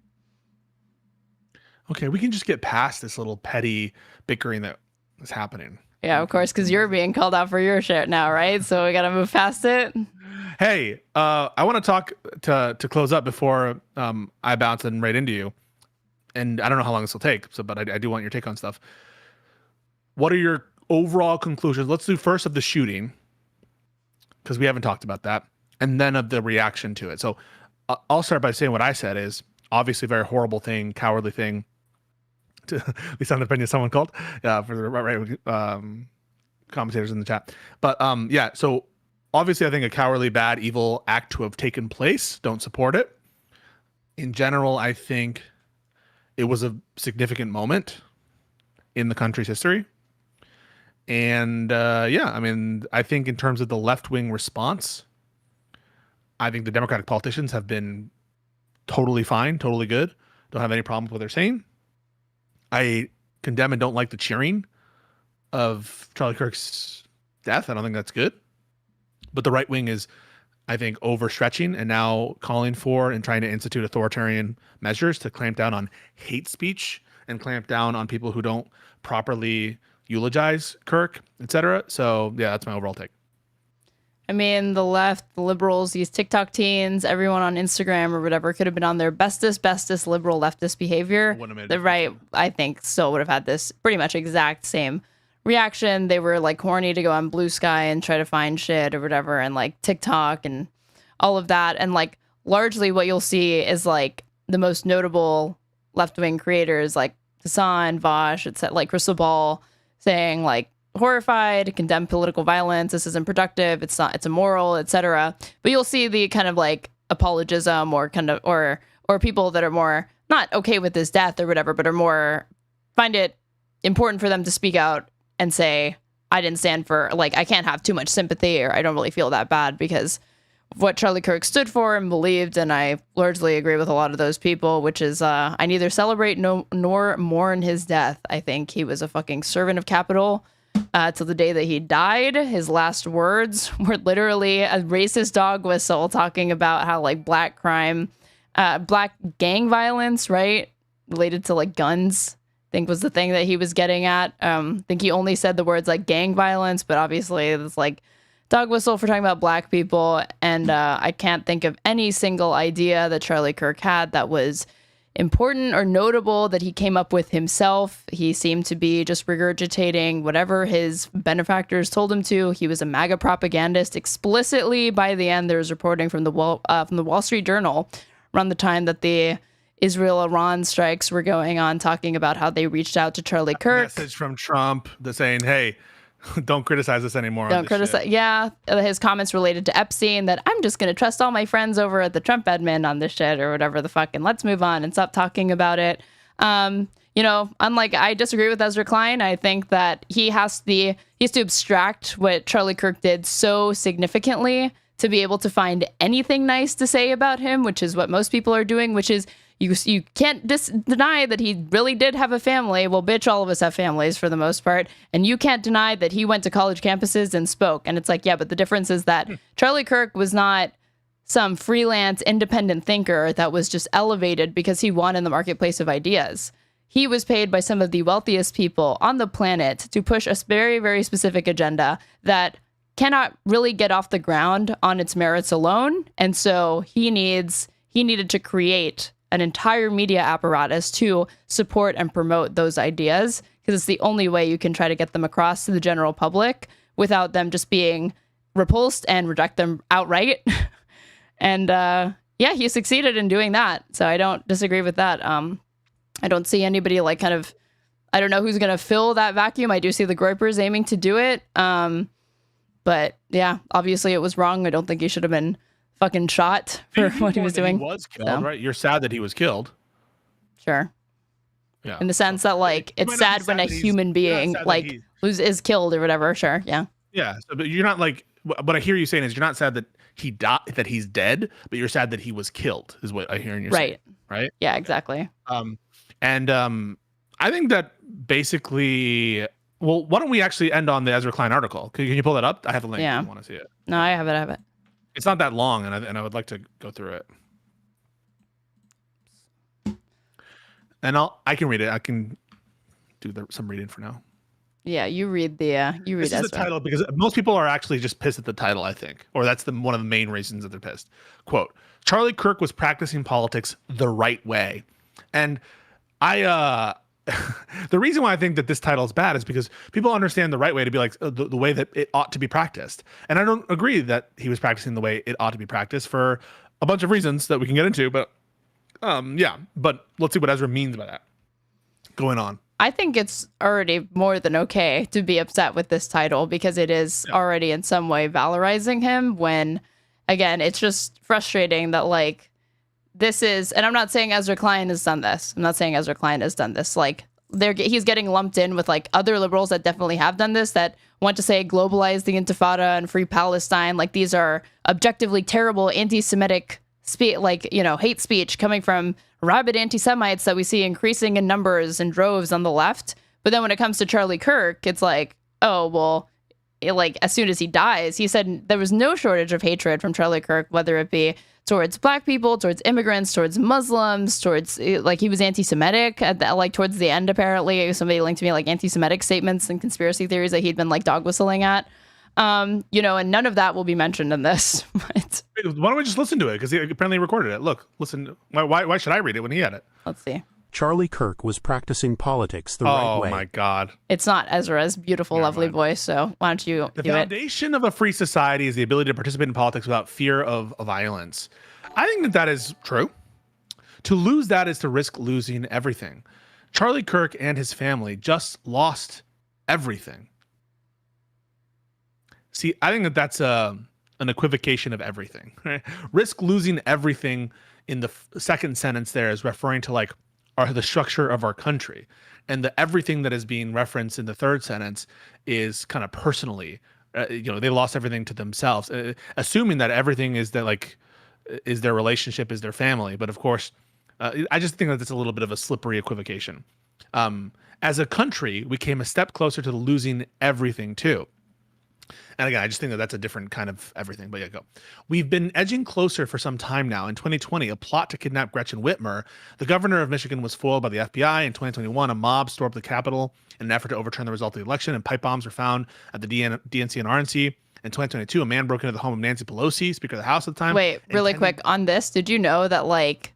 Okay, we can just get past this little petty bickering that is happening. Yeah, of course, because you're being called out for your shit now, right? So we got to move past it. Hey, I want to talk to close up before I bounce and right into you. And I don't know how long this will take, but I do want your take on stuff. What are your overall conclusions? Let's do first of the shooting, because we haven't talked about that, and then of the reaction to it. So I'll start by saying what I said is obviously a very horrible thing, cowardly thing. To at least on the opinion someone called for the right commentators in the chat. But yeah, so obviously I think a cowardly, bad, evil act to have taken place. Don't support it. in general, I think it was a significant moment in the country's history. And yeah, I mean, I think in terms of the left-wing response, I think the Democratic politicians have been totally fine, totally good. Don't have any problem with what they're saying. I condemn and don't like the cheering of Charlie Kirk's death. I don't think that's good. But the right wing is, I think, overstretching and now calling for and trying to institute authoritarian measures to clamp down on hate speech and clamp down on people who don't properly eulogize Kirk, etc. So yeah, that's my overall take. I mean, the left, the liberals, these TikTok teens, everyone on Instagram or whatever could have been on their bestest liberal leftist behavior. The right, I think, still would have had this pretty much exact same reaction. They were like horny to go on Blue Sky and try to find shit or whatever, and like TikTok and all of that. And like largely what you'll see is like the most notable left-wing creators like Hasan, Vosh, etc., like Crystal Ball saying like, horrified, condemn political violence, this isn't productive, it's immoral, etc. But you'll see the kind of like apologism or kind of or people that are more not okay with this death or whatever, but are more find it important for them to speak out and say, I didn't stand for, like, I can't have too much sympathy, or I don't really feel that bad because of what Charlie Kirk stood for and believed. And I largely agree with a lot of those people, which is I neither celebrate nor mourn his death. I think he was a fucking servant of capital. Till the day that he died. His last words were literally a racist dog whistle talking about how like black crime, black gang violence, right? Related to like guns, I think was the thing that he was getting at. I think he only said the words like gang violence, but obviously it's like dog whistle for talking about black people. And I can't think of any single idea that Charlie Kirk had that was important or notable that he came up with himself. He seemed to be just regurgitating whatever his benefactors told him to. He was a MAGA propagandist explicitly. By the end, there was reporting from the Wall Street Journal around the time that the Israel-Iran strikes were going on, talking about how they reached out to Charlie Kirk. Message from Trump that's saying, hey, don't criticize us anymore. Don't criticize. Yeah. His comments related to Epstein, that I'm just going to trust all my friends over at the Trump admin on this shit or whatever the fuck. And let's move on and stop talking about it. You know, unlike, I disagree with Ezra Klein. I think that he has to abstract what Charlie Kirk did so significantly to be able to find anything nice to say about him, which is what most people are doing, which is you can't deny that he really did have a family. Well, bitch, all of us have families for the most part. And you can't deny that he went to college campuses and spoke. And it's like, yeah, but the difference is that Charlie Kirk was not some freelance independent thinker that was just elevated because he won in the marketplace of ideas. He was paid by some of the wealthiest people on the planet to push a very, very specific agenda that cannot really get off the ground on its merits alone. And so he needed to create an entire media apparatus to support and promote those ideas, because it's the only way you can try to get them across to the general public without them just being repulsed and reject them outright. And yeah, he succeeded in doing that. So I don't disagree with that. I don't see anybody like kind of, I don't know who's going to fill that vacuum. I do see the Groypers aiming to do it. But yeah, obviously it was wrong. I don't think he should have been fucking shot for what he was doing. He was killed, right? You're sad that he was killed. Sure. Yeah. In the sense that like it's sad when a human being like is killed or whatever. Sure. Yeah. Yeah. So, but you're not like what I hear you saying is you're not sad that he died, that he's dead, but you're sad that he was killed is what I hear in your saying. Right. Yeah, exactly. And I think that basically, well, why don't we actually end on the Ezra Klein article? Can you pull that up? I have the link. Yeah. If you want to see it. No, I have it. It's not that long, and I would like to go through it. And I can read it. I can do some reading for now. Yeah, you read Ezra. This is the title because most people are actually just pissed at the title, I think, or that's one of the main reasons that they're pissed. Quote: Charlie Kirk was practicing politics the right way, and the reason why I think that this title is bad is because people understand the right way to be like the way that it ought to be practiced. And I don't agree that he was practicing the way it ought to be practiced for a bunch of reasons that we can get into. But yeah, but let's see what Ezra means by that going on. I think it's already more than okay to be upset with this title because it is already in some way valorizing him when, again, it's just frustrating that like this is, and I'm not saying Ezra Klein has done this. Like, he's getting lumped in with like other liberals that definitely have done this, that want to say globalize the Intifada and free Palestine. Like, these are objectively terrible anti-Semitic hate speech coming from rabid anti-Semites that we see increasing in numbers and droves on the left. But then when it comes to Charlie Kirk, it's like, oh, well, as soon as he dies, he said there was no shortage of hatred from Charlie Kirk, whether it be towards black people, towards immigrants, towards Muslims, towards, like, he was anti-Semitic towards the end. Apparently somebody linked to me like anti-Semitic statements and conspiracy theories that he'd been like dog whistling at, and none of that will be mentioned in this. But why don't we just listen to it? Because he apparently recorded it. Look, listen. Why should I read it when he had it? Let's see. Charlie Kirk was practicing politics the right way. Oh my God. It's not Ezra's beautiful, lovely voice. So why don't you The do it? foundation of a free society is the ability to participate in politics without fear of violence. I think that is true. To lose that is to risk losing everything. Charlie Kirk and his family just lost everything. See, I think that that's an equivocation of everything. Right? Risk losing everything in the second sentence there is referring to like the structure of our country, and the everything that is being referenced in the third sentence is kind of personally. They lost everything to themselves, assuming that everything is that like is their relationship, is their family. But of course, I just think that it's a little bit of a slippery equivocation. As a country, we came a step closer to losing everything too. And again, I just think that that's a different kind of everything, but yeah, go. We've been edging closer for some time now. In 2020, a plot to kidnap Gretchen Whitmer, the governor of Michigan, was foiled by the FBI. In 2021, a mob stormed the Capitol in an effort to overturn the result of the election, and pipe bombs were found at the DNC and RNC. In 2022, a man broke into the home of Nancy Pelosi, Speaker of the House at the time. Wait, really quick on this. Did you know that, like,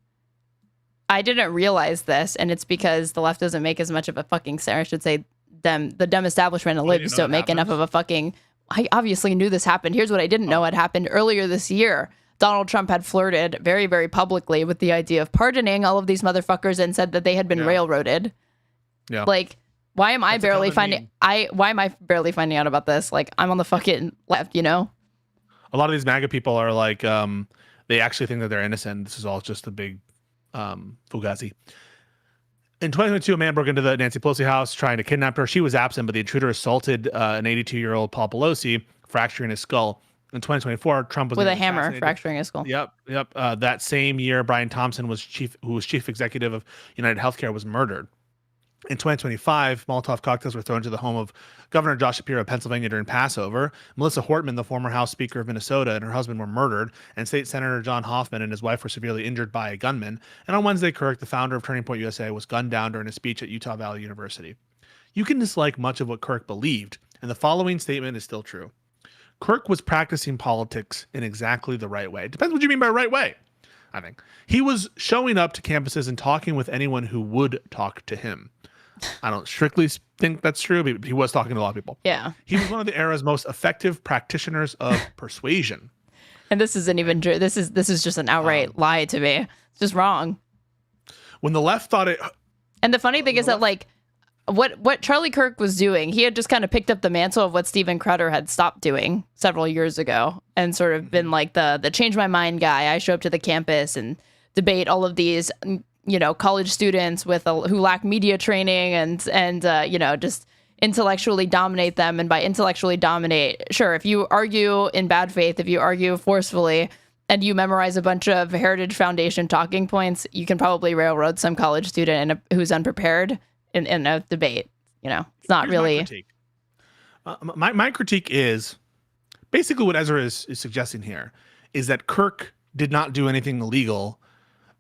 I didn't realize this, and it's because the left doesn't make as much of a fucking, I should say, the dumb establishment and libs don't make enough of a fucking, I obviously knew this happened. Here's what I didn't know had happened earlier this year. Donald Trump had flirted very, very publicly with the idea of pardoning all of these motherfuckers and said that they had been railroaded. Yeah. Like, why am I barely finding out about this? Like, I'm on the fucking left, A lot of these MAGA people are like, they actually think that they're innocent. This is all just a big fugazi. In 2022, a man broke into the Nancy Pelosi house trying to kidnap her. She was absent, but the intruder assaulted an 82-year-old Paul Pelosi, fracturing his skull. In 2024, Trump was with a hammer fracturing his skull. Yep. That same year, Brian Thompson who was chief executive of United Healthcare, was murdered. In 2025, Molotov cocktails were thrown to the home of Governor Josh Shapiro of Pennsylvania during Passover. Melissa Hortman, the former House Speaker of Minnesota, and her husband were murdered, and State Senator John Hoffman and his wife were severely injured by a gunman. And on Wednesday, Kirk, the founder of Turning Point USA, was gunned down during a speech at Utah Valley University. You can dislike much of what Kirk believed, and the following statement is still true. Kirk was practicing politics in exactly the right way. It depends what you mean by right way, I think. He was showing up to campuses and talking with anyone who would talk to him. I don't strictly think that's true, but he was talking to a lot of people. Yeah. He was one of the era's most effective practitioners of persuasion. And this isn't even true. This is just an outright lie to me. It's just wrong. When the left thought it... And the funny thing is that, like, what Charlie Kirk was doing, he had just kind of picked up the mantle of what Steven Crowder had stopped doing several years ago and sort of been like the change my mind guy. I show up to the campus and debate all of these college students who lack media training and just intellectually dominate them. And by intellectually dominate, sure, if you argue in bad faith, if you argue forcefully, and you memorize a bunch of Heritage Foundation talking points, you can probably railroad some college student who's unprepared in a debate. It's not really. My critique is basically what Ezra is suggesting here is that Kirk did not do anything illegal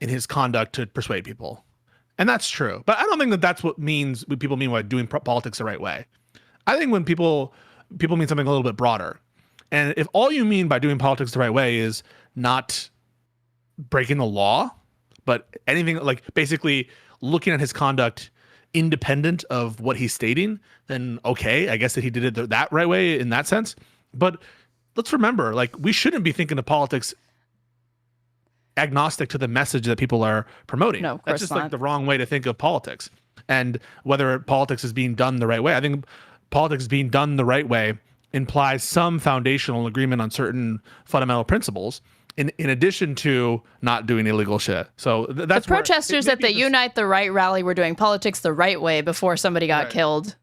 in his conduct to persuade people. And that's true. But I don't think that that's what people mean by doing politics the right way. I think when people mean something a little bit broader. And if all you mean by doing politics the right way is not breaking the law, but anything like basically looking at his conduct independent of what he's stating, then okay, I guess that he did it that right way in that sense. But let's remember, like, we shouldn't be thinking of politics agnostic to the message that people are promoting. No, of course that's just not. like the wrong way to think of politics. And whether politics is being done the right way, I think politics being done the right way implies some foundational agreement on certain fundamental principles. in addition to not doing illegal shit. So that's the protesters at the Unite the Right rally were doing politics the right way before somebody got killed.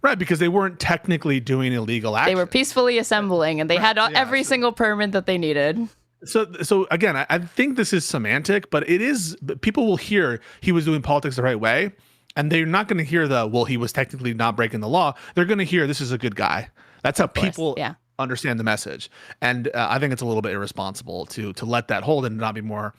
Right, because they weren't technically doing illegal action. They were peacefully assembling, and they had every single permit that they needed. So again, I think this is semantic, but it is, people will hear he was doing politics the right way, and they're not going to hear he was technically not breaking the law. They're going to hear this is a good guy. That's how people understand the message. And I think it's a little bit irresponsible to let that hold and not be more,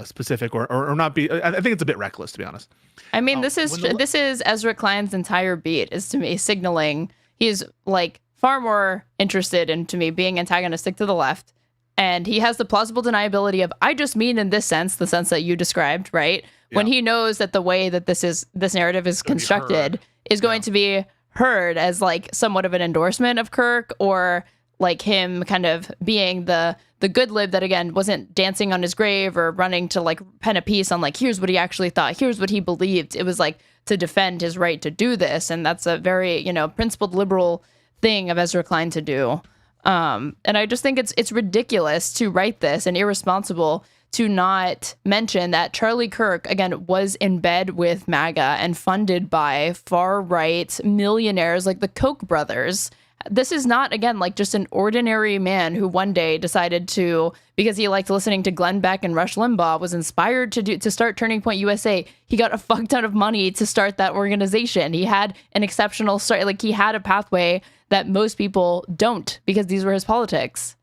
specific or not be. I think it's a bit reckless, to be honest. I mean, this is Ezra Klein's entire beat is, to me, signaling he's like far more interested in, to me, being antagonistic to the left. And he has the plausible deniability of, I just mean in this sense, the sense that you described, right? Yeah. When he knows that the way that this narrative is constructed is going to be heard as like somewhat of an endorsement of Kirk, or like him kind of being the good lib that, again, wasn't dancing on his grave or running to like pen a piece on like, here's what he actually thought, here's what he believed. It was like to defend his right to do this. And that's a very, principled liberal thing of Ezra Klein to do. And I just think it's ridiculous to write this and irresponsible to not mention that Charlie Kirk, again, was in bed with MAGA and funded by far-right millionaires like the Koch brothers. This is not, again, like just an ordinary man who one day decided to, because he liked listening to Glenn Beck and Rush Limbaugh, was inspired to start Turning Point USA. He got a fuck ton of money to start that organization. He had an exceptional start. Like, he had a pathway that most people don't, because these were his politics.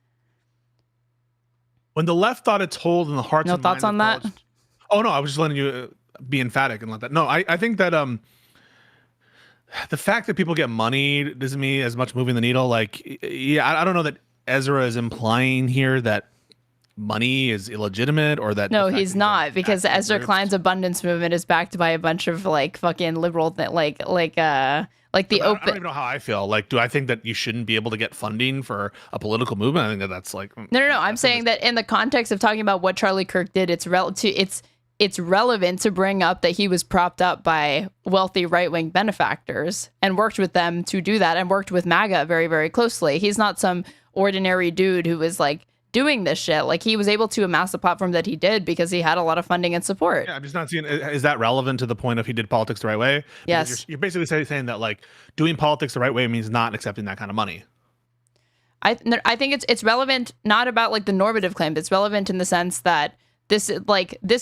When the left thought it's hold in the hearts and minds thoughts on that? Oh, no, I was just letting you be emphatic and let that. No, I think that the fact that people get money doesn't mean as much moving the needle. Like, I don't know that Ezra is implying here that money is illegitimate or that. No, he's not, because Ezra Klein's abundance movement is backed by a bunch of like fucking liberal, like the open. I don't even know how I feel. Like, do I think that you shouldn't be able to get funding for a political movement? I think that's like. No. I'm saying that in the context of talking about what Charlie Kirk did, it's relevant to bring up that he was propped up by wealthy right-wing benefactors and worked with them to do that, and worked with MAGA very, very closely. He's not some ordinary dude who was like doing this shit. Like, he was able to amass the platform that he did because he had a lot of funding and support. Yeah, I'm just not seeing, is that relevant to the point of he did politics the right way? Because yes. You're basically saying that like doing politics the right way means not accepting that kind of money. I think it's relevant, not about like the normative claim, but it's relevant in the sense that this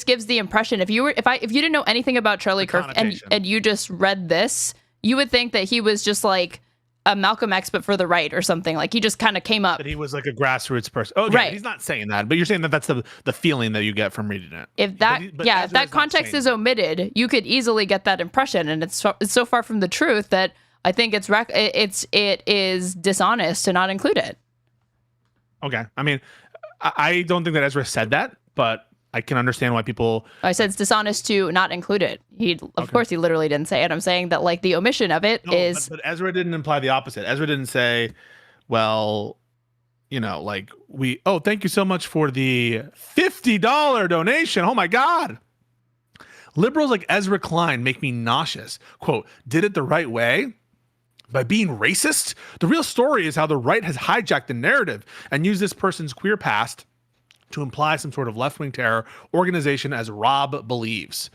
gives the impression, if you didn't know anything about Charlie Kirk and you just read this, you would think that he was just like a Malcolm X but for the right or something. Like, he just kind of came up. That he was like a grassroots person. Okay, right. He's not saying that, but you're saying that that's the feeling that you get from reading it. If that if that context is omitted, you could easily get that impression, and it's so far from the truth that I think it is dishonest to not include it. Okay, I mean, I don't think that Ezra said that, but I can understand why people. I said it's dishonest to not include it. Of course, he literally didn't say it. I'm saying that like the omission of it is. But Ezra didn't imply the opposite. Ezra didn't say, well, like thank you so much for the $50 donation. Oh my God. Liberals like Ezra Klein make me nauseous. Quote, did it the right way? By being racist? The real story is how the right has hijacked the narrative and used this person's queer past to imply some sort of left-wing terror organization, as Rob believes.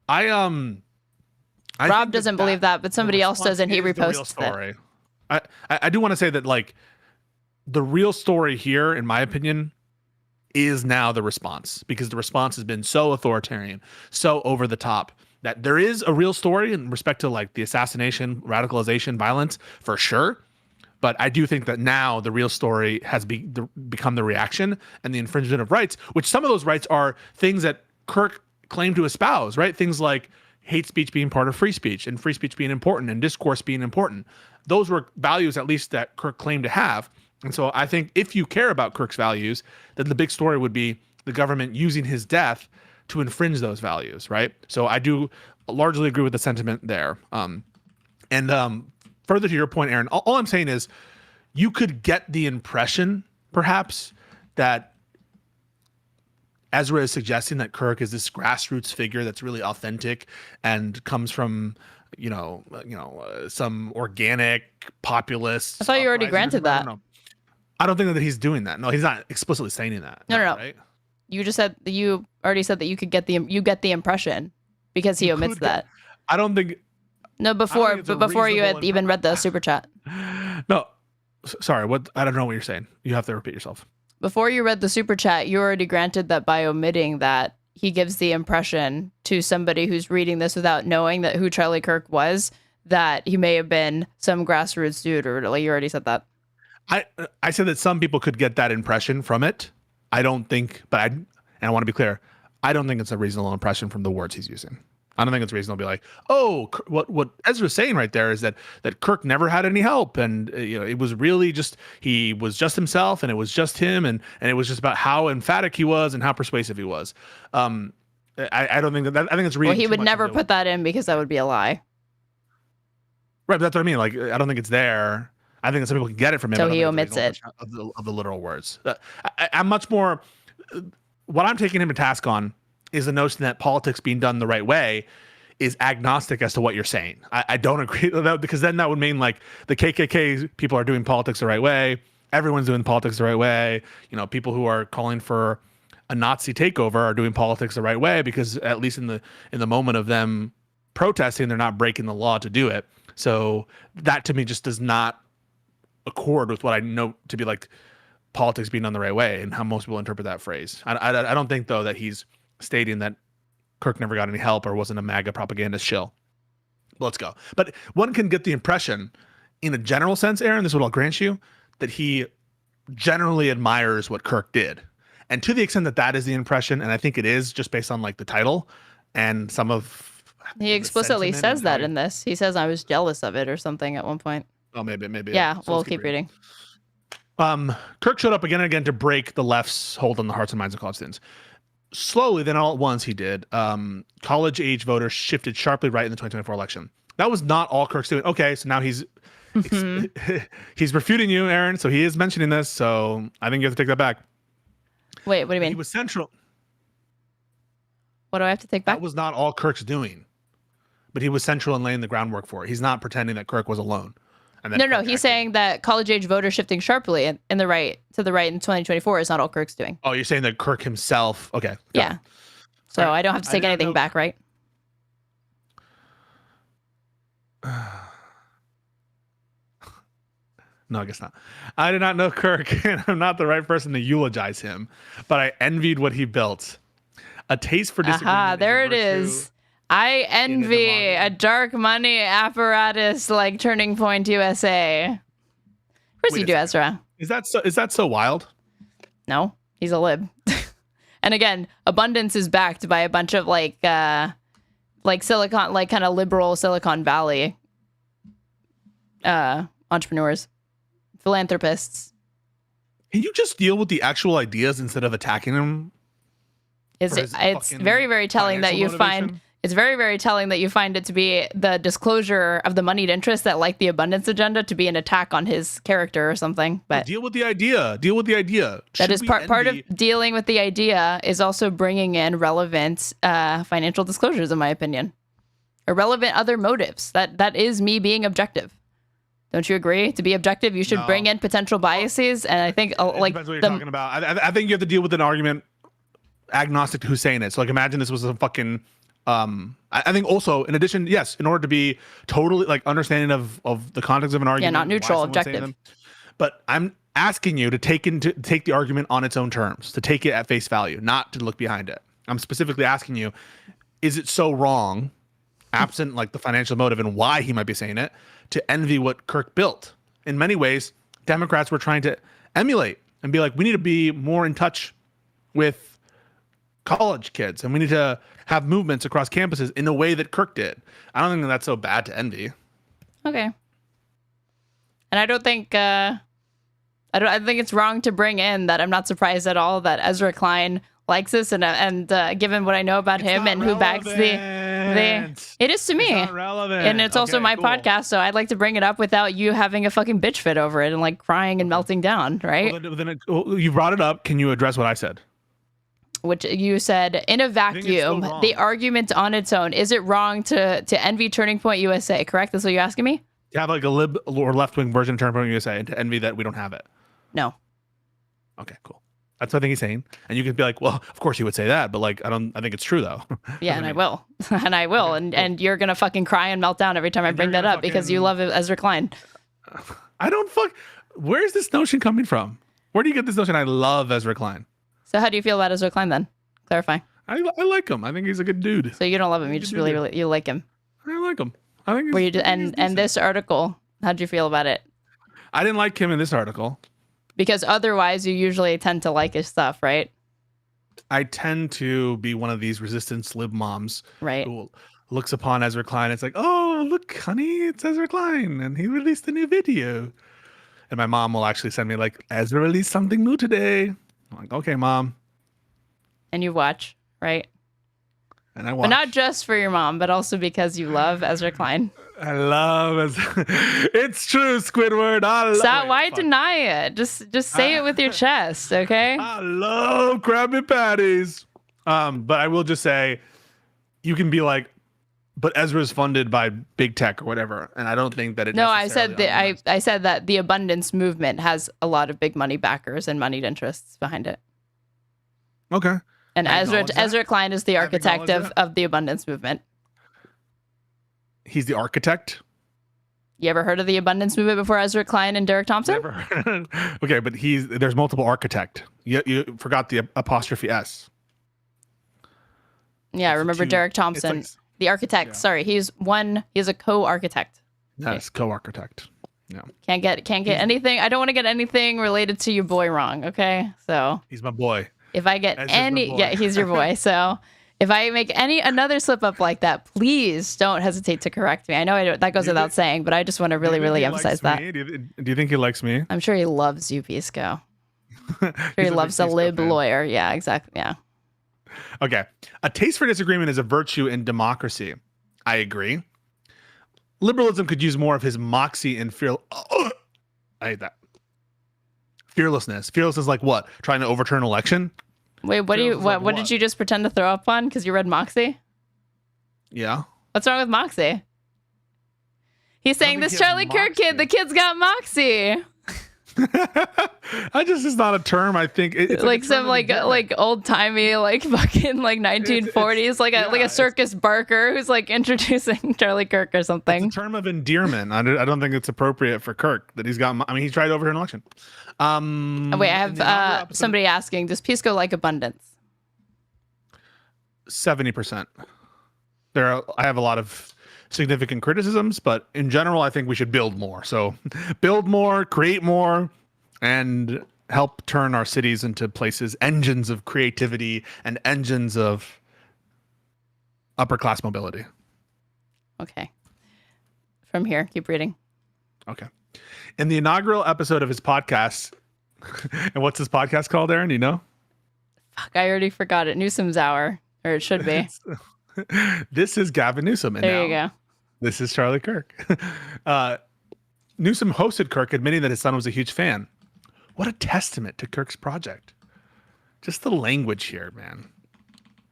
Rob doesn't believe that, but somebody else does, and he reposts it. I do want to say that like the real story here, in my opinion, is now the response, because the response has been so authoritarian, so over the top, that there is a real story in respect to like the assassination, radicalization, violence, for sure. But I do think that now the real story has become the reaction and the infringement of rights, which some of those rights are things that Kirk claimed to espouse, right? Things like hate speech being part of free speech, and free speech being important, and discourse being important. Those were values, at least, that Kirk claimed to have. And so I think if you care about Kirk's values, then the big story would be the government using his death to infringe those values, right? So I do largely agree with the sentiment there. Further to your point, Aaron, all I'm saying is you could get the impression, perhaps, that Ezra is suggesting that Kirk is this grassroots figure that's really authentic and comes from, some organic populist. I thought you already granted that. I don't think that he's doing that. No, he's not explicitly saying that. No. Right? You already said that you get the impression because he omits that. I don't think. No, before you had even read the super chat. No, sorry. What? I don't know what you're saying. You have to repeat yourself. Before you read the super chat, you already granted that by omitting that, he gives the impression to somebody who's reading this without knowing that who Charlie Kirk was, that he may have been some grassroots dude, or like you already said that. I said that some people could get that impression from it. I don't think, and I want to be clear, I don't think it's a reasonable impression from the words he's using. I don't think it's reasonable to be like, oh, what Ezra's saying right there is that Kirk never had any help, and it was really just he was just himself, and it was just him, and it was just about how emphatic he was and how persuasive he was. I don't think that. I think it's really. Well, he would never put that in because that would be a lie. Right, but that's what I mean. Like, I don't think it's there. I think that some people can get it from him. So he omits it of the literal words. I'm much more. What I'm taking him to task on is the notion that politics being done the right way is agnostic as to what you're saying. I don't agree with that, because then that would mean like the KKK people are doing politics the right way. Everyone's doing politics the right way. People who are calling for a Nazi takeover are doing politics the right way, because at least in the moment of them protesting, they're not breaking the law to do it. So that to me just does not accord with what I know to be like politics being done the right way and how most people interpret that phrase. I don't think though that he's stating that Kirk never got any help or wasn't a MAGA propagandist shill. Let's go. But one can get the impression, in a general sense, Aaron, this is what I'll grant you, that he generally admires what Kirk did. And to the extent that that is the impression, and I think it is just based on like the title and some of he explicitly says that in this. He says I was jealous of it or something at one point. Oh, maybe. Yeah, So we'll keep reading. Kirk showed up again and again to break the left's hold on the hearts and minds of college students. Slowly, then all at once he did. College-age voters shifted sharply right in the 2024 election. That was not all Kirk's doing. Okay, so now he's refuting you, Aaron. So he is mentioning this. So I think you have to take that back. Wait, what do you mean? He was central. What do I have to take back? That was not all Kirk's doing, but he was central in laying the groundwork for it. He's not pretending that Kirk was alone. And No. He's saying that college-age voters shifting sharply to the right in 2024 is not all Kirk's doing. Oh, you're saying that Kirk himself? Okay. Yeah. So I don't have to take anything back, right? No, I guess not. I did not know Kirk, and I'm not the right person to eulogize him, but I envied what he built. A taste for disagreement. Aha, there it is. I envy a dark money apparatus like Turning Point USA. Of course you do, Ezra. Is that so wild? No, he's a lib. And again, abundance is backed by a bunch of like Silicon, like kind of liberal Silicon Valley entrepreneurs, philanthropists. Can you just deal with the actual ideas instead of attacking them? It's very, very telling that you find. It's very, very telling that you find it to be the disclosure of the moneyed interests that like the abundance agenda to be an attack on his character or something. But deal with the idea. Deal with the idea. That is part of dealing with the idea is also bringing in relevant financial disclosures, in my opinion, or relevant other motives. That is me being objective. Don't you agree? To be objective, you should bring in potential biases, and I think depends what you're talking about. I think you have to deal with an argument agnostic to who's saying it. So like, imagine this was a fucking. I think also, in addition, yes, in order to be totally like understanding of the context of an argument, not neutral, objective. But I'm asking you to take the argument on its own terms, to take it at face value, not to look behind it. I'm specifically asking you, is it so wrong, absent like the financial motive and why he might be saying it, to envy what Kirk built? In many ways, Democrats were trying to emulate and be like, we need to be more in touch with college kids, and we need to have movements across campuses in a way that Kirk did. I don't think that's so bad to envy. Okay. And I don't think I think it's wrong to bring in that. I'm not surprised at all that Ezra Klein likes this, and given what I know about him and who backs the it is to me. It's not relevant. And it's also my podcast, so I'd like to bring it up without you having a fucking bitch fit over it and like crying and melting down, right? Well, you brought it up. Can you address what I said? Which you said, in a vacuum, the argument on its own, is it wrong to envy Turning Point USA, correct? That's what you're asking me? To have like a lib or left-wing version of Turning Point USA and to envy that we don't have it. No. Okay, cool. That's what I think he's saying. And you could be like, well, of course he would say that, but like, I think it's true though. Yeah, and I will. And I will. And you're going to fucking cry and melt down every time I bring that up because you love Ezra Klein. Where's this notion coming from? Where do you get this notion? I love Ezra Klein. So how do you feel about Ezra Klein then? Clarify. I like him. I think he's a good dude. So you don't love him. You just really, you like him. I like him. I think and this article, how'd you feel about it? I didn't like him in this article. Because otherwise you usually tend to like his stuff, right? I tend to be one of these resistance lib moms. Right. Who looks upon Ezra Klein. It's like, oh, look, honey, it's Ezra Klein. And he released a new video. And my mom will actually send me like, Ezra released something new today. I'm like, okay, mom. And you watch, right? And I watch. But not just for your mom, but also because you love Ezra Klein. I love Ezra. It's true, Squidward. I love Stop. Why deny it? Just say it with your chest, okay? I love Krabby Patties. But I will just say, you can be like, but Ezra's funded by big tech or whatever, and I don't think that it. No, I said that the abundance movement has a lot of big money backers and moneyed interests behind it. Okay. And Ezra Klein is the architect of the abundance movement. He's the architect. You ever heard of the abundance movement before Ezra Klein and Derek Thompson? Never. Okay, but there's multiple architect. You forgot the apostrophe S. Yeah, remember Derek Thompson, like, the architect. Yeah. Sorry, he's a co-architect. Yes, co-architect. Yeah. Can't get anything. I don't want to get anything related to your boy wrong. Okay, so he's my boy. If I get he's your boy. So if I make another slip up like that, please don't hesitate to correct me. I know that goes without saying, but I just want to really emphasize that. Do you think he likes me? I'm sure he loves you, Pisco. He loves a lib lawyer. Yeah, exactly. Yeah. Okay. A taste for disagreement is a virtue in democracy. I agree. Liberalism could use more of his moxie and fear. I hate that. Fearlessness. Fearlessness is like what? Trying to overturn an election? Wait, what did you just pretend to throw up on because you read Moxie? Yeah. What's wrong with Moxie? He's saying this Charlie Kirk kid, the kid's got Moxie. It's not a term. I think it's like some like old timey like fucking like 1940s like a circus barker who's like introducing Charlie Kirk or something. It's a term of endearment. I don't think it's appropriate for Kirk that he's got. I mean, he tried over an election. Wait, I have somebody asking, does Pisco like abundance? 70%. I have a lot of significant criticisms, but in general, I think we should build more. So build more, create more, and help turn our cities into places, engines of creativity and engines of upper class mobility. Okay. From here, keep reading. Okay. In the inaugural episode of his podcast, and what's his podcast called, Aaron? Do you know? Fuck, I already forgot it. Newsom's Hour, or it should be. This is Gavin Newsom. And there you go. This is Charlie Kirk. Newsom hosted Kirk, admitting that his son was a huge fan. What a testament to Kirk's project. Just the language here, man.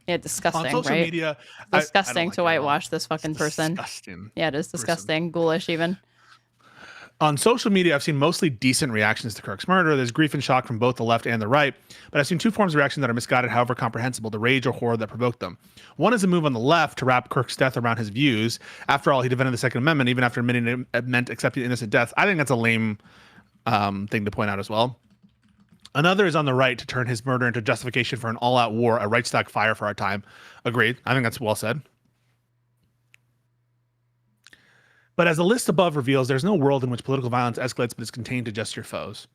Yeah, disgusting, on social right? media, disgusting to whitewash this fucking person. Disgusting. Yeah, it is disgusting. Ghoulish even. On social media, I've seen mostly decent reactions to Kirk's murder. There's grief and shock from both the left and the right, but I've seen two forms of reaction that are misguided, however comprehensible, the rage or horror that provoked them. One is a move on the left to wrap Kirk's death around his views. After all, he defended the Second Amendment, even after admitting it meant accepting innocent deaths. I think that's a lame thing to point out as well. Another is on the right to turn his murder into justification for an all-out war, a right-stack fire for our time. Agreed. I think that's well said. But as the list above reveals, there's no world in which political violence escalates but is contained to just your foes.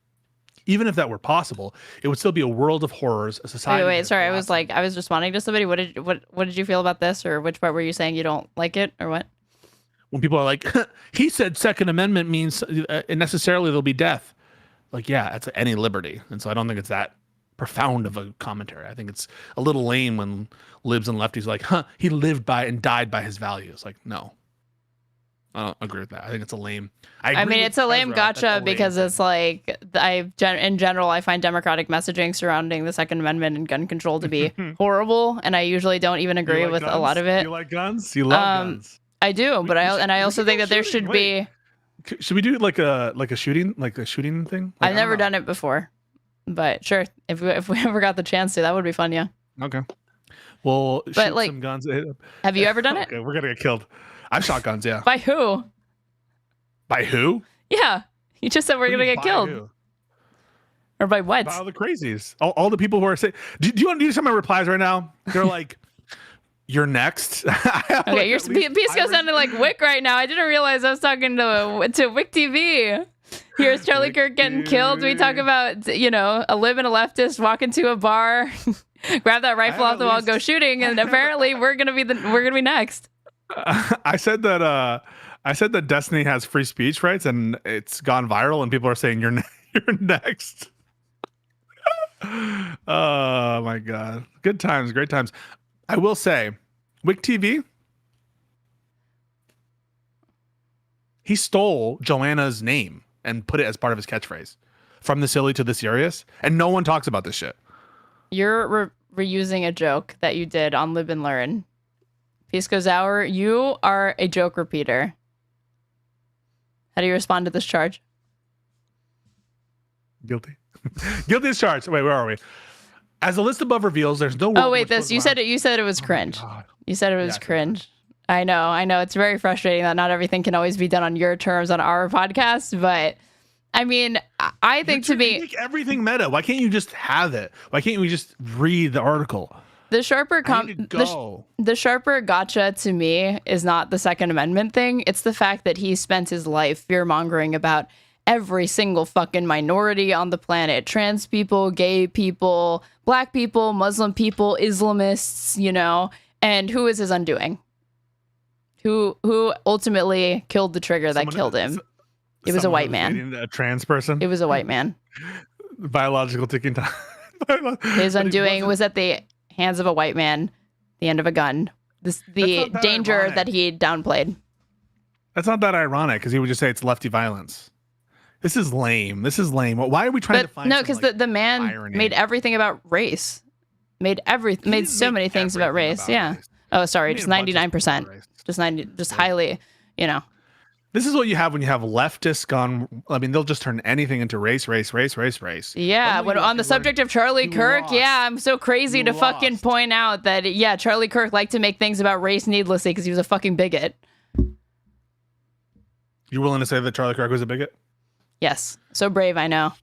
Even if that were possible, it would still be a world of horrors, a society. Wait, sorry. I was responding to somebody. What did you feel about this, or which part were you saying you don't like it, or what? When people are like, he said Second Amendment means necessarily there'll be death. Like, yeah, it's any liberty. And so I don't think it's that profound of a commentary. I think it's a little lame when libs and lefties are like, he lived by and died by his values. Like, no. I don't agree with that. I think it's a lame. I mean, it's a lame gotcha because it's like in general, I find democratic messaging surrounding the Second Amendment and gun control to be horrible, and I usually don't even agree with a lot of it. You like guns? You love guns? I do, but I also think that there should be. Should we do like a shooting thing? I've never done it before. But sure, if we ever got the chance to, that would be fun. Yeah. Okay. Well, But, shoot like, some guns. Have you ever done it? Okay, we're gonna get killed. I've shot guns. Yeah. By who? By who? Yeah. You just said we're going to get killed. Who? Or by what? By all the crazies. All the people who are saying, do you want to do some of my replies right now? They're like, you're next. Okay, your Pisco sounded like Wick right now. I didn't realize I was talking to Wick TV. Here's Charlie Kirk getting killed. We talk about, a lib and a leftist walk into a bar, grab that rifle off the wall, go shooting, and apparently we're gonna be next. I said that Destiny has free speech rights, and it's gone viral, and people are saying you're next. Oh my god, good times, great times. I will say, Wick TV, he stole Joanna's name and put it as part of his catchphrase, from the silly to the serious, and no one talks about this shit. You're reusing a joke that you did on Live and Learn. Pisco Sour, you are a joke repeater. How do you respond to this charge? Guilty. Guilty as charged. Wait, where are we? As the list above reveals, there's no. Oh wait, you said it was cringe. You said it was cringe. I know. It's very frustrating that not everything can always be done on your terms on our podcast, but I mean, I think to me, make everything meta. Why can't you just have it? Why can't we just read the article? The sharper the sharper gotcha to me is not the Second Amendment thing. It's the fact that he spent his life fear-mongering about every single fucking minority on the planet. Trans people, gay people, black people, Muslim people, Islamists, and who is his undoing? Who ultimately killed the trigger that killed him? It was a white man. A trans person? It was a white man. Biological ticking time. His undoing was at the hands of a white man, the end of a gun. The danger ironic. that he downplayed. That's not that ironic, because he would just say it's lefty violence. This is lame. Why are we trying to find? No, because the man irony. Made everything about race. Made so many things about race. Yeah. Race. Oh, sorry, just 99%. Just highly, This is what you have when you have leftists gone. I mean, they'll just turn anything into race. Yeah, when on the subject of Charlie Kirk, I'm so crazy to fucking point out that, Charlie Kirk liked to make things about race needlessly because he was a fucking bigot. You're willing to say that Charlie Kirk was a bigot? Yes. So brave, I know.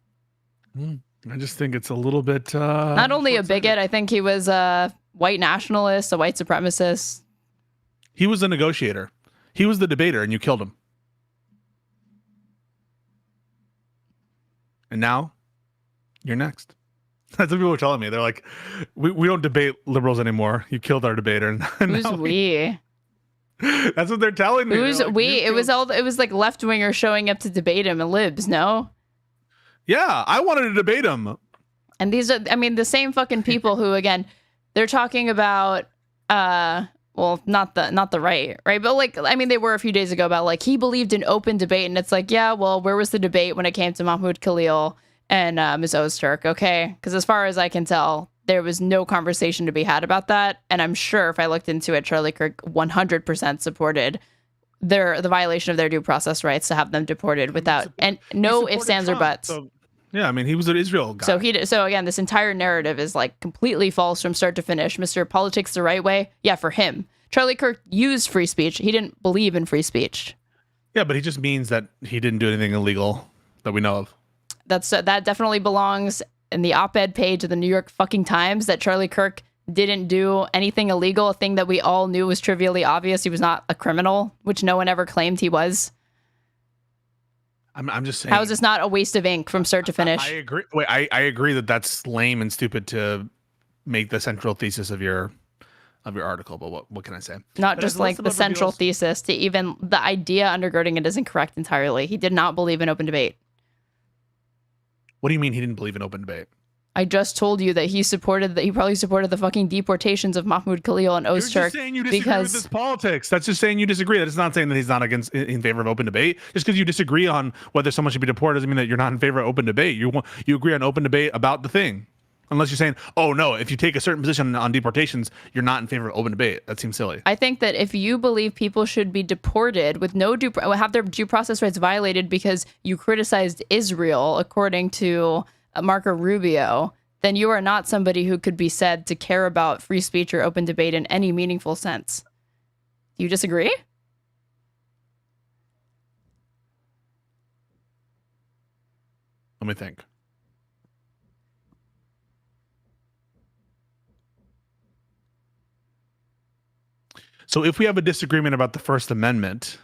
I just think it's a little bit... Not only a bigot, I think he was a white nationalist, a white supremacist. He was the negotiator. He was the debater, and you killed him. And now, you're next. That's what people were telling me. They're like, we don't debate liberals anymore. You killed our debater. Who's we? That's what they're telling me. Who's like, we? It was like left-wingers showing up to debate him and libs, no? Yeah, I wanted to debate him. And these are, the same fucking people who, again, they're talking about, not the right? But they were a few days ago about he believed in open debate, and it's like, yeah, well, where was the debate when it came to Mahmoud Khalil and Ms. Ozturk? Okay, because as far as I can tell, there was no conversation to be had about that, and I'm sure if I looked into it, Charlie Kirk 100% supported the violation of their due process rights to have them deported without and no ifs, ands, or buts. So, yeah, he was an Israel guy. So again, this entire narrative is completely false from start to finish. Mr. Politics the right way, yeah, for him. Charlie Kirk used free speech. He didn't believe in free speech. Yeah, but he just means that he didn't do anything illegal that we know of. That definitely belongs in the op-ed page of the New York fucking Times, that Charlie Kirk didn't do anything illegal, a thing that we all knew was trivially obvious. He was not a criminal, which no one ever claimed he was. I'm just saying. How is this not a waste of ink from start to finish? I agree. Wait, I agree that that's lame and stupid to make the central thesis of your article, but what can I say? Not just the central thesis, to even the idea undergirding it is incorrect entirely. He did not believe in open debate. What do you mean he didn't believe in open debate? I just told you that he probably supported the fucking deportations of Mahmoud Khalil and Ozturk. You're just saying you disagree with this politics. That's just saying you disagree. That is not saying that he's not in favor of open debate. Just because you disagree on whether someone should be deported doesn't mean that you're not in favor of open debate. You agree on open debate about the thing. Unless you're saying, oh no, if you take a certain position on deportations, you're not in favor of open debate. That seems silly. I think that if you believe people should be deported with have their due process rights violated because you criticized Israel, according to Marco Rubio, then you are not somebody who could be said to care about free speech or open debate in any meaningful sense. Do you disagree? Let me think. So if we have a disagreement about the First Amendment,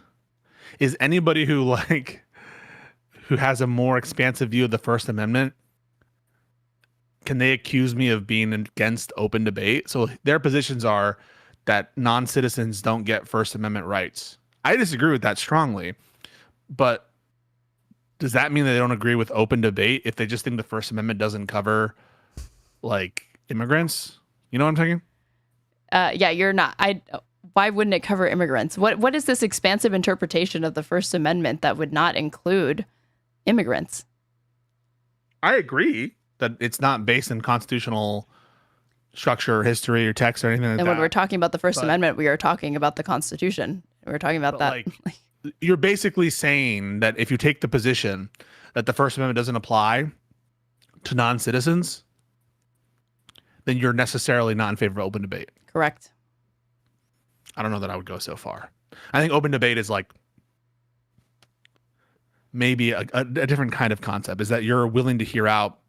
is anybody who has a more expansive view of the First Amendment, can they accuse me of being against open debate? So their positions are that non-citizens don't get First Amendment rights. I disagree with that strongly, but does that mean that they don't agree with open debate if they just think the First Amendment doesn't cover like immigrants? You know what I'm saying? Yeah, you're not. Why wouldn't it cover immigrants? What is this expansive interpretation of the First Amendment that would not include immigrants? I agree that it's not based in constitutional structure or history or text or anything like that. And when we're talking about the First Amendment, we are talking about the Constitution. We're talking about that. Like, you're basically saying that if you take the position that the First Amendment doesn't apply to non-citizens, then you're necessarily not in favor of open debate. Correct. I don't know that I would go so far. I think open debate is like maybe a different kind of concept, is that you're willing to hear out.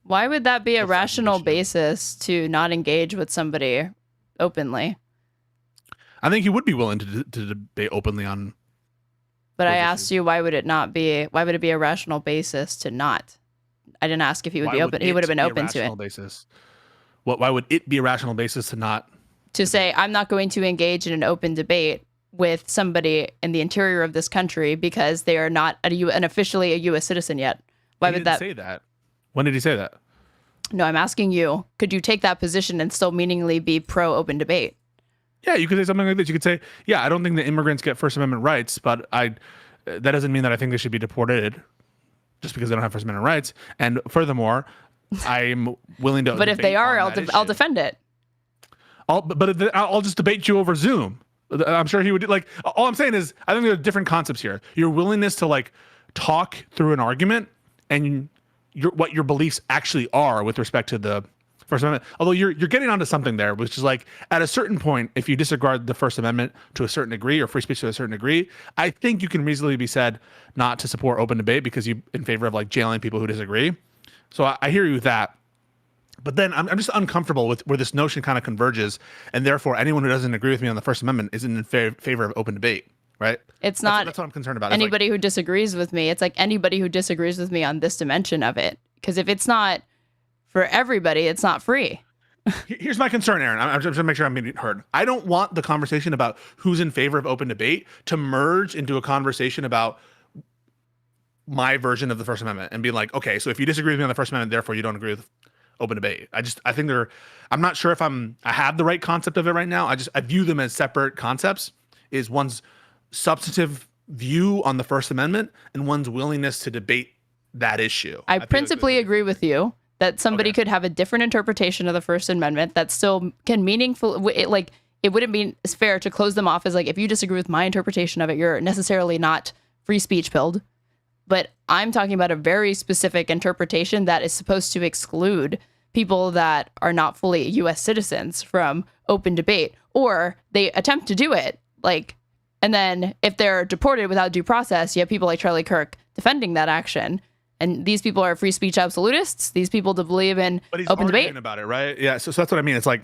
Why would that be a rational basis to not engage with somebody openly? I think he would be willing to debate openly on. But I asked you, why would it be a rational basis to not? I didn't ask if he would be open. He would have been open to it. Basis. Why would it be a rational basis to not? To say, I'm not going to engage in an open debate with somebody in the interior of this country because they are not an officially a U.S. citizen yet. Why would that say that? When did he say that? No, I'm asking you, could you take that position and still meaningfully be pro open debate? Yeah, you could say something like this. You could say, yeah, I don't think that immigrants get First Amendment rights, but that doesn't mean that I think they should be deported just because they don't have First Amendment rights. And furthermore, I'm willing to. But if they are, I'll defend it. I'll just debate you over Zoom. I'm sure he would. Like, all I'm saying is, I think there are different concepts here. Your willingness to like talk through an argument and what your beliefs actually are with respect to the First Amendment. Although you're getting onto something there, which is like at a certain point, if you disregard the First Amendment to a certain degree or free speech to a certain degree, I think you can reasonably be said not to support open debate because you're in favor of like jailing people who disagree. So I hear you with that. But then I'm just uncomfortable with where this notion kind of converges, and therefore anyone who doesn't agree with me on the First Amendment isn't in favor of open debate, right? That's what I'm concerned about. Anybody who disagrees with me, it's like anybody who disagrees with me on this dimension of it. Because if it's not for everybody, it's not free. Here's my concern, Aaron. I'm just to make sure I'm being heard. I don't want the conversation about who's in favor of open debate to merge into a conversation about my version of the First Amendment and be like, okay, so if you disagree with me on the First Amendment, therefore you don't agree with open debate. I think I'm not sure if I have the right concept of it right now. I view them as separate concepts. Is one's substantive view on the First Amendment and one's willingness to debate that issue. I principally agree with you that somebody could have a different interpretation of the First Amendment that still can it wouldn't be fair to close them off as like, if you disagree with my interpretation of it, you're necessarily not free speech pilled. But I'm talking about a very specific interpretation that is supposed to exclude people that are not fully U.S. citizens from open debate, or they attempt to do it. And then if they're deported without due process, you have people like Charlie Kirk defending that action. And these people are free speech absolutists. These people believe in open debate. About it, right? Yeah. So that's what I mean. It's like,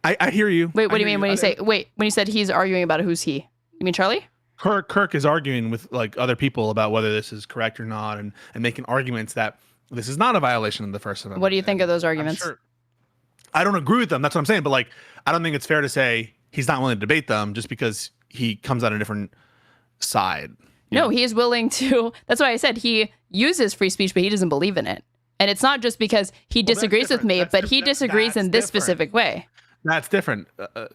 I hear you. Wait, what do you mean when you say, when you said he's arguing about it, who's he? You mean Charlie? Kirk is arguing with like other people about whether this is correct or not, and making arguments that this is not a violation of the First Amendment. What do you think of those arguments? I don't agree with them. That's what I'm saying. But like, I don't think it's fair to say he's not willing to debate them just because he comes on a different side. No, he is willing to. That's why I said he uses free speech, but he doesn't believe in it. And it's not just because he disagrees with me, but he disagrees in this specific way. That's different.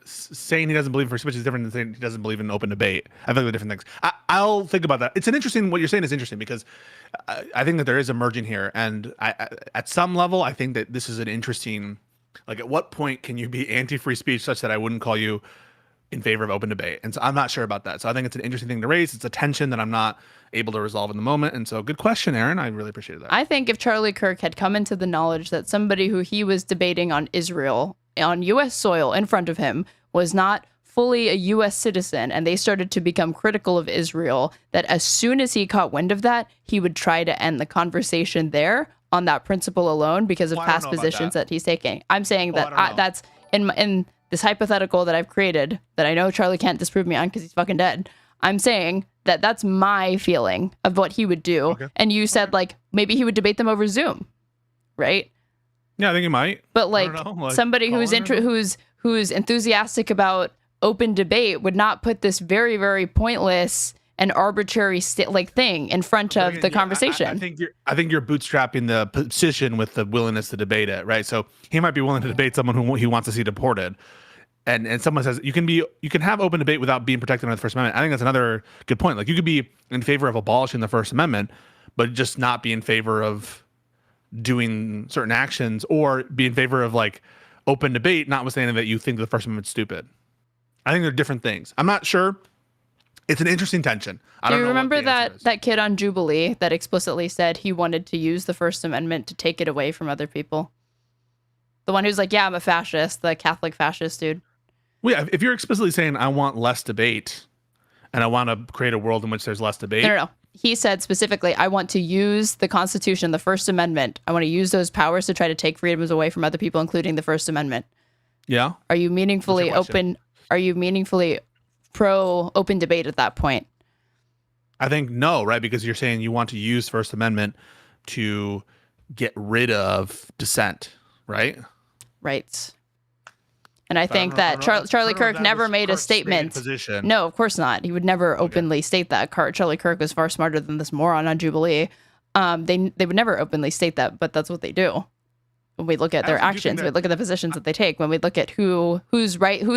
Saying he doesn't believe in free speech is different than saying he doesn't believe in open debate. I think they're different things. I'll think about that. It's an interesting, what you're saying is interesting because I think that there is a merging here. And at some level, I think that this is an interesting, like at what point can you be anti-free speech such that I wouldn't call you in favor of open debate. And so I'm not sure about that. So I think it's an interesting thing to raise. It's a tension that I'm not able to resolve in the moment. And so good question, Aaron. I really appreciate that. I think if Charlie Kirk had come into the knowledge that somebody who he was debating on Israel on U.S. soil in front of him was not fully a U.S. citizen, and they started to become critical of Israel, that as soon as he caught wind of that, he would try to end the conversation there on that principle alone because of past positions that he's taking. I'm saying that that's in this hypothetical that I've created that I know Charlie can't disprove me on because he's fucking dead. I'm saying that that's my feeling of what he would do. Okay. And you said like maybe he would debate them over Zoom, right? Yeah, I think he might. But like somebody who's enthusiastic about open debate would not put this very, very pointless and arbitrary thing in front of the conversation. I think you're bootstrapping the position with the willingness to debate it, right? So he might be willing to debate someone who he wants to see deported. And someone says you can have open debate without being protected under the First Amendment. I think that's another good point. Like you could be in favor of abolishing the First Amendment, but just not be in favor of doing certain actions, or be in favor of like open debate, notwithstanding that you think the First Amendment's stupid. I think they're different things. I'm not sure. It's an interesting tension. Do you remember that kid on Jubilee that explicitly said he wanted to use the First Amendment to take it away from other people? The one who's like, yeah, I'm a fascist, the Catholic fascist dude. Well, yeah, if you're explicitly saying I want less debate and I want to create a world in which there's less debate. No. He said specifically, I want to use the Constitution, the First Amendment. I want to use those powers to try to take freedoms away from other people, including the First Amendment. Yeah. Are you meaningfully open? Are you meaningfully pro open debate at that point? I think no, right? Because you're saying you want to use First Amendment to get rid of dissent, right? Right. And I think that Charlie Kirk never made a statement. No, of course not. He would never openly state that. Charlie Kirk was far smarter than this moron on Jubilee. They would never openly state that, but that's what they do. When we look at their actions, we look at the positions that they take, when we look at whose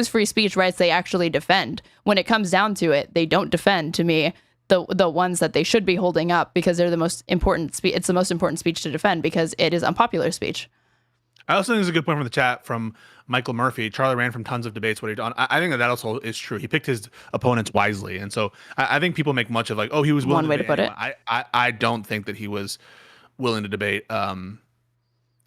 free speech rights they actually defend. When it comes down to it, they don't defend, to me, the ones that they should be holding up, because they're the most important speech. It's the most important speech to defend because it is unpopular speech. I also think there's a good point from the chat from Michael Murphy. Charlie ran from tons of debates. What he done? I think that also is true. He picked his opponents wisely, and so I think people make much of like, oh, he was willing. One way to put it. I don't think that he was willing to debate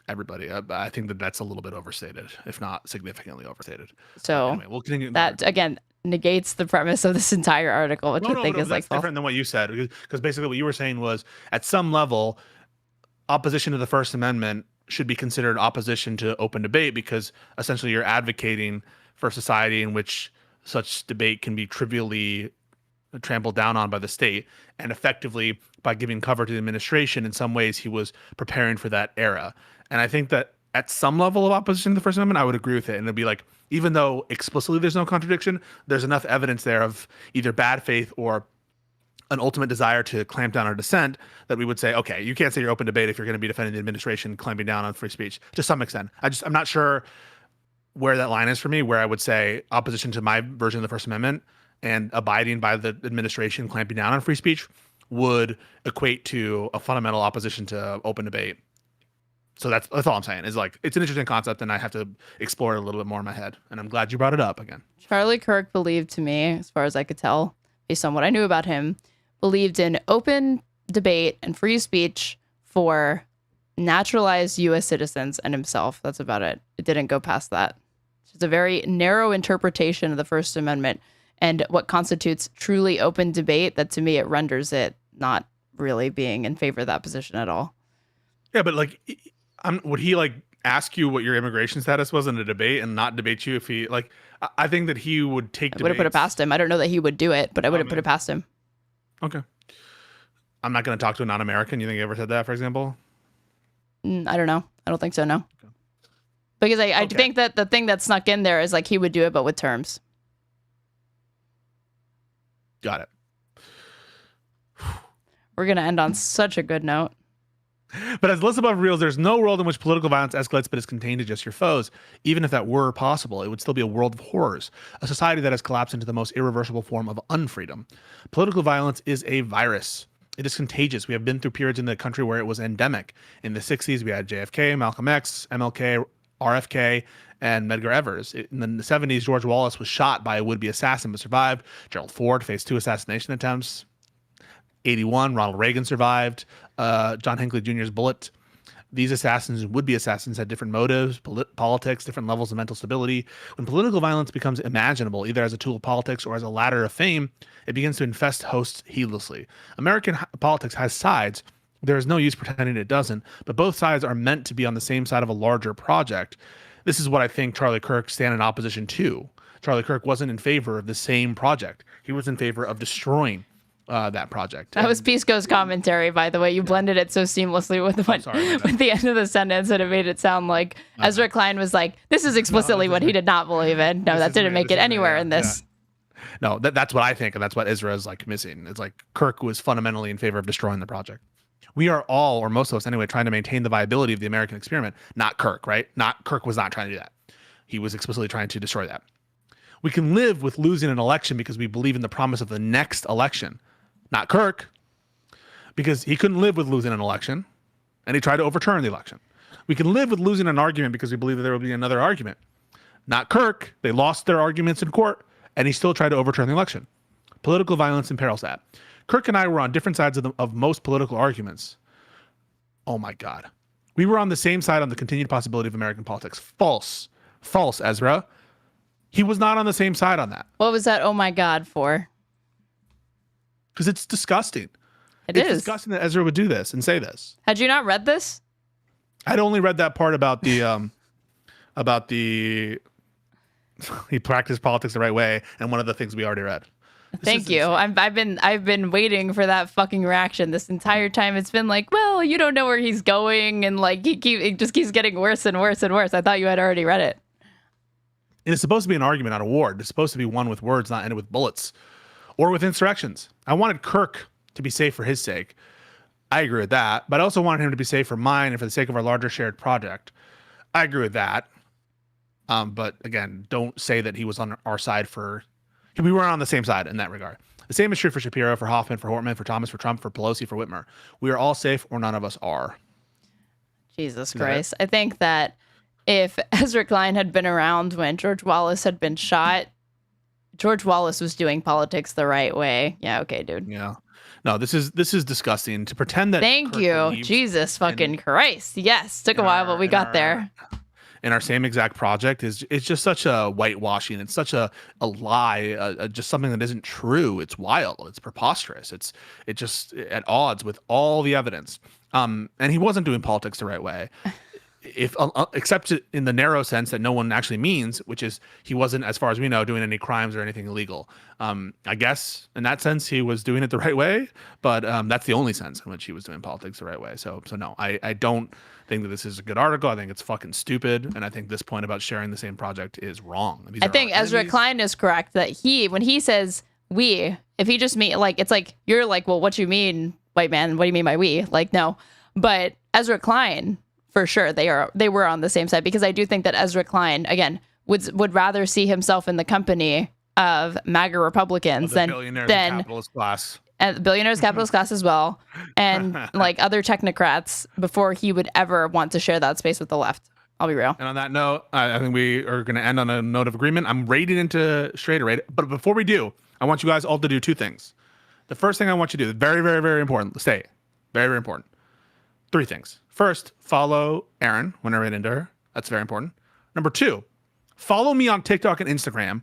everybody. I think that that's a little bit overstated, if not significantly overstated. So anyway, we'll continue. That again negates the premise of this entire article, which I think is like different than what you said, because basically what you were saying was at some level, opposition to the First Amendment should be considered opposition to open debate, because essentially you're advocating for a society in which such debate can be trivially trampled down on by the state, and effectively by giving cover to the administration, in some ways he was preparing for that era. And I think that at some level of opposition to the First Amendment, I would agree with it. And it'd be like, even though explicitly there's no contradiction, there's enough evidence there of either bad faith or an ultimate desire to clamp down on dissent that we would say, okay, you can't say you're open debate if you're going to be defending the administration clamping down on free speech to some extent. I'm not sure where that line is for me, where I would say opposition to my version of the First Amendment and abiding by the administration clamping down on free speech would equate to a fundamental opposition to open debate. So that's all I'm saying, is like, it's an interesting concept and I have to explore it a little bit more in my head. And I'm glad you brought it up again. Charlie Kirk believed, to me, as far as I could tell, based on what I knew about him, believed in open debate and free speech for naturalized U.S. citizens and himself. That's about it. It didn't go past that. It's a very narrow interpretation of the First Amendment and what constitutes truly open debate, that to me, it renders it not really being in favor of that position at all. Yeah, but like, would he like ask you what your immigration status was in a debate and not debate you if he like? I think that he would take. I would have put it past him. I don't know that he would do it, but I would have put it past him. Okay. I'm not going to talk to a non-American. You think he ever said that, for example? I don't know. I don't think so. No. Because I think that the thing that snuck in there is like he would do it, but with terms. Got it. We're going to end on such a good note. But as List Above reveals, there's no world in which political violence escalates but is contained to just your foes. Even if that were possible, it would still be a world of horrors, a society that has collapsed into the most irreversible form of unfreedom. Political violence is a virus. It is contagious. We have been through periods in the country where it was endemic. In the 60s, we had JFK, Malcolm X, MLK, RFK, and Medgar Evers. In the 70s, George Wallace was shot by a would-be assassin but survived. Gerald Ford faced 2 assassination attempts. 81, Ronald Reagan survived John Hinckley Jr.'s bullet. These assassins and would-be assassins had different motives, politics, different levels of mental stability. When political violence becomes imaginable, either as a tool of politics or as a ladder of fame, it begins to infest hosts heedlessly. American politics has sides. There is no use pretending it doesn't, but both sides are meant to be on the same side of a larger project. This is what I think Charlie Kirk stand in opposition to. Charlie Kirk wasn't in favor of the same project. He was in favor of destroying that project. That was Pisco's commentary, by the way. You blended it so seamlessly with with the end of the sentence that it made it sound like Ezra Klein was like, this is explicitly what he did not believe in. No, that didn't make it anywhere in this. Yeah. No, that's what I think, and that's what Ezra is like missing. It's like Kirk was fundamentally in favor of destroying the project. We are all, or most of us anyway, trying to maintain the viability of the American experiment, not Kirk, right? Kirk was not trying to do that. He was explicitly trying to destroy that. We can live with losing an election because we believe in the promise of the next election. Not Kirk, because he couldn't live with losing an election, and he tried to overturn the election. We can live with losing an argument because we believe that there will be another argument. Not Kirk. They lost their arguments in court, and he still tried to overturn the election. Political violence imperils that. Kirk and I were on different sides of most political arguments. Oh my God. We were on the same side on the continued possibility of American politics. False. False, Ezra. He was not on the same side on that. What was that oh my God for? Because it's disgusting. It's disgusting that Ezra would do this and say this. Had you not read this? I'd only read that part about the he practiced politics the right way, and one of the things we already read. Thank you. I've been waiting for that fucking reaction this entire time. It's been like, well, you don't know where he's going, and like it just keeps getting worse and worse and worse. I thought you had already read it. And it's supposed to be an argument, not a war. It's supposed to be one with words, not ended with bullets or with insurrections. I wanted Kirk to be safe for his sake. I agree with that, but I also wanted him to be safe for mine and for the sake of our larger shared project. I agree with that. But again, don't say that he was on our side we weren't on the same side in that regard. The same is true for Shapiro, for Hoffman, for Hortman, for Thomas, for Trump, for Pelosi, for Whitmer. We are all safe or none of us are. Jesus Christ. I think that if Ezra Klein had been around when George Wallace had been shot, George Wallace was doing politics the right way. Yeah, okay, dude. Yeah. No, this is disgusting to pretend that. Thank you. Jesus fucking Christ. Yes. Took a while, but we got there. In our same exact project it's just such a whitewashing. It's such a lie, just something that isn't true. It's wild. It's preposterous. It's just at odds with all the evidence. And he wasn't doing politics the right way. Except in the narrow sense that no one actually means, which is he wasn't, as far as we know, doing any crimes or anything illegal. I guess in that sense he was doing it the right way, but that's the only sense in which he was doing politics the right way. So no, I don't think that this is a good article. I think it's fucking stupid, and I think this point about sharing the same project is wrong. I think Ezra Klein is correct that when he says we, if he just mean like, it's like you're like, well, what you mean, white man? What do you mean by we? Like, no, but Ezra Klein. For sure, they were on the same side, because I do think that Ezra Klein, again, would rather see himself in the company of MAGA Republicans than capitalist class, and billionaires, capitalist class as well, and like other technocrats, before he would ever want to share that space with the left. I'll be real. And on that note, I think we are going to end on a note of agreement. I'm raiding into Straighterade, but before we do, I want you guys all to do 2 things. The first thing I want you to do, very, very, very important. Stay, very, very important. 3 things. First, follow Erin when I read into her. That's very important. Number 2, follow me on TikTok and Instagram.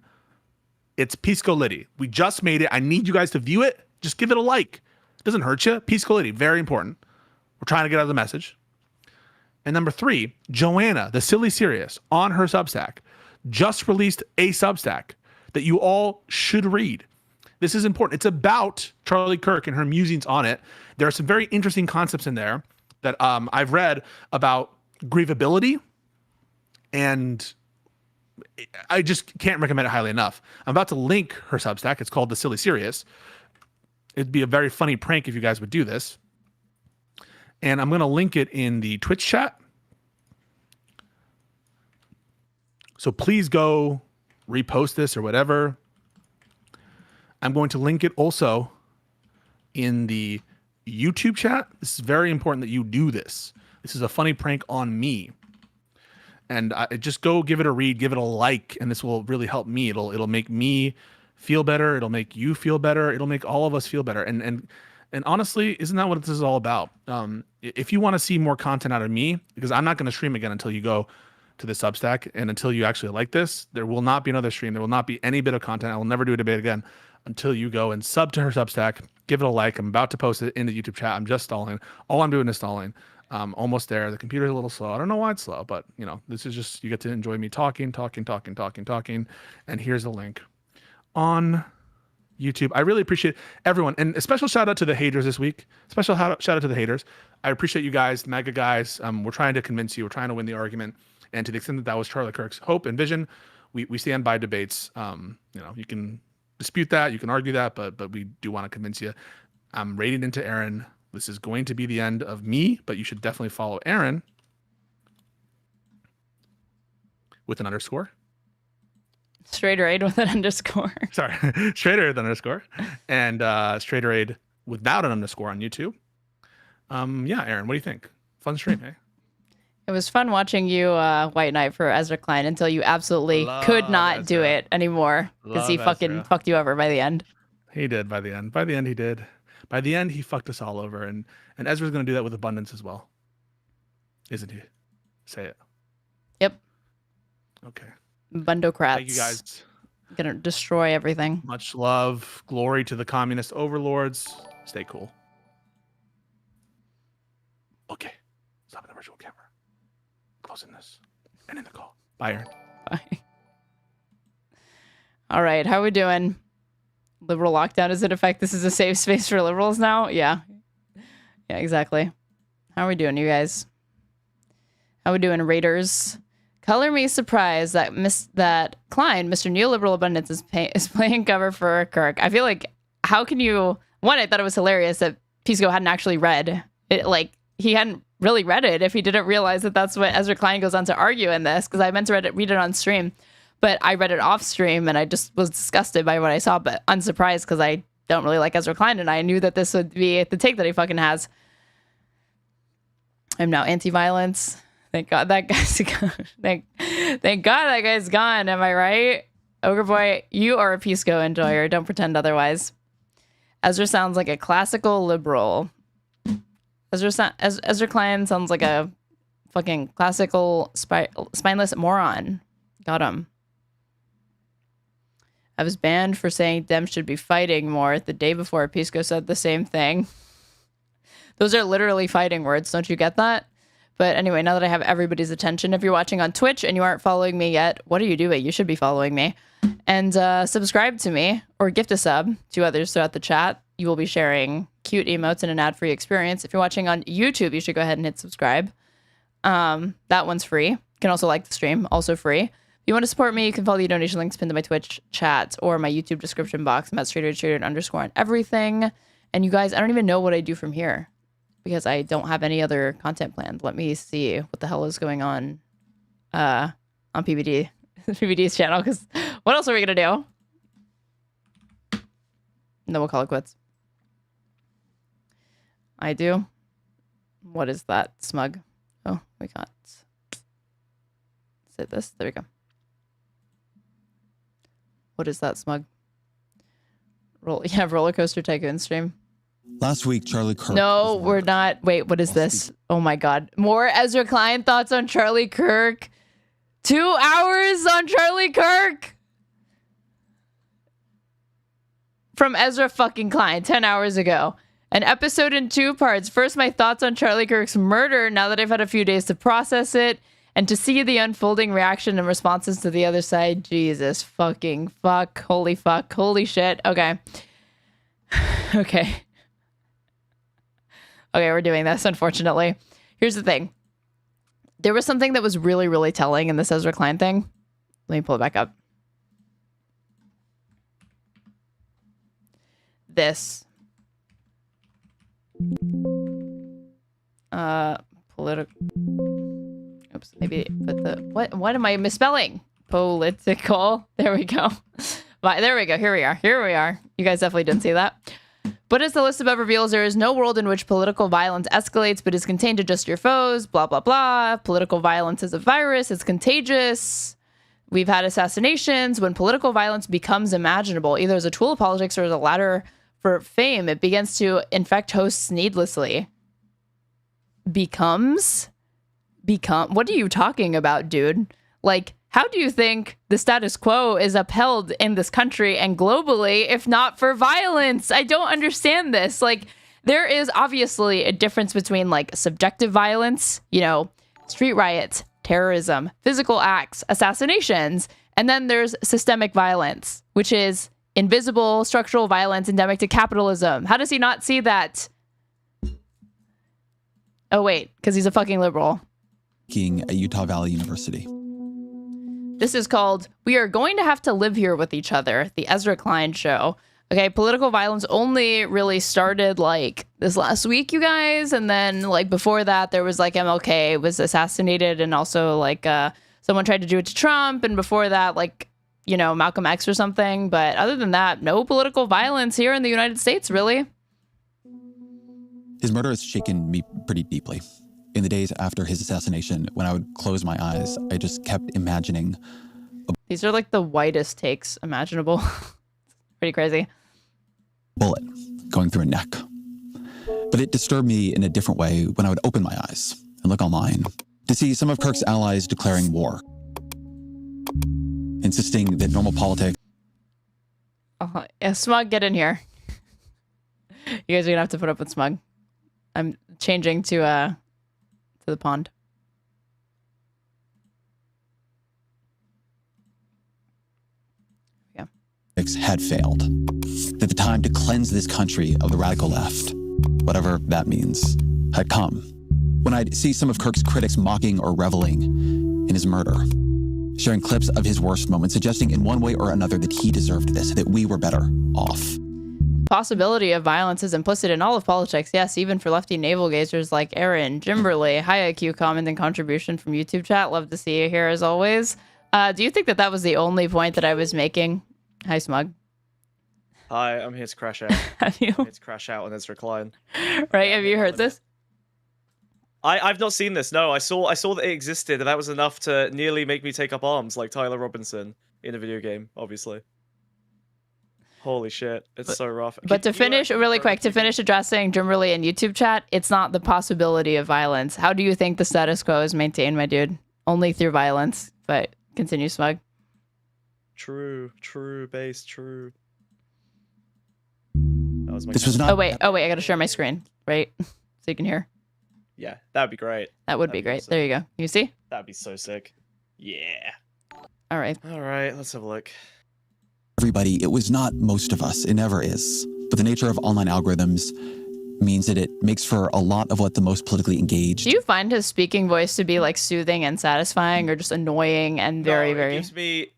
It's Pisco Liddy. We just made it. I need you guys to view it. Just give it a like. It doesn't hurt you. Pisco Liddy, very important. We're trying to get out the message. And number 3, Joanna, the Silly Serious, on her Substack, just released a Substack that you all should read. This is important. It's about Charlie Kirk and her musings on it. There are some very interesting concepts in there that I've read about grievability, and I just can't recommend it highly enough. I'm about to link her Substack. It's called The Silly Serious. It'd be a very funny prank if you guys would do this. And I'm going to link it in the Twitch chat. So please go repost this or whatever. I'm going to link it also in the YouTube chat. This is very important that you do this. This is a funny prank on me. And just go give it a read, give it a like, and this will really help me. It'll make me feel better. It'll make you feel better. It'll make all of us feel better. And honestly, isn't that what this is all about? If you want to see more content out of me, because I'm not going to stream again until you go to the Substack and until you actually like this, there will not be another stream. There will not be any bit of content. I will never do a debate again until you go and sub to her Substack, give it a like. I'm about to post it in the YouTube chat. I'm just stalling. All I'm doing is stalling. Almost there. The computer's a little slow. I don't know why it's slow, but you know, this is just, you get to enjoy me talking. And here's a link on YouTube. I really appreciate everyone. And a special shout out to the haters this week. Special shout out to the haters. I appreciate you guys, mega guys. We're trying to convince you. We're trying to win the argument. And to the extent that that was Charlie Kirk's hope and vision, we stand by debates. You know, you can dispute that, you can argue that, but we do want to convince you. I'm raiding into Aaron. This is going to be the end of me, but you should definitely follow Aaron with an underscore. Straighterade with an underscore. Sorry, Straighterade with an underscore, and Straighterade without an underscore on YouTube. Yeah, Aaron, what do you think? Fun stream, hey? It was fun watching you white knight for Ezra Klein until you absolutely could not do it anymore because he fucking fucked you over by the end. He did by the end. By the end, he did. By the end, he fucked us all over, and Ezra's going to do that with abundance as well, isn't he? Say it. Yep. Okay. Bundocrats. Thank you guys. Gonna destroy everything. Much love. Glory to the communist overlords. Stay cool. Okay. Stop the virtual camera. Closing this. And in the call. Bye, Aaron. Bye. All right. How we doing? Liberal lockdown is in effect. This is a safe space for liberals now? Yeah. Yeah, exactly. How are we doing, you guys? How we doing, Raiders? Color me surprised that Klein, Mr. Neoliberal Abundance, is playing cover for Kirk. I feel like, how can you... One, I thought it was hilarious that Pisco hadn't actually read it. Like, he hadn't really read it if he didn't realize that that's what Ezra Klein goes on to argue in this, because I meant to read it on stream, but I read it off stream and I just was disgusted by what I saw, but unsurprised because I don't really like Ezra Klein and I knew that this would be the take that he fucking has. I'm now anti-violence. Thank God that guy's gone. Thank God that guy's gone. Am I right? Ogre Boy, you are a Pisco enjoyer. Don't pretend otherwise. Ezra sounds like a classical liberal. Ezra Klein sounds like a fucking classical spineless moron. Got him. I was banned for saying Dems should be fighting more the day before Pisco said the same thing. Those are literally fighting words. Don't you get that? But anyway, now that I have everybody's attention, if you're watching on Twitch and you aren't following me yet, what are you doing? You should be following me. And subscribe to me or gift a sub to others throughout the chat. You will be sharing cute emotes and an ad-free experience. If you're watching on YouTube, you should go ahead and hit subscribe. That one's free. You can also like the stream, also free. If you want to support me, you can follow the donation links pinned to my Twitch chat or my YouTube description box. I'm at Straighterade _ on everything. And you guys, I don't even know what I do from here because I don't have any other content planned. Let me see what the hell is going on PBD. PBD's channel, because what else are we going to do? And then we'll call it quits. I do. What is that? Smug. Oh, we got... Is it this? There we go. What is that, Smug? Roller Coaster Tycoon stream. Last week, Charlie Kirk. No, we're not. Wait, what is this? Oh my God. More Ezra Klein thoughts on Charlie Kirk. 2 hours on Charlie Kirk. From Ezra fucking Klein 10 hours ago. An episode in 2 parts. First, my thoughts on Charlie Kirk's murder now that I've had a few days to process it. And to see the unfolding reaction and responses to the other side. Jesus fucking fuck. Holy fuck. Holy shit. Okay. Okay. Okay, we're doing this, unfortunately. Here's the thing. There was something that was really, really telling in this Ezra Klein thing. Let me pull it back up. This. Political. Oops, maybe put the... What am I misspelling? Political. There we go. There we go. Here we are. You guys definitely didn't see that. But as the list above reveals, there is no world in which political violence escalates but is contained to just your foes, blah, blah, blah. Political violence is a virus. It's contagious. We've had assassinations. When political violence becomes imaginable, either as a tool of politics or as a ladder for fame, it begins to infect hosts needlessly. What are you talking about, dude? Like, how do you think the status quo is upheld in this country and globally if not for violence? I don't understand this. Like, there is obviously a difference between like subjective violence, you know, street riots, terrorism, physical acts, assassinations, and then there's systemic violence, which is invisible structural violence endemic to capitalism. How does he not see that? Oh, wait, because he's a fucking liberal. At Utah Valley University. This is called We Are Going to Have to Live Here with Each Other, the Ezra Klein show. Okay, political violence only really started like this last week, you guys. And then like before that, there was like MLK was assassinated and also like someone tried to do it to Trump. And before that, like, you know, Malcolm X or something. But other than that, no political violence here in the United States, really. His murder has shaken me pretty deeply. In the days after his assassination, when I would close my eyes, I just kept imagining. These are like the whitest takes imaginable. Pretty crazy. Bullet going through a neck. But it disturbed me in a different way when I would open my eyes and look online to see some of Kirk's allies declaring war, insisting that normal politics. Yeah, Smug, get in here. You guys are gonna have to put up with Smug. I'm changing to the pond. Yeah. Had failed. That the time to cleanse this country of the radical left, whatever that means, had come. When I'd see some of Kirk's critics mocking or reveling in his murder, sharing clips of his worst moments, suggesting in one way or another that he deserved this, that we were better off. Possibility of violence is implicit in all of politics. Yes, even for lefty navel gazers like Aaron, Jimberly. Hi, IQ, comment and contribution from YouTube chat. Love to see you here as always. Do you think that that was the only point that I was making? Hi, Smug. Hi, I'm here to crash out. Have you? I'm here to crash out on Ezra Klein. Right? Have you heard this? I've not seen this. No, I saw that it existed, and that was enough to nearly make me take up arms, like Tyler Robinson in a video game, obviously. Holy shit, it's so rough. But to finish, really quick, to finish addressing Jimberly and YouTube chat, it's not the possibility of violence. How do you think the status quo is maintained, my dude? Only through violence. But continue, Smug. True, base, true. That was my This was not. Oh wait, I gotta share my screen, right? So you can hear. Yeah, that'd be great. That would be great. Awesome. There you go. You see? That'd be so sick. Yeah. All right. All right, let's have a look. Everybody, it was not most of us. It never is. But the nature of online algorithms means that it makes for a lot of what the most politically engaged. Do you find his speaking voice to be like soothing and satisfying, or just annoying and very?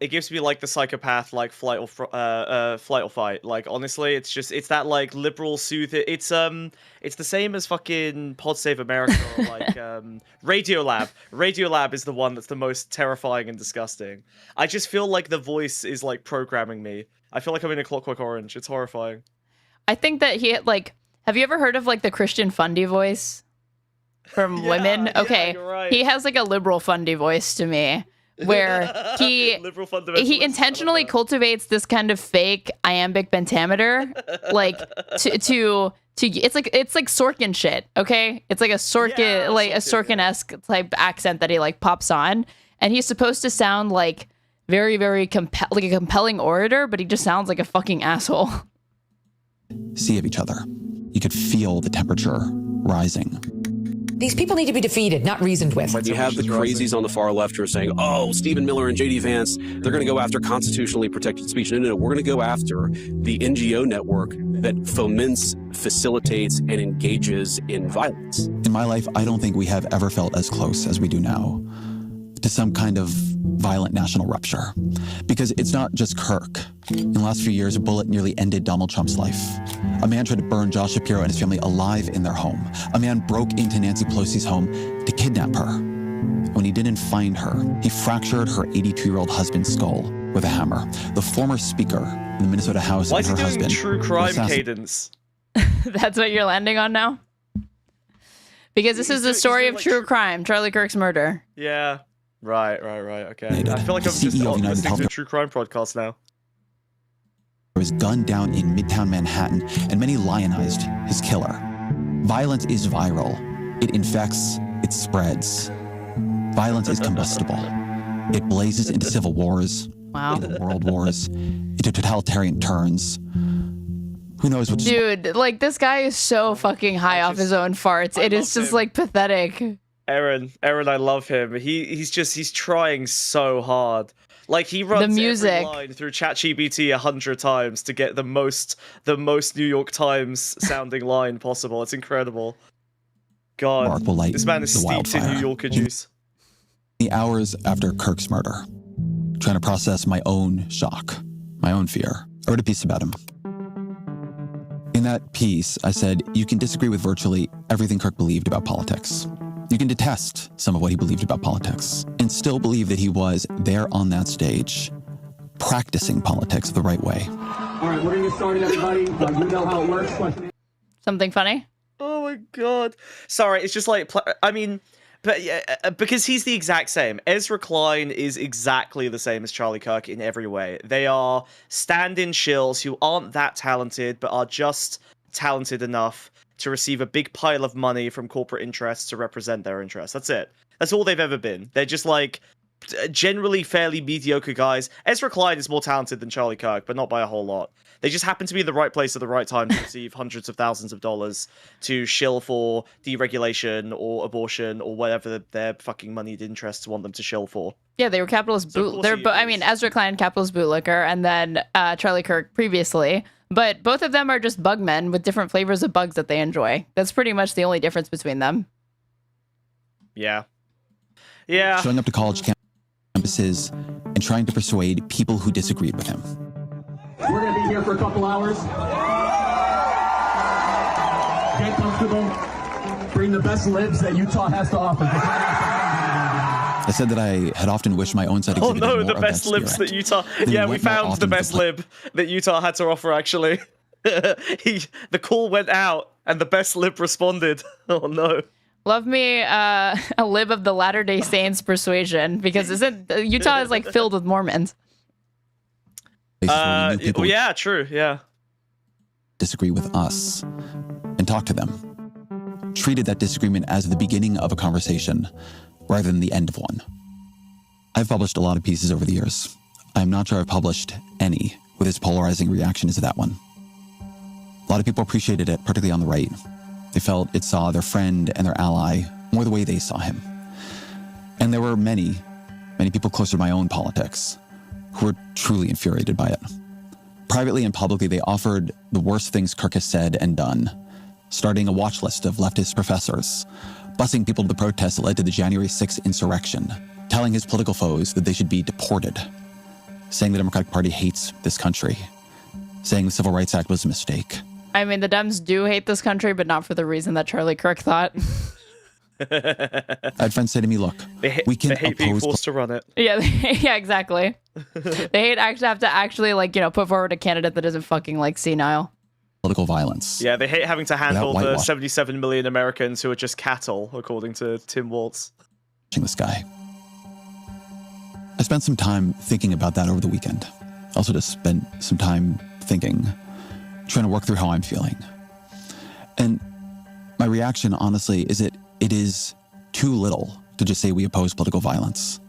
It gives me like the psychopath, like flight or fight. Like honestly, it's that like liberal soothing. It's the same as fucking Pod Save America or like Radiolab. Radiolab is the one that's the most terrifying and disgusting. I just feel like the voice is like programming me. I feel like I'm in a Clockwork Orange. It's horrifying. I think that he like. Have you ever heard of like the Christian Fundy voice from women? Okay, you're right. He has like a liberal Fundy voice to me. Where he intentionally cultivates this kind of fake iambic pentameter, like to it's like Sorkin shit, okay? It's like a Sorkin a Sorkin-esque type accent that he like pops on, and he's supposed to sound like very like a compelling orator, but he just sounds like a fucking asshole. See of each other. You could feel the temperature rising. These people need to be defeated, not reasoned with. You have the crazies on the far left who are saying, oh, Stephen Miller and J.D. Vance, they're going to go after constitutionally protected speech. No, we're going to go after the NGO network that foments, facilitates, and engages in violence. In my life, I don't think we have ever felt as close as we do now to some kind of violent national rupture. Because it's not just Kirk. In the last few years, a bullet nearly ended Donald Trump's life. A man tried to burn Josh Shapiro and his family alive in their home. A man broke into Nancy Pelosi's home to kidnap her. When he didn't find her, he fractured her 82-year-old husband's skull with a hammer. The former speaker in the Minnesota House Why and is her he doing husband true were crime assassinated. cadence? That's what you're landing on now? Because this is the story of true crime, Charlie Kirk's murder. Yeah. Right. Okay. I feel like I'm The just CEO of United listening to a Health true crime podcast now. was gunned down in Midtown Manhattan, and many lionized his killer. Violence is viral. It infects, it spreads. Violence is combustible. It blazes into civil wars, into world wars, into totalitarian turns. Who knows what? Dude, like, this guy is so fucking high off his own farts. It is just, like, pathetic. Aaron, I love him. He's trying so hard. Like, he runs The music. every line through ChatGPT 100 times to get the most New York Times sounding line possible. It's incredible. God, Mark will light this man is the steeped in wildfire. New Yorker juice. The hours after Kirk's murder, trying to process my own shock, my own fear, I wrote a piece about him. In that piece, I said, you can disagree with virtually everything Kirk believed about politics. You can detest some of what he believed about politics and still believe that he was there on that stage, practicing politics the right way. All right, we're going to get started, everybody. You know how it works. Something funny? Oh my god. Sorry, it's just like, I mean, but yeah, because he's the exact same. Ezra Klein is exactly the same as Charlie Kirk in every way. They are stand-in shills who aren't that talented, but are just talented enough to receive a big pile of money from corporate interests to represent their interests. That's it. That's all they've ever been. They're just like generally fairly mediocre guys. Ezra Klein is more talented than Charlie Kirk, but not by a whole lot. They just happen to be in the right place at the right time to receive hundreds of thousands of dollars to shill for deregulation or abortion or whatever their fucking moneyed interests want them to shill for. Yeah, they were capitalist boot. I mean, Ezra Klein, capitalist bootlicker, and then Charlie Kirk previously. But both of them are just bug men with different flavors of bugs that they enjoy. That's pretty much the only difference between them. Yeah. Yeah. Showing up to college campuses and trying to persuade people who disagreed with him. We're going to be here for a couple hours. Get comfortable. Bring the best libs that Utah has to offer. I said that I had often wished my own side Oh exhibited no, more the of best that libs spirit. that Utah... They Yeah, we went more found the often best lib that Utah had to offer, actually. The call went out, and the best lib responded. Oh no. Love me a lib of the Latter-day Saints persuasion, because isn't Utah is like filled with Mormons. people Yeah, true, yeah. disagree with us and talk to them. Treated that disagreement as the beginning of a conversation rather than the end of one. I've published a lot of pieces over the years. I'm not sure I've published any with as polarizing reaction as that one. A lot of people appreciated it, particularly on the right. They felt it saw their friend and their ally more the way they saw him. And there were many people closer to my own politics who were truly infuriated by it. Privately and publicly, they offered the worst things Kirk has said and done, starting a watch list of leftist professors, busing people to the protests that led to the January 6th insurrection, telling his political foes that they should be deported, saying the Democratic Party hates this country, saying the Civil Rights Act was a mistake. I mean, the Dems do hate this country, but not for the reason that Charlie Kirk thought. I had friends say to me, look, we can They hate being oppose forced to run it. Yeah, yeah, exactly. They hate have to actually like, put forward a candidate that isn't fucking like senile. Political violence. Yeah, they hate having to handle Without the whitewash. 77 million Americans who are just cattle, according to Tim Waltz. This guy. I spent some time thinking about that over the weekend. Also just spent some time thinking, trying to work through how I'm feeling. And my reaction, honestly, is that it is too little to just say we oppose political violence.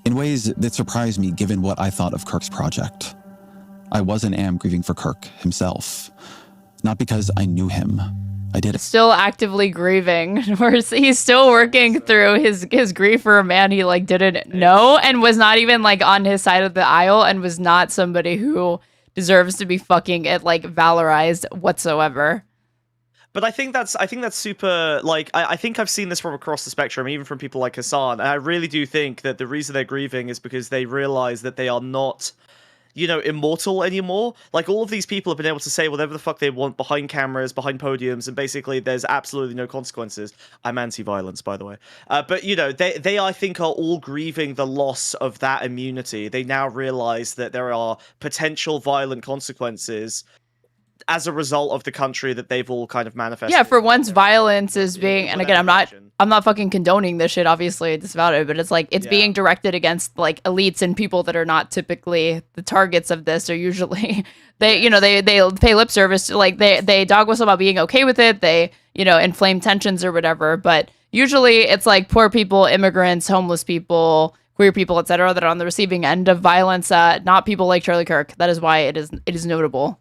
In ways that surprised me given what I thought of Kirk's project. I was and am grieving for Kirk himself. Not because I knew him. I did it. Still actively grieving. He's still working through his grief for a man he like didn't know and was not even like on his side of the aisle and was not somebody who deserves to be fucking valorized whatsoever. But I think that's super, like, I think I've seen this from across the spectrum, even from people like Hasan, and I really do think that the reason they're grieving is because they realize that they are not immortal anymore. Like, all of these people have been able to say whatever the fuck they want behind cameras, behind podiums, and basically there's absolutely no consequences. I'm anti-violence, by the way. But, they, I think, are all grieving the loss of that immunity. They now realize that there are potential violent consequences as a result of the country that they've all kind of manifested. Yeah, for once violence is being, and again, I'm not fucking condoning this shit, obviously, it's about it, but it's like, it's being directed against like elites and people that are not typically the targets of this, are usually, they pay lip service to, like, they dog whistle about being okay with it, they, inflame tensions or whatever, but usually it's like poor people, immigrants, homeless people, queer people, etc., that are on the receiving end of violence, not people like Charlie Kirk. That is why it is notable.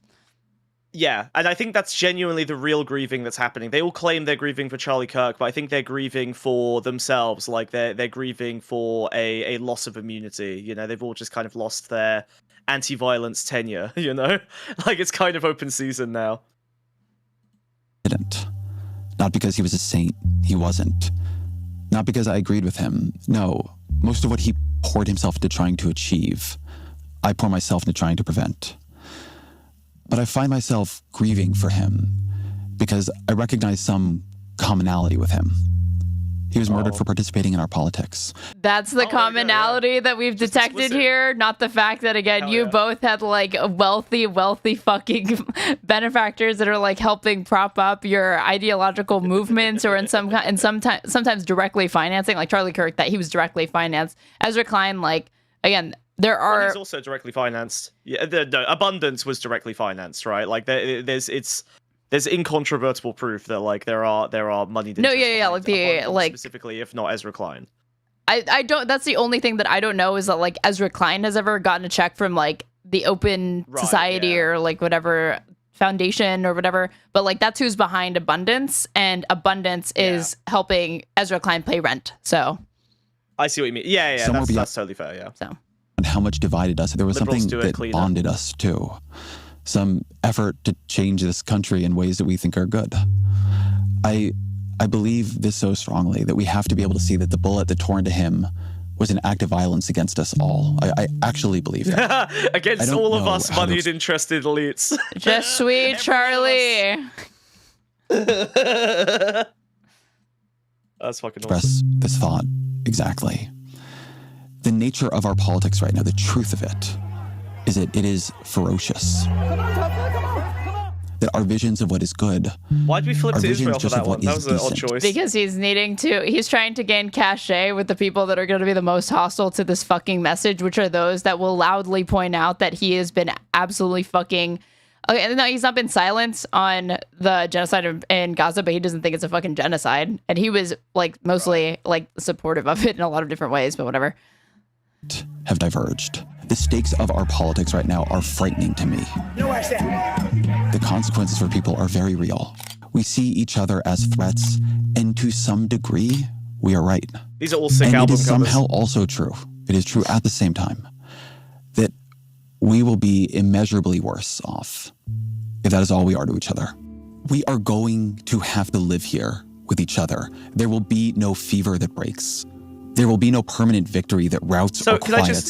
Yeah, and I think that's genuinely the real grieving that's happening. They all claim they're grieving for Charlie Kirk, but I think they're grieving for themselves. Like, they're grieving for a loss of immunity. They've all just kind of lost their anti-violence tenure, Like, it's kind of open season now. Didn't. Not because he was a saint. He wasn't. Not because I agreed with him. No. Most of what he poured himself into trying to achieve, I pour myself into trying to prevent. But I find myself grieving for him because I recognize some commonality with him. He was murdered for participating in our politics. That's the commonality that we've detected here, not the fact that, again, you both had like wealthy fucking benefactors that are like helping prop up your ideological movements, or sometimes directly financing, like Charlie Kirk, that he was directly financed. Ezra Klein, like, again, there are... He's also directly financed. Yeah, no, Abundance was directly financed, right? Like, there's incontrovertible proof that, like, there are money. No, yeah, like specifically, if not Ezra Klein. I don't. That's the only thing that I don't know, is that like Ezra Klein has ever gotten a check from like the Open Society or like whatever foundation or whatever. But like, that's who's behind Abundance, and Abundance is helping Ezra Klein pay rent. So I see what you mean. Yeah, that's totally fair. Yeah. So. And how much divided us. There was something that bonded us too. Some effort to change this country in ways that we think are good. I believe this so strongly that we have to be able to see that the bullet that tore into him was an act of violence against us all. I actually believe that. Against all of us moneyed, interested elites. Just sweet Charlie. That's fucking express awesome. This thought exactly. The nature of our politics right now, the truth of it, is that it is ferocious. That our visions of what is good. Why'd we flip to Israel for that one? That was an odd choice. Because he's trying to gain cachet with the people that are going to be the most hostile to this fucking message, which are those that will loudly point out that he has been absolutely fucking... Okay, no, he's not been silent on the genocide in Gaza, but he doesn't think it's a fucking genocide. And he was like mostly like supportive of it in a lot of different ways, but whatever. Have diverged. The stakes of our politics right now are frightening to me. The consequences for people are very real. We see each other as threats, and to some degree, we are right. These are all sick and album it is covers. somehow also true. It is true at the same time that we will be immeasurably worse off if that is all we are to each other. We are going to have to live here with each other. There will be no fever that breaks. There will be no permanent victory that routs or quiets.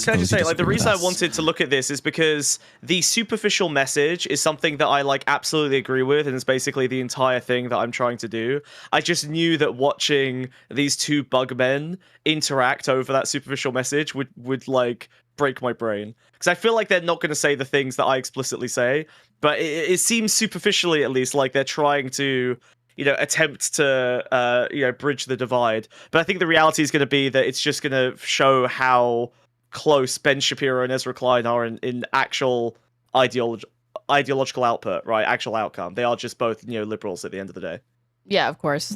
Can I just say, like, the reason I wanted to look at this is because the superficial message is something that I, like, absolutely agree with, and it's basically the entire thing that I'm trying to do. I just knew that watching these two bug men interact over that superficial message would like, break my brain. Because I feel like they're not going to say the things that I explicitly say, but it seems superficially, at least, like they're trying to... attempt to, bridge the divide. But I think the reality is going to be that it's just going to show how close Ben Shapiro and Ezra Klein are in actual ideological output, right? Actual outcome. They are just both neoliberals at the end of the day. Yeah, of course.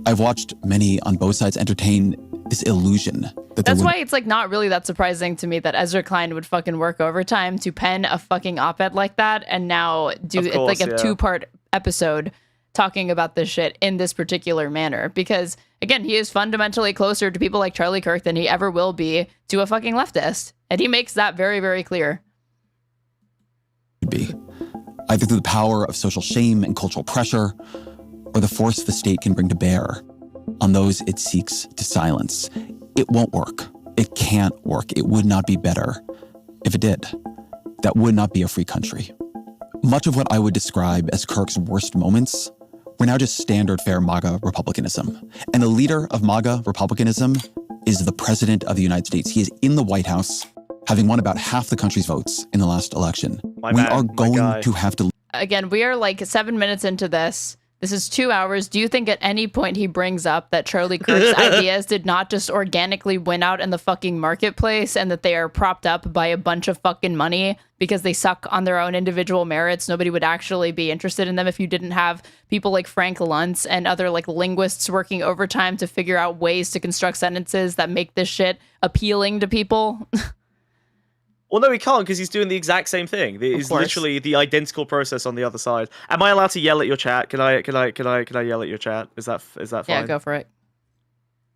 I've watched many on both sides entertain this illusion that that's why it's like not really that surprising to me that Ezra Klein would fucking work overtime to pen a fucking op-ed like that and now do it's like a two-part episode talking about this shit in this particular manner, because again, he is fundamentally closer to people like Charlie Kirk than he ever will be to a fucking leftist, and he makes that very, very clear. Be either through the power of social shame and cultural pressure, or the force the state can bring to bear on those it seeks to silence. It won't work. It can't work. It would not be better if it did, that would not be a free country. Much of what I would describe as Kirk's worst moments were now just standard fare MAGA republicanism. And the leader of MAGA republicanism is the president of the United States. He is in the White House, having won about half the country's votes in the last election. We are going to have to... Again, we are like 7 minutes into this. This is 2 hours. Do you think at any point he brings up that Charlie Kirk's ideas did not just organically win out in the fucking marketplace and that they are propped up by a bunch of fucking money because they suck on their own individual merits? Nobody would actually be interested in them if you didn't have people like Frank Luntz and other like linguists working overtime to figure out ways to construct sentences that make this shit appealing to people. Well, no, he can't because he's doing the exact same thing. It's literally the identical process on the other side. Am I allowed to yell at your chat? Can I yell at your chat? Is that fine? Yeah, go for it.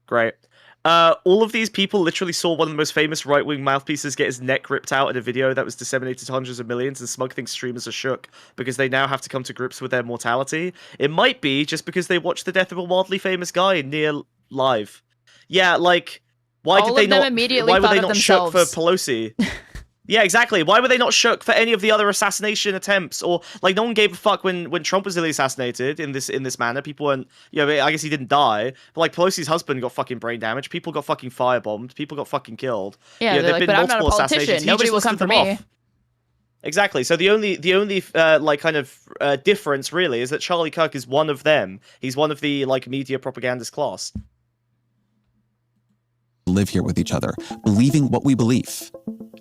Great. All of these people literally saw one of the most famous right-wing mouthpieces get his neck ripped out in a video that was disseminated to hundreds of millions, and Smug thinks streamers are shook because they now have to come to grips with their mortality. It might be just because they watched the death of a wildly famous guy near live. Yeah, like, why All did they of them not? immediately Why were thought they of not shook for themselves. Pelosi? Yeah, exactly. Why were they not shook for any of the other assassination attempts? Or like, no one gave a fuck when Trump was assassinated in this manner. People weren't, you know, I guess he didn't die, but like Pelosi's husband got fucking brain damage. People got fucking firebombed. People got fucking killed. Yeah, you know, they're like, but I'm not a politician. Nobody will come for me. Exactly. So the only like kind of difference really is that Charlie Kirk is one of them. He's one of the like media propagandist class. Live here with each other, believing what we believe,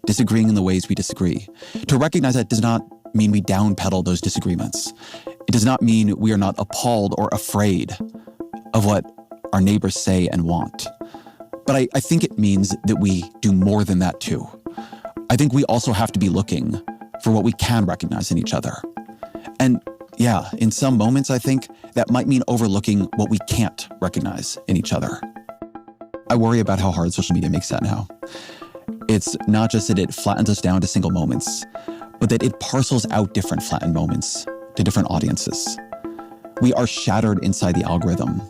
disagreeing in the ways we disagree. To recognize that does not mean we downpedal those disagreements. It does not mean we are not appalled or afraid of what our neighbors say and want. But I think it means that we do more than that too. I think we also have to be looking for what we can recognize in each other. And yeah, in some moments, I think that might mean overlooking what we can't recognize in each other. I worry about how hard social media makes that now. It's not just that it flattens us down to single moments, but that it parcels out different flattened moments to different audiences. We are shattered inside the algorithm,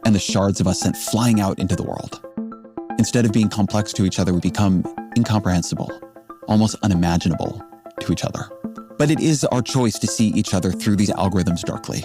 and the shards of us sent flying out into the world. Instead of being complex to each other, we become incomprehensible, almost unimaginable to each other. But it is our choice to see each other through these algorithms darkly.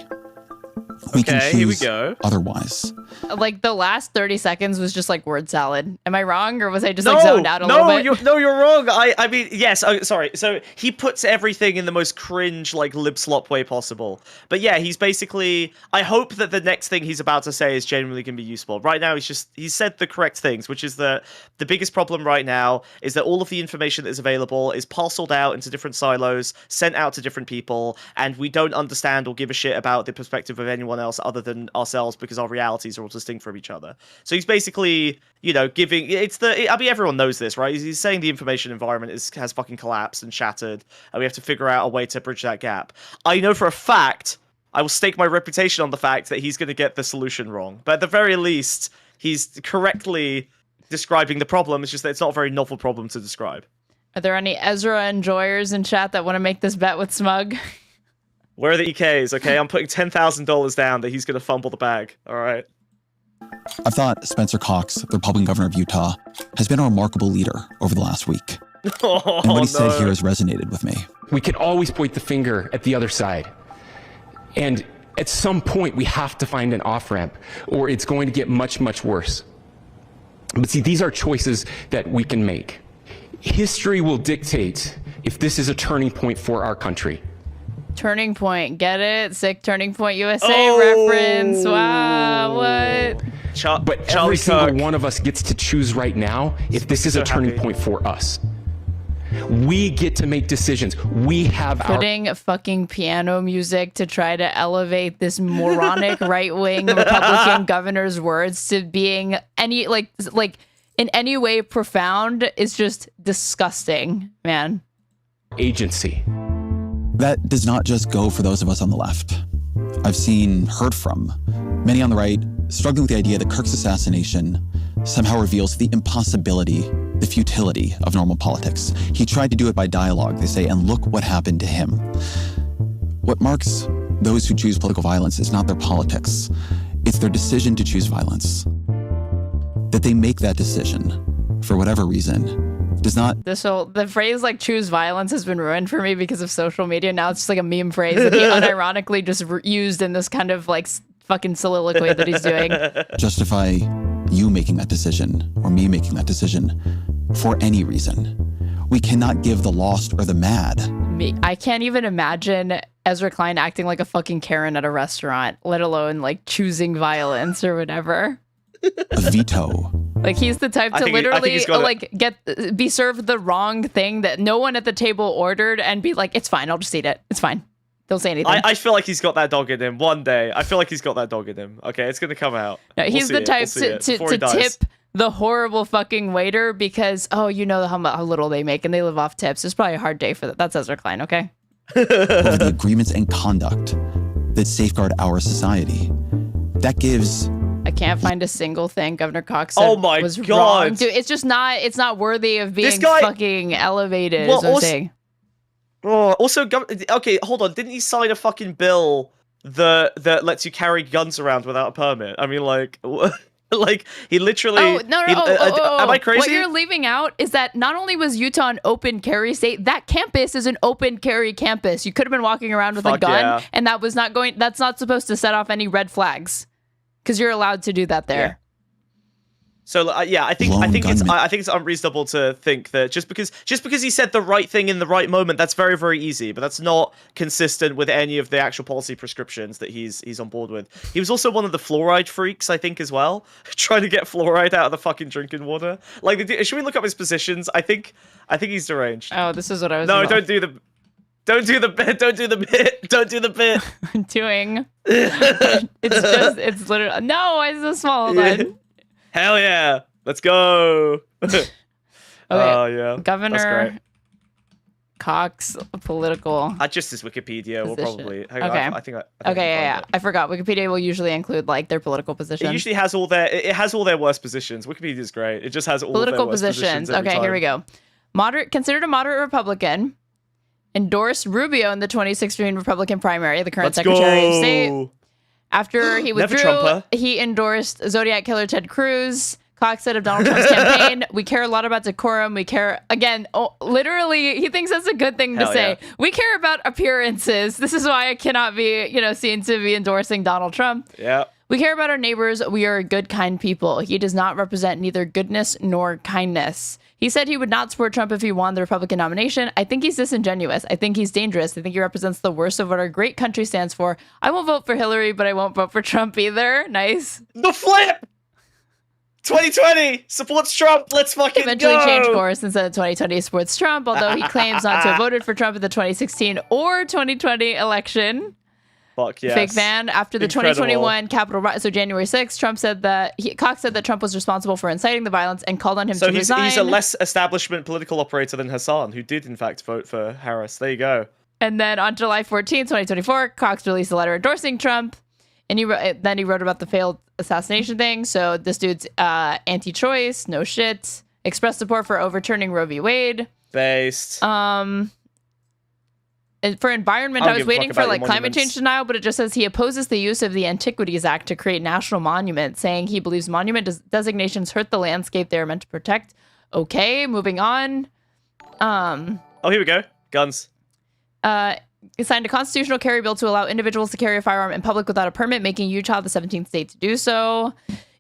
We can choose here we go. Otherwise. Like the last 30 seconds was just like word salad. Am I wrong, or was I just like zoned out a little bit? You're wrong. I mean, yes. Oh, sorry. So he puts everything in the most cringe, like lip slop way possible. But yeah, he's basically. I hope that the next thing he's about to say is genuinely going to be useful. Right now, he's said the correct things, which is that the biggest problem right now is that all of the information that is available is parceled out into different silos, sent out to different people, and we don't understand or give a shit about the perspective of anyone else other than ourselves because our realities are all distinct from each other. So he's basically, you know, giving I mean, everyone knows this, right? He's saying the information environment has fucking collapsed and shattered, and we have to figure out a way to bridge that gap. I know for a fact, I will stake my reputation on the fact that he's going to get the solution wrong. But at the very least, he's correctly describing the problem. It's just that it's not a very novel problem to describe. Are there any Ezra enjoyers in chat that want to make this bet with Smug? Where are the EKs? Okay, I'm putting $10,000 down that he's going to fumble the bag. All right. I've thought Spencer Cox, the Republican governor of Utah, has been a remarkable leader over the last week. And what he said here has resonated with me. We can always point the finger at the other side. And at some point, we have to find an off-ramp, or it's going to get much, much worse. But see, these are choices that we can make. History will dictate if this is a turning point for our country. Turning Point, get it? Sick Turning Point USA reference. Wow, what? But every single one of us gets to choose right now if this is a turning point for us. We get to make decisions. We have putting fucking piano music to try to elevate this moronic right-wing Republican governor's words to being any like in any way profound is just disgusting, man. Agency. That does not just go for those of us on the left. I've heard from many on the right struggling with the idea that Kirk's assassination somehow reveals the impossibility, the futility of normal politics. He tried to do it by dialogue, they say, and look what happened to him. What marks those who choose political violence is not their politics. It's their decision to choose violence. That they make that decision, for whatever reason, does not The phrase like choose violence has been ruined for me because of social media. Now it's just like a meme phrase that he unironically just used in this kind of like fucking soliloquy that he's doing. justify you making that decision or me making that decision for any reason. We cannot give the lost or the mad. I can't even imagine Ezra Klein acting like a fucking Karen at a restaurant, let alone like choosing violence or whatever. A veto. Like he's the type to literally like be served the wrong thing that no one at the table ordered and be like, it's fine, I'll just eat it. It's fine. Don't say anything. I feel like he's got that dog in him. One day, I feel like he's got that dog in him. Okay, it's gonna come out. No, he's the type to tip the horrible fucking waiter because, oh, you know how little they make and they live off tips. It's probably a hard day for that. That's Ezra Klein, okay? Over the agreements and conduct that safeguard our society. That gives... I can't find a single thing Governor Cox said was wrong. Dude, it's just not, it's not worthy of being fucking elevated, is what I'm saying. Also, okay, hold on. Didn't he sign a fucking bill that lets you carry guns around without a permit? I mean, like... Like, he literally... Oh, no. Am I crazy? What you're leaving out is that not only was Utah an open carry state, that campus is an open carry campus. You could have been walking around with a gun, and that's not supposed to set off any red flags. Because you're allowed to do that there. Yeah. So I think it's unreasonable to think that just because he said the right thing in the right moment, that's very, very easy, but that's not consistent with any of the actual policy prescriptions that he's on board with. He was also one of the fluoride freaks, I think, as well, trying to get fluoride out of the fucking drinking water. Like, should we look up his positions? I think he's deranged. Oh, this is what I was. No, don't do the bit. Don't do the bit. I'm doing. It's literally no. It's so small. Then. Hell yeah. Let's go. Okay. Oh, yeah. Governor Cox, political. Just his Wikipedia will probably. Okay. I think I forgot. Wikipedia will usually include like their political positions. It usually has all their worst positions. Wikipedia is great. It just has all political of their worst positions. Okay, here we go. Considered a moderate Republican. Endorsed Rubio in the 2016 Republican primary, the current Secretary of State. After he withdrew, he endorsed Zodiac killer Ted Cruz. Cox said of Donald Trump's campaign, we care a lot about decorum. We care, again, literally, he thinks that's a good thing to say. Yeah. We care about appearances. This is why I cannot be, seen to be endorsing Donald Trump. Yeah. We care about our neighbors. We are good, kind people. He does not represent neither goodness nor kindness. He said he would not support Trump if he won the Republican nomination. I think he's disingenuous. I think he's dangerous. I think he represents the worst of what our great country stands for. I won't vote for Hillary, but I won't vote for Trump either. Nice. The flip! 2020 supports Trump. Let's fucking eventually change course and said 2020 supports Trump, although he claims not to have voted for Trump in the 2016 or 2020 election. Fuck yes. Fake fan. After the 2021 Capitol riot, so January 6th, Cox said that Trump was responsible for inciting the violence and called on him to resign. So he's a less establishment political operator than Hasan, who did in fact vote for Harris. There you go. And then on July 14th, 2024, Cox released a letter endorsing Trump, and he wrote about the failed assassination thing. So this dude's anti-choice, no shit, expressed support for overturning Roe v. Wade. Based. For environment, I was waiting for like climate change denial, but it just says he opposes the use of the Antiquities Act to create national monuments, saying he believes monument designations hurt the landscape they are meant to protect. Okay, moving on. Oh, here we go. Guns. He signed a constitutional carry bill to allow individuals to carry a firearm in public without a permit, making Utah the 17th state to do so.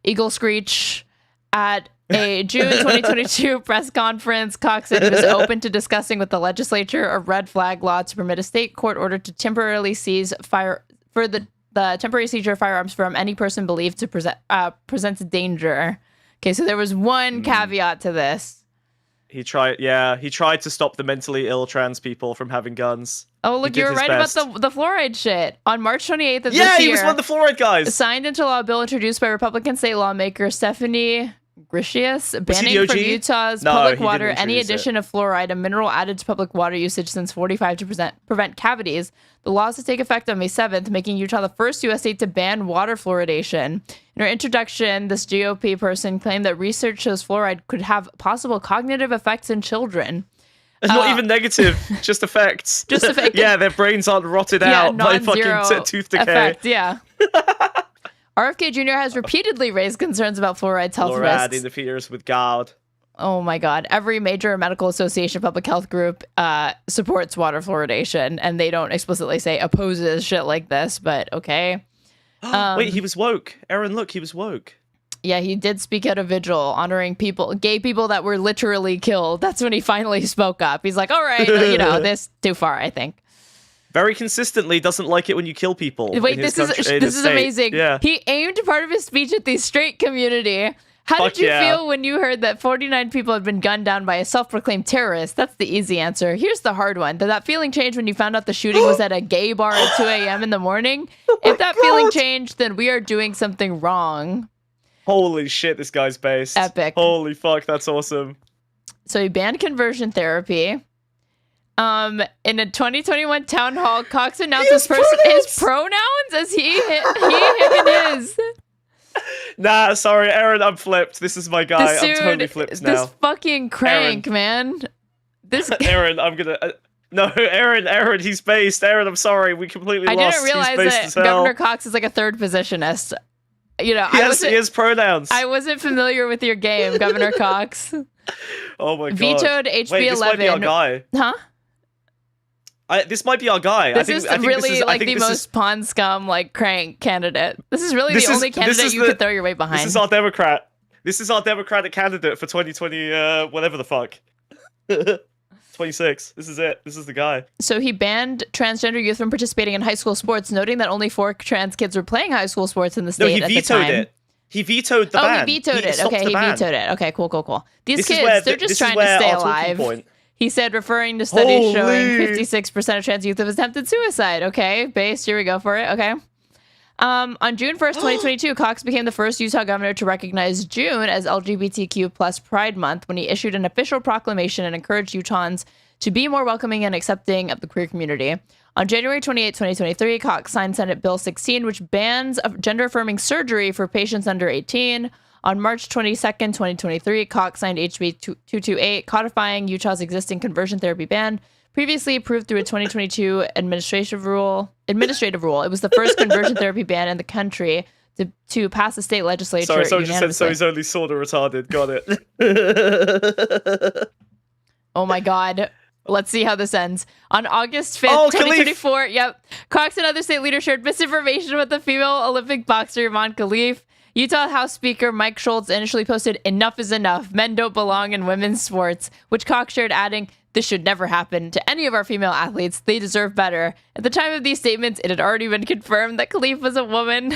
Eagle Screech. At a June 2022 press conference, Cox said he was open to discussing with the legislature a red flag law to permit a state court order to temporarily seize the temporary seizure of firearms from any person believed to presents danger. Okay, so there was one caveat to this. He tried to stop the mentally ill trans people from having guns. Oh, look, you were right about the fluoride shit. On March 28th of this year. Yeah, he was one of the fluoride guys. Signed into law a bill introduced by Republican state lawmaker Stephanie Gricius, banning from Utah's public water any addition of fluoride, a mineral added to public water usage since 45 to prevent cavities. The law is to take effect on May 7th, making Utah the first U.S. state to ban water fluoridation. In her introduction, this GOP person claimed that research shows fluoride could have possible cognitive effects in children. It's not even negative, just effects. Just effects. Yeah, their brains aren't rotted out by fucking tooth decay. Effect, yeah. RFK Jr. has repeatedly raised concerns about fluoride's health risks. Fluoride interferes with God. Oh my God. Every major medical association, public health group supports water fluoridation, and they don't explicitly say opposes shit like this, but okay. Wait, he was woke. Aaron, look, he was woke. Yeah, he did speak at a vigil honoring gay people that were literally killed. That's when he finally spoke up. He's like, all right, this too far, I think. Very consistently doesn't like it when you kill people. Wait, this is amazing. Yeah. He aimed part of his speech at the straight community. How did you feel when you heard that 49 people had been gunned down by a self-proclaimed terrorist? That's the easy answer. Here's the hard one. Did that feeling change when you found out the shooting was at a gay bar at 2 a.m. in the morning? If that feeling changed, then we are doing something wrong. Holy shit, this guy's based. Epic. Holy fuck, that's awesome. So he banned conversion therapy. In a 2021 town hall, Cox announced his pronouns as he, him, and his. Nah, sorry, Aaron, I'm flipped. This is my guy. I'm totally flipped now. This fucking crank, man. This Aaron, I'm gonna... no, Aaron, he's based. Aaron, I'm sorry. We completely lost. I didn't realize that Governor Cox is like a third positionist. He has pronouns. I wasn't familiar with your game, Governor Cox. Oh my god. Vetoed HB 11. Wait, this might be our guy. Huh? This might be our guy. This is really the most pawn scum, crank candidate. This is really the only candidate you could throw your weight behind. This is our Democrat. This is our Democratic candidate for 2020, whatever the fuck. 26. This is it. This is the guy. So he banned transgender youth from participating in high school sports, noting that only 4 trans kids were playing high school sports in the state at the time. No, he vetoed it. He vetoed the ban. Oh, he vetoed it. Okay, he vetoed it. Okay, cool. These kids, they're just trying to stay alive. He said, referring to studies showing 56% of trans youth have attempted suicide. Okay, base, here we go for it. Okay. On June 1st, 2022, Cox became the first Utah governor to recognize June as LGBTQ plus Pride Month when he issued an official proclamation and encouraged Utahns to be more welcoming and accepting of the queer community. On January 28, 2023, Cox signed Senate Bill 16, which bans gender-affirming surgery for patients under 18. On March 22nd, 2023, Cox signed HB 228, codifying Utah's existing conversion therapy ban, previously approved through a 2022 administrative rule. It was the first conversion therapy ban in the country to pass the state legislature. Sorry, someone just said so he's only sort of retarded. Got it. Oh my god. Let's see how this ends. On August 5th, 2024, Cox and other state leaders shared misinformation about the female Olympic boxer Iman Khalif. Utah House Speaker Mike Schultz initially posted, "Enough is enough. Men don't belong in women's sports," which Cox shared, adding, "This should never happen to any of our female athletes. They deserve better." At the time of these statements, it had already been confirmed that Khalif was a woman.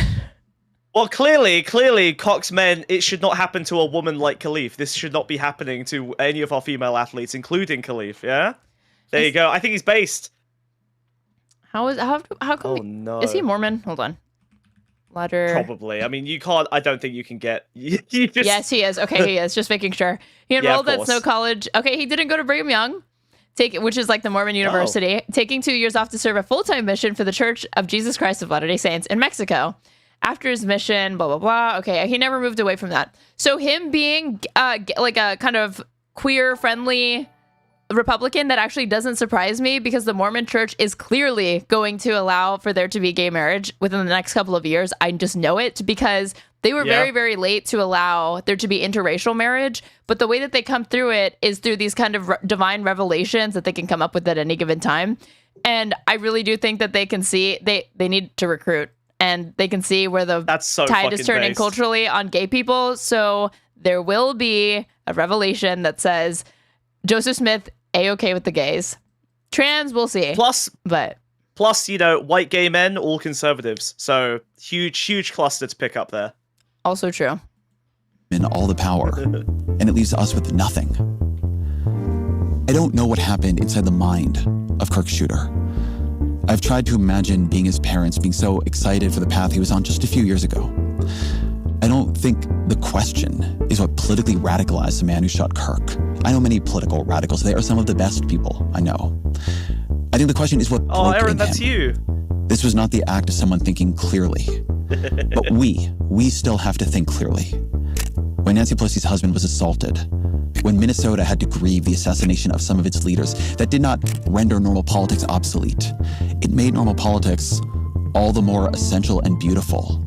Well, clearly, Cox meant it should not happen to a woman like Khalif. This should not be happening to any of our female athletes, including Khalif, yeah? There you go. I think he's based. How come no. Is he Mormon? Hold on. Letter. Probably. I mean, you can't. I don't think you can get. Yes, he is. Okay, he is. Just making sure. He enrolled at Snow College. Okay, he didn't go to Brigham Young, which is like the Mormon university, taking 2 years off to serve a full-time mission for the Church of Jesus Christ of Latter-day Saints in Mexico. After his mission, blah, blah, blah. Okay, he never moved away from that. So him being like a kind of queer-friendly Republican, that actually doesn't surprise me, because the Mormon Church is clearly going to allow for there to be gay marriage within the next couple of years. I just know it, because they were very, very late to allow there to be interracial marriage. But the way that they come through it is through these kind of divine revelations that they can come up with at any given time. And I really do think that they can see they need to recruit, and they can see where the tide is turning culturally on gay people. So there will be a revelation that says Joseph Smith A-okay with the gays. Trans, we'll see. Plus, white gay men, all conservatives. So huge cluster to pick up there. Also true. In all the power, and it leaves us with nothing. I don't know what happened inside the mind of Kirk's shooter. I've tried to imagine being his parents, being so excited for the path he was on just a few years ago. I don't think the question is what politically radicalized the man who shot Kirk. I know many political radicals. They are some of the best people I know. I think the question is what broke in him. Aaron, that's you. This was not the act of someone thinking clearly. But we still have to think clearly. When Nancy Pelosi's husband was assaulted, when Minnesota had to grieve the assassination of some of its leaders, that did not render normal politics obsolete. It made normal politics all the more essential and beautiful.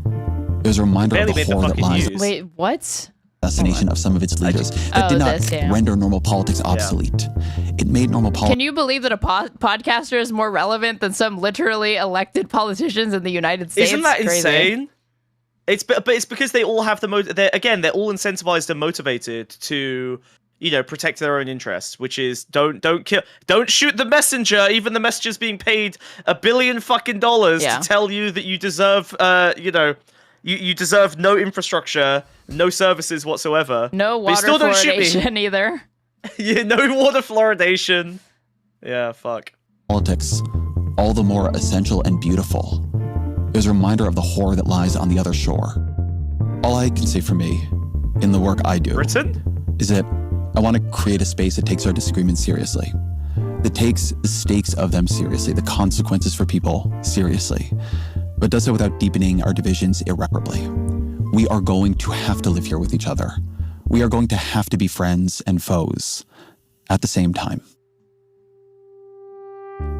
It was a reminder of the horror that lies. Wait, what? assassination of some of its leaders that did not render normal politics obsolete. It made normal politics. Can you believe that a podcaster is more relevant than some literally elected politicians in the United States? Isn't that Crazy. insane? But it's because they all have they're all incentivized and motivated to, you know, protect their own interests, which is don't kill, don't shoot the messenger. Even the messenger's being paid $1 billion fucking to tell you that you deserve, you know, you deserve no infrastructure, no services whatsoever. No water fluoridation either. Yeah, no water fluoridation. Yeah, fuck. Politics, all the more essential and beautiful. It was a reminder of the horror that lies on the other shore. All I can say for me, in the work I do, is that I want to create a space that takes our disagreements seriously, that takes the stakes of them seriously, the consequences for people seriously, but does so without deepening our divisions irreparably. We are going to have to live here with each other. We are going to have to be friends and foes at the same time.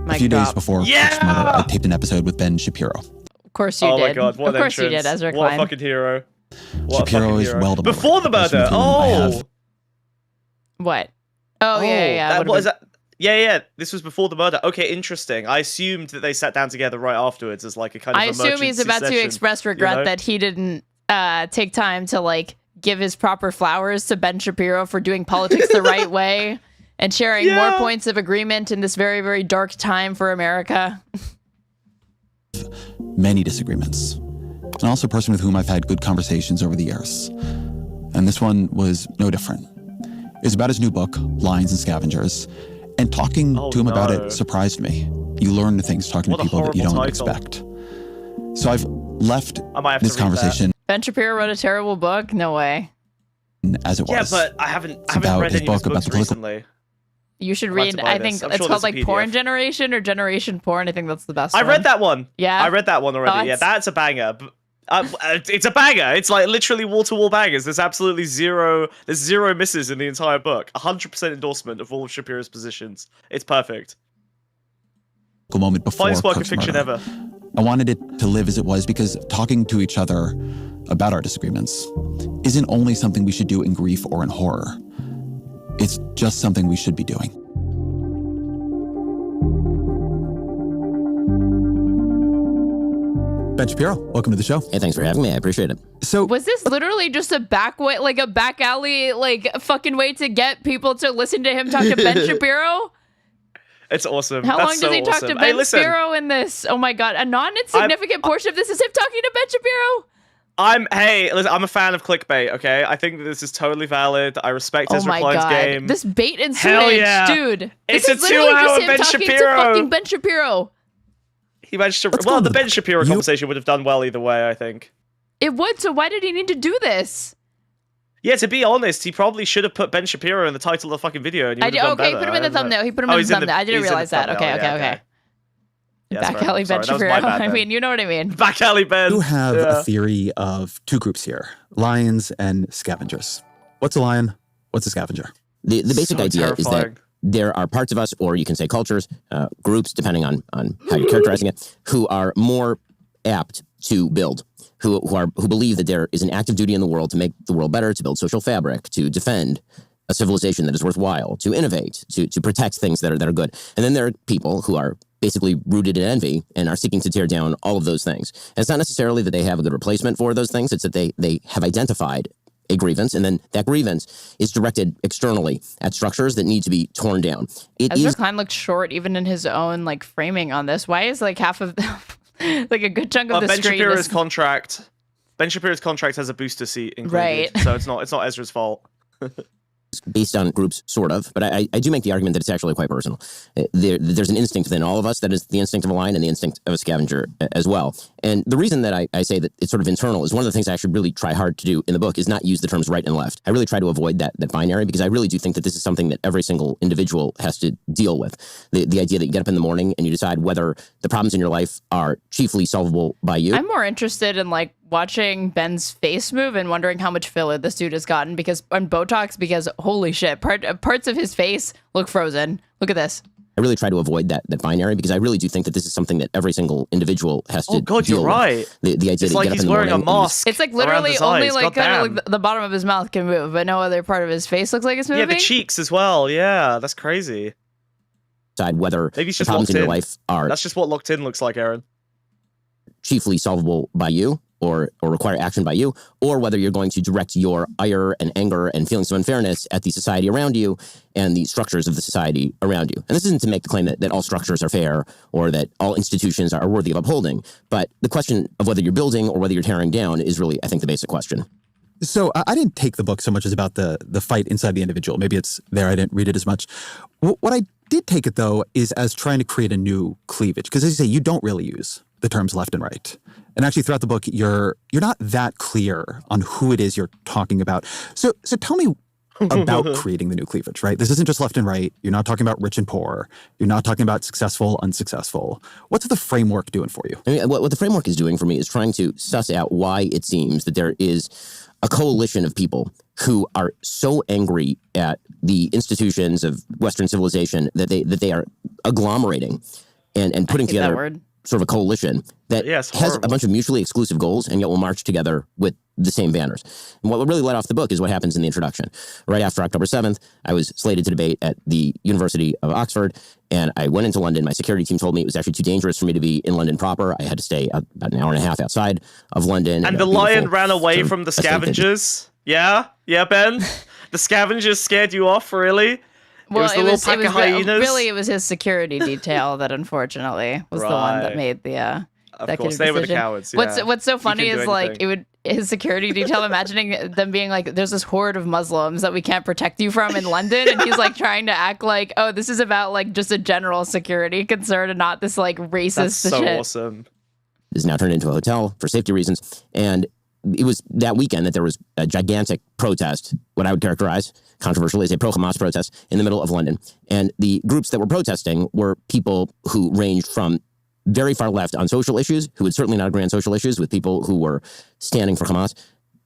A few days before Kirk's murder, I taped an episode with Ben Shapiro. Of course you did. Oh my god, what of course you did, Ezra Klein. What a fucking hero. Shapiro is well to before the murder. Oh. What? Oh, yeah. What is that? Yeah. This was before the murder. Okay, interesting. I assumed that they sat down together right afterwards as like a kind of emergency I assume he's about to express regret that he didn't take time to like give his proper flowers to Ben Shapiro for doing politics the right way and sharing more points of agreement in this very, very dark time for America. Many disagreements, and also a person with whom I've had good conversations over the years. And this one was no different. It's about his new book, Lions and Scavengers, and talking to him about it surprised me. You learn things talking to people that you don't expect. So I've left this conversation. Ben Shapiro wrote a terrible book? No way. As it was. Yeah, but I haven't read any of his books recently. You should read, I think it's called like Porn Generation or Generation Porn. I think that's the best one. I read that one. Yeah? I read that one already. Yeah, that's a banger. It's a banger. It's like literally wall-to-wall bangers. There's absolutely zero misses in the entire book. 100% endorsement of all of Shapiro's positions. It's perfect. Moment before Finest work of Kirk's fiction murder. ever. I wanted it to live as it was because talking to each other about our disagreements isn't only something we should do in grief or in horror. It's just something we should be doing. Ben Shapiro, welcome to the show. Hey, thanks for having me. I appreciate it. So was this literally just a back way, like a back alley, like fucking way to get people to listen to him talk to Ben Shapiro? It's awesome. How long does he talk to Ben Shapiro in this? Oh my god, a non-insignificant portion of this is him talking to Ben Shapiro. Listen, I'm a fan of clickbait, okay? I think that this is totally valid. I respect Ezra Klein's game. This bait and switch, dude. It's this a is literally 2-hour just him Ben talking Shapiro. to fucking Ben Shapiro. He managed to. Well, the Ben Shapiro conversation would have done well either way, I think. It would. So why did he need to do this? Yeah, to be honest, he probably should have put Ben Shapiro in the title of the fucking video. And he would have done better. Put him in the thumbnail. He put him in the thumbnail. I didn't realize that. Okay. Yeah, Back alley Ben Shapiro. I mean, you know what I mean. Back alley Ben. You have a theory of two groups here: lions and scavengers. What's a lion? What's a scavenger? The basic idea is that there are parts of us, or you can say cultures, groups, depending on how you're characterizing it, who are more apt to build, who believe that there is an active duty in the world to make the world better, to build social fabric, to defend a civilization that is worthwhile, to innovate, to protect things that are good. And then there are people who are basically rooted in envy and are seeking to tear down all of those things. And it's not necessarily that they have a good replacement for those things. It's that they have identified a grievance, and then that grievance is directed externally at structures that need to be torn down. Ezra Klein looks short even in his own like framing on this. Why is like half of like a good chunk of the screen? Ben Shapiro's contract has a booster seat included, right? So it's not Ezra's fault. Based on groups, sort of, but I do make the argument that it's actually quite personal. There's an instinct within all of us that is the instinct of a lion and the instinct of a scavenger as well. And the reason that I say that it's sort of internal is one of the things I actually really try hard to do in the book is not use the terms right and left. I really try to avoid that binary because I really do think that this is something that every single individual has to deal with. The idea that you get up in the morning and you decide whether the problems in your life are chiefly solvable by you. I'm more interested in like watching Ben's face move and wondering how much filler this dude has gotten because on Botox, because holy shit, parts of his face look frozen. Look at this. I really try to avoid that binary because I really do think that this is something that every single individual has to deal you're right. with. The idea It's that like you get he's up in the wearing a morning and mask. It's like literally only like kind of goddamn. like the bottom of his mouth can move, but no other part of his face looks like it's moving. Yeah, the cheeks as well. Yeah, that's crazy. decide whether Maybe it's the just problems locked in your in. life are That's just what locked in looks like, Aaron. chiefly solvable by you or require action by you, or whether you're going to direct your ire and anger and feelings of unfairness at the society around you and the structures of the society around you. And this isn't to make the claim that all structures are fair or that all institutions are worthy of upholding, but the question of whether you're building or whether you're tearing down is really, I think, the basic question. So I didn't take the book so much as about the fight inside the individual. Maybe it's there. I didn't read it as much. What I did take it, though, is as trying to create a new cleavage. Because as you say, you don't really use the terms left and right. And actually, throughout the book, you're not that clear on who it is you're talking about. So tell me about creating the new cleavage, right? This isn't just left and right. You're not talking about rich and poor. You're not talking about successful, unsuccessful. What's the framework doing for you? I mean, what the framework is doing for me is trying to suss out why it seems that there is a coalition of people who are so angry at the institutions of Western civilization that they are agglomerating and putting together sort of a coalition that has a bunch of mutually exclusive goals and yet will march together with the same banners. And what really let off the book is what happens in the introduction. Right after October 7th, I was slated to debate at the University of Oxford, and I went into London. My security team told me it was actually too dangerous for me to be in London proper. I had to stay about an hour and a half outside of London. And the lion ran away from the scavengers. Yeah, Ben? The scavengers scared you off, really? Well, it was hyenas. Really, it was his security detail that unfortunately was the one that made the of course, they were the cowards. Yeah. What's so funny is like his security detail, imagining them being like, there's this horde of Muslims that we can't protect you from in London, and he's like trying to act like, oh, this is about like just a general security concern and not this like racist That's so shit. Awesome. Is now turned into a hotel for safety reasons, and it was that weekend that there was a gigantic protest, what I would characterize controversially as a pro-Hamas protest in the middle of London. And the groups that were protesting were people who ranged from very far left on social issues, who would certainly not agree on social issues, with people who were standing for Hamas,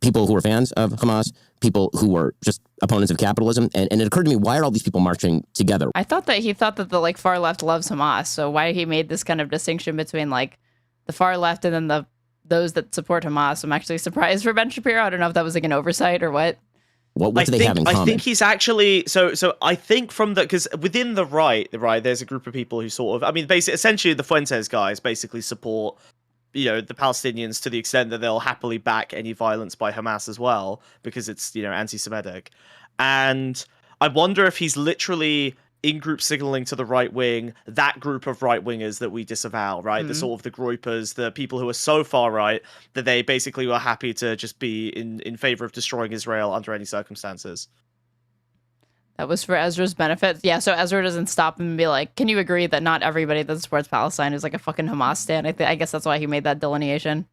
people who were fans of Hamas, people who were just opponents of capitalism. And it occurred to me, why are all these people marching together? I thought that he thought that the like far left loves Hamas. So why he made this kind of distinction between like the far left and then those that support Hamas. I'm actually surprised for Ben Shapiro. I don't know if that was like an oversight or what. What do they have in common? I think he's actually so I think from the, because within the right, there's a group of people who sort of, I mean, basically, essentially the Fuentes guys basically support, the Palestinians to the extent that they'll happily back any violence by Hamas as well, because it's, anti-Semitic. And I wonder if he's literally in group signaling to the right wing, that group of right wingers that we disavow, right? The sort of the groypers, the people who are so far right that they basically were happy to just be in favor of destroying Israel under any circumstances. That was for Ezra's benefit. Yeah, so Ezra doesn't stop him and be like, can you agree that not everybody that supports Palestine is like a fucking Hamas stan? I guess that's why he made that delineation.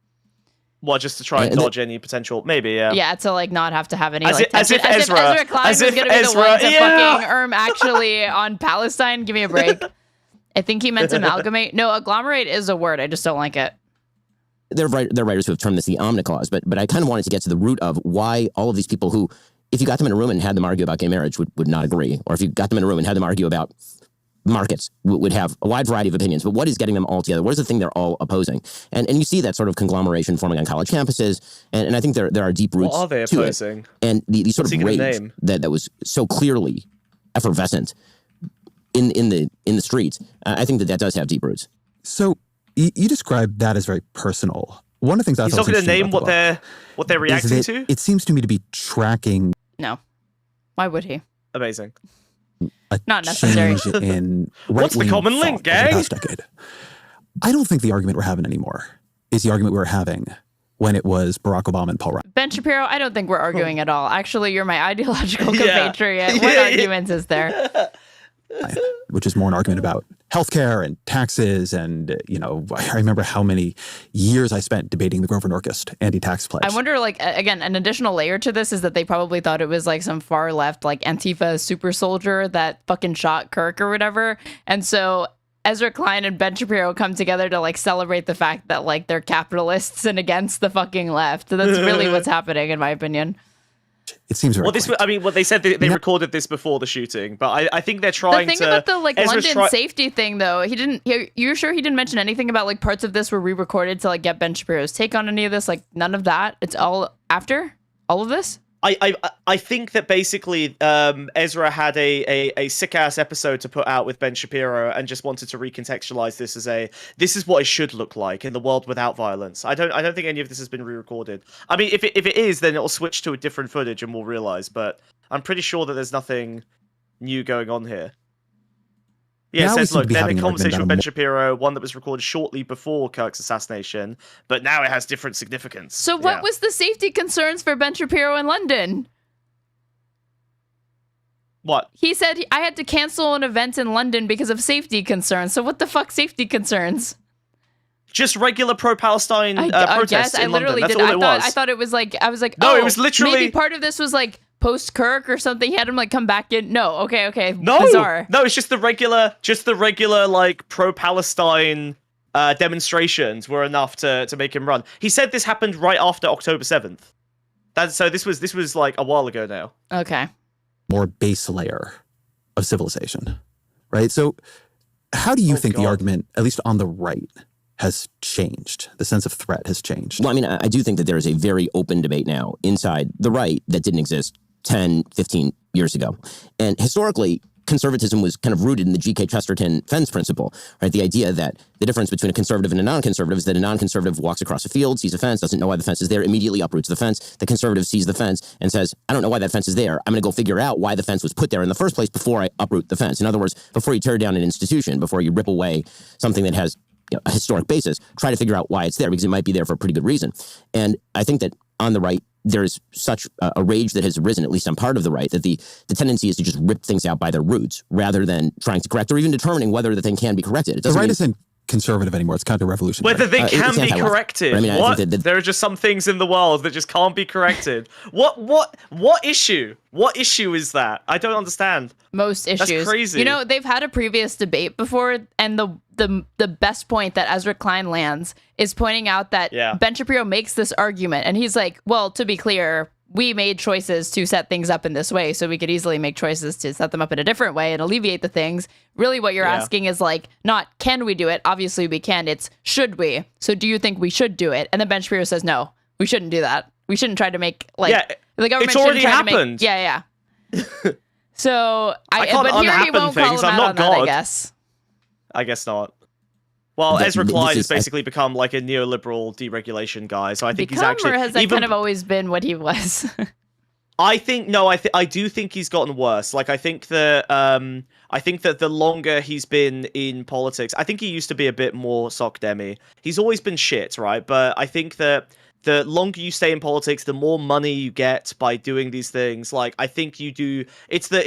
Well, just to try and dodge any potential, maybe, yeah. Yeah, to like not have to have any as like if Ezra Klein was gonna be the one to fucking actually on Palestine. Give me a break. I think he meant to amalgamate. No, agglomerate is a word. I just don't like it. There are writers who have termed this the Omni Clause, but I kind of wanted to get to the root of why all of these people who, if you got them in a room and had them argue about gay marriage, would not agree, or if you got them in a room and had them argue about markets, would have a wide variety of opinions. But what is getting them all together? What is the thing they're all opposing? And you see that sort of conglomeration forming on college campuses, and I think there are deep roots what are they opposing? To it. And the sort of rage that was so clearly effervescent in the streets, I think that does have deep roots. So you described that as very personal. One of the things I thought was interesting about the book, what they're reacting to? It seems to me to be tracking. No, why would he? Amazing. Not necessary. In what's the common link, gang? Past decade. I don't think the argument we're having anymore is the argument we were having when it was Barack Obama and Paul Ryan. Ben Shapiro, I don't think we're arguing at all. Actually, you're my ideological compatriot. What arguments is there? Which is more an argument about healthcare and taxes. And, I remember how many years I spent debating the Grover Norquist anti-tax pledge. I wonder, like, again, an additional layer to this is that they probably thought it was like some far left, like Antifa super soldier that fucking shot Kirk or whatever. And so Ezra Klein and Ben Shapiro come together to like celebrate the fact that like they're capitalists and against the fucking left. So that's really what's happening, in my opinion. It seems very what they said they recorded this before the shooting, but I think they're trying to. The thing about the Ezra's London safety thing, though, you're sure he didn't mention anything about like parts of this were re-recorded to like get Ben Shapiro's take on any of this? Like none of that. It's all after all of this. I think that basically Ezra had a sick ass episode to put out with Ben Shapiro and just wanted to recontextualize this as this is what it should look like in the world without violence. I don't think any of this has been re-recorded. I mean, if it is, then it'll switch to a different footage and we'll realize. But I'm pretty sure that there's nothing new going on here. Yeah, it says, look, then a conversation with Ben Shapiro, one that was recorded shortly before Kirk's assassination, but now it has different significance. So what was the safety concerns for Ben Shapiro in London? What? He said, I had to cancel an event in London because of safety concerns. So what the fuck safety concerns? Just regular pro-Palestine protests in London. That's all it was. I thought it was like, I was like, no, it was literally... Maybe part of this was like, post-Kirk or something, he had him like come back in. No, okay, no, bizarre. No, it's just the regular like pro-Palestine demonstrations were enough to make him run. He said this happened right after October 7th. So this was like a while ago now. Okay. More base layer of civilization, right? So how do you think the argument, at least on the right, has changed? The sense of threat has changed. Well, I mean, I do think that there is a very open debate now inside the right that didn't exist 10, 15 years ago. And historically, conservatism was kind of rooted in the G.K. Chesterton fence principle, right? The idea that the difference between a conservative and a non-conservative is that a non-conservative walks across a field, sees a fence, doesn't know why the fence is there, immediately uproots the fence. The conservative sees the fence and says, I don't know why that fence is there. I'm going to go figure out why the fence was put there in the first place before I uproot the fence. In other words, before you tear down an institution, before you rip away something that has a historic basis, try to figure out why it's there, because it might be there for a pretty good reason. And I think that on the right, there's such a rage that has arisen, at least on part of the right, that the tendency is to just rip things out by their roots rather than trying to correct or even determining whether the thing can be corrected. The right isn't conservative anymore. It's counter-revolutionary. Whether they can be corrected. Right? I mean, what? There are just some things in the world that just can't be corrected. What issue? What issue is that? I don't understand. Most issues. That's crazy. You know, they've had a previous debate before, and the best point that Ezra Klein lands is pointing out that Ben Shapiro makes this argument, and he's like, well, to be clear, we made choices to set things up in this way, so we could easily make choices to set them up in a different way and alleviate the things. Really what you're asking is like, not can we do it? Obviously we can. It's should we? So do you think we should do it? And then Ben Shapiro says, no, we shouldn't do that. We shouldn't try to make like the government. It's already happened. So I can't but here he won't things. call him I'm out not on God. that, I guess not. Well, Ezra Klein has basically become like a neoliberal dereregulation guy, so I think he's actually. Or has that kind of always been what he was? I do think he's gotten worse. Like I think that the longer he's been in politics, I think he used to be a bit more sock demi. He's always been shit, right? But I think that the longer you stay in politics, the more money you get by doing these things. Like I think you do. It's like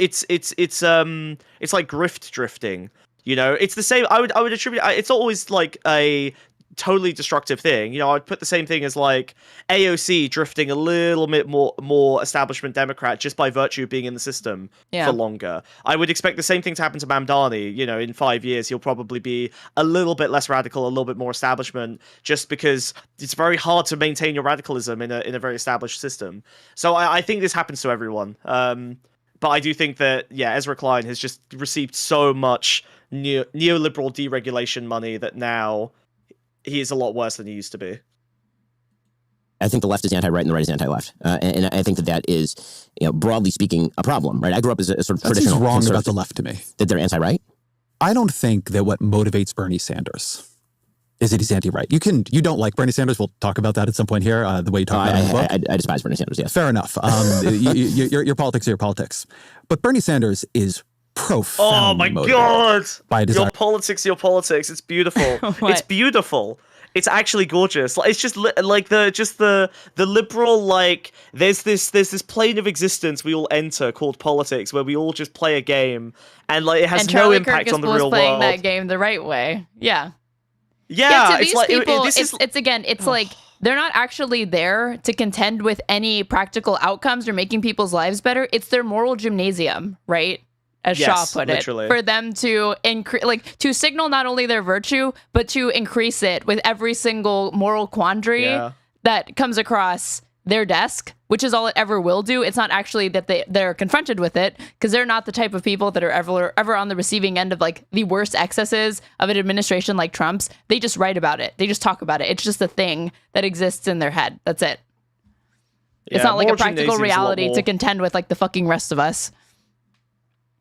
grift drifting. You know, it's the same. I would attribute. It's always like a totally destructive thing. You know, I'd put the same thing as like AOC drifting a little bit more establishment Democrat just by virtue of being in the system for longer. I would expect the same thing to happen to Mamdani. You know, in 5 years, he'll probably be a little bit less radical, a little bit more establishment, just because it's very hard to maintain your radicalism in a very established system. So I think this happens to everyone. But I do think that, Ezra Klein has just received so much neoliberal deregulation money that now he is a lot worse than he used to be. I think the left is anti-right and the right is anti-left. And I think that is, broadly speaking, a problem, right? I grew up as a sort of traditional That's wrong conservative. about the left to me. That they're anti-right? I don't think that what motivates Bernie Sanders is that he's anti-right. You don't like Bernie Sanders. We'll talk about that at some point here, the way you talk about it in the book. I despise Bernie Sanders, yes. Fair enough. Your politics are your politics. But Bernie Sanders is profoundly God! By desire. Your politics. It's beautiful. It's beautiful. It's actually gorgeous. Like it's just like the liberal, like there's this plane of existence we all enter called politics, where we all just play a game, and like it has no impact on the real world. Playing that game the right way. Yeah. Yeah, to these people, it's like they're not actually there to contend with any practical outcomes or making people's lives better. It's their moral gymnasium, right? As Shaw put it, for them to to signal not only their virtue, but to increase it with every single moral quandary that comes across their desk. which is all it ever will do. It's not actually that they're confronted with it, because they're not the type of people that are ever on the receiving end of like the worst excesses of an administration like Trump's. They just write about it. They just talk about it. It's just a thing that exists in their head. That's it. It's not like a practical reality to contend with like the fucking rest of us.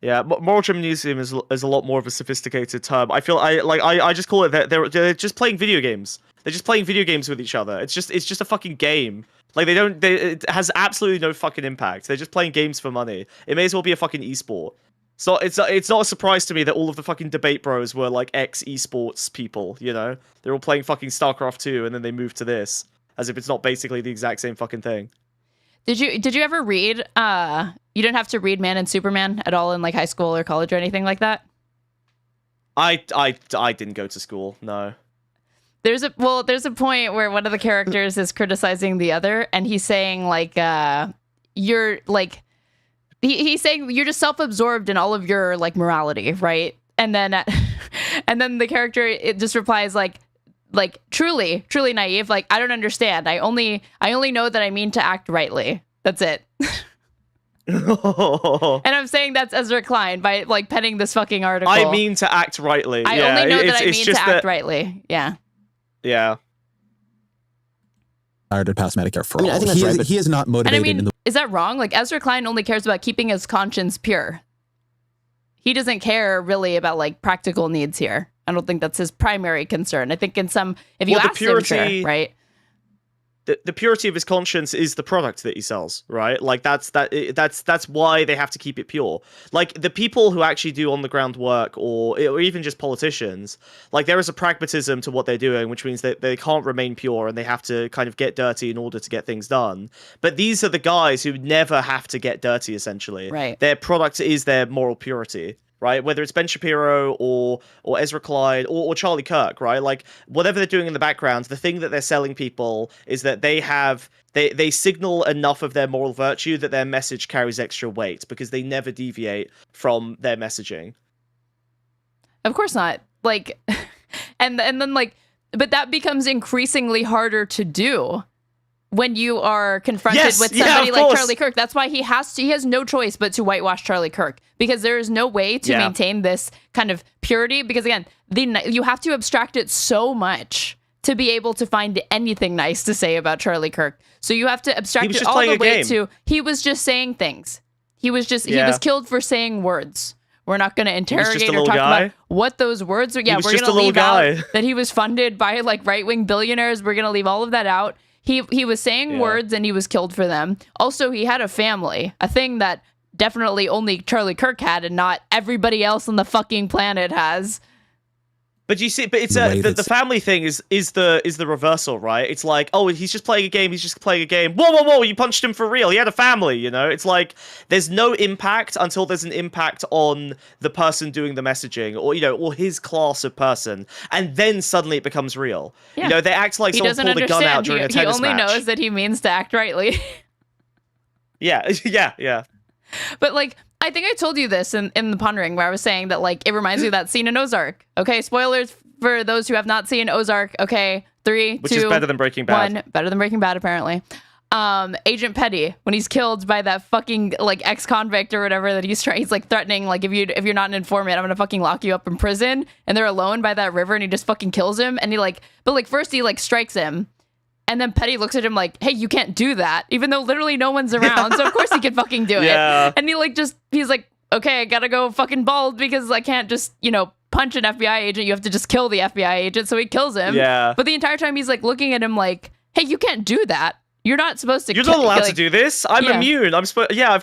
Yeah, moral gymnasium is a lot more of a sophisticated term. I feel I just call it that they're just playing video games. They're just playing video games with each other. It's just a fucking game. Like it has absolutely no fucking impact. They're just playing games for money. It may as well be a fucking esport. So it's not a surprise to me that all of the fucking debate bros were like ex-esports people, you know? They're all playing fucking StarCraft 2 and then they moved to this as if it's not basically the exact same fucking thing. Did you ever read you didn't have to read Man and Superman at all in like high school or college or anything like that? I didn't go to school, no. There's a point where one of the characters is criticizing the other, and he's saying like you're like he's saying you're just self-absorbed in all of your like morality, right? And then the character it just replies like truly naive, like I don't understand. I only know that I mean to act rightly. That's it. And I'm saying that's Ezra Klein by like penning this fucking article. I mean to act rightly. I only know that I mean to act rightly. Yeah. Yeah. To pass Medicare for all. I think that's right, he is not motivated. And I mean, is that wrong? Like Ezra Klein only cares about keeping his conscience pure. He doesn't care really about like practical needs here. I don't think that's his primary concern. I think if you ask him, sure, right? The purity of his conscience is the product that he sells, right? Like that's why they have to keep it pure. Like the people who actually do on the ground work, or even just politicians, like there is a pragmatism to what they're doing, which means that they can't remain pure and they have to kind of get dirty in order to get things done. But these are the guys who never have to get dirty. Essentially, right? Their product is their moral purity. Right, whether it's Ben Shapiro or Ezra Klein or Charlie Kirk, right? Like whatever they're doing in the background, the thing that they're selling people is that they signal enough of their moral virtue that their message carries extra weight because they never deviate from their messaging. Of course not. Like, and then like, but that becomes increasingly harder to do when you are confronted with somebody like Charlie Kirk. That's why he has no choice but to whitewash Charlie Kirk, because there is no way to maintain this kind of purity, because again, you have to abstract it so much to be able to find anything nice to say about Charlie Kirk. So you have to abstract it all the way to he was just saying things. He was killed for saying words. We're not going to interrogate or talk about what those words are. Yeah, we're going to leave out that he was funded by like right-wing billionaires. We're going to leave all of that out. He was saying words and he was killed for them. Also, he had a family, a thing that definitely only Charlie Kirk had and not everybody else on the fucking planet has. But you see, but it's the family thing is the reversal, right? It's like, oh, he's just playing a game. He's just playing a game. Whoa! You punched him for real. He had a family, you know. It's like there's no impact until there's an impact on the person doing the messaging, or his class of person, and then suddenly it becomes real. Yeah. You know, they act like someone pulled a gun out during a tennis match. He only knows that he means to act rightly. Yeah. But like, I think I told you this in the Pondering, where I was saying that like it reminds me of that scene in Ozark. Okay, spoilers for those who have not seen Ozark. Okay, 3, which 2, is better than Breaking Bad. 1, better than Breaking Bad apparently. Agent Petty, when he's killed by that fucking like ex-convict or whatever that he's like threatening, like if you're not an informant, I'm gonna fucking lock you up in prison. And they're alone by that river, and he just fucking kills him. And first he like strikes him. And then Petty looks at him like, hey, you can't do that, even though literally no one's around. So of course he can fucking do it. And he's like, okay, I gotta go fucking bald because I can't just, punch an FBI agent. You have to just kill the FBI agent. So he kills him. Yeah. But the entire time he's like looking at him like, hey, you can't do that. You're not supposed to. You're not allowed to do this. I'm immune. I'm supposed. Yeah,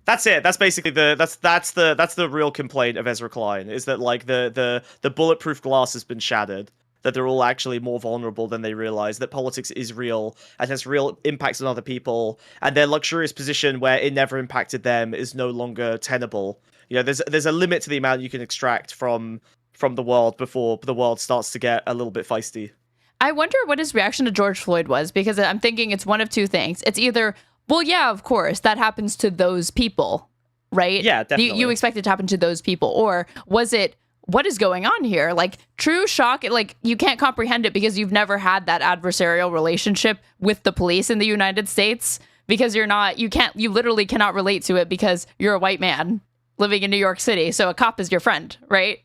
That's it. That's basically that's the real complaint of Ezra Klein, is that like the bulletproof glass has been shattered. That they're all actually more vulnerable than they realize, that politics is real and has real impacts on other people, and their luxurious position where it never impacted them is no longer tenable. There's a limit to the amount you can extract from the world before the world starts to get a little bit feisty. I wonder what his reaction to George Floyd was, because I'm thinking it's one of two things. It's either, well, yeah, of course, that happens to those people, right? Yeah, definitely. You expect it to happen to those people, or was it what is going on here? Like, true shock, like, you can't comprehend it because you've never had that adversarial relationship with the police in the United States, because you literally cannot relate to it because you're a white man living in New York City. So a cop is your friend, right?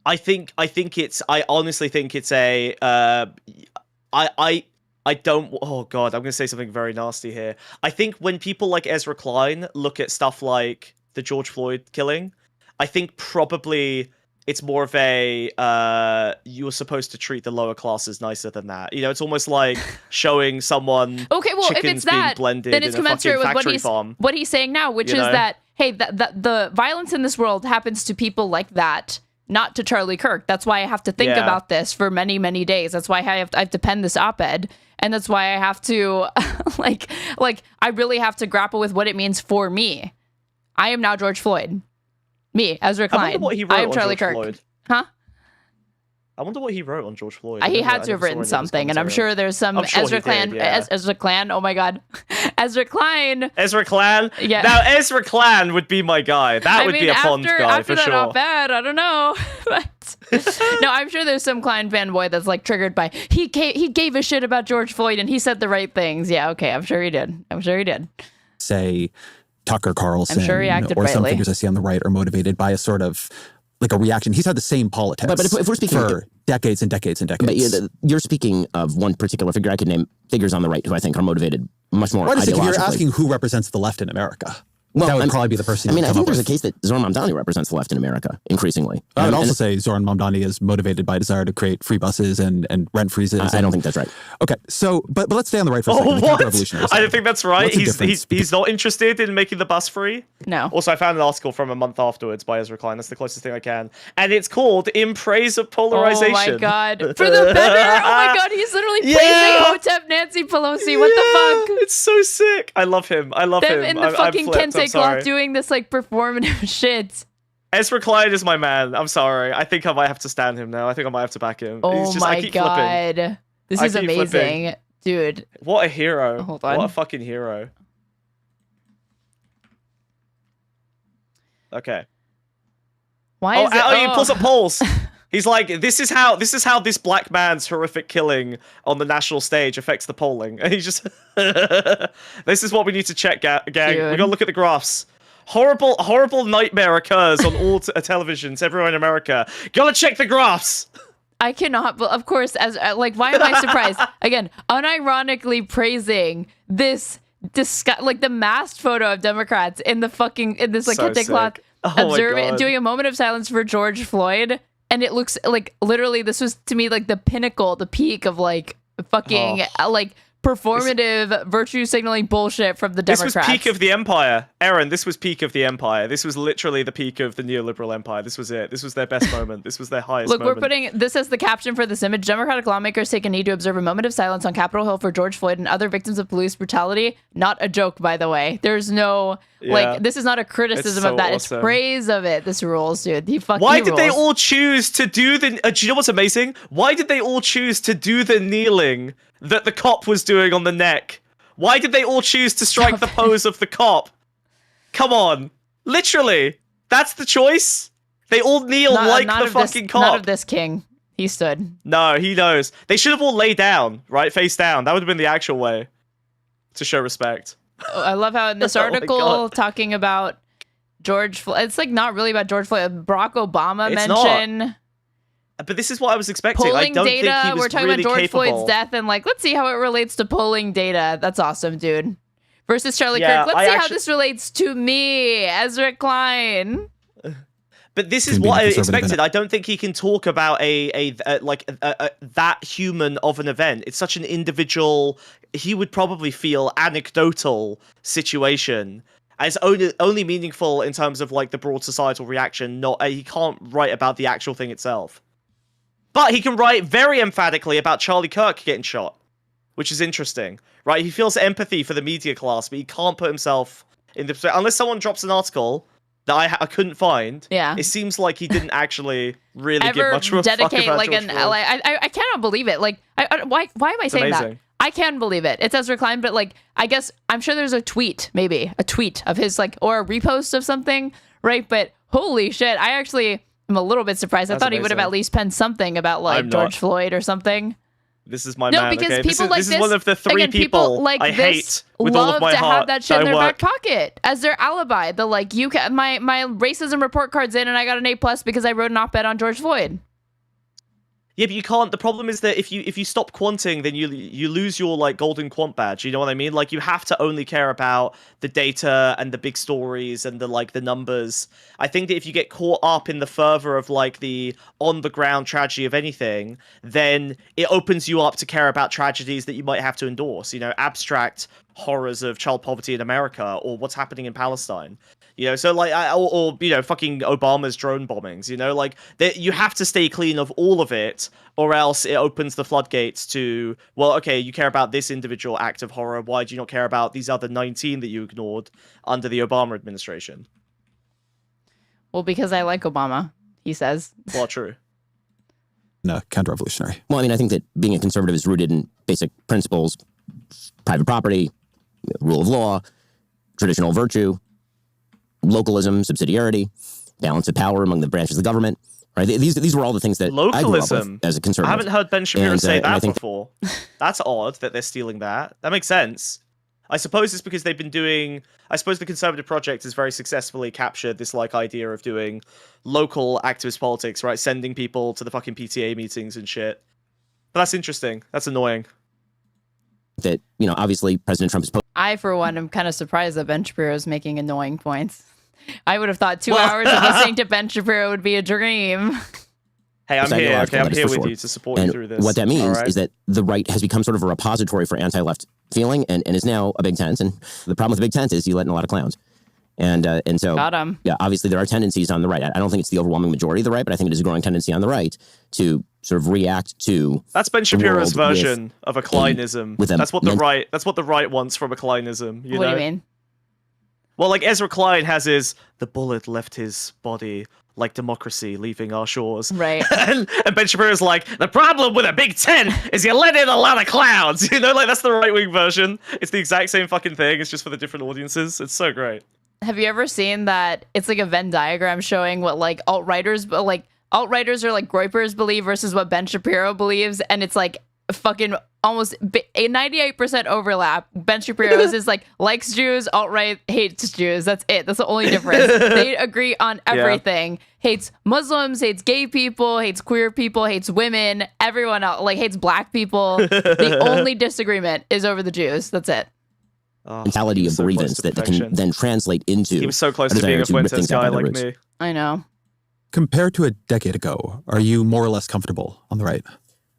I honestly think it's a, I don't, oh God, I'm going to say something very nasty here. I think when people like Ezra Klein look at stuff like the George Floyd killing, I think probably it's more of a, you're supposed to treat the lower classes nicer than that. You know, it's almost like showing someone okay, well, if it's that, then it's commensurate with what he's saying now, which is that, hey, the violence in this world happens to people like that, not to Charlie Kirk. That's why I have to think about this for many, many days. That's why I have to pen this op-ed. And that's why I have to, like, I really have to grapple with what it means for me. I am now George Floyd. Me, Ezra Klein. I wonder what he wrote I am on Charlie George Kirk. Floyd. Huh? I wonder what he wrote on George Floyd. He had to have written something, and I'm sure there's some Ezra Klein. Ezra Klein. Oh my God, Ezra Klein. Ezra Klein. Yeah. Now Ezra Klein would be my guy. That would be a fun guy after for that sure. op-ed, I don't know, but no, I'm sure there's some Klein fanboy that's like triggered by he gave a shit about George Floyd and he said the right things. Yeah, okay, I'm sure he did. Say Tucker Carlson, I'm sure he acted or some rightly. figures I see on the right are motivated by a sort of like a reaction. He's had the same politics But if we're speaking for decades and decades and decades. But you're speaking of one particular figure. I could name figures on the right who I think are motivated much more ideologically. If you're asking who represents the left in America, that would probably be the person. I mean, I think there's a case that Zohran Mamdani represents the left in America increasingly. I would also say Zohran Mamdani is motivated by a desire to create free buses and rent freezes. I don't think that's right. Okay, so but let's stay on the right for a second. What? Revolutionary I don't think that's right. What's the He's not interested in making the bus free. No. Also, I found an article from a month afterwards by Ezra Klein. That's the closest thing I can, and it's called "In Praise of Polarization." Oh my God! For the better. Oh my God! He's literally praising Hotep Nancy Pelosi. What the fuck? It's so sick. I love him. I love him. Them in the fucking kente cloth doing this like performative shit. Ezra Klein is my man. I'm sorry. I think I might have to stand him now. I think I might have to back him. Oh my God! Flipping. This is amazing, flipping. dude. What a hero! Hold on. What a fucking hero! Okay. Why is it? He pulls up polls. He's like, this is how this black man's horrific killing on the national stage affects the polling. And he's just, this is what we need to check, gang. We gotta look at the graphs. Horrible nightmare occurs on all televisions everywhere in America. Gotta check the graphs. I cannot, but of course, as like, why am I surprised? Again, unironically praising this like the masked photo of Democrats in this like kente cloth, observing, doing a moment of silence for George Floyd. And it looks like literally this was to me like the pinnacle, the peak of like fucking like performative virtue signaling bullshit from the Democrats. This was peak of the empire. Aaron, this was peak of the empire. This was literally the peak of the neoliberal empire. This was it. This was their best moment. This was their highest moment. Look, we're putting this as the caption for this image. Democratic lawmakers take a knee to observe a moment of silence on Capitol Hill for George Floyd and other victims of police brutality. Not a joke, by the know. There's no, this is not a criticism of that. Awesome. It's praise of it. This rules, dude. Why did they all choose to do the, do you know what's amazing? Why did they all choose to do the kneeling that the cop was doing on the neck? Why did they all choose to strike the pose of the cop? Come on. Literally. That's the choice? They all kneel like the fucking cop. Not of this king. He stood. No, he knows. They should have all laid down, right? Face down. That would have been the actual way to show respect. I love how in this article talking about George Floyd, it's like not really about George Floyd. Barack Obama mentioned. But this is what I was expecting. Polling I don't data. think he was We're talking really about George capable. Floyd's death and like, let's see how it relates to polling data. That's awesome, dude. Versus Charlie Kirk. Let's see how this relates to me, Ezra Klein. But this is what I expected. I don't think he can talk about that human of an event. It's such an individual, he would probably feel anecdotal situation. And it's only meaningful in terms of like the broad societal reaction. Not he can't write about the actual thing itself. But he can write very emphatically about Charlie Kirk getting shot, which is interesting, right? He feels empathy for the media class, but he can't put himself in the... Unless someone drops an article that I couldn't find, it seems like he didn't actually really give much of a fuck about like George an... Floyd. I cannot believe it. Like, why am I saying that? I can believe it. It's Ezra Klein, but like, I guess, I'm sure there's a tweet of his, like, or a repost of something, right? But holy shit, I actually... I'm a little bit surprised. I That's thought he would have amazing. at least penned something about like I'm not. George Floyd or something. This is my No, man. because Okay, people this is one of the three again, people like I this hate with all love of my to heart. have that shit in Don't their work. back pocket as their alibi. The like, you can my racism report card's in and I got an A+ because I wrote an op-ed on George Floyd. Yeah, but you can't. The problem is that if you stop quanting, then you lose your like golden quant badge. You know what I mean? Like you have to only care about the data and the big stories and the numbers. I think that if you get caught up in the fervor of like the on the ground tragedy of anything, then it opens you up to care about tragedies that you might have to endorse. You know, abstract horrors of child poverty in America or what's happening in Palestine. You know, so like, or you know, fucking Obama's drone bombings. You know, like you have to stay clean of all of it, or else it opens the floodgates to, well, okay, you care about this individual act of horror. Why do you not care about these other 19 that you ignored under the Obama administration? Well, because I like Obama, he says. Well, true. No, counter-revolutionary. Well, I mean, I think that being a conservative is rooted in basic principles: private property, rule of law, traditional virtue, localism, subsidiarity, balance of power among the branches of the government. Right? These were all the things that I grew up Localism. with as a conservative. I haven't heard Ben Shapiro And, say and I that think before. That's odd that they're stealing that. That makes sense. I suppose it's because they've been doing. I suppose the Conservative Project has very successfully captured this like idea of doing local activist politics, right? Sending people to the fucking PTA meetings and shit. But that's interesting. That's annoying. that, you know, obviously President Trump is. I, for one, am kind of surprised that Ben Shapiro is making annoying points. I would have thought 2 hours of listening to Ben Shapiro would be a dream. Hey, I'm here. Okay, I'm here with sure. you to support and you through this. What that means right? is that the right has become sort of a repository for anti-left feeling and is now a big tent. And the problem with the big tent is you let in a lot of clowns. And so, Got 'em. yeah, obviously there are tendencies on the right. I don't think it's the overwhelming majority of the right, but I think it is a growing tendency on the right to sort of react to. That's Ben Shapiro's the world version of a Kleinism. with a That's what the right. That's what the right wants from a Kleinism. You What know? do you mean? Well, like Ezra Klein has his "the bullet left his body like democracy leaving our shores." Right. and Ben Shapiro's like, the problem with a big tent is you let in a lot of clowns. You know, like that's the right wing version. It's the exact same fucking thing. It's just for the different audiences. It's so great. Have you ever seen that? It's like a Venn diagram showing what like alt-righters or like groypers believe versus what Ben Shapiro believes. And it's like fucking almost a 98% overlap. Ben Shapiro's is like likes Jews, alt-right hates Jews. That's it. That's the only difference. They agree on everything. Hates Muslims, hates gay people, hates queer people, hates women, everyone else, like hates black people. The only disagreement is over the Jews. That's it. Mentality of grievance that can then translate into. He was so close a to being desire a rip Fuentes things out guy by the like roots. me. I know. Compared to a decade ago, are you more or less comfortable on the right?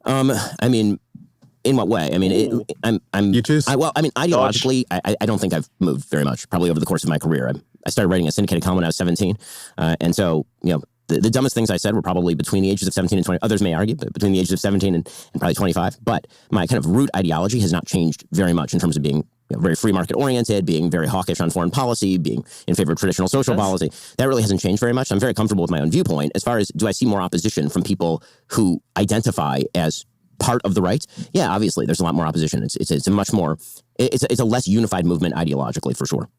I mean, in what way? I mean, I'm. You choose. Well, I mean, ideologically, I don't think I've moved very much. Probably over the course of my career, I started writing a syndicated column when I was 17, and so you know. The dumbest things I said were probably between the ages of 17 and 20. Others may argue, but between the ages of 17 and probably 25. But my kind of root ideology has not changed very much in terms of being very free market oriented, being very hawkish on foreign policy, being in favor of traditional social policy. That really hasn't changed very much. I'm very comfortable with my own viewpoint. As far as do I see more opposition from people who identify as part of the right? Yeah, obviously, there's a lot more opposition. It's a much more, it's a less unified movement ideologically, for sure.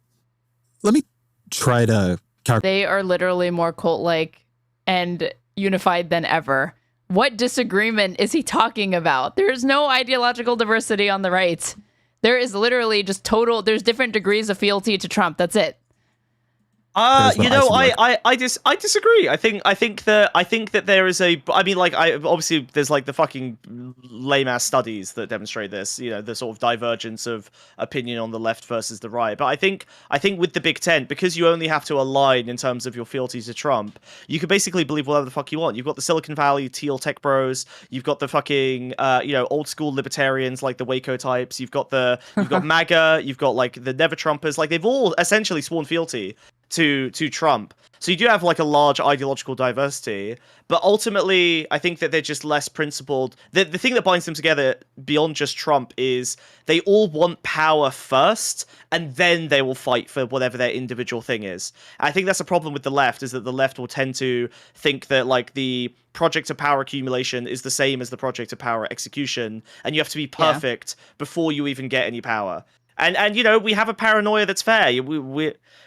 Let me try to They are literally more cult-like and unified than ever. What disagreement is he talking about? There's no ideological diversity on the right. There is literally just there's different degrees of fealty to Trump. That's it. You know, I disagree. I think that there is obviously there's like the fucking lame ass studies that demonstrate this, you know, the sort of divergence of opinion on the left versus the right. But I think with the Big Tent, because you only have to align in terms of your fealty to Trump, you can basically believe whatever the fuck you want. You've got the Silicon Valley teal tech bros, you've got the fucking old school libertarians like the Waco types, you've got MAGA, you've got like the Never Trumpers, like they've all essentially sworn fealty to Trump. So you do have like a large ideological diversity, but ultimately I think that they're just less principled. The thing that binds them together beyond just Trump is they all want power first, and then they will fight for whatever their individual thing is. I think that's a problem with the left, is that the left will tend to think that like the project of power accumulation is the same as the project of power execution, and you have to be perfect before you even get any power. And you know, we have a paranoia that's fair.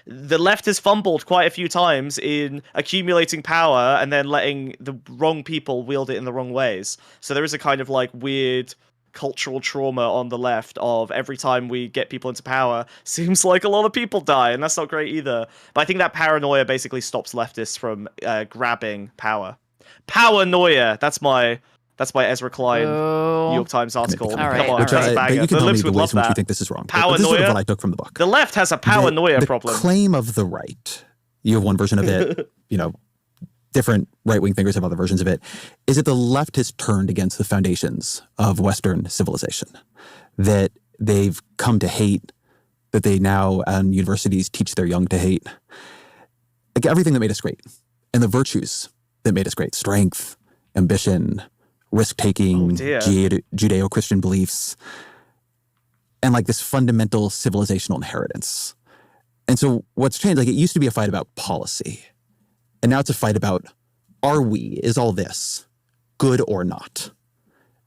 The left has fumbled quite a few times in accumulating power and then letting the wrong people wield it in the wrong ways. So there is a kind of like weird cultural trauma on the left of every time we get people into power, seems like a lot of people die, and that's not great either. But I think that paranoia basically stops leftists from grabbing power. Paranoia. That's my Ezra Klein New York Times article. Come on, Which that's a banger. you can The tell me libs the would ways love in which you that. think this is wrong. Paranoia. This is sort of what I took from the book. The left has a paranoia problem. The claim of the right, you have one version of it, you know, different right-wing thinkers have other versions of it, is that the left has turned against the foundations of Western civilization, that they've come to hate, that they now in universities teach their young to hate. Like everything that made us great, and the virtues that made us great, strength, ambition, risk-taking, Judeo-Christian beliefs, and like this fundamental civilizational inheritance. And so what's changed, like it used to be a fight about policy, and now it's a fight about, is all this good or not?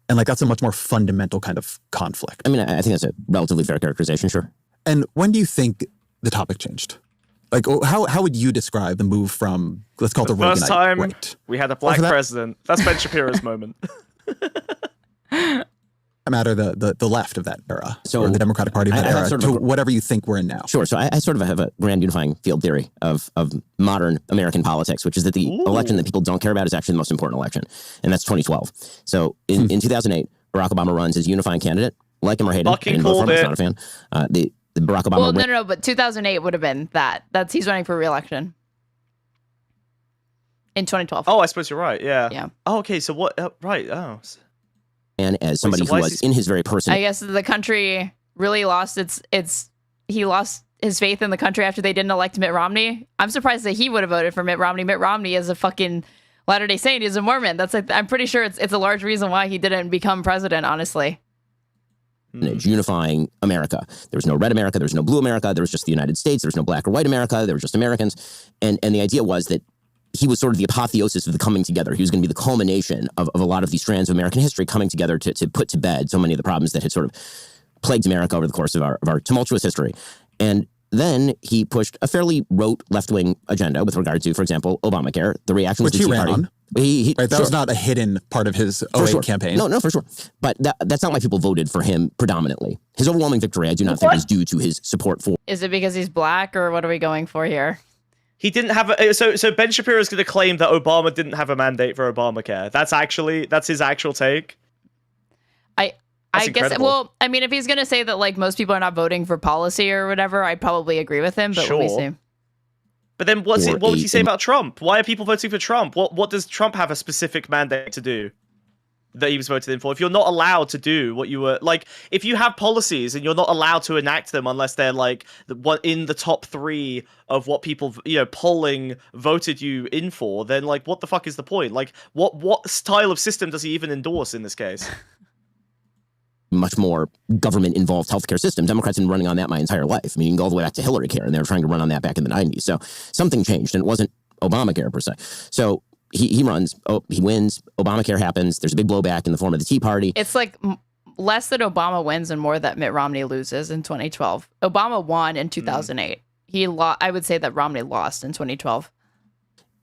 And like that's a much more fundamental kind of conflict. I mean, I think that's a relatively fair characterization, sure. And when do you think the topic changed? Like, how would you describe the move from, let's call it the Reaganite first time right? we had a black president. That's Ben Shapiro's moment. A matter the left of that era, so or the Democratic Party of that era, sort to of whatever you think we're in now. Sure. So I sort of have a grand unifying field theory of modern American politics, which is that the election that people don't care about is actually the most important election, and that's 2012. So in 2008, Barack Obama runs as unifying candidate. Like him or hate him, I didn't vote for him, I was not a fan. The Barack Obama. Well, no, but 2008 would have been that. He's running for re-election in 2012. Oh, I suppose you're right. Yeah. Yeah. Oh, okay. So what? Right. Oh. And as somebody who was in his very person, I guess the country really lost he lost his faith in the country after they didn't elect Mitt Romney. I'm surprised that he would have voted for Mitt Romney. Mitt Romney is a fucking Latter-day Saint. He's a Mormon. I'm pretty sure it's a large reason why he didn't become president, honestly. It's unifying America. There was no red America. There was no blue America. There was just the United States. There was no black or white America. There were just Americans. And the idea was that he was sort of the apotheosis of the coming together. He was going to be the culmination of a lot of these strands of American history coming together to put to bed so many of the problems that had sort of plagued America over the course of our tumultuous history. And then he pushed a fairly rote left-wing agenda with regard to, for example, Obamacare. The reaction was which he ran on. Right, that was not a hidden part of his 08 campaign. No, for sure. But that's not why people voted for him predominantly. His overwhelming victory, I do not think, is due to his support for. Is it because he's black, or what are we going for here? He didn't have so Ben Shapiro is going to claim that Obama didn't have a mandate for Obamacare. That's his actual take. I guess, well, I mean, if he's going to say that like most people are not voting for policy or whatever, I'd probably agree with him, but sure. Let me see. But then what would he say about Trump? Why are people voting for Trump? What does Trump have a specific mandate to do that he was voted in for? If you're not allowed to do what you were, like, if you have policies and you're not allowed to enact them unless they're like in the top 3 of what people, polling voted you in for, then like, what the fuck is the point? Like, what style of system does he even endorse in this case? Much more government-involved healthcare system. Democrats have been running on that my entire life. I mean, you can go all the way back to Hillary Care, and they were trying to run on that back in the 90s. So something changed, and it wasn't Obamacare per se. So he runs, he wins, Obamacare happens, there's a big blowback in the form of the Tea Party. It's like less that Obama wins and more that Mitt Romney loses in 2012. Obama won in 2008. I would say that Romney lost in 2012.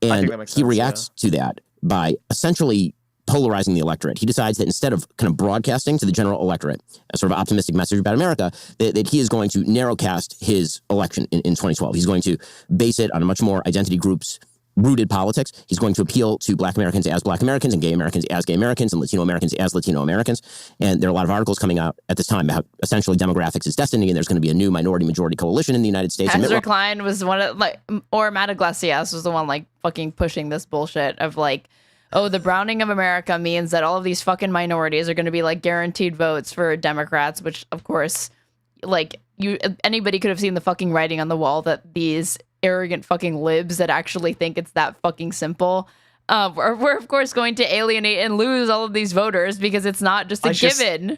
And he reacts to that by essentially polarizing the electorate. He decides that instead of kind of broadcasting to the general electorate a sort of optimistic message about America, that he is going to narrowcast his election in 2012. He's going to base it on a much more identity groups rooted politics. He's going to appeal to black Americans as black Americans and gay Americans as gay Americans and Latino Americans as Latino Americans. And there are a lot of articles coming out at this time about essentially demographics is destiny, and there's going to be a new minority majority coalition in the United States. Ezra Klein was one of or Matt Iglesias was the one fucking pushing this bullshit of the browning of America means that all of these fucking minorities are going to be guaranteed votes for Democrats, which of course, anybody could have seen the fucking writing on the wall that these arrogant fucking libs that actually think it's that fucking simple. We're of course going to alienate and lose all of these voters because it's not just a given.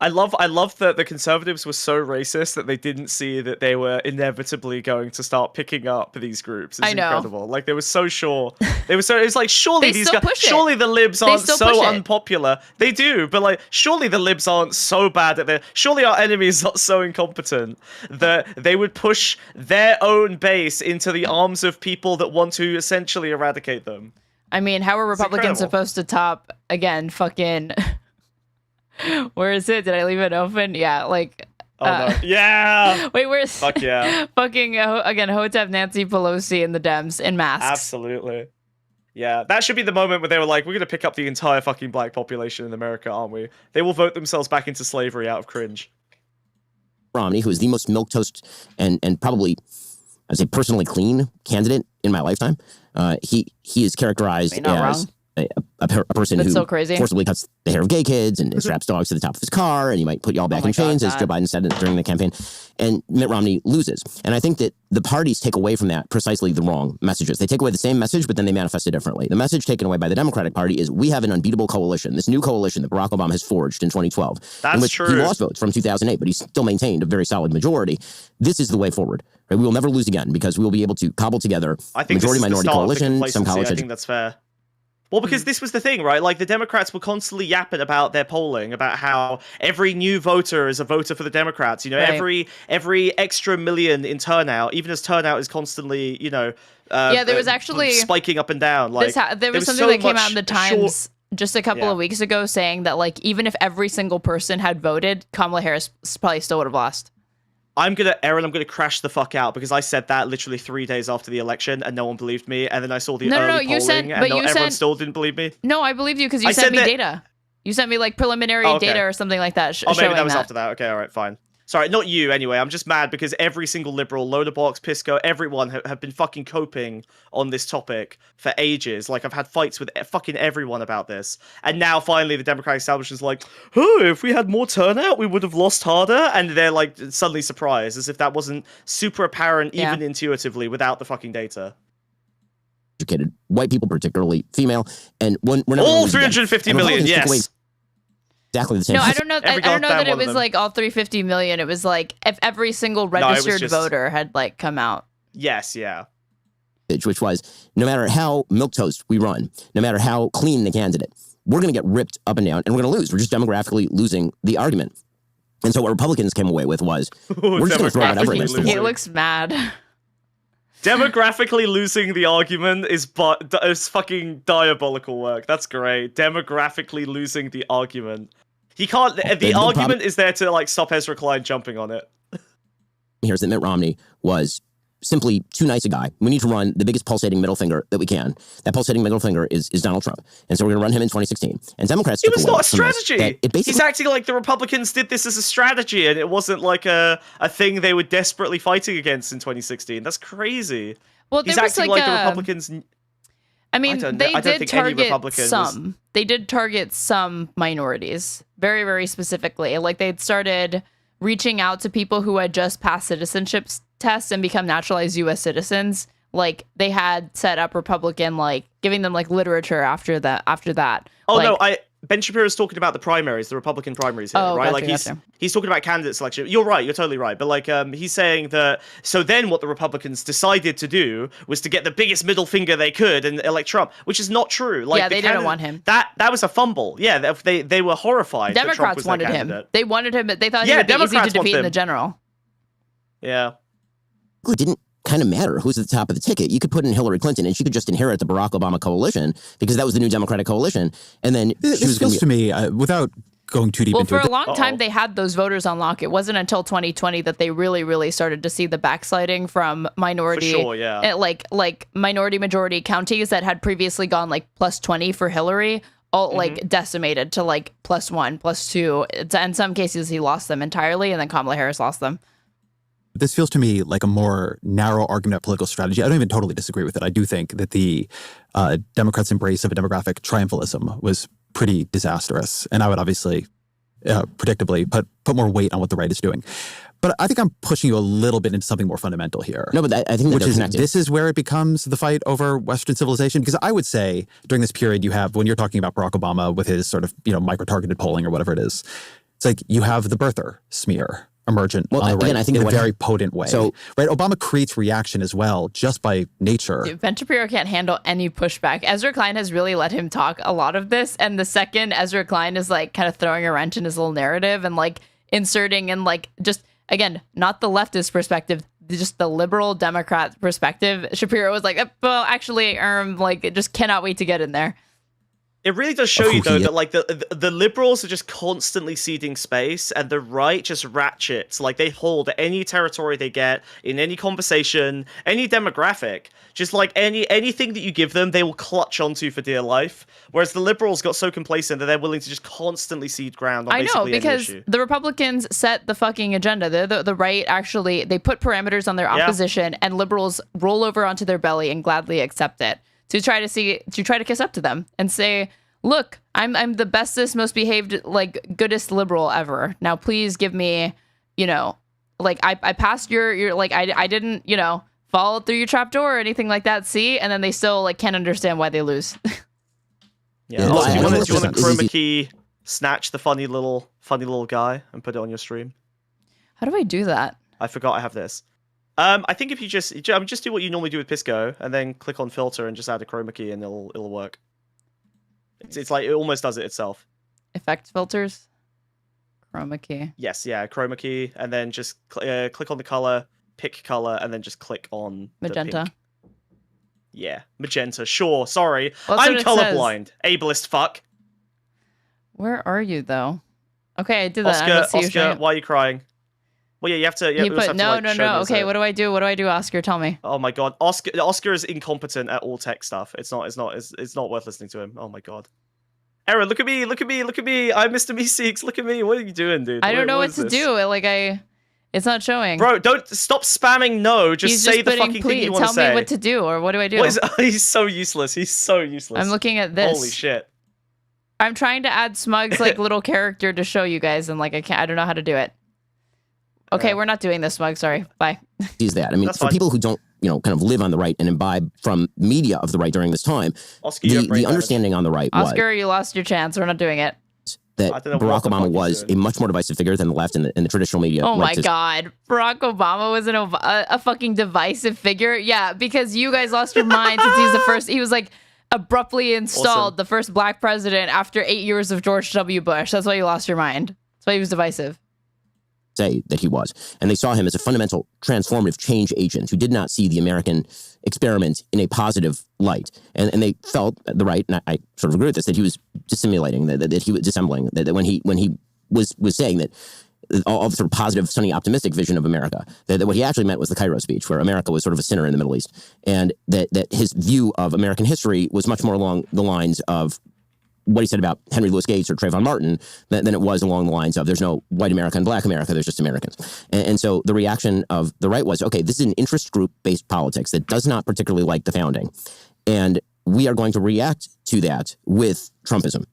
I love that the conservatives were so racist that they didn't see that they were inevitably going to start picking up these groups. It's incredible. Like they were so sure. It was like surely these guys, surely the libs aren't so unpopular. They do, but like surely the libs aren't so bad at their. Surely our enemies are so incompetent that they would push their own base into the arms of people that want to essentially eradicate them. I mean, how are Republicans supposed to top again? Fucking. Where is it? Did I leave it open? Yeah, like. No. Yeah. Wait, where's? Fuck yeah. Fucking again, Hotep Nancy Pelosi and the Dems in masks. Absolutely. Yeah, that should be the moment where they were like, "We're gonna pick up the entire fucking black population in America, aren't we?" They will vote themselves back into slavery out of cringe. Romney, who is the most milquetoast and probably, I'd say, personally clean candidate in my lifetime. He is characterized as a person who forcibly cuts the hair of gay kids and straps dogs to the top of his car, and you might put y'all back in chains, as Joe Biden said during the campaign. And Mitt Romney loses. And I think that the parties take away from that precisely the wrong messages. They take away the same message, but then they manifest it differently. The message taken away by the Democratic Party is we have an unbeatable coalition, this new coalition that Barack Obama has forged in 2012. That's in which true. He lost votes from 2008, but he still maintained a very solid majority. This is the way forward. Right? We will never lose again because we will be able to cobble together a majority-minority coalition. Some colleges. I think that's fair. Well, because this was the thing, right? Like, the Democrats were constantly yapping about their polling, about how every new voter is a voter for the Democrats. You know, every extra million in turnout, even as turnout is constantly, there was actually spiking up and down. Like, there was something that came out in the Times just a couple of weeks ago saying that, like, even if every single person had voted, Kamala Harris probably still would have lost. I'm gonna crash the fuck out because I said that literally 3 days after the election and no one believed me, and then I saw the early polling and everyone still didn't believe me. No, I believed you because you sent me data. You sent me like preliminary data or something like that. Maybe that was after that. Okay, all right, fine. Sorry, not you anyway. I'm just mad because every single liberal, Loaderbox, Pisco, everyone have been fucking coping on this topic for ages. Like, I've had fights with fucking everyone about this. And now, finally, the Democratic establishment's like, oh, if we had more turnout, we would have lost harder. And they're, like, suddenly surprised, as if that wasn't super apparent, even intuitively, without the fucking data. Educated white people, particularly female. And we're not all 350 million, yes. Exactly the same. No, I don't know. I don't know that it was like all 350 million. It was like if every single registered voter had like come out. Yes, yeah. Which was no matter how milquetoast we run, no matter how clean the candidate, we're going to get ripped up and down, and we're going to lose. We're just demographically losing the argument. And so what Republicans came away with was we're just going to throw whatever against the wall. He looks mad. Demographically losing the argument is fucking diabolical work. That's great. Demographically losing the argument. He can't. The argument is there to like stop Ezra Klein jumping on it. Here's that Mitt Romney was simply too nice a guy. We need to run the biggest pulsating middle finger that we can. That pulsating middle finger is Donald Trump. And so we're going to run him in 2016. And Democrats it was not a strategy. He's acting like the Republicans did this as a strategy and it wasn't like a thing they were desperately fighting against in 2016. That's crazy. Well, he's acting like the Republicans... I mean, they did target some. They did target some minorities very, very specifically. Like they'd started reaching out to people who had just passed citizenship tests and become naturalized U.S. citizens. Like they had set up Republican, like giving them like literature after that. Oh like, no, Ben Shapiro's talking about the primaries, the Republican primaries here, right? Gotcha, like he's talking about candidate selection. You're right, you're totally right. But like he's saying that so then what the Republicans decided to do was to get the biggest middle finger they could and elect Trump, which is not true. Like they didn't want him. That was a fumble. Yeah, they were horrified. Democrats wanted him. They wanted him, but they thought he would be easy to defeat in the general. Yeah. It didn't kind of matter who's at the top of the ticket. You could put in Hillary Clinton and she could just inherit the Barack Obama coalition because that was the new Democratic coalition. And then this feels to me, without going too deep into it. Well, for a long time, they had those voters on lock. It wasn't until 2020 that they really, really started to see the backsliding from minority, like minority majority counties that had previously gone like plus 20 for Hillary, all like decimated to like +1, +2. In some cases, he lost them entirely, and then Kamala Harris lost them. This feels to me like a more narrow argument of political strategy. I don't even totally disagree with it. I do think that the Democrats' embrace of a demographic triumphalism was pretty disastrous. And I would obviously, predictably, put more weight on what the right is doing. But I think I'm pushing you a little bit into something more fundamental here. No, but I think this is where it becomes the fight over Western civilization. Because I would say during this period you have, when you're talking about Barack Obama with his sort of, micro-targeted polling or whatever it is, It's like you have the birther smear emergent on the right again, I think in a very potent way. So, right, Obama creates reaction as well, just by nature. Dude, Ben Shapiro can't handle any pushback. Ezra Klein has really let him talk a lot of this, and the second Ezra Klein is like kind of throwing a wrench in his little narrative and like inserting and like just again, not the leftist perspective, just the liberal Democrat perspective, Shapiro was like, well, actually, like it just cannot wait to get in there. It really does show you, though, that like the liberals are just constantly ceding space, and the right just ratchets. Like they hold any territory they get in any conversation, any demographic. Just like anything that you give them, they will clutch onto for dear life. Whereas the liberals got so complacent that they're willing to just constantly cede ground on basically any because issue. the Republicans set the fucking agenda. The right actually they put parameters on their opposition, and liberals roll over onto their belly and gladly accept it. To try to kiss up to them and say, look, I'm the bestest, most behaved, like goodest liberal ever. Now please give me, like I passed your like I didn't, fall through your trap door or anything like that. See, and then they still like can't understand why they lose. Yeah. Do you want to chroma key snatch the funny little guy and put it on your stream? How do I do that? I forgot I have this. I think if you just do what you normally do with Pisco and then click on filter and just add a chroma key and it'll work. It's like it almost does it itself. Effect filters, chroma key. Yes, yeah, chroma key, and then just click on the color, pick color, and then just click on magenta. Yeah, magenta. Sure. Sorry, well, I'm colorblind. Ableist fuck. Where are you though? Okay, I did that. Oscar, why are you crying? Well, yeah, you have to. No. Okay, what do I do? What do I do, Oscar? Tell me. Oh my god, Oscar is incompetent at all tech stuff. It's not worth listening to him. Oh my god. Aaron, look at me. I'm Mr. Meeseeks. Look at me. What are you doing, dude? I don't know what to do. It's not showing. Bro, don't stop spamming no. Just say the fucking thing you want to say. Tell me what to do, or what do I do? He's so useless. I'm looking at this. Holy shit. I'm trying to add Smug's little character to show you guys, and I don't know how to do it. Okay, we're not doing this, Smug. Sorry. Bye. Is that? I mean, for people who don't, kind of live on the right and imbibe from media of the right during this time, Oscar, the understanding on the right was... Oscar, you lost your chance. We're not doing it. That Barack Obama was a much more divisive figure than the left in the traditional media. Oh my God. Barack Obama was a fucking divisive figure? Yeah, because you guys lost your mind since he's the first... He was abruptly installed the first black president after 8 years of George W. Bush. That's why you lost your mind. That's why he was divisive. Say that he was. And they saw him as a fundamental transformative change agent who did not see the American experiment in a positive light. And they felt, the right, and I sort of agree with this, that he was dissimulating, that he was dissembling, that when he was saying that all the sort of positive, sunny, optimistic vision of America, that what he actually meant was the Cairo speech, where America was sort of a sinner in the Middle East. And that his view of American history was much more along the lines of what he said about Henry Louis Gates or Trayvon Martin than it was along the lines of there's no white America and black America, there's just Americans. And so the reaction of the right was, okay, this is an interest group-based politics that does not particularly like the founding. And we are going to react to that with Trumpism.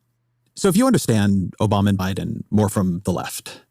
So if you understand Obama and Biden more from the left,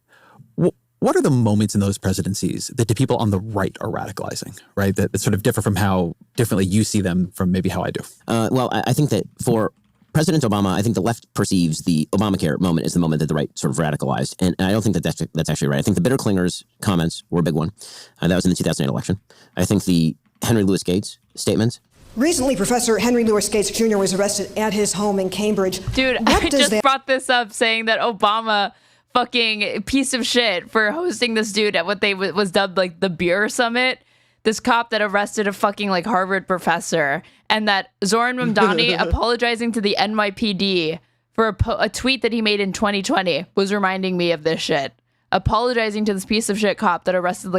what are the moments in those presidencies that the people on the right are radicalizing, right? That sort of differ from how differently you see them from maybe how I do? Well, I think that for President Obama, I think the left perceives the Obamacare moment as the moment that the right sort of radicalized. And I don't think that's actually right. I think the bitter clingers comments were a big one. That was in the 2008 election. I think the Henry Louis Gates statements. Recently, Professor Henry Louis Gates Jr. was arrested at his home in Cambridge. Dude, I just brought this up saying that Obama fucking piece of shit for hosting this dude at what was dubbed the beer summit. This cop that arrested a fucking Harvard professor, and that Zohran Mamdani apologizing to the NYPD for a tweet that he made in 2020 was reminding me of this shit. Apologizing to this piece of shit cop that arrested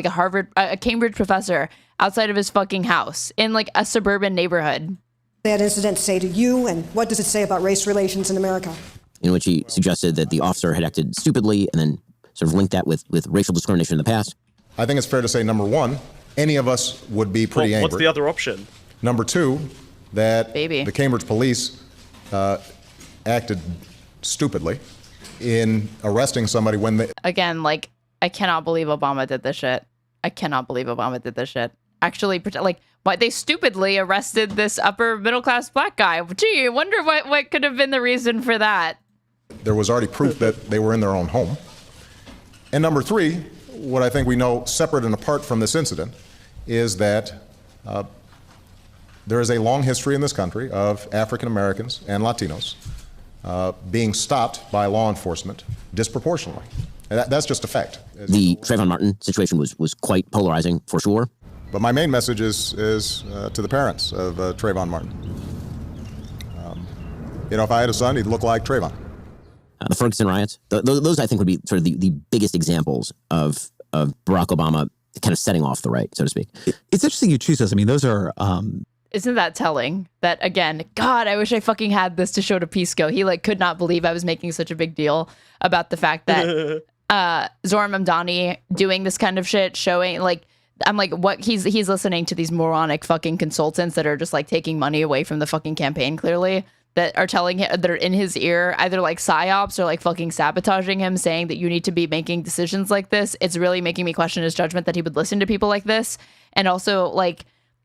a Cambridge professor outside of his fucking house in a suburban neighborhood. That incident say to you, and what does it say about race relations in America? In which he suggested that the officer had acted stupidly and then sort of linked that with racial discrimination in the past. I think it's fair to say, number one, any of us would be pretty angry. What's the other option? Number two, that the Cambridge police acted stupidly in arresting somebody when they... Again, I cannot believe Obama did this shit. Actually, why they stupidly arrested this upper middle class black guy. Gee, I wonder what could have been the reason for that. There was already proof that they were in their own home. And number three, what I think we know separate and apart from this incident is that there is a long history in this country of African Americans and Latinos being stopped by law enforcement disproportionately. And that's just a fact. The Trayvon Martin situation was quite polarizing, for sure. But my main message is to the parents of Trayvon Martin. If I had a son, he'd look like Trayvon. The Ferguson riots, those I think would be sort of the biggest examples of Barack Obama kind of setting off the right, so to speak. It's interesting you choose those. I mean, those are... Isn't that telling? That, again, God, I wish I fucking had this to show to Pisco. He, could not believe I was making such a big deal about the fact that Zohran Mamdani doing this kind of shit, showing, I'm like, what? He's listening to these moronic fucking consultants that are just, taking money away from the fucking campaign, clearly, that are telling him, that are in his ear, either psyops or fucking sabotaging him, saying that you need to be making decisions like this. It's really making me question his judgment that he would listen to people like this. And also,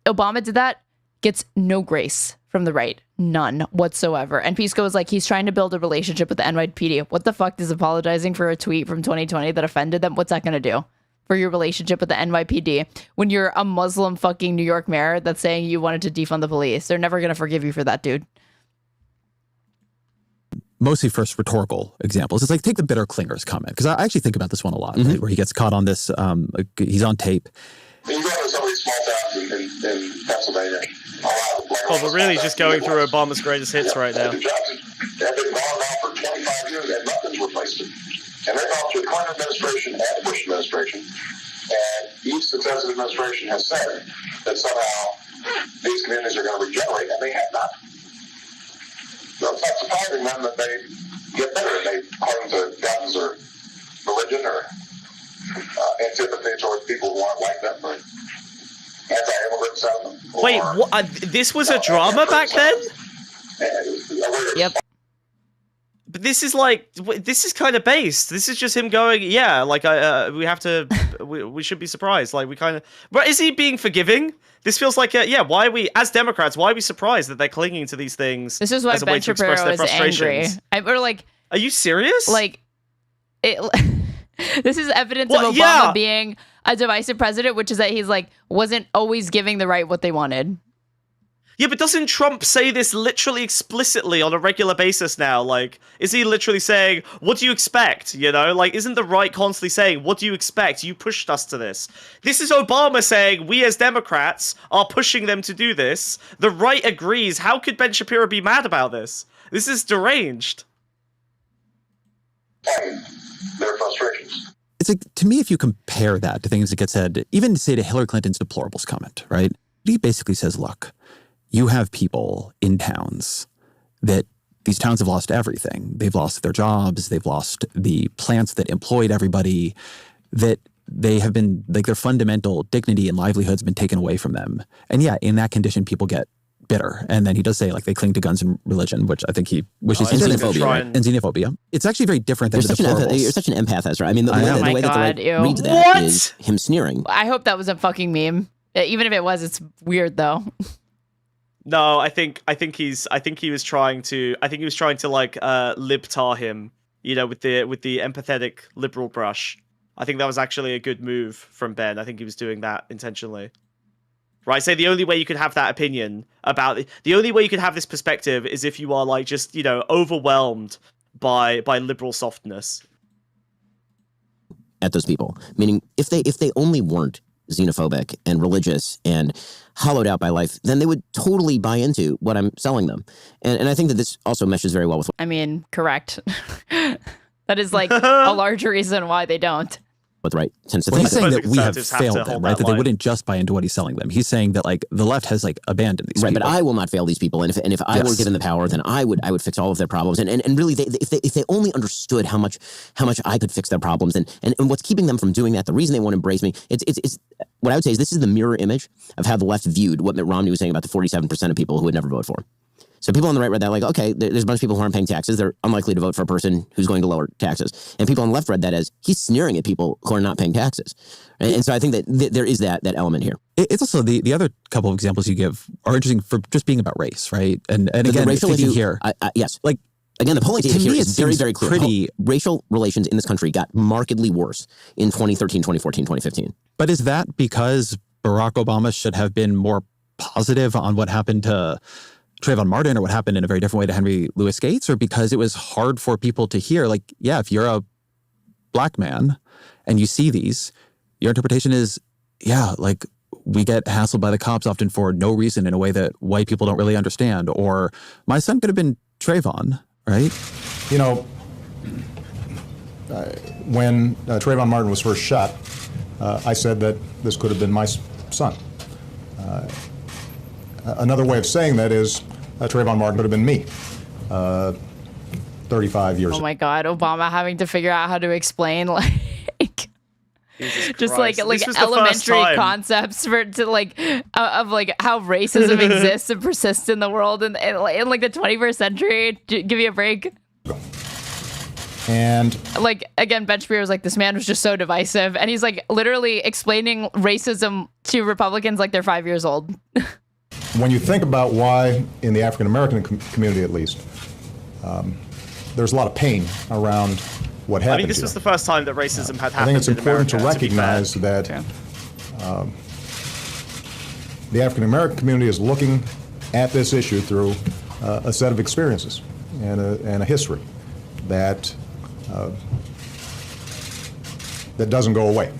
Obama did that, gets no grace from the right. None whatsoever. And Pisco was he's trying to build a relationship with the NYPD. What the fuck is apologizing for a tweet from 2020 that offended them? What's that going to do for your relationship with the NYPD when you're a Muslim fucking New York mayor that's saying you wanted to defund the police? They're never going to forgive you for that, dude. Mostly first rhetorical examples. It's take the bitter clingers comment, because I actually think about this one a lot, right? Where he gets caught on this, he's on tape. You go to some of these small towns in Pennsylvania. Oh, but really just going through Obama's greatest hits right now. They've been gone now for 25 years and nothing's replaced it. And they've gone through the Clinton administration and the Bush administration. And each successive administration has said that somehow these communities are going to regenerate, and they have not. So it's not surprising then that they get better and they cling to guns or religion or antipathy towards people who aren't like them or anti-immigrant sentiment. Wait, what? This was a drama back then? Yep. But this is kind of based. This is just him going, yeah, we have to, we should be surprised. But is he being forgiving? This feels why are we, as Democrats, why are we surprised that they're clinging to these things? This is why Ben Shapiro is angry. Are you serious? This is evidence of Obama being a divisive president, which is that he's wasn't always giving the right what they wanted. Yeah, but doesn't Trump say this literally explicitly on a regular basis now? Is he literally saying, what do you expect? Isn't the right constantly saying, what do you expect? You pushed us to this. This is Obama saying, we as Democrats are pushing them to do this. The right agrees. How could Ben Shapiro be mad about this? This is deranged. Their frustrations. It's to me, if you compare that to things that get said, even say to Hillary Clinton's deplorables comment, right? He basically says, look, you have people in towns that these towns have lost everything. They've lost their jobs. They've lost the plants that employed everybody, that they have been, their fundamental dignity and livelihoods have been taken away from them. And yeah, in that condition, people get bitter. And then he does say they cling to guns and religion, which I think he wishes and xenophobia, right? And xenophobia. It's actually very different than the deplorables. You're such an empath, Ezra. I mean, the way that the right reads that What? is him sneering. I hope that was a fucking meme. Even if it was, it's weird though. No, I think he was trying to libtar him, with the empathetic liberal brush. I think that was actually a good move from Ben. I think he was doing that intentionally. Right, say the only way you could have that opinion about the only way you could have this perspective is if you are just overwhelmed by liberal softness. At those people, meaning if they only weren't xenophobic and religious and hollowed out by life, then they would totally buy into what I'm selling them. And I think that this also meshes very well with... correct. That is a larger reason why they don't. With right sense of he's saying that we have failed them, right? That they wouldn't just buy into what he's selling them. He's saying that the left has abandoned these people. Right, but I will not fail these people. And if I were given the power, then I would fix all of their problems. And really, if they only understood how much I could fix their problems, and what's keeping them from doing that, the reason they won't embrace me, it's what I would say is this is the mirror image of how the left viewed what Mitt Romney was saying about the 47% of people who would never vote for. So people on the right read that okay, there's a bunch of people who aren't paying taxes. They're unlikely to vote for a person who's going to lower taxes. And people on the left read that as he's sneering at people who are not paying taxes. And so I think that there is that element here. It's also the other couple of examples you give are interesting for just being about race, right? And again, racial issue here, yes, Again, the polling data here is very, very clear. Pretty... Racial relations in this country got markedly worse in 2013, 2014, 2015. But is that because Barack Obama should have been more positive on what happened to Trayvon Martin or what happened in a very different way to Henry Louis Gates, or because it was hard for people to hear? Like, yeah, if you're a black man and you see these, your interpretation is, yeah, like, we get hassled by the cops often for no reason in a way that white people don't really understand. Or my son could have been Trayvon, right? You know, when Trayvon Martin was first shot, I said that this could have been my son. Another way of saying that is Trayvon Martin could have been me 35 years ago. Oh my God, Obama having to figure out how to explain just like elementary concepts for to like of like how racism exists and persists in the world in like the 21st century. Give you a break. And like again, Ben Shapiro was like, this man was just so divisive, and he's like literally explaining racism to Republicans like they're 5 years old. When you think about why, in the African American community at least, there's a lot of pain around what happened. I mean, this was the first time that racism had happened. I think it's important in America, to recognize that the African American community is looking at this issue through a set of experiences and a history that that doesn't go away.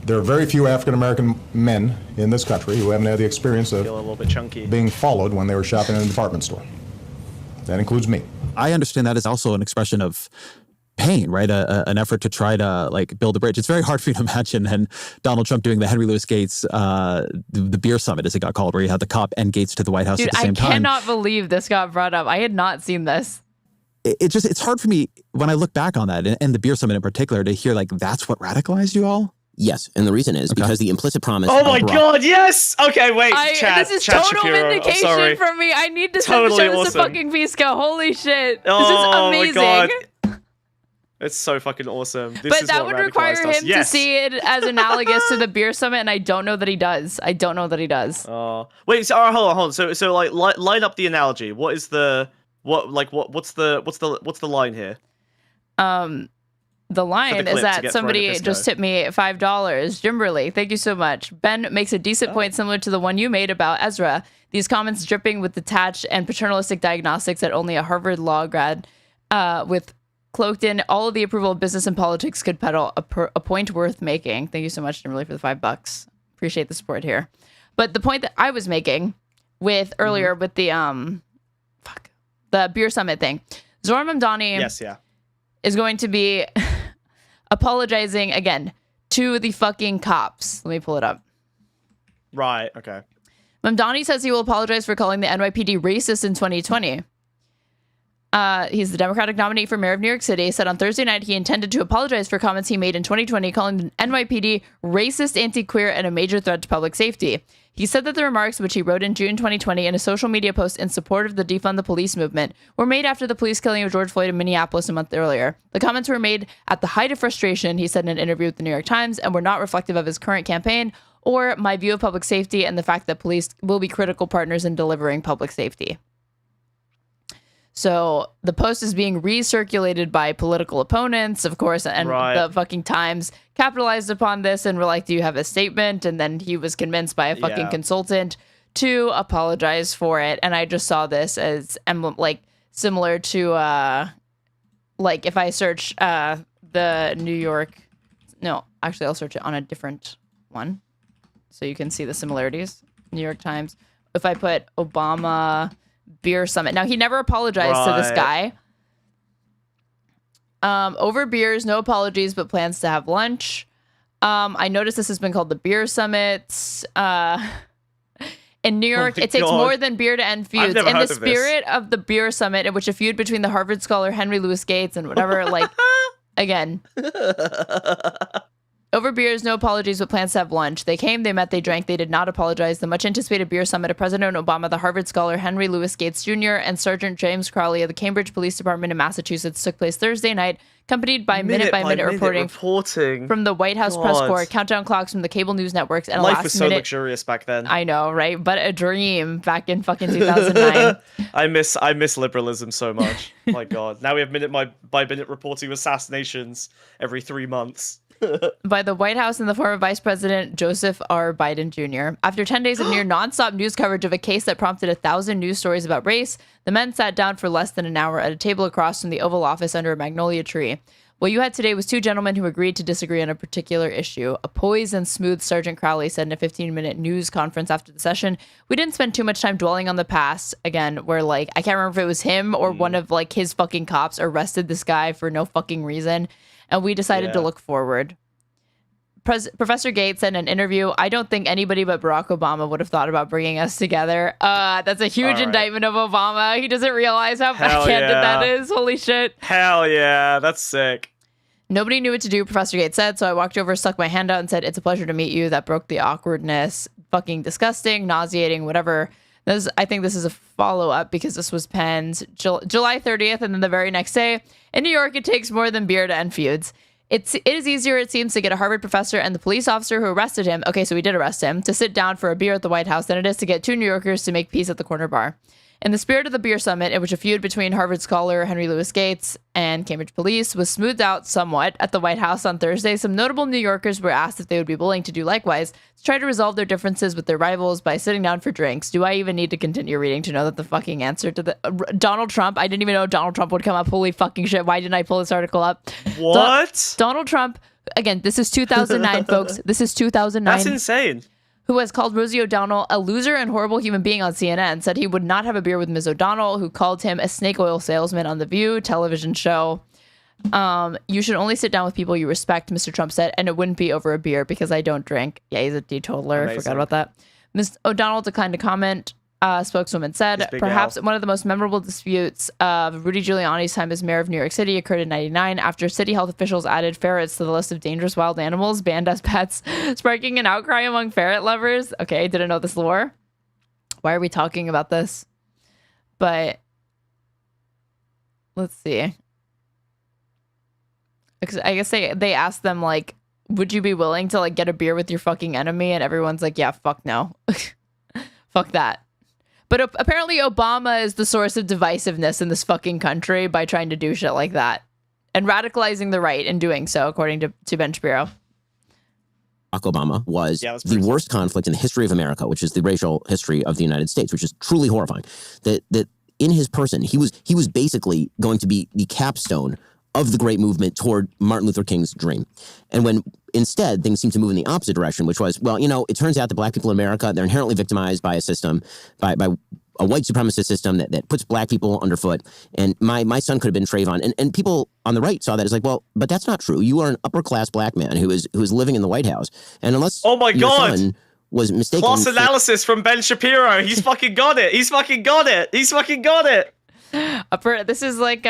There are very few African American men in this country who haven't had the experience of a little bit chunky. Being followed when they were shopping in a department store. That includes me. I understand that is also an expression of pain, right? An effort to try to like build a bridge. It's very hard for you to imagine and Donald Trump doing the Henry Louis Gates, the beer summit, as it got called, where you had the cop and Gates to the White House at the same time. I cannot believe this got brought up. I had not seen this. It's hard for me when I look back on that and the beer summit in particular to hear like that's what radicalized you all. Yes, and the reason is because the implicit promise. Oh my God! Yes. Okay, wait. This is total Shapiro. vindication from me. I need to show this to fucking Pisco. Holy shit! This is amazing. My God. It's so fucking awesome. But that would require him to see it as analogous to the beer summit, and I don't know that he does. Wait. So hold on. So like line up the analogy. What's the line here? The line is that somebody just tipped me $5. Jimberly, thank you so much. Ben makes a decent point similar to the one you made about Ezra. These comments dripping with detached and paternalistic diagnostics that only a Harvard law grad with cloaked in all of the approval of business and politics could peddle a point worth making. Thank you so much, Jimberly, for the $5. Appreciate the support here. But the point that I was making with earlier with the beer summit thing, Zohran Mamdani is going to be apologizing again to the fucking cops. Let me pull it up. Right. Okay. Mamdani says he will apologize for calling the NYPD racist in 2020. He's the Democratic nominee for mayor of New York City. Said on Thursday night he intended to apologize for comments he made in 2020, calling the NYPD racist, anti-queer, and a major threat to public safety. He said that the remarks, which he wrote in June 2020 in a social media post in support of the Defund the Police movement, were made after the police killing of George Floyd in Minneapolis a month earlier. The comments were made at the height of frustration, he said in an interview with the New York Times, and were not reflective of his current campaign or my view of public safety and the fact that police will be critical partners in delivering public safety. So the post is being recirculated by political opponents, of course, and the fucking Times capitalized upon this and were like, do you have a statement? And then he was convinced by a fucking consultant to apologize for it. And I just saw this as like similar to like if I search the New York, no, actually I'll search it on a different one so you can see the similarities. New York Times. If I put Obama beer summit. Now, he never apologized to this guy. Over beers, no apologies, but plans to have lunch. I noticed this has been called the beer summit. In New York, it takes more than beer to end feuds. In the spirit of the beer summit, in which a feud between the Harvard scholar Henry Louis Gates and whatever, like, again. Over beers, no apologies, but plans to have lunch. They came, they met, they drank, they did not apologize. The much anticipated beer summit of President Obama, the Harvard scholar Henry Louis Gates Jr., and Sergeant James Crowley of the Cambridge Police Department in Massachusetts took place Thursday night, accompanied by minute-by-minute reporting from the White House press corps, countdown clocks from the cable news networks, and life was so luxurious back then. I know, right? But a dream back in fucking 2009. I miss liberalism so much. My God. Now we have minute-by-minute reporting of assassinations every 3 months. By the White House and the former Vice President Joseph R. Biden Jr. After 10 days of near nonstop news coverage of a case that prompted 1,000 news stories about race, the men sat down for less than an hour at a table across from the Oval Office under a magnolia tree. What you had today was two gentlemen who agreed to disagree on a particular issue. A poised and smooth Sergeant Crowley said in a 15-minute news conference after the session, "We didn't spend too much time dwelling on the past." Again, where like, I can't remember if it was him or one of like his fucking cops arrested this guy for no fucking reason. And we decided to look forward. Professor Gates said in an interview, "I don't think anybody but Barack Obama would have thought about bringing us together." That's a huge indictment of Obama. He doesn't realize how backhanded that is. Holy shit. Hell yeah, that's sick. Nobody knew what to do, Professor Gates said, so I walked over, stuck my hand out, and said, "It's a pleasure to meet you." That broke the awkwardness. Fucking disgusting, nauseating, whatever. I think this is a follow-up because this was penned July 30th, and then the very next day, in New York, it takes more than beer to end feuds. It is easier, it seems, to get a Harvard professor and the police officer who arrested him, okay, so we did arrest him, to sit down for a beer at the White House than it is to get two New Yorkers to make peace at the corner bar. In the spirit of the beer summit, in which a feud between Harvard scholar Henry Louis Gates and Cambridge police was smoothed out somewhat at the White House on Thursday, some notable New Yorkers were asked if they would be willing to do likewise to try to resolve their differences with their rivals by sitting down for drinks. Do I even need to continue reading to know that the fucking answer to the Donald Trump? I didn't even know Donald Trump would come up. Holy fucking shit. Why didn't I pull this article up? What? Donald Trump, again, this is 2009, folks. This is 2009. That's insane. Who has called Rosie O'Donnell a loser and horrible human being on CNN, said he would not have a beer with Ms. O'Donnell, who called him a snake oil salesman on The View television show. You should only sit down with people you respect, Mr. Trump said, and it wouldn't be over a beer because I don't drink. Yeah, he's a teetotaler. Amazing. Forgot about that. Ms. O'Donnell declined to comment. Spokeswoman said, perhaps one of the most memorable disputes of Rudy Giuliani's time as mayor of New York City occurred in 1999 after city health officials added ferrets to the list of dangerous wild animals banned as pets, sparking an outcry among ferret lovers. Okay, didn't know this lore. Why are we talking about this? But let's see. I guess they asked them, like, would you be willing to, like, get a beer with your fucking enemy? And everyone's like, yeah, fuck no. Fuck that. But apparently Obama is the source of divisiveness in this fucking country by trying to do shit like that and radicalizing the right in doing so, according to Ben Shapiro. Barack Obama was the worst conflict in the history of America, which is the racial history of the United States, which is truly horrifying. That in his person, he was basically going to be the capstone of the great movement toward Martin Luther King's dream. And when instead things seem to move in the opposite direction, which was, well, you know, it turns out that black people in America, they're inherently victimized by a system, by a white supremacist system that puts black people underfoot. And my son could have been Trayvon. And people on the right saw that as like, well, but that's not true. You are an upper class black man who is living in the White House. And unless your son was mistaken. Class analysis from Ben Shapiro. He's fucking got it. He's fucking got it. He's fucking got it. This is like,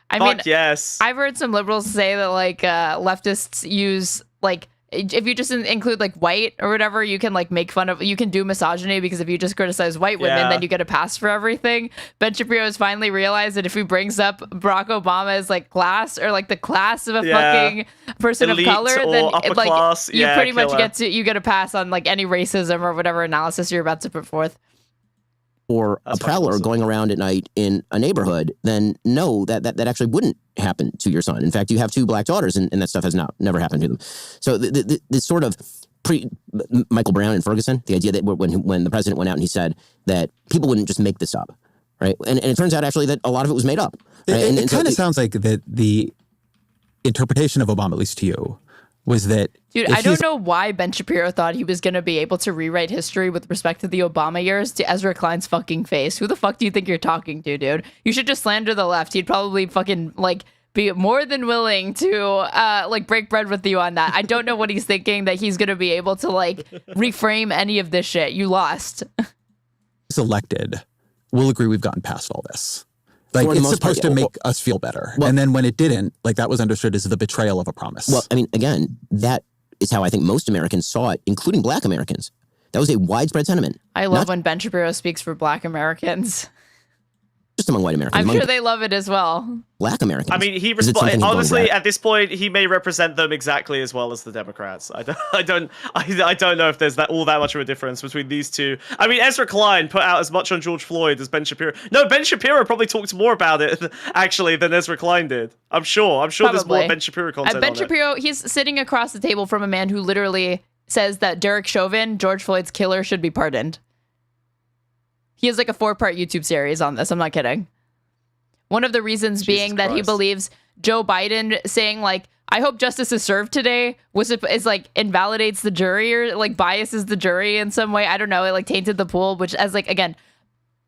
I mean, yes. I've heard some liberals say that like leftists use like if you just include like white or whatever, you can like make fun of, you can do misogyny because if you just criticize white women, then you get a pass for everything. Ben Shapiro has finally realized that if he brings up Barack Obama as like class or like the class of a fucking person elite of color, then it, like class. You pretty much get a pass on like any racism or whatever analysis you're about to put forth. Or a prowler going around at night in a neighborhood, then no, that actually wouldn't happen to your son. In fact, you have two black daughters, and that stuff has never happened to them. So this sort of Michael Brown and Ferguson, the idea that when the president went out and he said that people wouldn't just make this up, right? And it turns out actually that a lot of it was made up. Right? It kind of sounds like that the interpretation of Obama, at least to you, was that... Dude, I don't know why Ben Shapiro thought he was going to be able to rewrite history with respect to the Obama years to Ezra Klein's fucking face. Who the fuck do you think you're talking to, dude? You should just slander the left. He'd probably fucking, like, be more than willing to, like, break bread with you on that. I don't know what he's thinking, that he's going to be able to, like, reframe any of this shit. You lost. It's elected. We'll agree we've gotten past all this. Like, it's supposed to make us feel better. Well, and then when it didn't, like, that was understood as the betrayal of a promise. Well, I mean, again, that is how I think most Americans saw it, including Black Americans. That was a widespread sentiment. I love when Ben Shapiro speaks for Black Americans. Just among white Americans. I'm sure they love it as well. Black Americans. I mean, he honestly at this point he may represent them exactly as well as the Democrats. I don't know if there's all that much of a difference between these two. I mean, Ezra Klein put out as much on George Floyd as Ben Shapiro. No, Ben Shapiro probably talked more about it actually than Ezra Klein did. I'm sure there's more Ben Shapiro content. Ben Shapiro, he's sitting across the table from a man who literally says that Derek Chauvin, George Floyd's killer, should be pardoned. He has like a 4-part YouTube series on this. I'm not kidding. One of the reasons being that he believes Joe Biden saying like, I hope justice is served today is like invalidates the jury or like biases the jury in some way. I don't know. It like tainted the pool, which as like, again,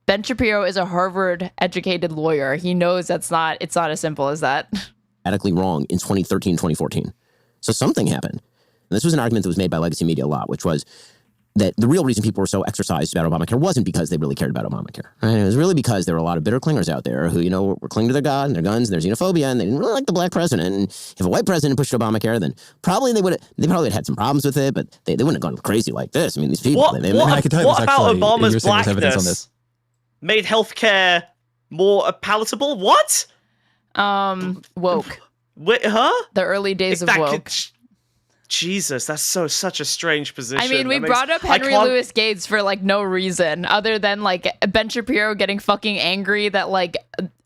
Ben Shapiro is a Harvard educated lawyer. He knows it's not as simple as that. Radically wrong in 2013, 2014. So something happened. And this was an argument that was made by legacy media a lot, which was that the real reason people were so exercised about Obamacare wasn't because they really cared about Obamacare. Right? It was really because there were a lot of bitter clingers out there who, were clinging to their God and their guns and their xenophobia, and they didn't really like the black president. And if a white president pushed Obamacare, then probably they probably had some problems with it, but they wouldn't have gone crazy like this. I mean, these people. What about Obama's blackness made healthcare more palatable? What? Woke. Wait, huh? The early days of woke. Jesus, that's such a strange position. I mean, we brought up Henry Louis Gates for like no reason other than like Ben Shapiro getting fucking angry that like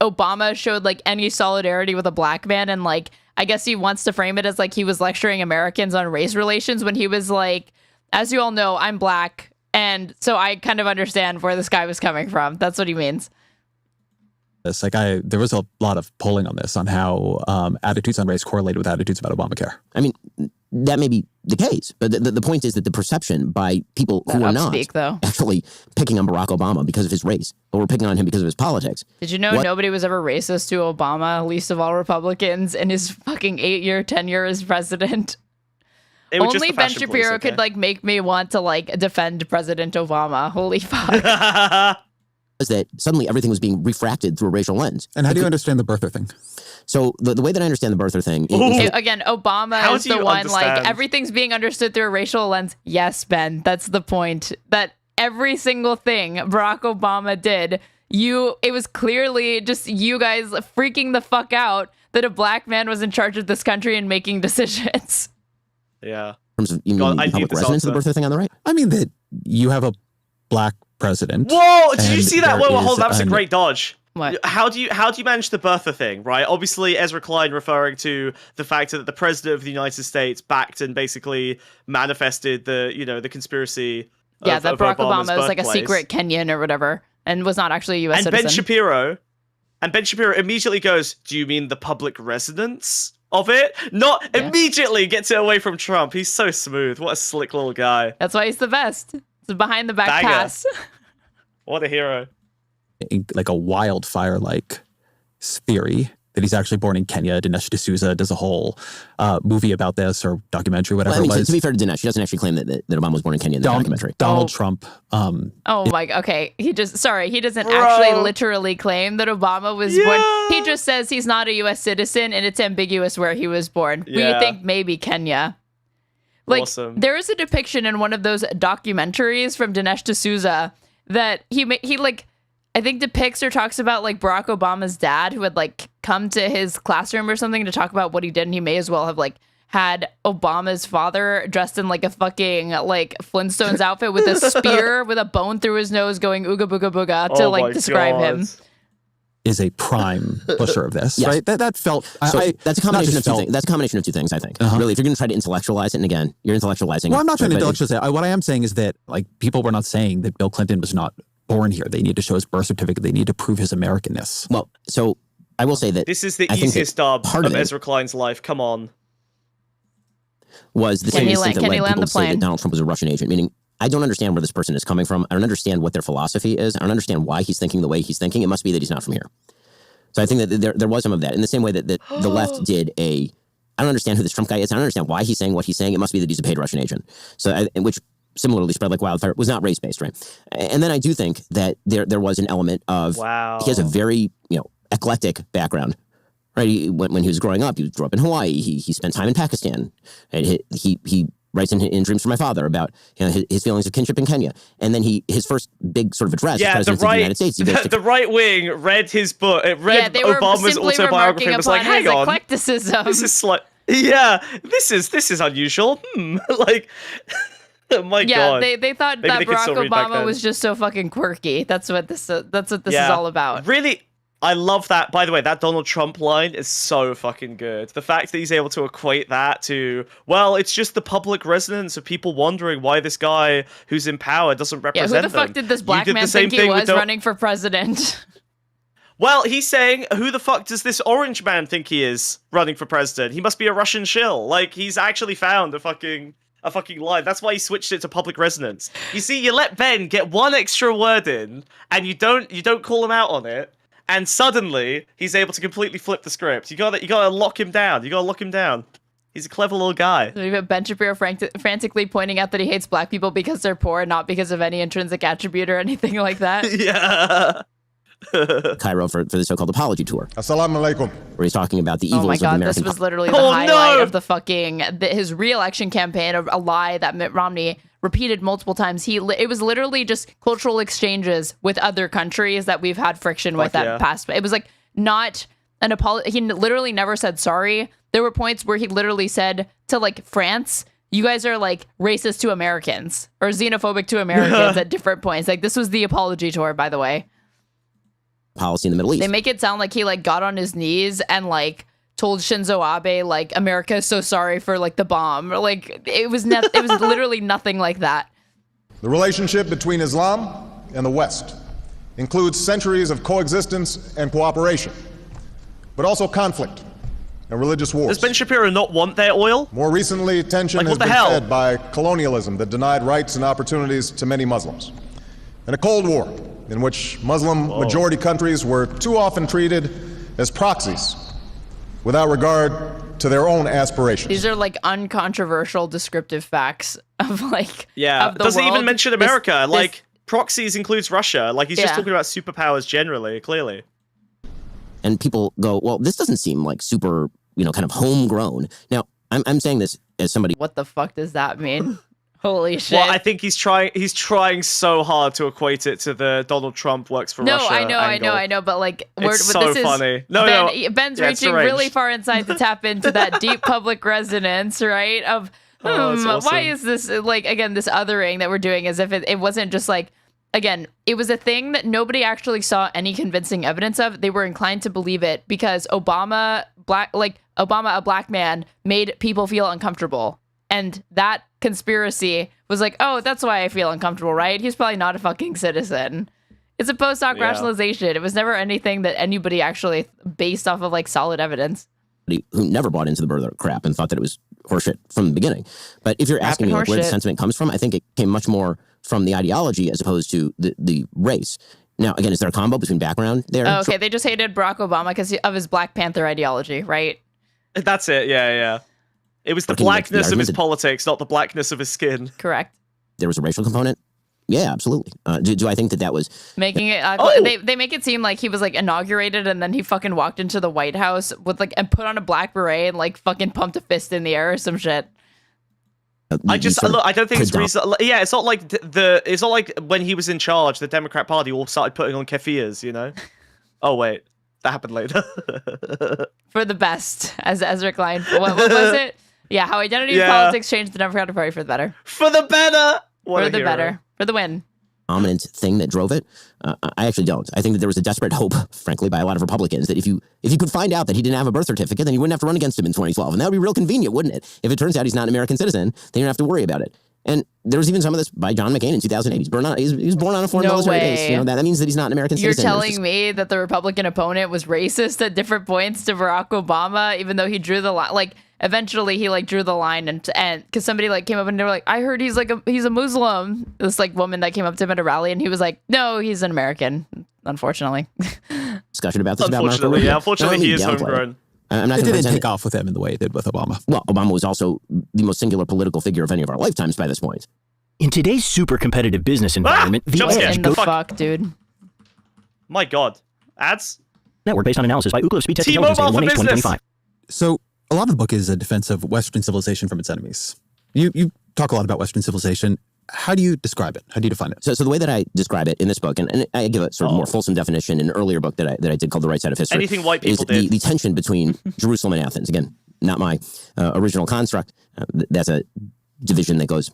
Obama showed like any solidarity with a black man, and like I guess he wants to frame it as like he was lecturing Americans on race relations when he was like, as you all know, I'm black, and so I kind of understand where this guy was coming from. That's what he means. There was a lot of polling on this, on how attitudes on race correlated with attitudes about Obamacare. I mean, that may be the case, but the point is that the perception by people who are not actually picking on Barack Obama because of his race, but we're picking on him because of his politics. Did you know nobody was ever racist to Obama, least of all Republicans, in his fucking 8-year tenure as president? Only Ben Shapiro could like make me want to like defend President Obama. Holy fuck. Was that suddenly everything was being refracted through a racial lens. And how do you understand the birther thing? So the way that I understand the birther thing is again, Obama is the one like everything's being understood through a racial lens. Yes, Ben, that's the point. That every single thing Barack Obama did, it was clearly just you guys freaking the fuck out that a black man was in charge of this country and making decisions. Yeah. In terms of public resonance of the birther thing on the right? I mean that you have a black president. Whoa! Did you see that? Whoa, hold on. That was a great dodge. What? How do you manage the birther thing, right? Obviously, Ezra Klein referring to the fact that the president of the United States backed and basically manifested the conspiracy. Yeah, that Barack Obama was like a birthplace. secret Kenyan or whatever, and was not actually a U.S. citizen. Ben Shapiro immediately goes, "Do you mean the public residence of it?" Immediately gets it away from Trump. He's so smooth. What a slick little guy. That's why he's the best. It's a behind the back pass. What a hero. Like a wildfire-like theory that he's actually born in Kenya. Dinesh D'Souza does a whole movie about this, or documentary, whatever it was. To be fair to Dinesh, he doesn't actually claim that Obama was born in Kenya in the documentary. Donald Trump. Okay. He doesn't actually literally claim that Obama was born. He just says he's not a U.S. citizen and it's ambiguous where he was born. Yeah. We think maybe Kenya. Like, awesome. There is a depiction in one of those documentaries from Dinesh D'Souza that he like, I think depicts or talks about like Barack Obama's dad, who had like come to his classroom or something to talk about what he did, and he may as well have like had Obama's father dressed in like a fucking like Flintstones outfit with a spear with a bone through his nose going ooga booga booga to like describe him. Is a prime pusher of this, right? That felt. That's a combination of two things. That's a combination of two things, I think. Really, if you're going to try to intellectualize it, and again, you're intellectualizing. Well, I'm not trying to intellectualize it. What I am saying is that like people were not saying that Bill Clinton was not born here. They need to show his birth certificate. They need to prove his Americanness. Well, so I will say that this is the easiest dub of Ezra Klein's life. Come on. Was the same instinct that led people to say that Donald Trump was a Russian agent, meaning I don't understand where this person is coming from. I don't understand what their philosophy is. I don't understand why he's thinking the way he's thinking. It must be that he's not from here. So I think that there was some of that. In the same way that the left did I don't understand who this Trump guy is. I don't understand why he's saying what he's saying. It must be that he's a paid Russian agent. So which similarly spread like wildfire, was not race-based, right? And then I do think that there was an element of, he has a very, eclectic background, right? When he was growing up, he grew up in Hawaii. He spent time in Pakistan. And he writes in Dreams from My Father about his feelings of kinship in Kenya. And then his first big sort of address as president of the United States. The right wing read his book. It read Obama's autobiography and was like, hang on. Eclecticism. This is like, yeah, this is unusual. Like, oh my God. Yeah, they thought that Barack Obama was just so fucking quirky. That's what this is all about. Really, I love that. By the way, that Donald Trump line is so fucking good. The fact that he's able to equate that to, well, it's just the public resonance of people wondering why this guy who's in power doesn't represent them. Who the fuck did this black man think he was running for president? Well, he's saying, who the fuck does this orange man think he is running for president? He must be a Russian shill. Like, he's actually found a fucking line. That's why he switched it to public resonance. You see, you let Ben get one extra word in, and you don't call him out on it, and suddenly he's able to completely flip the script. You gotta lock him down. He's a clever little guy. We've got Ben Shapiro frantically pointing out that he hates black people because they're poor, not because of any intrinsic attribute or anything like that. Yeah. Cairo for the so-called apology tour. Assalamu alaikum. Where he's talking about the evils of American. Oh my God, this was literally the highlight of his re-election campaign, a lie that Mitt Romney repeated multiple times. It was literally just cultural exchanges with other countries that we've had friction with that past. It was like not an apology. He literally never said sorry. There were points where he literally said to like France, you guys are like racist to Americans or xenophobic to Americans at different points. Like this was the apology tour, by the way. Policy in the Middle East. They make it sound like he like got on his knees and like told Shinzo Abe like America is so sorry for like the bomb. Like it was literally nothing like that. The relationship between Islam and the West includes centuries of coexistence and cooperation, but also conflict and religious wars. Does Ben Shapiro not want their oil? More recently, tension has been fed by colonialism that denied rights and opportunities to many Muslims, and a Cold War in which Muslim-majority countries were too often treated as proxies without regard to their own aspirations. These are like uncontroversial descriptive facts of like of the doesn't world. Even mention America. Proxies includes Russia. Like he's just talking about superpowers generally, clearly. And people go, well, this doesn't seem like super, kind of homegrown. Now, I'm saying this as somebody. What the fuck does that mean? Holy shit. Well, I think he's trying so hard to equate it to the Donald Trump works for Russia I know, but like it's so funny. Ben's reaching really far inside to tap into that deep public resonance, right? Of awesome. Why is this like again this othering that we're doing as if it wasn't just like again, it was a thing that nobody actually saw any convincing evidence of. They were inclined to believe it because Obama, a black man, made people feel uncomfortable. And that conspiracy was like, oh, that's why I feel uncomfortable, right? He's probably not a fucking citizen. It's a post hoc rationalization. It was never anything that anybody actually based off of like solid evidence. Who never bought into the birther crap and thought that it was horseshit from the beginning. But if you're asking me like, where the sentiment comes from, I think it came much more from the ideology as opposed to the race. Now, again, is there a combo between background there? Oh, okay, they just hated Barack Obama because of his Black Panther ideology, right? That's it, yeah. It was the blackness of his politics, not the blackness of his skin. Correct. There was a racial component? Yeah, absolutely. Do I think that was... Making it... They make it seem like he was, like, inaugurated and then he fucking walked into the White House with, like, and put on a black beret and, like, fucking pumped a fist in the air or some shit. I don't think it's reason. Yeah, it's not like it's not like when he was in charge, the Democrat Party all started putting on kefirs, Oh, wait. That happened later. For the best, as Ezra Klein. What was it? Yeah, how identity and politics changed the Democratic Party for the better. For the better! For the better. For the win. Dominant thing that drove it? I actually don't. I think that there was a desperate hope, frankly, by a lot of Republicans that if you could find out that he didn't have a birth certificate, then you wouldn't have to run against him in 2012. And that would be real convenient, wouldn't it? If it turns out he's not an American citizen, then you don't have to worry about it. And there was even some of this by John McCain in 2008. He was born on a foreign military base. That means that he's not an American citizen. You're telling me that the Republican opponent was racist at different points to Barack Obama, even though he drew the line. Like, eventually he like drew the line and because somebody like came up and they were like, I heard he's a Muslim. This like woman that came up to him at a rally and he was like, no, he's an American. Unfortunately. Discussion about this. Unfortunately, unfortunately he is homegrown. I'm not it didn't take off with him in the way it did with Obama. Well, Obama was also the most singular political figure of any of our lifetimes by this point. In today's super competitive business environment, the fuck, dude. My God. Ads? Network based on analysis by Ookla Speed Test Intelligence 1H 2025. So a lot of the book is a defense of Western civilization from its enemies. You talk a lot about Western civilization. How do you describe it? How do you define it? So the way that I describe it in this book, and I give a sort of more fulsome definition in an earlier book that I did called The Right Side of History. Anything white people did. The tension between Jerusalem and Athens. Again, not my original construct. That's a division that goes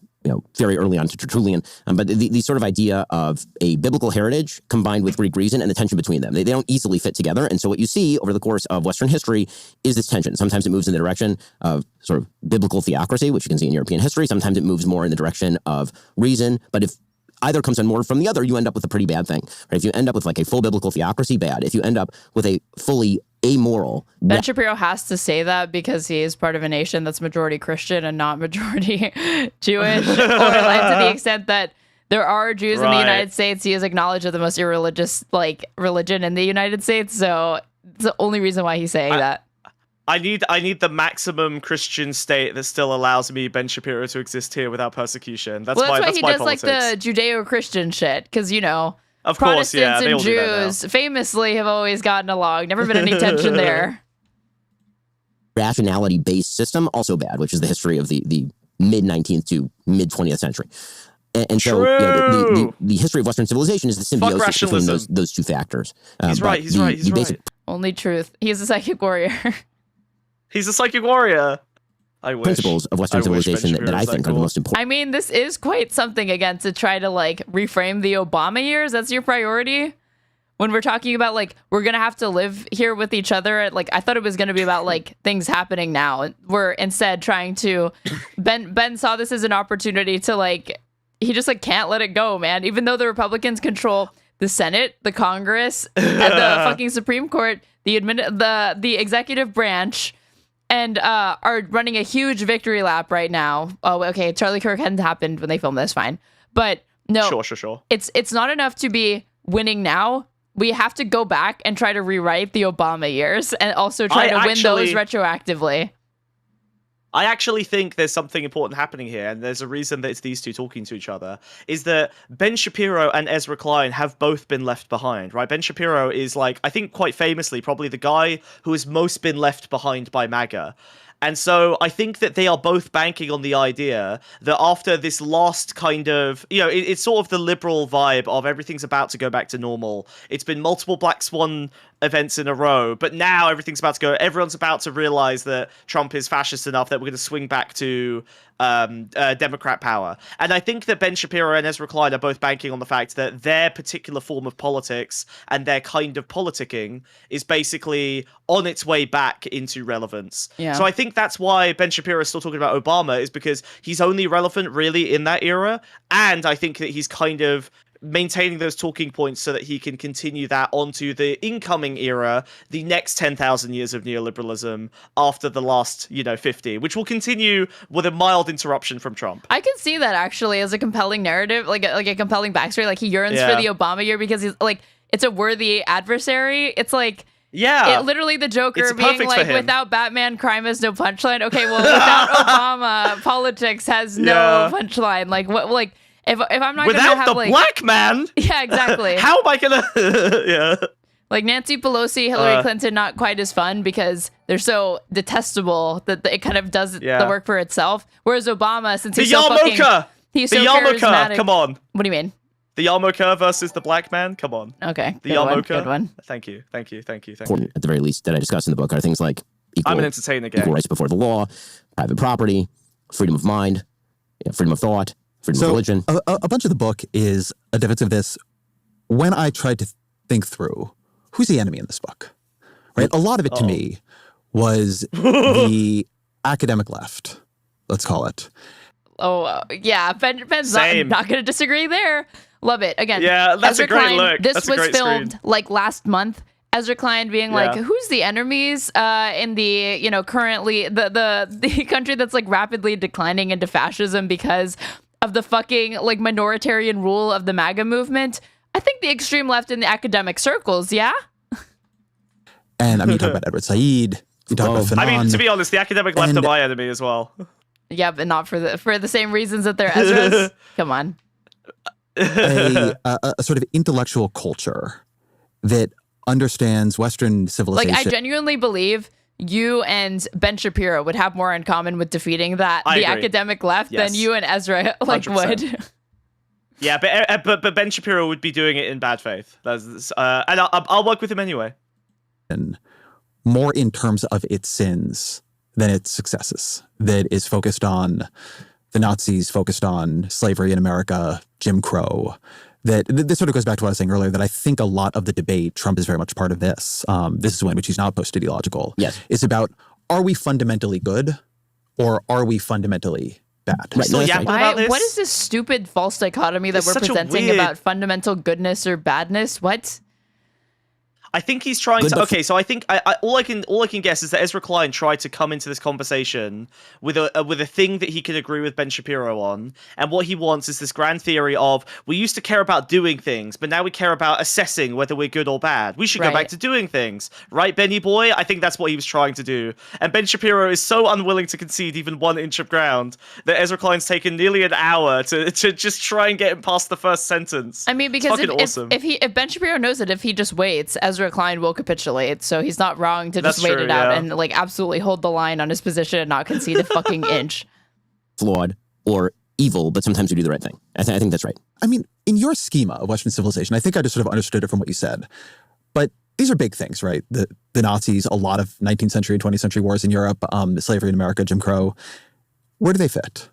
very early on to Tertullian. But the sort of idea of a biblical heritage combined with Greek reason and the tension between them. They don't easily fit together. And so what you see over the course of Western history is this tension. Sometimes it moves in the direction of sort of biblical theocracy, which you can see in European history. Sometimes it moves more in the direction of reason. But if either comes on more from the other, you end up with a pretty bad thing. Right? If you end up with like a full biblical theocracy, bad. If you end up with a fully amoral. Ben Shapiro has to say that because he is part of a nation that's majority Christian and not majority Jewish, or to the extent that there are Jews in the United States. He is acknowledged as the most irreligious religion in the United States. So it's the only reason why he's saying that. I need the maximum Christian state that still allows me, Ben Shapiro, to exist here without persecution. That's why he does politics. Like the Judeo-Christian shit, because of course, Protestants and Jews famously have always gotten along. Never been any tension there. Rationality-based system, also bad, which is the history of the mid-19th to mid-20th century. And so the history of Western civilization is the symbiosis between those two factors. He's right. Only truth. He's a psychic warrior. He's a psychic warrior. Principles of Western civilization that I think are the most important. I mean, this is quite something, again, to try to reframe the Obama years. That's your priority when we're talking about we're gonna have to live here with each other. I thought it was gonna be about things happening now. We're instead trying to. Ben saw this as an opportunity to he just can't let it go, man. Even though the Republicans control the Senate, the Congress, and the fucking Supreme Court, the executive branch. And are running a huge victory lap right now. Oh, okay. Charlie Kirk hadn't happened when they filmed this, fine. But no, sure. It's not enough to be winning now. We have to go back and try to rewrite the Obama years and also try to win those retroactively. I actually think there's something important happening here, and there's a reason that it's these two talking to each other, is that Ben Shapiro and Ezra Klein have both been left behind, right? Ben Shapiro is I think quite famously, probably the guy who has most been left behind by MAGA. And so I think that they are both banking on the idea that after this last kind of, it's sort of the liberal vibe of everything's about to go back to normal. It's been multiple Black Swan events in a row, but now everything's about to go. Everyone's about to realize that Trump is fascist enough that we're going to swing back to Democrat power. And I think that Ben Shapiro and Ezra Klein are both banking on the fact that their particular form of politics and their kind of politicking is basically on its way back into relevance. Yeah. So I think that's why Ben Shapiro is still talking about Obama, is because he's only relevant really in that era. And I think that he's kind of maintaining those talking points so that he can continue that onto the incoming era, the next 10,000 years of neoliberalism after the last, 50, which will continue with a mild interruption from Trump. I can see that actually as a compelling narrative, like a compelling backstory. He yearns for the Obama year because he's it's a worthy adversary. It's literally the Joker being without Batman, crime has no punchline. Okay, well, without Obama, politics has no punchline. If I'm not without gonna have the black man, yeah, exactly. How am I gonna? Nancy Pelosi, Hillary Clinton, not quite as fun because they're so detestable that it kind of does the work for itself. Whereas Obama, since he's so charismatic. Come on. What do you mean? The yarmulke versus the black man. Come on. Okay. The yarmulke. Good one. Thank you. Important, at the very least, that I discuss in the book are things like I'm an entertainer. Equal rights before the law, private property, freedom of mind, freedom of thought. So religion. A bunch of the book is a defense of this. When I tried to think through who's the enemy in this book, right? A lot of it to me was the academic left, let's call it. Oh, yeah. Ben's not going to disagree there. Love it. Again, yeah, that's Ezra a great Klein, look. This was filmed last month. Ezra Klein being who's the enemies in the, currently the country that's rapidly declining into fascism because of the fucking minoritarian rule of the MAGA movement. I think the extreme left in the academic circles, yeah? And you talk about Edward Said, you talk about Fanon. To be honest, the academic left are my enemy as well. Yeah, but not for the same reasons that they're Ezra's. Come on. A sort of intellectual culture that understands Western civilization. I genuinely believe you and Ben Shapiro would have more in common with defeating the academic left than you and Ezra would. 100%. Yeah, but Ben Shapiro would be doing it in bad faith. And I'll work with him anyway. And more in terms of its sins than its successes. That is focused on the Nazis, focused on slavery in America, Jim Crow. That this sort of goes back to what I was saying earlier, that I think a lot of the debate, Trump is very much part of this. This is one in which he's not post-ideological. Yes. It's about, are we fundamentally good or are we fundamentally bad? Right. No, that's right. What is this stupid false dichotomy that we're presenting about fundamental goodness or badness? What? I think he's trying to. Okay, so I think all I can guess is that Ezra Klein tried to come into this conversation with a thing that he can agree with Ben Shapiro on, and what he wants is this grand theory of we used to care about doing things, but now we care about assessing whether we're good or bad. We should go back to doing things, right, Benny boy? I think that's what he was trying to do, and Ben Shapiro is so unwilling to concede even 1 inch of ground that Ezra Klein's taken nearly an hour to just try and get him past the first sentence. I mean, because if Ben Shapiro knows that if he just waits, Ezra Klein will capitulate, so he's not wrong to just wait it out and like absolutely hold the line on his position and not concede a fucking inch. Flawed or evil, but sometimes we do the right thing. I think that's right. I mean, in your schema of Western civilization, I think I just sort of understood it from what you said. But these are big things, right? The Nazis, a lot of 19th century and 20th century wars in Europe, slavery in America, Jim Crow. Where do they fit?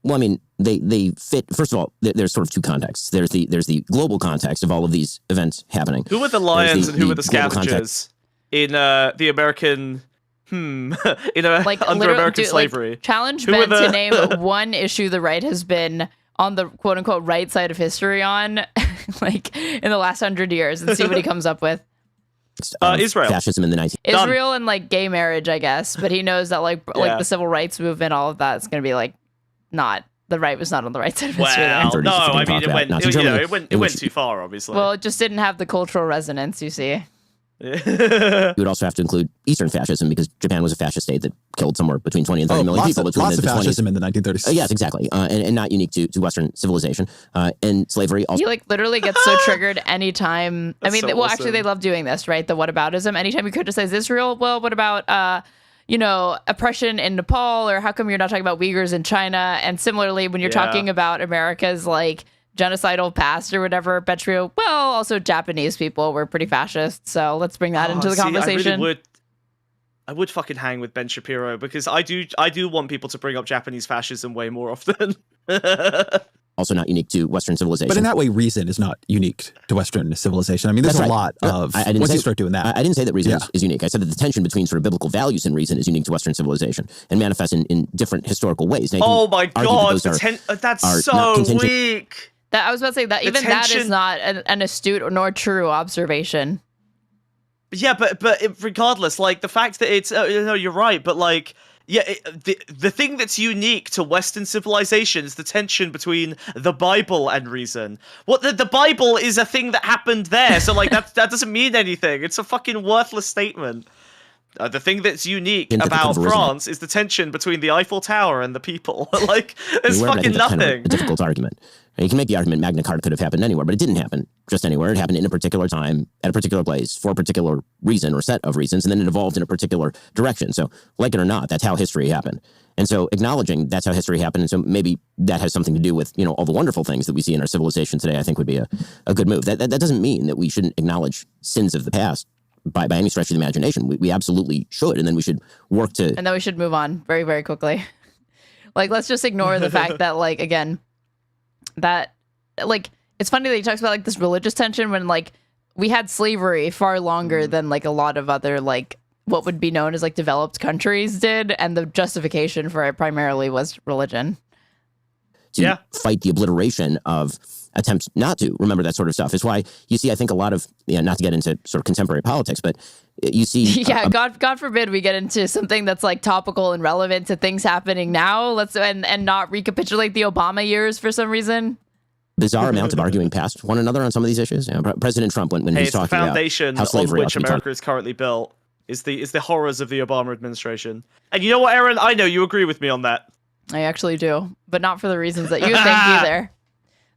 Well, I mean, they fit. First of all, there's sort of two contexts. There's the global context of all of these events happening. Who were the lions and who were the scavengers in the American? Like under American slavery. Like, challenge Ben to name one issue the right has been on the quote unquote right side of history on, like in the last 100 years, and see what he comes up with. Israel. Fascism in the 19th. Israel and like gay marriage, I guess, but he knows that like the civil rights movement, all of that is going to be like. Not the right was not on the right side of history. Well, no, I mean it went too far, obviously. Well, it just didn't have the cultural resonance, you see. You would also have to include Eastern fascism because Japan was a fascist state that killed somewhere between 20 and 30 million people between lots the of fascism in the 1930s. Yes, exactly, and not unique to Western civilization. And slavery also. He like literally gets so triggered anytime. I mean, so well, awesome. actually, they love doing this, right? The whataboutism. Anytime you criticize Israel, well, what about oppression in Nepal, or how come you're not talking about Uyghurs in China? And similarly, when you're talking about America's like genocidal past or whatever, Ben Shapiro, well, also Japanese people were pretty fascist, so let's bring that into the conversation. I would fucking hang with Ben Shapiro because I do want people to bring up Japanese fascism way more often. Also not unique to Western civilization. But in that way, reason is not unique to Western civilization. I mean, there's a lot of, once you start doing that. I didn't say that reason is unique. I said that the tension between sort of biblical values and reason is unique to Western civilization and manifests in different historical ways. Oh my God, that's so weak. That I was about to say that even that is not an astute nor true observation. Yeah, but regardless, like the fact that it's, no, you're right, but like, yeah, the thing that's unique to Western civilization is the tension between the Bible and reason. The Bible is a thing that happened there, so like that doesn't mean anything. It's a fucking worthless statement. The thing that's unique about France is the tension between the Eiffel Tower and the people. Like, there's fucking nothing. Kind of a difficult argument. And you can make the argument Magna Carta could have happened anywhere, but it didn't happen just anywhere. It happened in a particular time, at a particular place, for a particular reason or set of reasons, and then it evolved in a particular direction. So, like it or not, that's how history happened. And so acknowledging that's how history happened, and so maybe that has something to do with, all the wonderful things that we see in our civilization today, I think would be a good move. That doesn't mean that we shouldn't acknowledge sins of the past by any stretch of the imagination. We absolutely should, and then we should work to... And then we should move on very, very quickly. Like, let's just ignore the fact that, like, again, that, like, it's funny that he talks about, like, this religious tension when, like, we had slavery far longer than, like, a lot of other, like, what would be known as, like, developed countries did, and the justification for it primarily was religion. To fight the obliteration of attempts not to remember that sort of stuff. It's why you see, I think, a lot of, not to get into sort of contemporary politics, but you see... God forbid we get into something that's like topical and relevant to things happening now. And not recapitulate the Obama years for some reason. Bizarre amount of arguing past one another on some of these issues. President Trump, when he's talking about how slavery on which America is currently built is the horrors of the Obama administration. And you know what, Aaron? I know you agree with me on that. I actually do, but not for the reasons that you think either.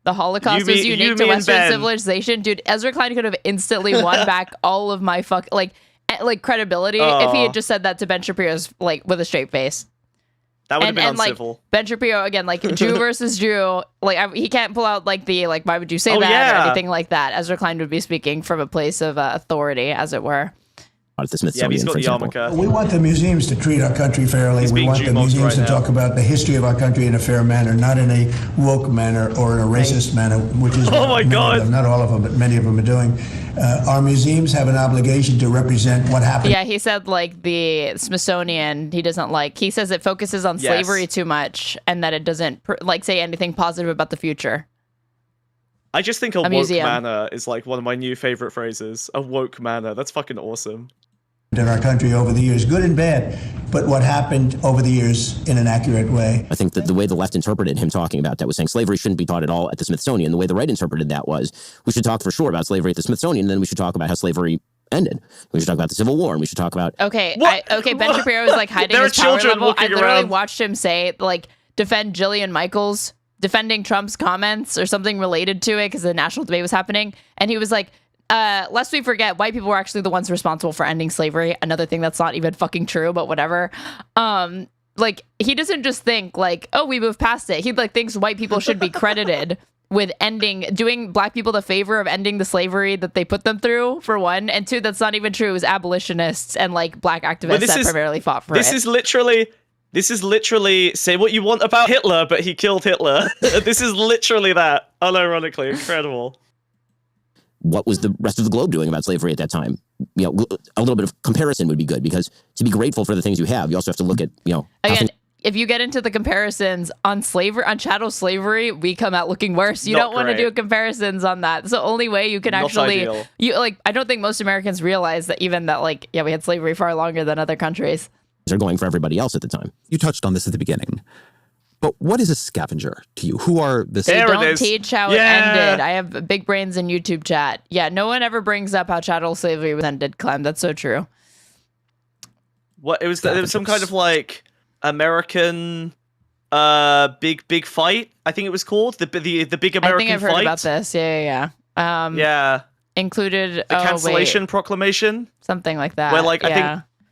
The Holocaust was unique to Western civilization. Dude, Ezra Klein could have instantly won back all of my like credibility if he had just said that to Ben Shapiro's like with a straight face. That would have been uncivil. Like Ben Shapiro again, like Jew versus Jew. Like he can't pull out like the like why would you say that or anything like that. Ezra Klein would be speaking from a place of authority, as it were. At the Smithsonian, he's got the yarmulke. We want the museums to treat our country fairly. We want the museums to talk about the history of our country in a fair manner, not in a woke manner or in a racist manner, which is oh my God. Not all of them, but many of them are doing. Our museums have an obligation to represent what happened. Yeah, he said like the Smithsonian, he doesn't like. He says it focuses on slavery too much and that it doesn't like say anything positive about the future. I just think a woke manner is like one of my new favorite phrases. A woke manner. That's fucking awesome. In our country over the years, good and bad, but what happened over the years in an accurate way. I think that the way the left interpreted him talking about that was saying slavery shouldn't be taught at all at the Smithsonian. The way the right interpreted that was we should talk for sure about slavery at the Smithsonian, and then we should talk about how slavery ended. We should talk about the Civil War, and we should talk about... Okay, Ben Shapiro is like hiding his power level. I literally watched him say, like, defend Jillian Michaels, defending Trump's comments or something related to it because the national debate was happening, and he was like, lest we forget, white people were actually the ones responsible for ending slavery. Another thing that's not even fucking true, but whatever. Like, he doesn't just think, like, oh, we moved past it. He, like, thinks white people should be credited with doing black people the favor of ending the slavery that they put them through, for one. And two, that's not even true. It was abolitionists and, like, black activists that primarily fought for it. This is literally, say what you want about Hitler, but he killed Hitler. This is literally that, unironically. Incredible. What was the rest of the globe doing about slavery at that time? You know, a little bit of comparison would be good, because to be grateful for the things you have, you also have to look at, you know... Again, if you get into the comparisons on slavery, on chattel slavery, we come out looking worse. You don't want to do comparisons on that. It's the only way you can actually... I don't think most Americans realize that even that, like, yeah, we had slavery far longer than other countries. They're going for everybody else at the time. You touched on this at the beginning. But what is a scavenger to you? Who are the... They don't teach how it ended. I have big brains in YouTube chat. Yeah, no one ever brings up how chattel slavery was ended, Clem. That's so true. What it was some kind of like American big fight, I think it was called. The big American fight. I think I've heard about this. Yeah. Yeah. Included the cancellation proclamation. Something like that. Where like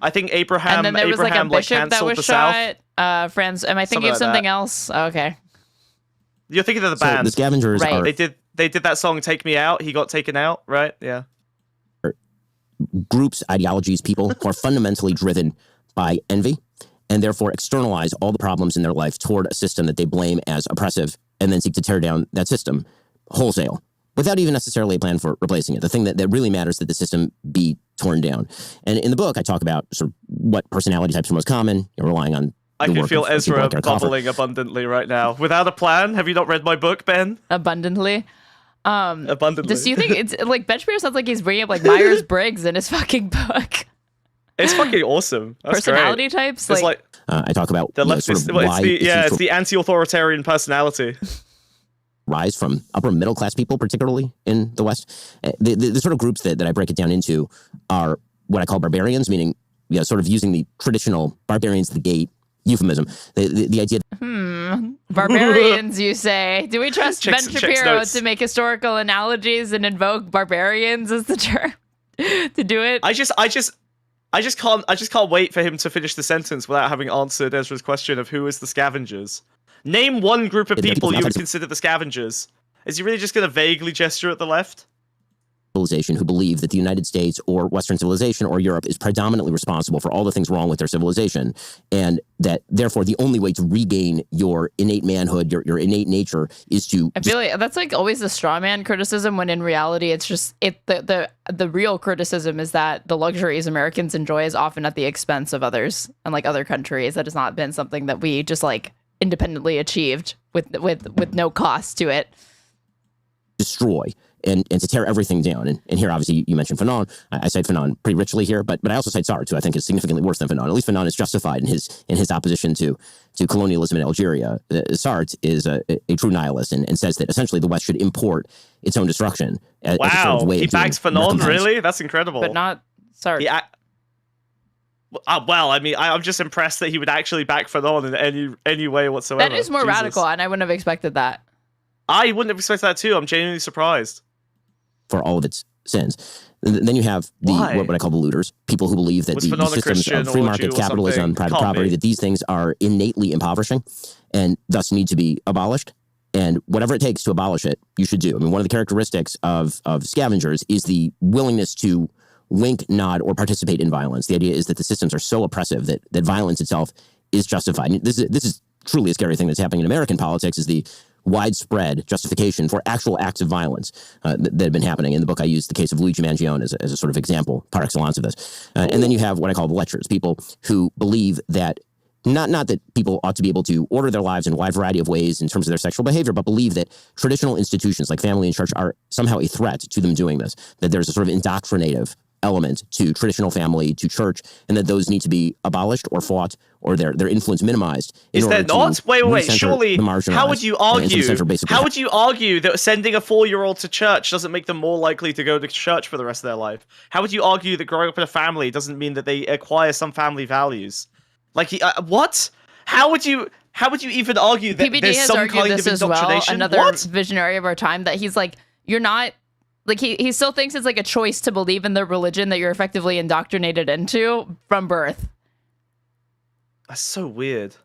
I think Abraham and then there was like a bishop that was shot. South. Friends, am I thinking of something else? Oh, okay. You're thinking of the band. The Scavengers are... They did that song "Take Me Out." He got taken out, right? Yeah. Groups, ideologies, people who are fundamentally driven by envy, and therefore externalize all the problems in their life toward a system that they blame as oppressive, and then seek to tear down that system wholesale, without even necessarily a plan for replacing it. The thing that really matters is that the system be torn down. And in the book, I talk about sort of what personality types are most common, relying on... I can feel Ezra bubbling abundantly right now. Without a plan? Have you not read my book, Ben? Abundantly. Abundantly. Do you think it's like Ben Shapiro sounds like he's bringing up like Myers-Briggs in his fucking book? It's fucking awesome. That's personality great. types. It's like I talk about the leftist. It's the anti-authoritarian personality. Rise from upper middle class people, particularly in the West. The sort of groups that I break it down into are what I call barbarians, meaning sort of using the traditional barbarians at the gate euphemism. The idea. Barbarians, you say? Do we trust Ben Shapiro to make historical analogies and invoke barbarians as the term to do it? I just can't wait for him to finish the sentence without having answered Ezra's question of who is the scavengers. Name one group of people you would consider the scavengers. Is he really just going to vaguely gesture at the left? Civilization who believe that the United States or Western civilization or Europe is predominantly responsible for all the things wrong with their civilization, and that therefore the only way to regain your innate manhood, your innate nature, is to... I feel like that's like always the straw man criticism, when in reality it's just the real criticism is that the luxuries Americans enjoy is often at the expense of others and like other countries. That has not been something that we just like independently achieved with no cost to it. Destroy and to tear everything down. And here, obviously, you mentioned Fanon. I cite Fanon pretty richly here, but I also cite Sartre, who I think is significantly worse than Fanon. At least Fanon is justified in his opposition to colonialism in Algeria. Sartre is a true nihilist and says that essentially the West should import its own destruction. Wow, as a sort of way he backs Fanon, really? That's incredible. But not Sartre. Well, I mean, I'm just impressed that he would actually back Fanon in any way whatsoever. That is more radical, and I wouldn't have expected that. I wouldn't have expected that too. I'm genuinely surprised. For all of its sins. Then you have what I call the looters, people who believe that the systems of free market capitalism, private property, that these things are innately impoverishing and thus need to be abolished. And whatever it takes to abolish it, you should do. I mean, one of the characteristics of scavengers is the willingness to wink, nod, or participate in violence. The idea is that the systems are so oppressive that violence itself is justified. And this is truly a scary thing that's happening in American politics, is the widespread justification for actual acts of violence that have been happening. In the book, I use the case of Luigi Mangione as a sort of example par excellence of this. And then you have what I call the lechers, people who believe that not that people ought to be able to order their lives in a wide variety of ways in terms of their sexual behavior, but believe that traditional institutions like family and church are somehow a threat to them doing this, that there's a sort of indoctrinative element to traditional family, to church, and that those need to be abolished or fought or their influence minimized. Is there not? Wait, surely, how would you argue that sending a 4-year-old to church doesn't make them more likely to go to church for the rest of their life? How would you argue that growing up in a family doesn't mean that they acquire some family values? Like, what? How would you even argue that PBD there's has some argued kind this of as well, indoctrination? another visionary of our time, that he's like, you're not... Like, he still thinks it's like a choice to believe in the religion that you're effectively indoctrinated into from birth. That's so weird.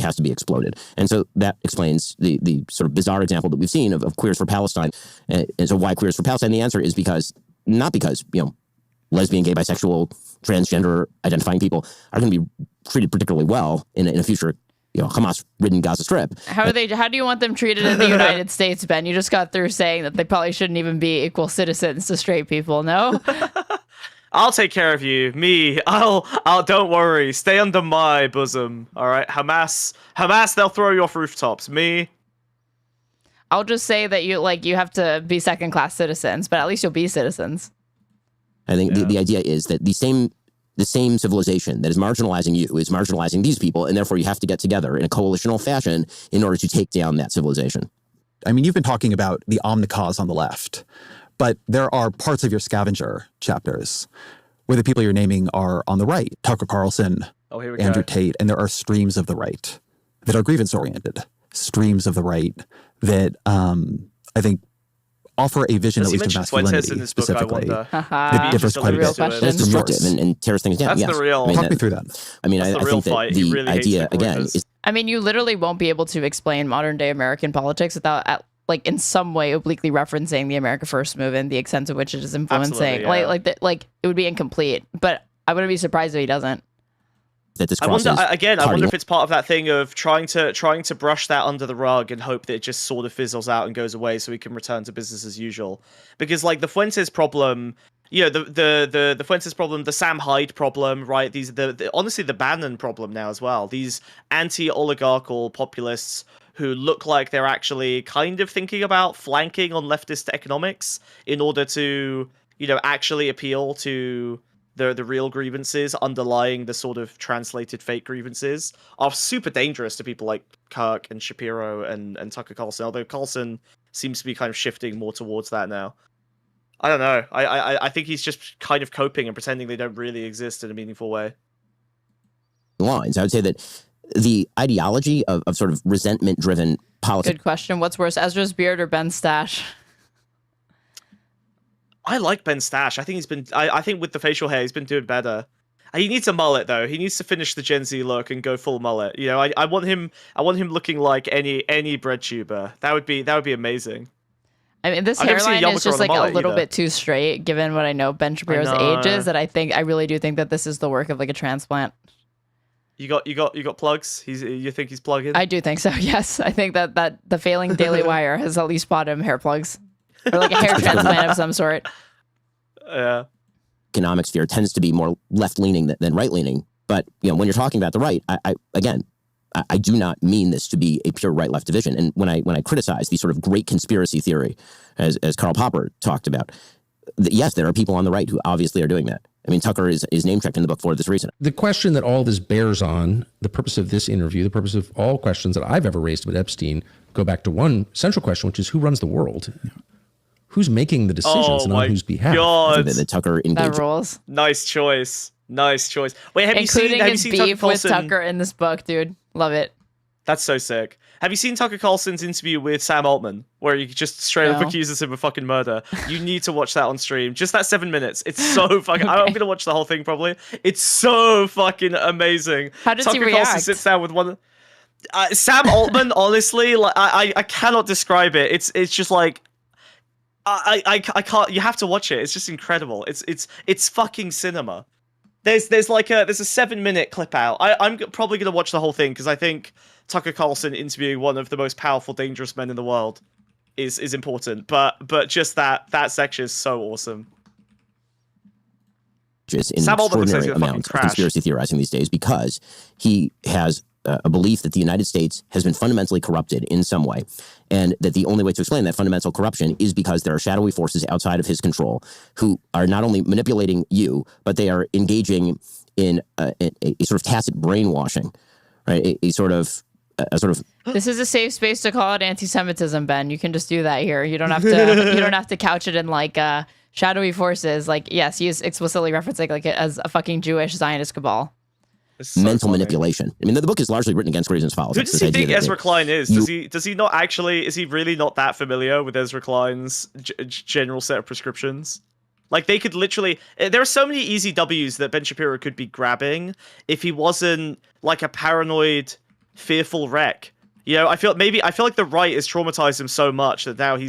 It has to be exploded. And so that explains the sort of bizarre example that we've seen of Queers for Palestine. And so why Queers for Palestine? The answer is not because, lesbian, gay, bisexual, transgender identifying people are going to be treated particularly well in a future Hamas-ridden Gaza Strip. How do you want them treated in the United States, Ben? You just got through saying that they probably shouldn't even be equal citizens to straight people, no? I'll take care of you. Me, I'll don't worry. Stay under my bosom. All right, Hamas, they'll throw you off rooftops. Me, I'll just say that you have to be second-class citizens, but at least you'll be citizens. I think the idea is that the same civilization that is marginalizing you is marginalizing these people, and therefore you have to get together in a coalitional fashion in order to take down that civilization. I mean, you've been talking about the omnicause on the left, but there are parts of your scavenger chapters where the people you're naming are on the right. Tucker Carlson, Andrew Tate, and there are streams of the right that are grievance-oriented, streams of the right that I think offer a vision, at least of masculinity, specifically, that differs quite a bit. It's destructive and tears things down. That's the real. Talk me through that. I mean, I think that the idea, again, is... I mean, you literally won't be able to explain modern-day American politics without, in some way, obliquely referencing the America First movement, the extent to which it is influencing. It would be incomplete. But I wouldn't be surprised if he doesn't. I wonder if it's part of that thing of trying to brush that under the rug and hope that it just sort of fizzles out and goes away so we can return to business as usual. Because the Fuentes problem, the Fuentes problem, the Sam Hyde problem, right? These honestly the Bannon problem now as well. These anti-oligarchical populists who look like they're actually kind of thinking about flanking on leftist economics in order to, actually appeal to the real grievances underlying the sort of translated fake grievances are super dangerous to people like Kirk and Shapiro and Tucker Carlson, although Carlson seems to be kind of shifting more towards that now. I don't know. I think he's just kind of coping and pretending they don't really exist in a meaningful way. Lines. I would say that the ideology of sort of resentment-driven politics... Good question. What's worse, Ezra's beard or Ben's stash? I like Ben Stash. I think with the facial hair, he's been doing better. He needs a mullet though. He needs to finish the Gen Z look and go full mullet. I want him looking like any bread tuber. That would be amazing. I mean, this hairline is just a little bit too straight, given what I know Ben Shapiro's age is. That I really do think that this is the work of a transplant. You got plugs? You think he's plugging? I do think so. Yes, I think that the failing Daily Wire has at least bought him hair plugs. Or a hair transplant of some sort. Yeah. Economic sphere tends to be more left-leaning than right-leaning. But, when you're talking about the right, I do not mean this to be a pure right-left division. And when I criticize the sort of great conspiracy theory, as Karl Popper talked about, yes, there are people on the right who obviously are doing that. I mean, Tucker is name-checked in the book for this reason. The question that all this bears on, the purpose of this interview, the purpose of all questions that I've ever raised with Epstein, go back to one central question, which is who runs the world? Who's making the decisions and on whose behalf? God. The Tucker engagement. That rules. Nice choice. Wait, have you seen beef Tucker Carlson? with Tucker in this book, dude? Love it. That's so sick. Have you seen Tucker Carlson's interview with Sam Altman, where he just straight up accuses him of fucking murder? You need to watch that on stream. Just that 7 minutes. It's so fucking. I'm gonna watch the whole thing probably. It's so fucking amazing. How does Tucker he react? Carlson sits down with one. Sam Altman, honestly, like I cannot describe it. It's just like. I can't. You have to watch it. It's just incredible. It's fucking cinema. There's a 7-minute clip out. I'm probably gonna watch the whole thing because I think Tucker Carlson interviewing one of the most powerful, dangerous men in the world is important. But just that section is so awesome. Just an extraordinary amount of conspiracy theorizing these days because he has a belief that the United States has been fundamentally corrupted in some way, and that the only way to explain that fundamental corruption is because there are shadowy forces outside of his control who are not only manipulating you, but they are engaging in a sort of tacit brainwashing, right? A sort of. This is a safe space to call it anti-Semitism, Ben. You can just do that here. You don't have to. You don't have to couch it in like shadowy forces. Like, yes, he is explicitly referencing like it as a fucking Jewish Zionist cabal. Mental manipulation. I mean, the book is largely written against reasons politics. Who does he think Ezra Klein is? Does he not actually? Is he really not that familiar with Ezra Klein's general set of prescriptions? Like, they could literally. There are so many easy W's that Ben Shapiro could be grabbing if he wasn't like a paranoid, fearful wreck. You know, I feel like the right has traumatized him so much that now he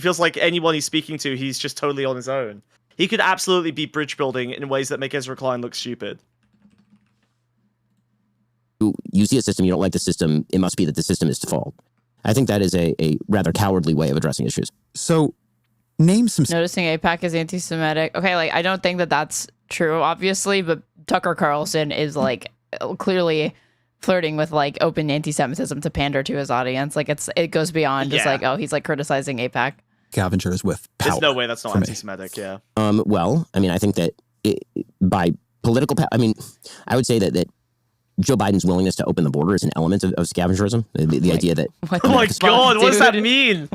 feels like anyone he's speaking to, he's just totally on his own. He could absolutely be bridge building in ways that make Ezra Klein look stupid. You see a system, you don't like the system, it must be that the system is to fault. I think that is a rather cowardly way of addressing issues. So, name some... Noticing AIPAC is anti-Semitic. Okay, like, I don't think that that's true, obviously, but Tucker Carlson is, like, clearly flirting with, like, open anti-Semitism to pander to his audience. Like, it goes beyond just, like, oh, he's, like, criticizing AIPAC. Scavengers with power. There's no way that's not anti-Semitic, yeah. Well, I mean, I think that by political... I would say that Joe Biden's willingness to open the border is an element of scavengerism. The idea that... Oh my God, what does that mean?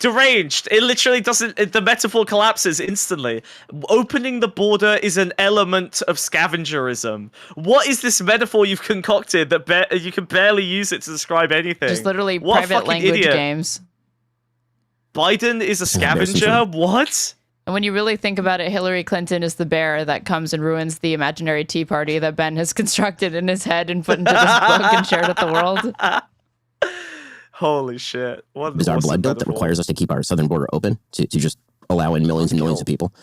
Deranged. It literally doesn't... The metaphor collapses instantly. Opening the border is an element of scavengerism. What is this metaphor you've concocted that you can barely use it to describe anything? Just literally private language games. Biden is a scavenger? What? And when you really think about it, Hillary Clinton is the bear that comes and ruins the imaginary Tea Party that Ben has constructed in his head and put into this book and shared with the world. Holy shit. What bizarre blood guilt that requires us to keep our southern border open to just allow in millions and millions of people.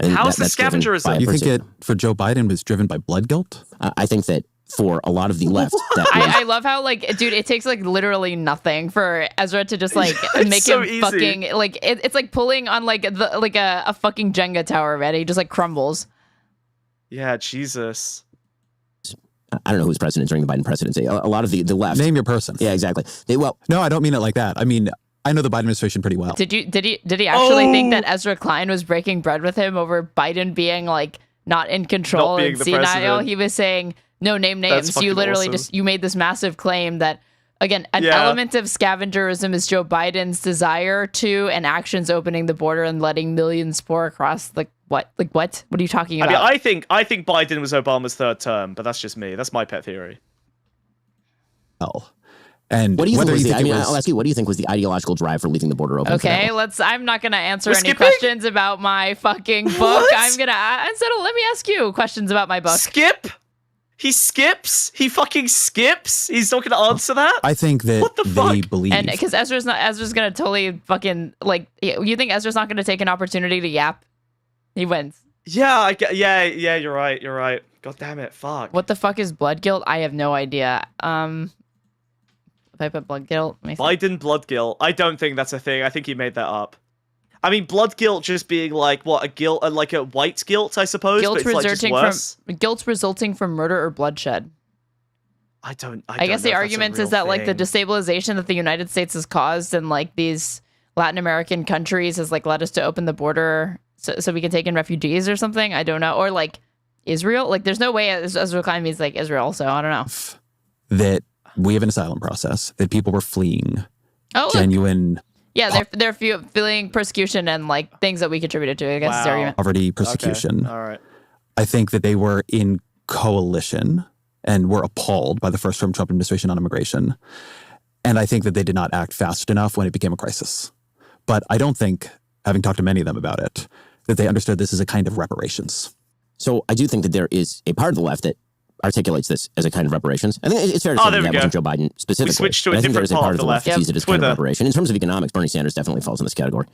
How's the scavengerism? You think it, for Joe Biden, was driven by blood guilt? I think that for a lot of the left. I love how, like, dude, it takes, like, literally nothing for Ezra to just, like, make so him easy. fucking, like, it's like pulling on, like, a fucking Jenga tower, right? He just, like, crumbles. Yeah, Jesus. I don't know who was president during the Biden presidency. A lot of the left. Name your person. Yeah, exactly. No, I don't mean it like that. I mean, I know the Biden administration pretty well. Did he actually think that Ezra Klein was breaking bread with him over Biden being, like, not in control and senile? President. He was saying... No, name names. You literally awesome. you made this massive claim that, again, an element of scavengerism is Joe Biden's desire to and actions opening the border and letting millions pour across what? Like what? What are you talking about? I mean, I think Biden was Obama's third term, but that's just me. That's my pet theory. And what do you think? I'll ask you. What do you think was the ideological drive for leaving the border open? Okay, I'm not gonna answer any questions about my fucking book. I'm gonna instead let me ask you questions about my book. Skip. He skips. He fucking skips. He's not going to answer that. I think that they believe, and because Ezra's going to totally fucking like. You think Ezra's not going to take an opportunity to yap? He wins. Yeah, yeah. You're right. You're right. God damn it. Fuck. What the fuck is blood guilt? I have no idea. If I put blood guilt, Biden blood guilt. I don't think that's a thing. I think he made that up. I mean, blood guilt just being like what a guilt, like a white guilt, I suppose. Guilt but it's guilt resulting from murder or bloodshed. I guess the argument is that like the destabilization that the United States has caused in like these Latin American countries has like led us to open the border so we can take in refugees or something. I don't know, or like Israel. Like, there's no way Ezra Klein means like Israel. So I don't know. That we have an asylum process. That people were fleeing. Genuine. Yeah, they're feeling persecution and like things that we contributed to. I guess the argument. Poverty, persecution. Okay. All right. I think that they were in coalition and were appalled by the first Trump administration on immigration. And I think that they did not act fast enough when it became a crisis. But I don't think, having talked to many of them about it, that they understood this as a kind of reparations. So I do think that there is a part of the left that articulates this as a kind of reparations. I think it's fair to say that wasn't Joe Biden specifically. We switched to a different part of the left that sees it as kind of reparation. In terms of economics, Bernie Sanders definitely falls in this category.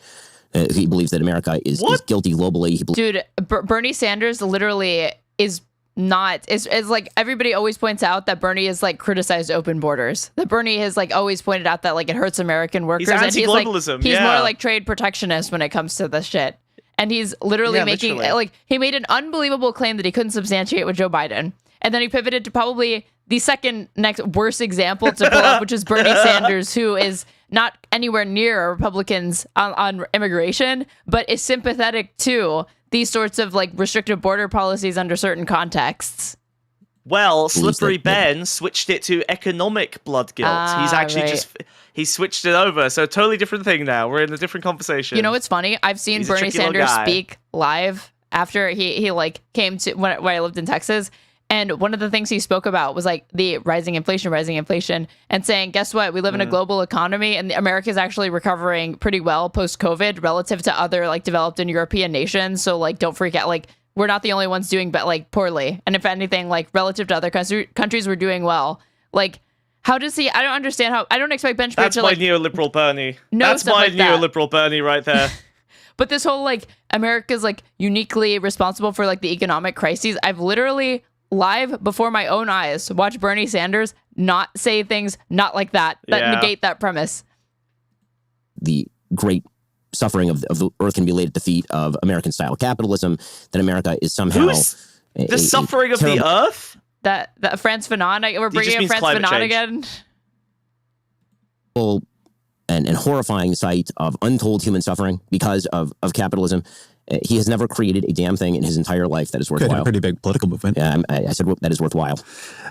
He believes that America is guilty globally. Dude, Bernie Sanders literally is not, is like, everybody always points out that Bernie is like criticized open borders. That Bernie has like always pointed out that like it hurts American workers. He's anti-globalism. He's more like trade protectionist when it comes to this shit. And he's literally making, like, he made an unbelievable claim that he couldn't substantiate with Joe Biden. And then he pivoted to probably the second next worst example to pull up, which is Bernie Sanders, who is not anywhere near Republicans on immigration, but is sympathetic to these sorts of like restrictive border policies under certain contexts. Well, Slippery Ben switched it to economic blood guilt. He's actually he switched it over. So totally different thing now. We're in a different conversation. You know what's funny? I've seen Bernie Sanders speak live after he like came to when I lived in Texas. And one of the things he spoke about was like the rising inflation, and saying, guess what? We live in a global economy, and America is actually recovering pretty well post-COVID relative to other like developed and European nations. So like, don't freak out. Like, we're not the only ones doing but like poorly. And if anything, like relative to other countries, we're doing well. Like, how does he? I don't understand how. I don't expect Ben Shapiro to like. That's my neoliberal Bernie. That's my neoliberal Bernie right there. But this whole like America's like uniquely responsible for like the economic crises. I've literally live before my own eyes watch Bernie Sanders not say things not like that negate that premise. The great suffering of the earth can be laid at the feet of American style capitalism, that America is somehow the suffering of the earth. That Frantz Fanon, we're bringing in Frantz Fanon again. And horrifying sight of untold human suffering because of capitalism. He has never created a damn thing in his entire life that is worthwhile. A pretty big political movement. Yeah, I said that is worthwhile.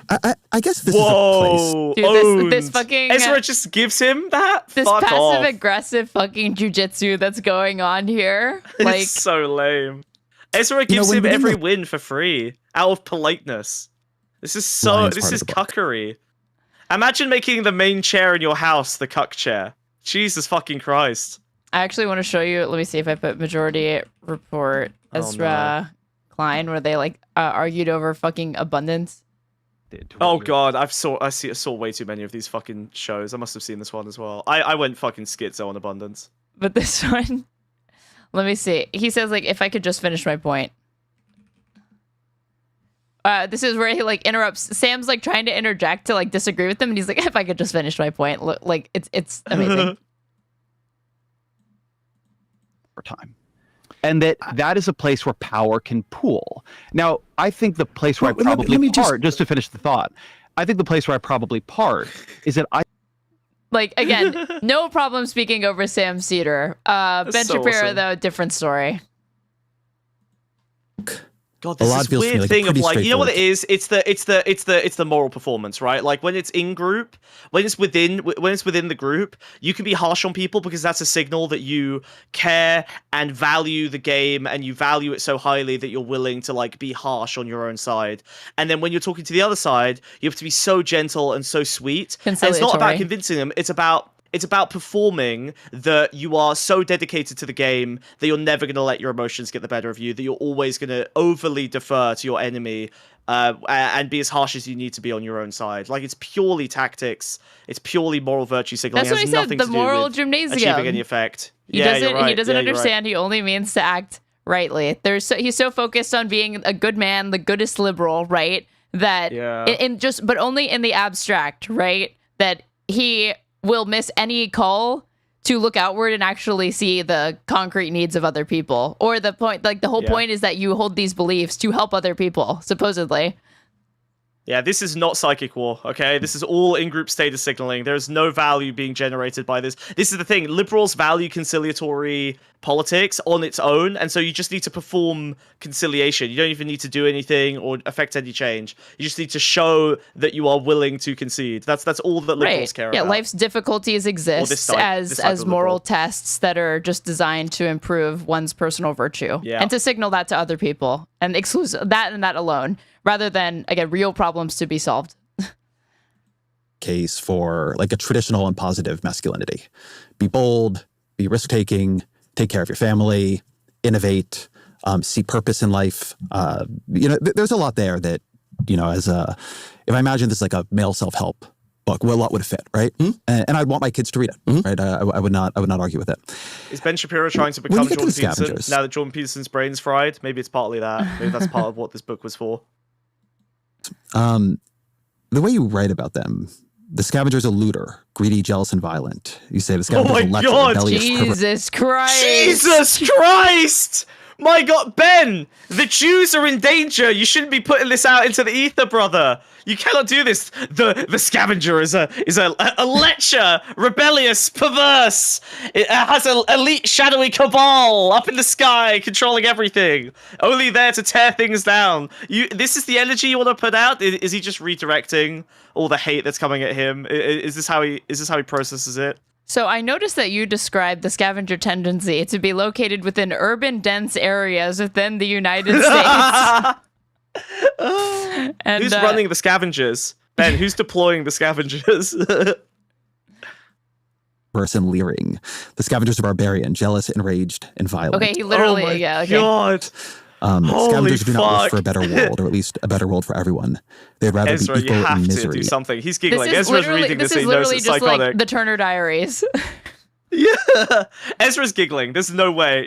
I guess this is a place. Dude, this fucking Ezra just gives him that. This passive aggressive fucking jujitsu that's going on here. Like, it's so lame. Ezra gives him every win for free out of politeness. This is cuckery. Imagine making the main chair in your house the cuck chair. Jesus fucking Christ. I actually want to show you. Let me see if I put majority report Ezra Klein, where they like argued over fucking abundance. Oh god, I saw way too many of these fucking shows. I must have seen this one as well. I went fucking schizo on abundance. But this one, let me see. He says like, if I could just finish my point. This is where he like interrupts. Sam's like trying to interject to like disagree with him, and he's like, if I could just finish my point. Like it's amazing. Time, and that is a place where power can pool. Now, I think the place where I probably just to finish the thought, I think the place where I probably part is that I like, again, no problem speaking over Sam Cedar. Ben Shapiro, though, different story. God, this is weird thing of like, you know what it is? It's the moral performance, right? Like when it's in group, when it's within the group, you can be harsh on people because that's a signal that you care and value the game, and you value it so highly that you're willing to like be harsh on your own side. And then when you're talking to the other side, you have to be so gentle and so sweet. And it's not about convincing them. It's about performing that you are so dedicated to the game that you're never going to let your emotions get the better of you, that you're always going to overly defer to your enemy and be as harsh as you need to be on your own side. Like, it's purely tactics. It's purely moral virtue signaling. That's what I said, the moral gymnasium. Achieving any effect. He doesn't understand. Right. He only means to act rightly. He's so focused on being a good man, the goodest liberal, right? That but only in the abstract, right? That he will miss any call to look outward and actually see the concrete needs of other people. Or the point, like the whole point is that you hold these beliefs to help other people, supposedly. Yeah, this is not psychic war, okay? This is all in-group status signaling. There's no value being generated by this. This is the thing. Liberals value conciliatory politics on its own, and so you just need to perform conciliation. You don't even need to do anything or affect any change. You just need to show that you are willing to concede. That's all that liberals care about. Yeah, life's difficulties exist as moral tests that are just designed to improve one's personal virtue and to signal that to other people, and exclusive that and that alone, rather than, again, real problems to be solved. case for like a traditional and positive masculinity. Be bold, be risk-taking, take care of your family, innovate, see purpose in life. There's a lot there that, if I imagine this like a male self-help book, well, a lot would fit, right? Mm-hmm. And I'd want my kids to read it, right? I would not argue with it. Is Ben Shapiro trying to become Jordan Peterson now that Jordan Peterson's brain's fried? Maybe it's partly that. Maybe that's part of what this book was for. The way you write about them, the scavenger's a looter, greedy, jealous, and violent. You say the scavenger's a lecher, rebellious, Jesus Christ! Jesus Christ! My God, Ben, the Jews are in danger. You shouldn't be putting this out into the ether, brother. You cannot do this. The scavenger is a lecher, rebellious, perverse. It has an elite shadowy cabal up in the sky, controlling everything. Only there to tear things down. This is the energy you want to put out? Is he just redirecting all the hate that's coming at him? Is this how he processes it? So I noticed that you described the scavenger tendency to be located within urban, dense areas within the United States. Who's running the scavengers? Ben, who's deploying the scavengers? Person leering. The scavenger's a barbarian, jealous, enraged, and violent. Okay, he literally, okay. God. Scavengers do not wish for a better world, or at least a better world for everyone. They'd rather Ezra, be equal you have in to misery. do something. He's giggling. Ezra's reading this and he knows it's psychotic. Like the Turner Diaries. Yeah, Ezra's giggling. There's no way.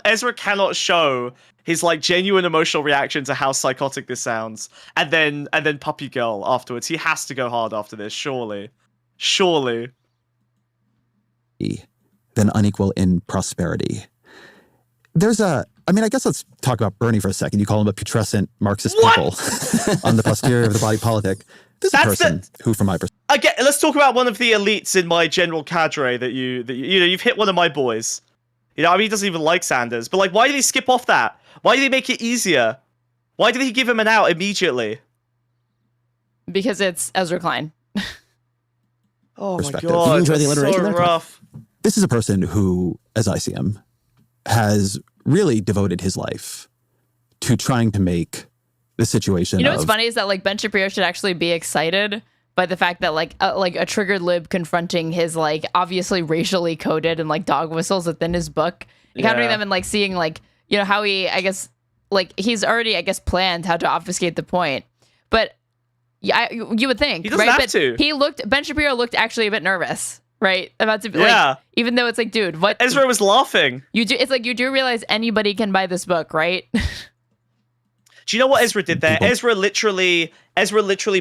Ezra cannot show his like genuine emotional reaction to how psychotic this sounds, and then puppy girl afterwards. He has to go hard after this, surely. Than unequal in prosperity. I guess let's talk about Bernie for a second. You call him a putrescent Marxist people on the posterior of the body politic. This is a person who, from my perspective... Again, let's talk about one of the elites in my general cadre that you've hit one of my boys. He doesn't even like Sanders. But like, why did he skip off that? Why did he make it easier? Why did he give him an out immediately? Because it's Ezra Klein. Oh my God, that's so rough. This is a person who, as I see him, has really devoted his life to trying to make the situation. What's funny is that like Ben Shapiro should actually be excited by the fact that like a triggered lib confronting his like obviously racially coded and like dog whistles within his book, encountering them and like seeing like how he he's already planned how to obfuscate the point, but you would think he doesn't have to. Ben Shapiro looked actually a bit nervous. Right, about to be even though it's like, dude, what? Ezra was laughing. It's like you do realize anybody can buy this book, right? Do you know what Ezra did there? Ezra literally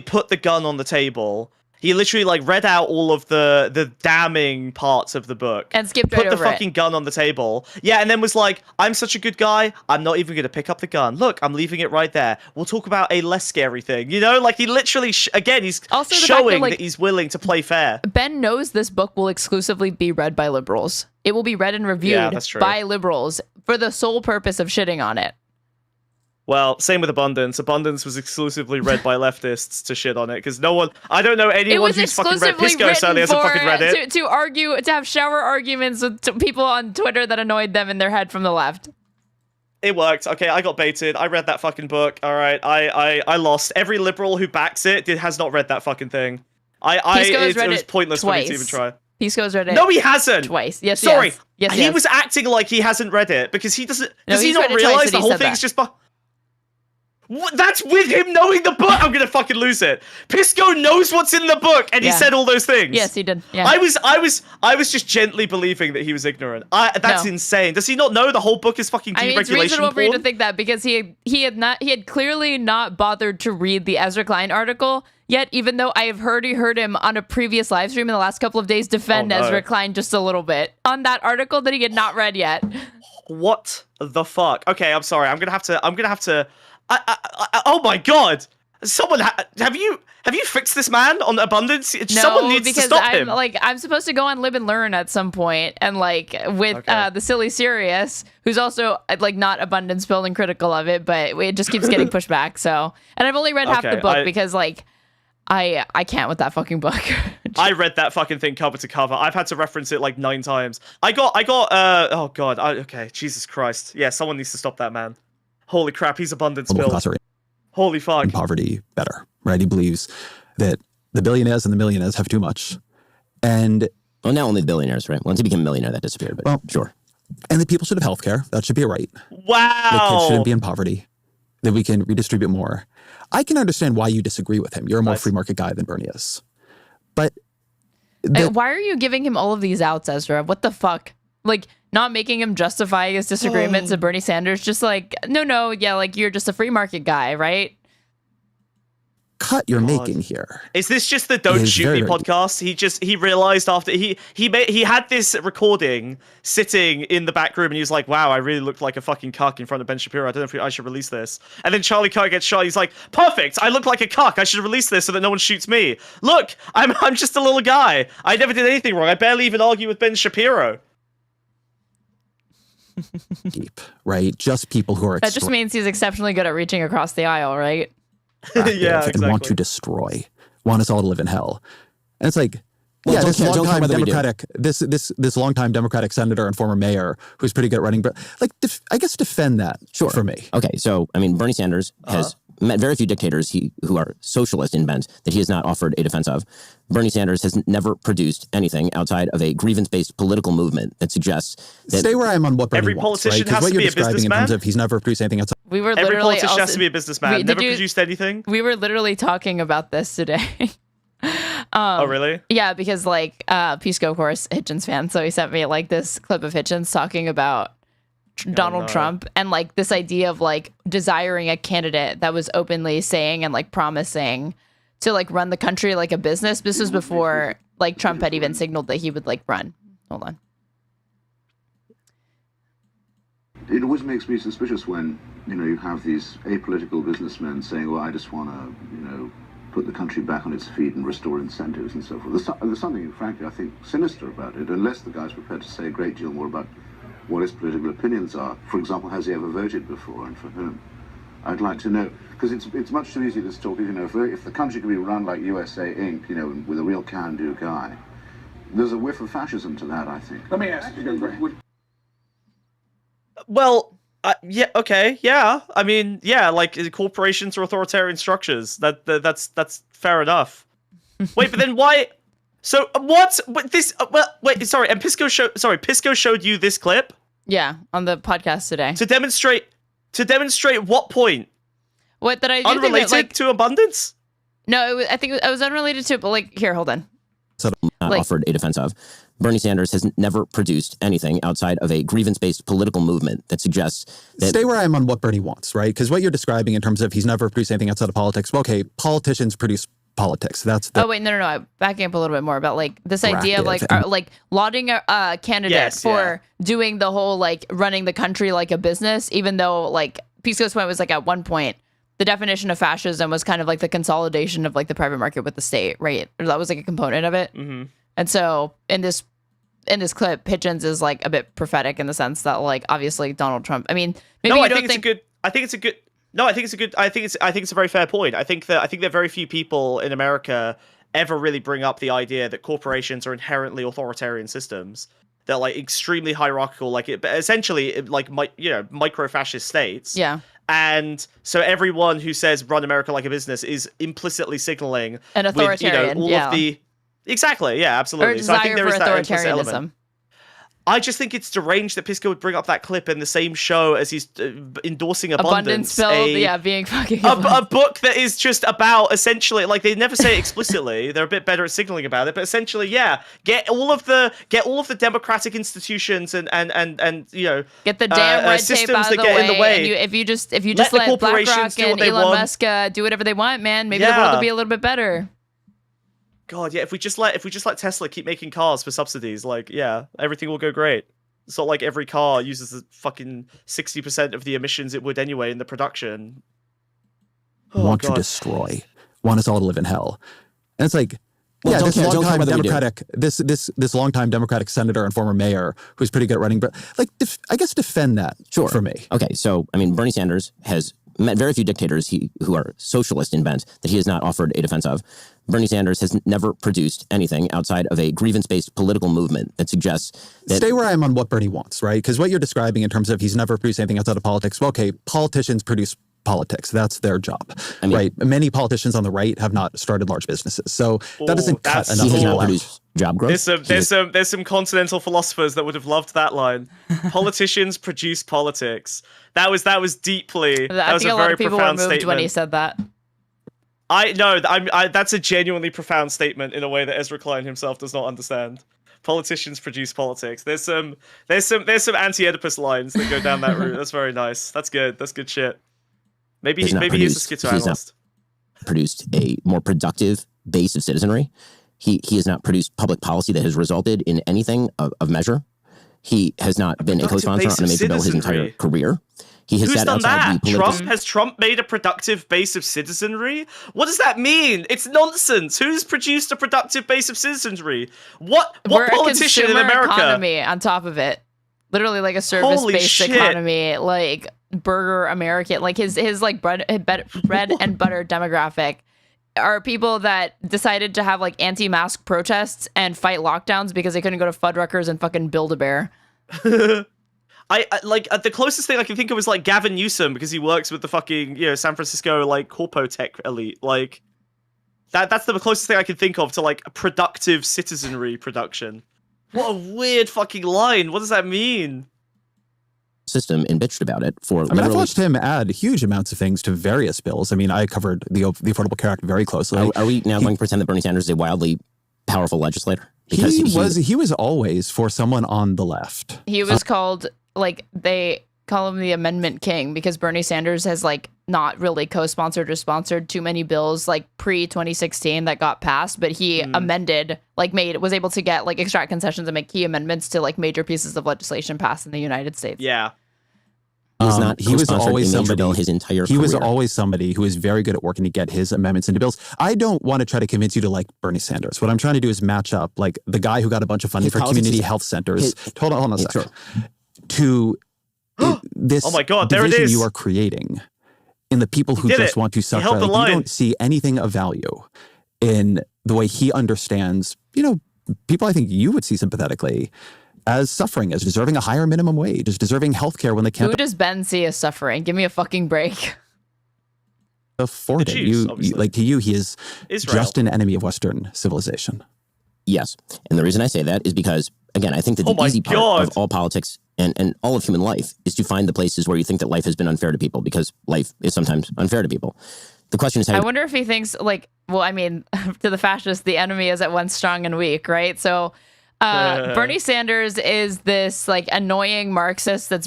put the gun on the table. He literally like read out all of the damning parts of the book and skipped right over it. Put the fucking gun on the table. Yeah, and then was like, I'm such a good guy. I'm not even going to pick up the gun. Look, I'm leaving it right there. We'll talk about a less scary thing. Like he literally, he's also showing that he's willing to play fair. Ben knows this book will exclusively be read by liberals. It will be read and reviewed by liberals for the sole purpose of shitting on it. Well, same with Abundance. Abundance was exclusively read by leftists to shit on it because I don't know anyone who's fucking read Pisco, so they hasn't fucking read it. To argue, to have shower arguments with people on Twitter that annoyed them in their head from the left. It worked. Okay, I got baited. I read that fucking book. All right, I lost. Every liberal who backs it has not read that fucking thing. It was pointless for me to even try. Pisco's read it. No, he hasn't. Twice. Yes, sorry. Yes, he was acting like he hasn't read it because he doesn't. Does he not realize the whole thing's just? That's with him knowing the book. I'm gonna fucking lose it. Pisco knows what's in the book, and he said all those things. Yes, he did. Yeah. I was just gently believing that he was ignorant. That's insane. Does he not know the whole book is fucking deregulation? It's reasonable for you to think that because he had clearly not bothered to read the Ezra Klein article yet, even though I have heard him on a previous live stream in the last couple of days defend Ezra Klein just a little bit on that article that he had not read yet. What the fuck? Okay, I'm sorry. I'm gonna have to. Oh my God! Someone have you fixed this man on Abundance? Someone needs to stop him. I'm supposed to go on Live and Learn at some point, and with the Silly Serious, who's also not Abundance building critical of it, but it just keeps getting pushed back. So, and I've only read half the book because I can't with that fucking book. I read that fucking thing cover to cover. I've had to reference it 9 times. I got oh God. Okay, Jesus Christ. Yeah, someone needs to stop that man. Holy crap, he's Abundance built. Holy fuck. Poverty better, right? He believes that The billionaires and the millionaires have too much. And well, not only the billionaires, right? Once you become a millionaire, that disappeared, but well, sure. And that people should have health care. That should be a right. Wow. That kids shouldn't be in poverty. That we can redistribute more. I can understand why you disagree with him. You're a more free market guy than Bernie is. But why are you giving him all of these outs, Ezra? What the fuck? Like, not making him justify his disagreements with Bernie Sanders. Just like, no, yeah, like you're just a free market guy, right? Cut you're making here. Is this just the Don't Shoot Me podcast? He realized after he had this recording sitting in the back room and he was like, wow, I really looked like a fucking cuck in front of Ben Shapiro. I don't know if I should release this. And then Charlie Kirk gets shot. He's like, perfect. I look like a cuck. I should release this so that no one shoots me. Look, I'm just a little guy. I never did anything wrong. I barely even argue with Ben Shapiro. Deep, right? Just people who are that just means he's exceptionally good at reaching across the aisle, right? Yeah, exactly. And want to destroy, want us all to live in hell. And it's like, well, this longtime Democratic, this longtime Democratic senator and former mayor who's pretty good at running, but like, I guess defend that for me. Okay, so I mean, Bernie Sanders has met very few dictators who are socialist in bent that he has not offered a defense of. Bernie Sanders has never produced anything outside of a grievance-based political movement that suggests that stay where I am on what Bernie every wants, politician right? has what to you're be a describing businessman. in terms of he's never produced anything outside. We were every literally politician has to be a businessman. Never produced anything. We were literally talking about this today. Oh, really? Yeah, because like Pisco, of course, Hitchens fan. So he sent me like this clip of Hitchens talking about Donald Trump and like this idea of like desiring a candidate that was openly saying and like promising to like run the country like a business. This was before like Trump had even signaled that he would like run. Hold on. It always makes me suspicious when, you have these apolitical businessmen saying, well, I just want to, put the country back on its feet and restore incentives and so forth. There's something, frankly, I think, sinister about it, unless the guy's prepared to say a great deal more about what his political opinions are. For example, has he ever voted before and for whom? I'd like to know, because it's much too easy to talk, if the country can be run like USA Inc., with a real can-do guy, there's a whiff of fascism to that, I think. Let me ask you, well, yeah, okay, yeah. I mean, yeah, like corporations are authoritarian structures. That's fair enough. Wait, but then why? So what? This? Well, wait, sorry. And Pisco showed you this clip. Yeah, on the podcast today to demonstrate what point? What that I unrelated to abundance? No, I think it was unrelated to it. But like, here, hold on. So not offered a defense of. Bernie Sanders has never produced anything outside of a grievance-based political movement that suggests that... Stay where I am on what Bernie wants, right? Because what you're describing in terms of he's never produced anything outside of politics, well, okay, politicians produce politics. That's the... Oh, wait, no. Backing up a little bit more about like this idea of like lauding a candidate for doing the whole like running the country like a business, even though like Pisco's point was like at one point, the definition of fascism was kind of like the consolidation of like the private market with the state, right? Or that was like a component of it. Mm-hmm. And so in this clip, Hitchens is like a bit prophetic in the sense that like obviously Donald Trump. I mean, maybe no, I think it's a very fair point. I think that very few people in America ever really bring up the idea that corporations are inherently authoritarian systems. They're like extremely hierarchical, like it, but essentially like micro-fascist states. Yeah. And so everyone who says run America like a business is implicitly signaling an authoritarian, with, all of the exactly, yeah, absolutely. Or desire so I think there for is that implicit authoritarianism. element. I just think it's deranged that Pisco would bring up that clip in the same show as he's endorsing Abundance. Being fucking a book that is just about essentially, like they never say it explicitly. They're a bit better at signaling about it, but essentially, yeah, get all of the democratic institutions and get the damn red tape out of the way. And if you just let BlackRock and Elon Musk do whatever they want, man, maybe the world will be a little bit better. God, yeah, if we just let Tesla keep making cars for subsidies, like, yeah, everything will go great. It's not like every car uses the fucking 60% of the emissions it would anyway in the production. Want to destroy, want us all to live in hell. And it's like, this longtime Democratic, this longtime Democratic senator and former mayor who's pretty good at running, but like, I guess defend that for me. Okay, so I mean, Bernie Sanders has met very few dictators who are socialist in bent that he has not offered a defense of. Bernie Sanders has never produced anything outside of a grievance-based political movement that suggests that... Stay where I am on what Bernie wants, right? Because what you're describing in terms of he's never produced anything outside of politics, well, okay, politicians produce politics. That's their job, right? Many politicians on the right have not started large businesses, so that doesn't cut enough people out. Job growth. There's some continental philosophers that would have loved that line. Politicians produce politics. That was deeply. That was a very profound statement. When he said that. That's a genuinely profound statement in a way that Ezra Klein himself does not understand. Politicians produce politics. There's some anti-Oedipus lines that go down that route. That's very nice. That's good. That's good shit. Maybe he's a schizoanalyst. Produced a more productive base of citizenry. He has not produced public policy that has resulted in anything of measure. He has not been a co-sponsor on a major bill his entire career. He has Who's sat done outside that? Has Trump made a productive base of citizenry? What does that mean? It's nonsense. Who's produced a productive base of citizenry? What politician in America? Economy on top of it. Literally like a service-based economy, like burger American, like his like bread and butter demographic are people that decided to have like anti-mask protests and fight lockdowns because they couldn't go to Fuddruckers and fucking Build-A-Bear. I like the closest thing I can think of is like Gavin Newsom because he works with the fucking San Francisco like corpo tech elite. Like that's the closest thing I can think of to like a productive citizenry production. What a weird fucking line. What does that mean? System and bitched about it for. I've watched him add huge amounts of things to various bills. I mean, I covered the Affordable Care Act very closely. Are we now going to pretend that Bernie Sanders is a wildly powerful legislator? Because he was always for someone on the left. He was called, like, they call him the Amendment King because Bernie Sanders has like not really co-sponsored or sponsored too many bills like pre-2016 that got passed, but he amended, like was able to get like extract concessions and make key amendments to like major pieces of legislation passed in the United States. Yeah. He was always somebody. His entire he career. was always somebody who was very good at working to get his amendments into bills. I don't want to try to convince you to like Bernie Sanders. What I'm trying to do is match up like the guy who got a bunch of funding for community health centers. Hold on a second. To this oh my God, there it division is. You are creating in the people who just want to suffer. You don't see anything of value in the way he understands, people I think you would see sympathetically as suffering, as deserving a higher minimum wage, as deserving health care when they can't. Who does Ben see as suffering? Give me a fucking break. Afford it. Jews, like to you, he is Israel. Just an enemy of Western civilization. Yes. And the reason I say that is because, again, I think that the easy part of all politics and all of human life is to find the places where you think that life has been unfair to people, because life is sometimes unfair to people. The question is how I wonder if he thinks like, well, I mean, to the fascists, the enemy is at once strong and weak, right? So Bernie Sanders is this like annoying Marxist that's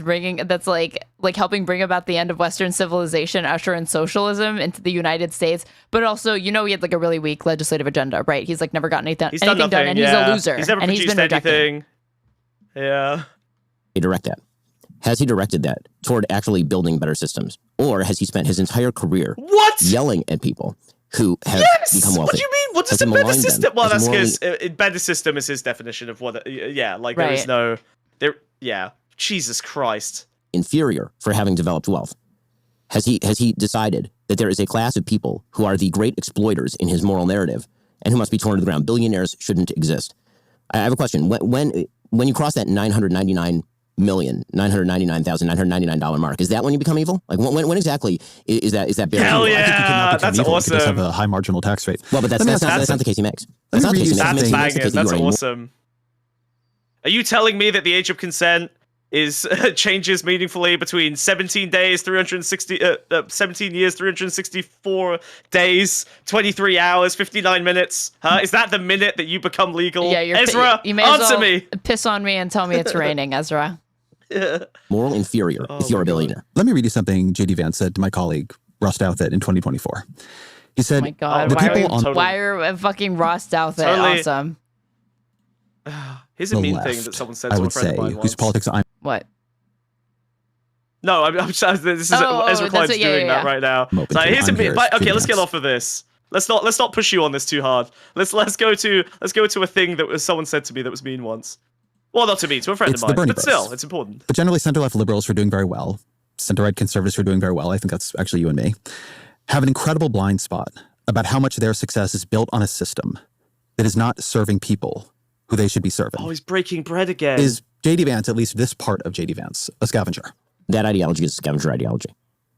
like helping bring about the end of Western civilization, usher in socialism into the United States. But also, he had like a really weak legislative agenda, right? He's like never gotten anything done, and he's a loser. He's never and produced he's been anything. Yeah. He direct that? Has he directed that toward actually building better systems, or has he spent his entire career yelling at people who have become wealthy? What do you mean? What does a better system? Well, that's because better system is his definition of what. Like there is no there. Yeah, Jesus Christ. Inferior for having developed wealth. Has he decided that there is a class of people who are the great exploiters in his moral narrative and who must be torn to the ground? Billionaires shouldn't exist. I have a question. When you cross that $999,999 mark, is that when you become evil? Like when exactly is that barrier? Hell yeah, that's awesome. Have a high marginal tax rate. Well, but that's not the case he makes. That's not the case he makes. Banging. That's awesome. Are you telling me that the age of consent is changes meaningfully between 17 days, 17 years, 364 days, 23 hours, 59 minutes? Huh? Is that the minute that you become legal? Yeah, Ezra, you may answer me. Piss on me and tell me it's raining, Ezra. Moral inferior if you're a billionaire. Let me read you something J.D. Vance said to my colleague Ross Douthat in 2024. He said, "Oh my God, why are fucking Ross Douthat awesome?" Here's a mean thing that someone said to a friend of mine once. Whose politics I'm... What? No, I'm this is Ezra Klein's doing that right now. So here's a mean. Okay, let's get off of this. Let's not push you on this too hard. Let's go to a thing that someone said to me that was mean once. Well, not to me, to a friend of mine, but still, it's important. But generally, center-left liberals who are doing very well, center-right conservatives who are doing very well, I think that's actually you and me, have an incredible blind spot about how much their success is built on a system that is not serving people who they should be serving. Oh, he's breaking bread again. Is J.D. Vance, at least this part of J.D. Vance, a scavenger? That ideology is a scavenger ideology.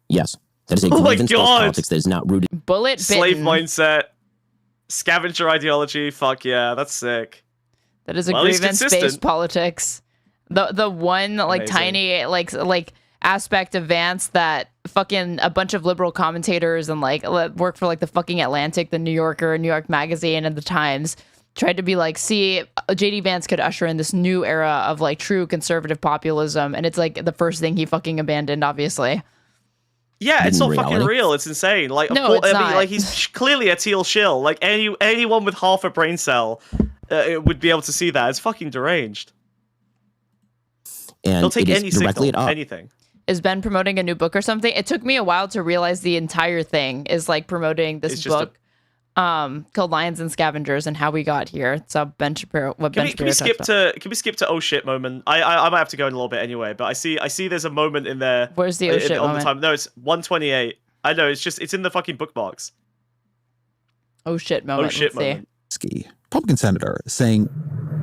Yes. That is a grievance-based politics that is not rooted. Bullet slave bitten. mindset, scavenger ideology. Fuck yeah, that's sick. That is a grievance-based politics. The one like Amazing. tiny like aspect of Vance that fucking a bunch of liberal commentators and like work for like the fucking Atlantic, the New Yorker, New York Magazine, and the Times tried to be like, see, JD Vance could usher in this new era of like true conservative populism, and it's like the first thing he fucking abandoned, obviously. Yeah, it's not fucking real. It's insane. Like, no, it's not. Like he's clearly a teal shill. Like anyone with half a brain cell would be able to see that. It's fucking deranged. And he'll take it is any directly signal, at anything. Is Ben promoting a new book or something? It took me a while to realize the entire thing is like promoting this book called Lions and Scavengers and how we got here. It's Ben Shapiro. Can we skip to oh shit moment? I might have to go in a little bit anyway, but I see there's a moment in there. Where's the oh shit moment? The time. No, it's 128. I know, it's in the fucking bookmarks. Oh shit moment. Oh shit moment. Republican senator saying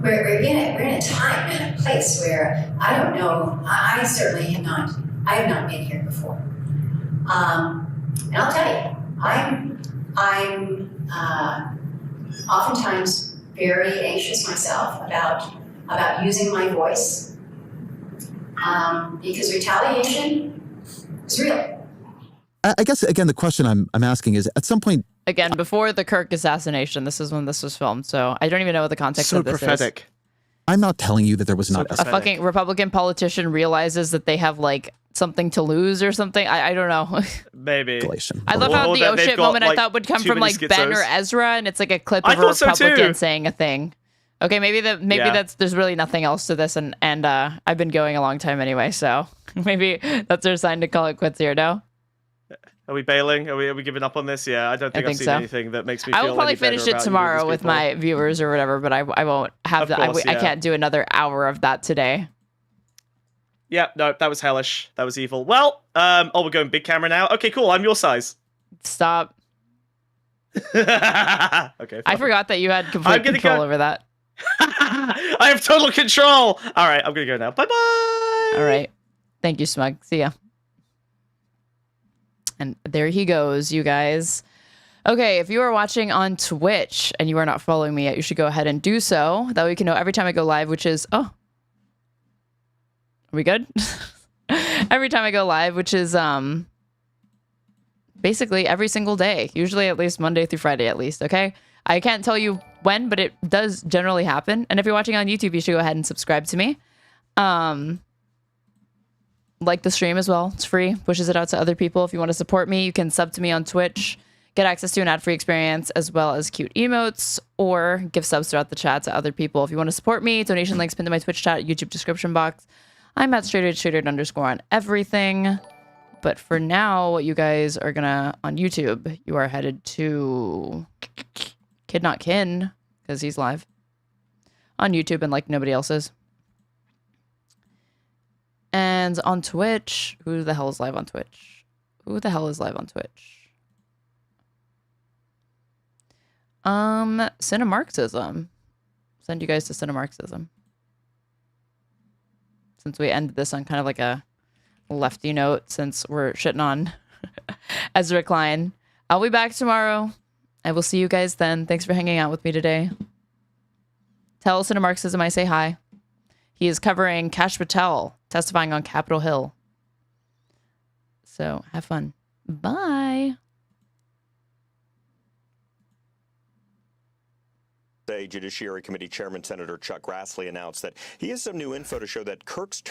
we're in a time and a place where I don't know. I certainly have not. I have not been here before. And I'll tell you, I'm oftentimes very anxious myself about using my voice because retaliation is real. I guess again the question I'm asking is at some point. Again, before the Kirk assassination, this is when this was filmed, so I don't even know what the context of this prophetic. is. I'm not telling you that there was not a fucking Republican politician realizes that they have like something to lose or something. I don't know. Maybe. I love how the oh shit moment I thought would come from like Ben or Ezra, and it's like a clip of a Republican saying a thing. Okay, maybe that's there's really nothing else to this, and I've been going a long time anyway, so maybe that's our sign to call it quits here. No. Are we bailing? Are we giving up on this? Yeah, I don't think I've seen anything that makes me feel I will probably finish it tomorrow with my viewers or whatever, but I won't have that. I can't do another hour of that today. Yeah, no, that was hellish. That was evil. Well, we're going big camera now. Okay, cool. I'm your size. Stop. Okay. Fine. I forgot that you had complete control over that. I have total control. All right, I'm gonna go now. Bye bye. All right. Thank you, Smug. See ya. And there he goes, you guys. Okay, if you are watching on Twitch and you are not following me yet, you should go ahead and do so. That way you can know every time I go live, which is... Oh. Are we good? Every time I go live, which is basically every single day. Usually at least Monday through Friday at least, okay? I can't tell you when, but it does generally happen. And if you're watching on YouTube, you should go ahead and subscribe to me. Like the stream as well. It's free. Pushes it out to other people. If you want to support me, you can sub to me on Twitch, get access to an ad-free experience as well as cute emotes, or give subs throughout the chat to other people. If you want to support me, donation links pinned to my Twitch chat, YouTube description box. I'm at Straighterade _ on everything. But for now, you guys are gonna on YouTube. You are headed to KidNotKin because he's live on YouTube and like nobody else is. And on Twitch, who the hell is live on Twitch? Who the hell is live on Twitch? Cinemarxism. Send you guys to Cinemarxism. Since we ended this on kind of like a lefty note, since we're shitting on Ezra Klein. I'll be back tomorrow. I will see you guys then. Thanks for hanging out with me today. Tell Cinemarxism I say hi. He is covering Kash Patel testifying on Capitol Hill. So have fun. Bye. Judiciary Committee Chairman Senator Chuck Grassley announced that he has some new info to show that Kirk's term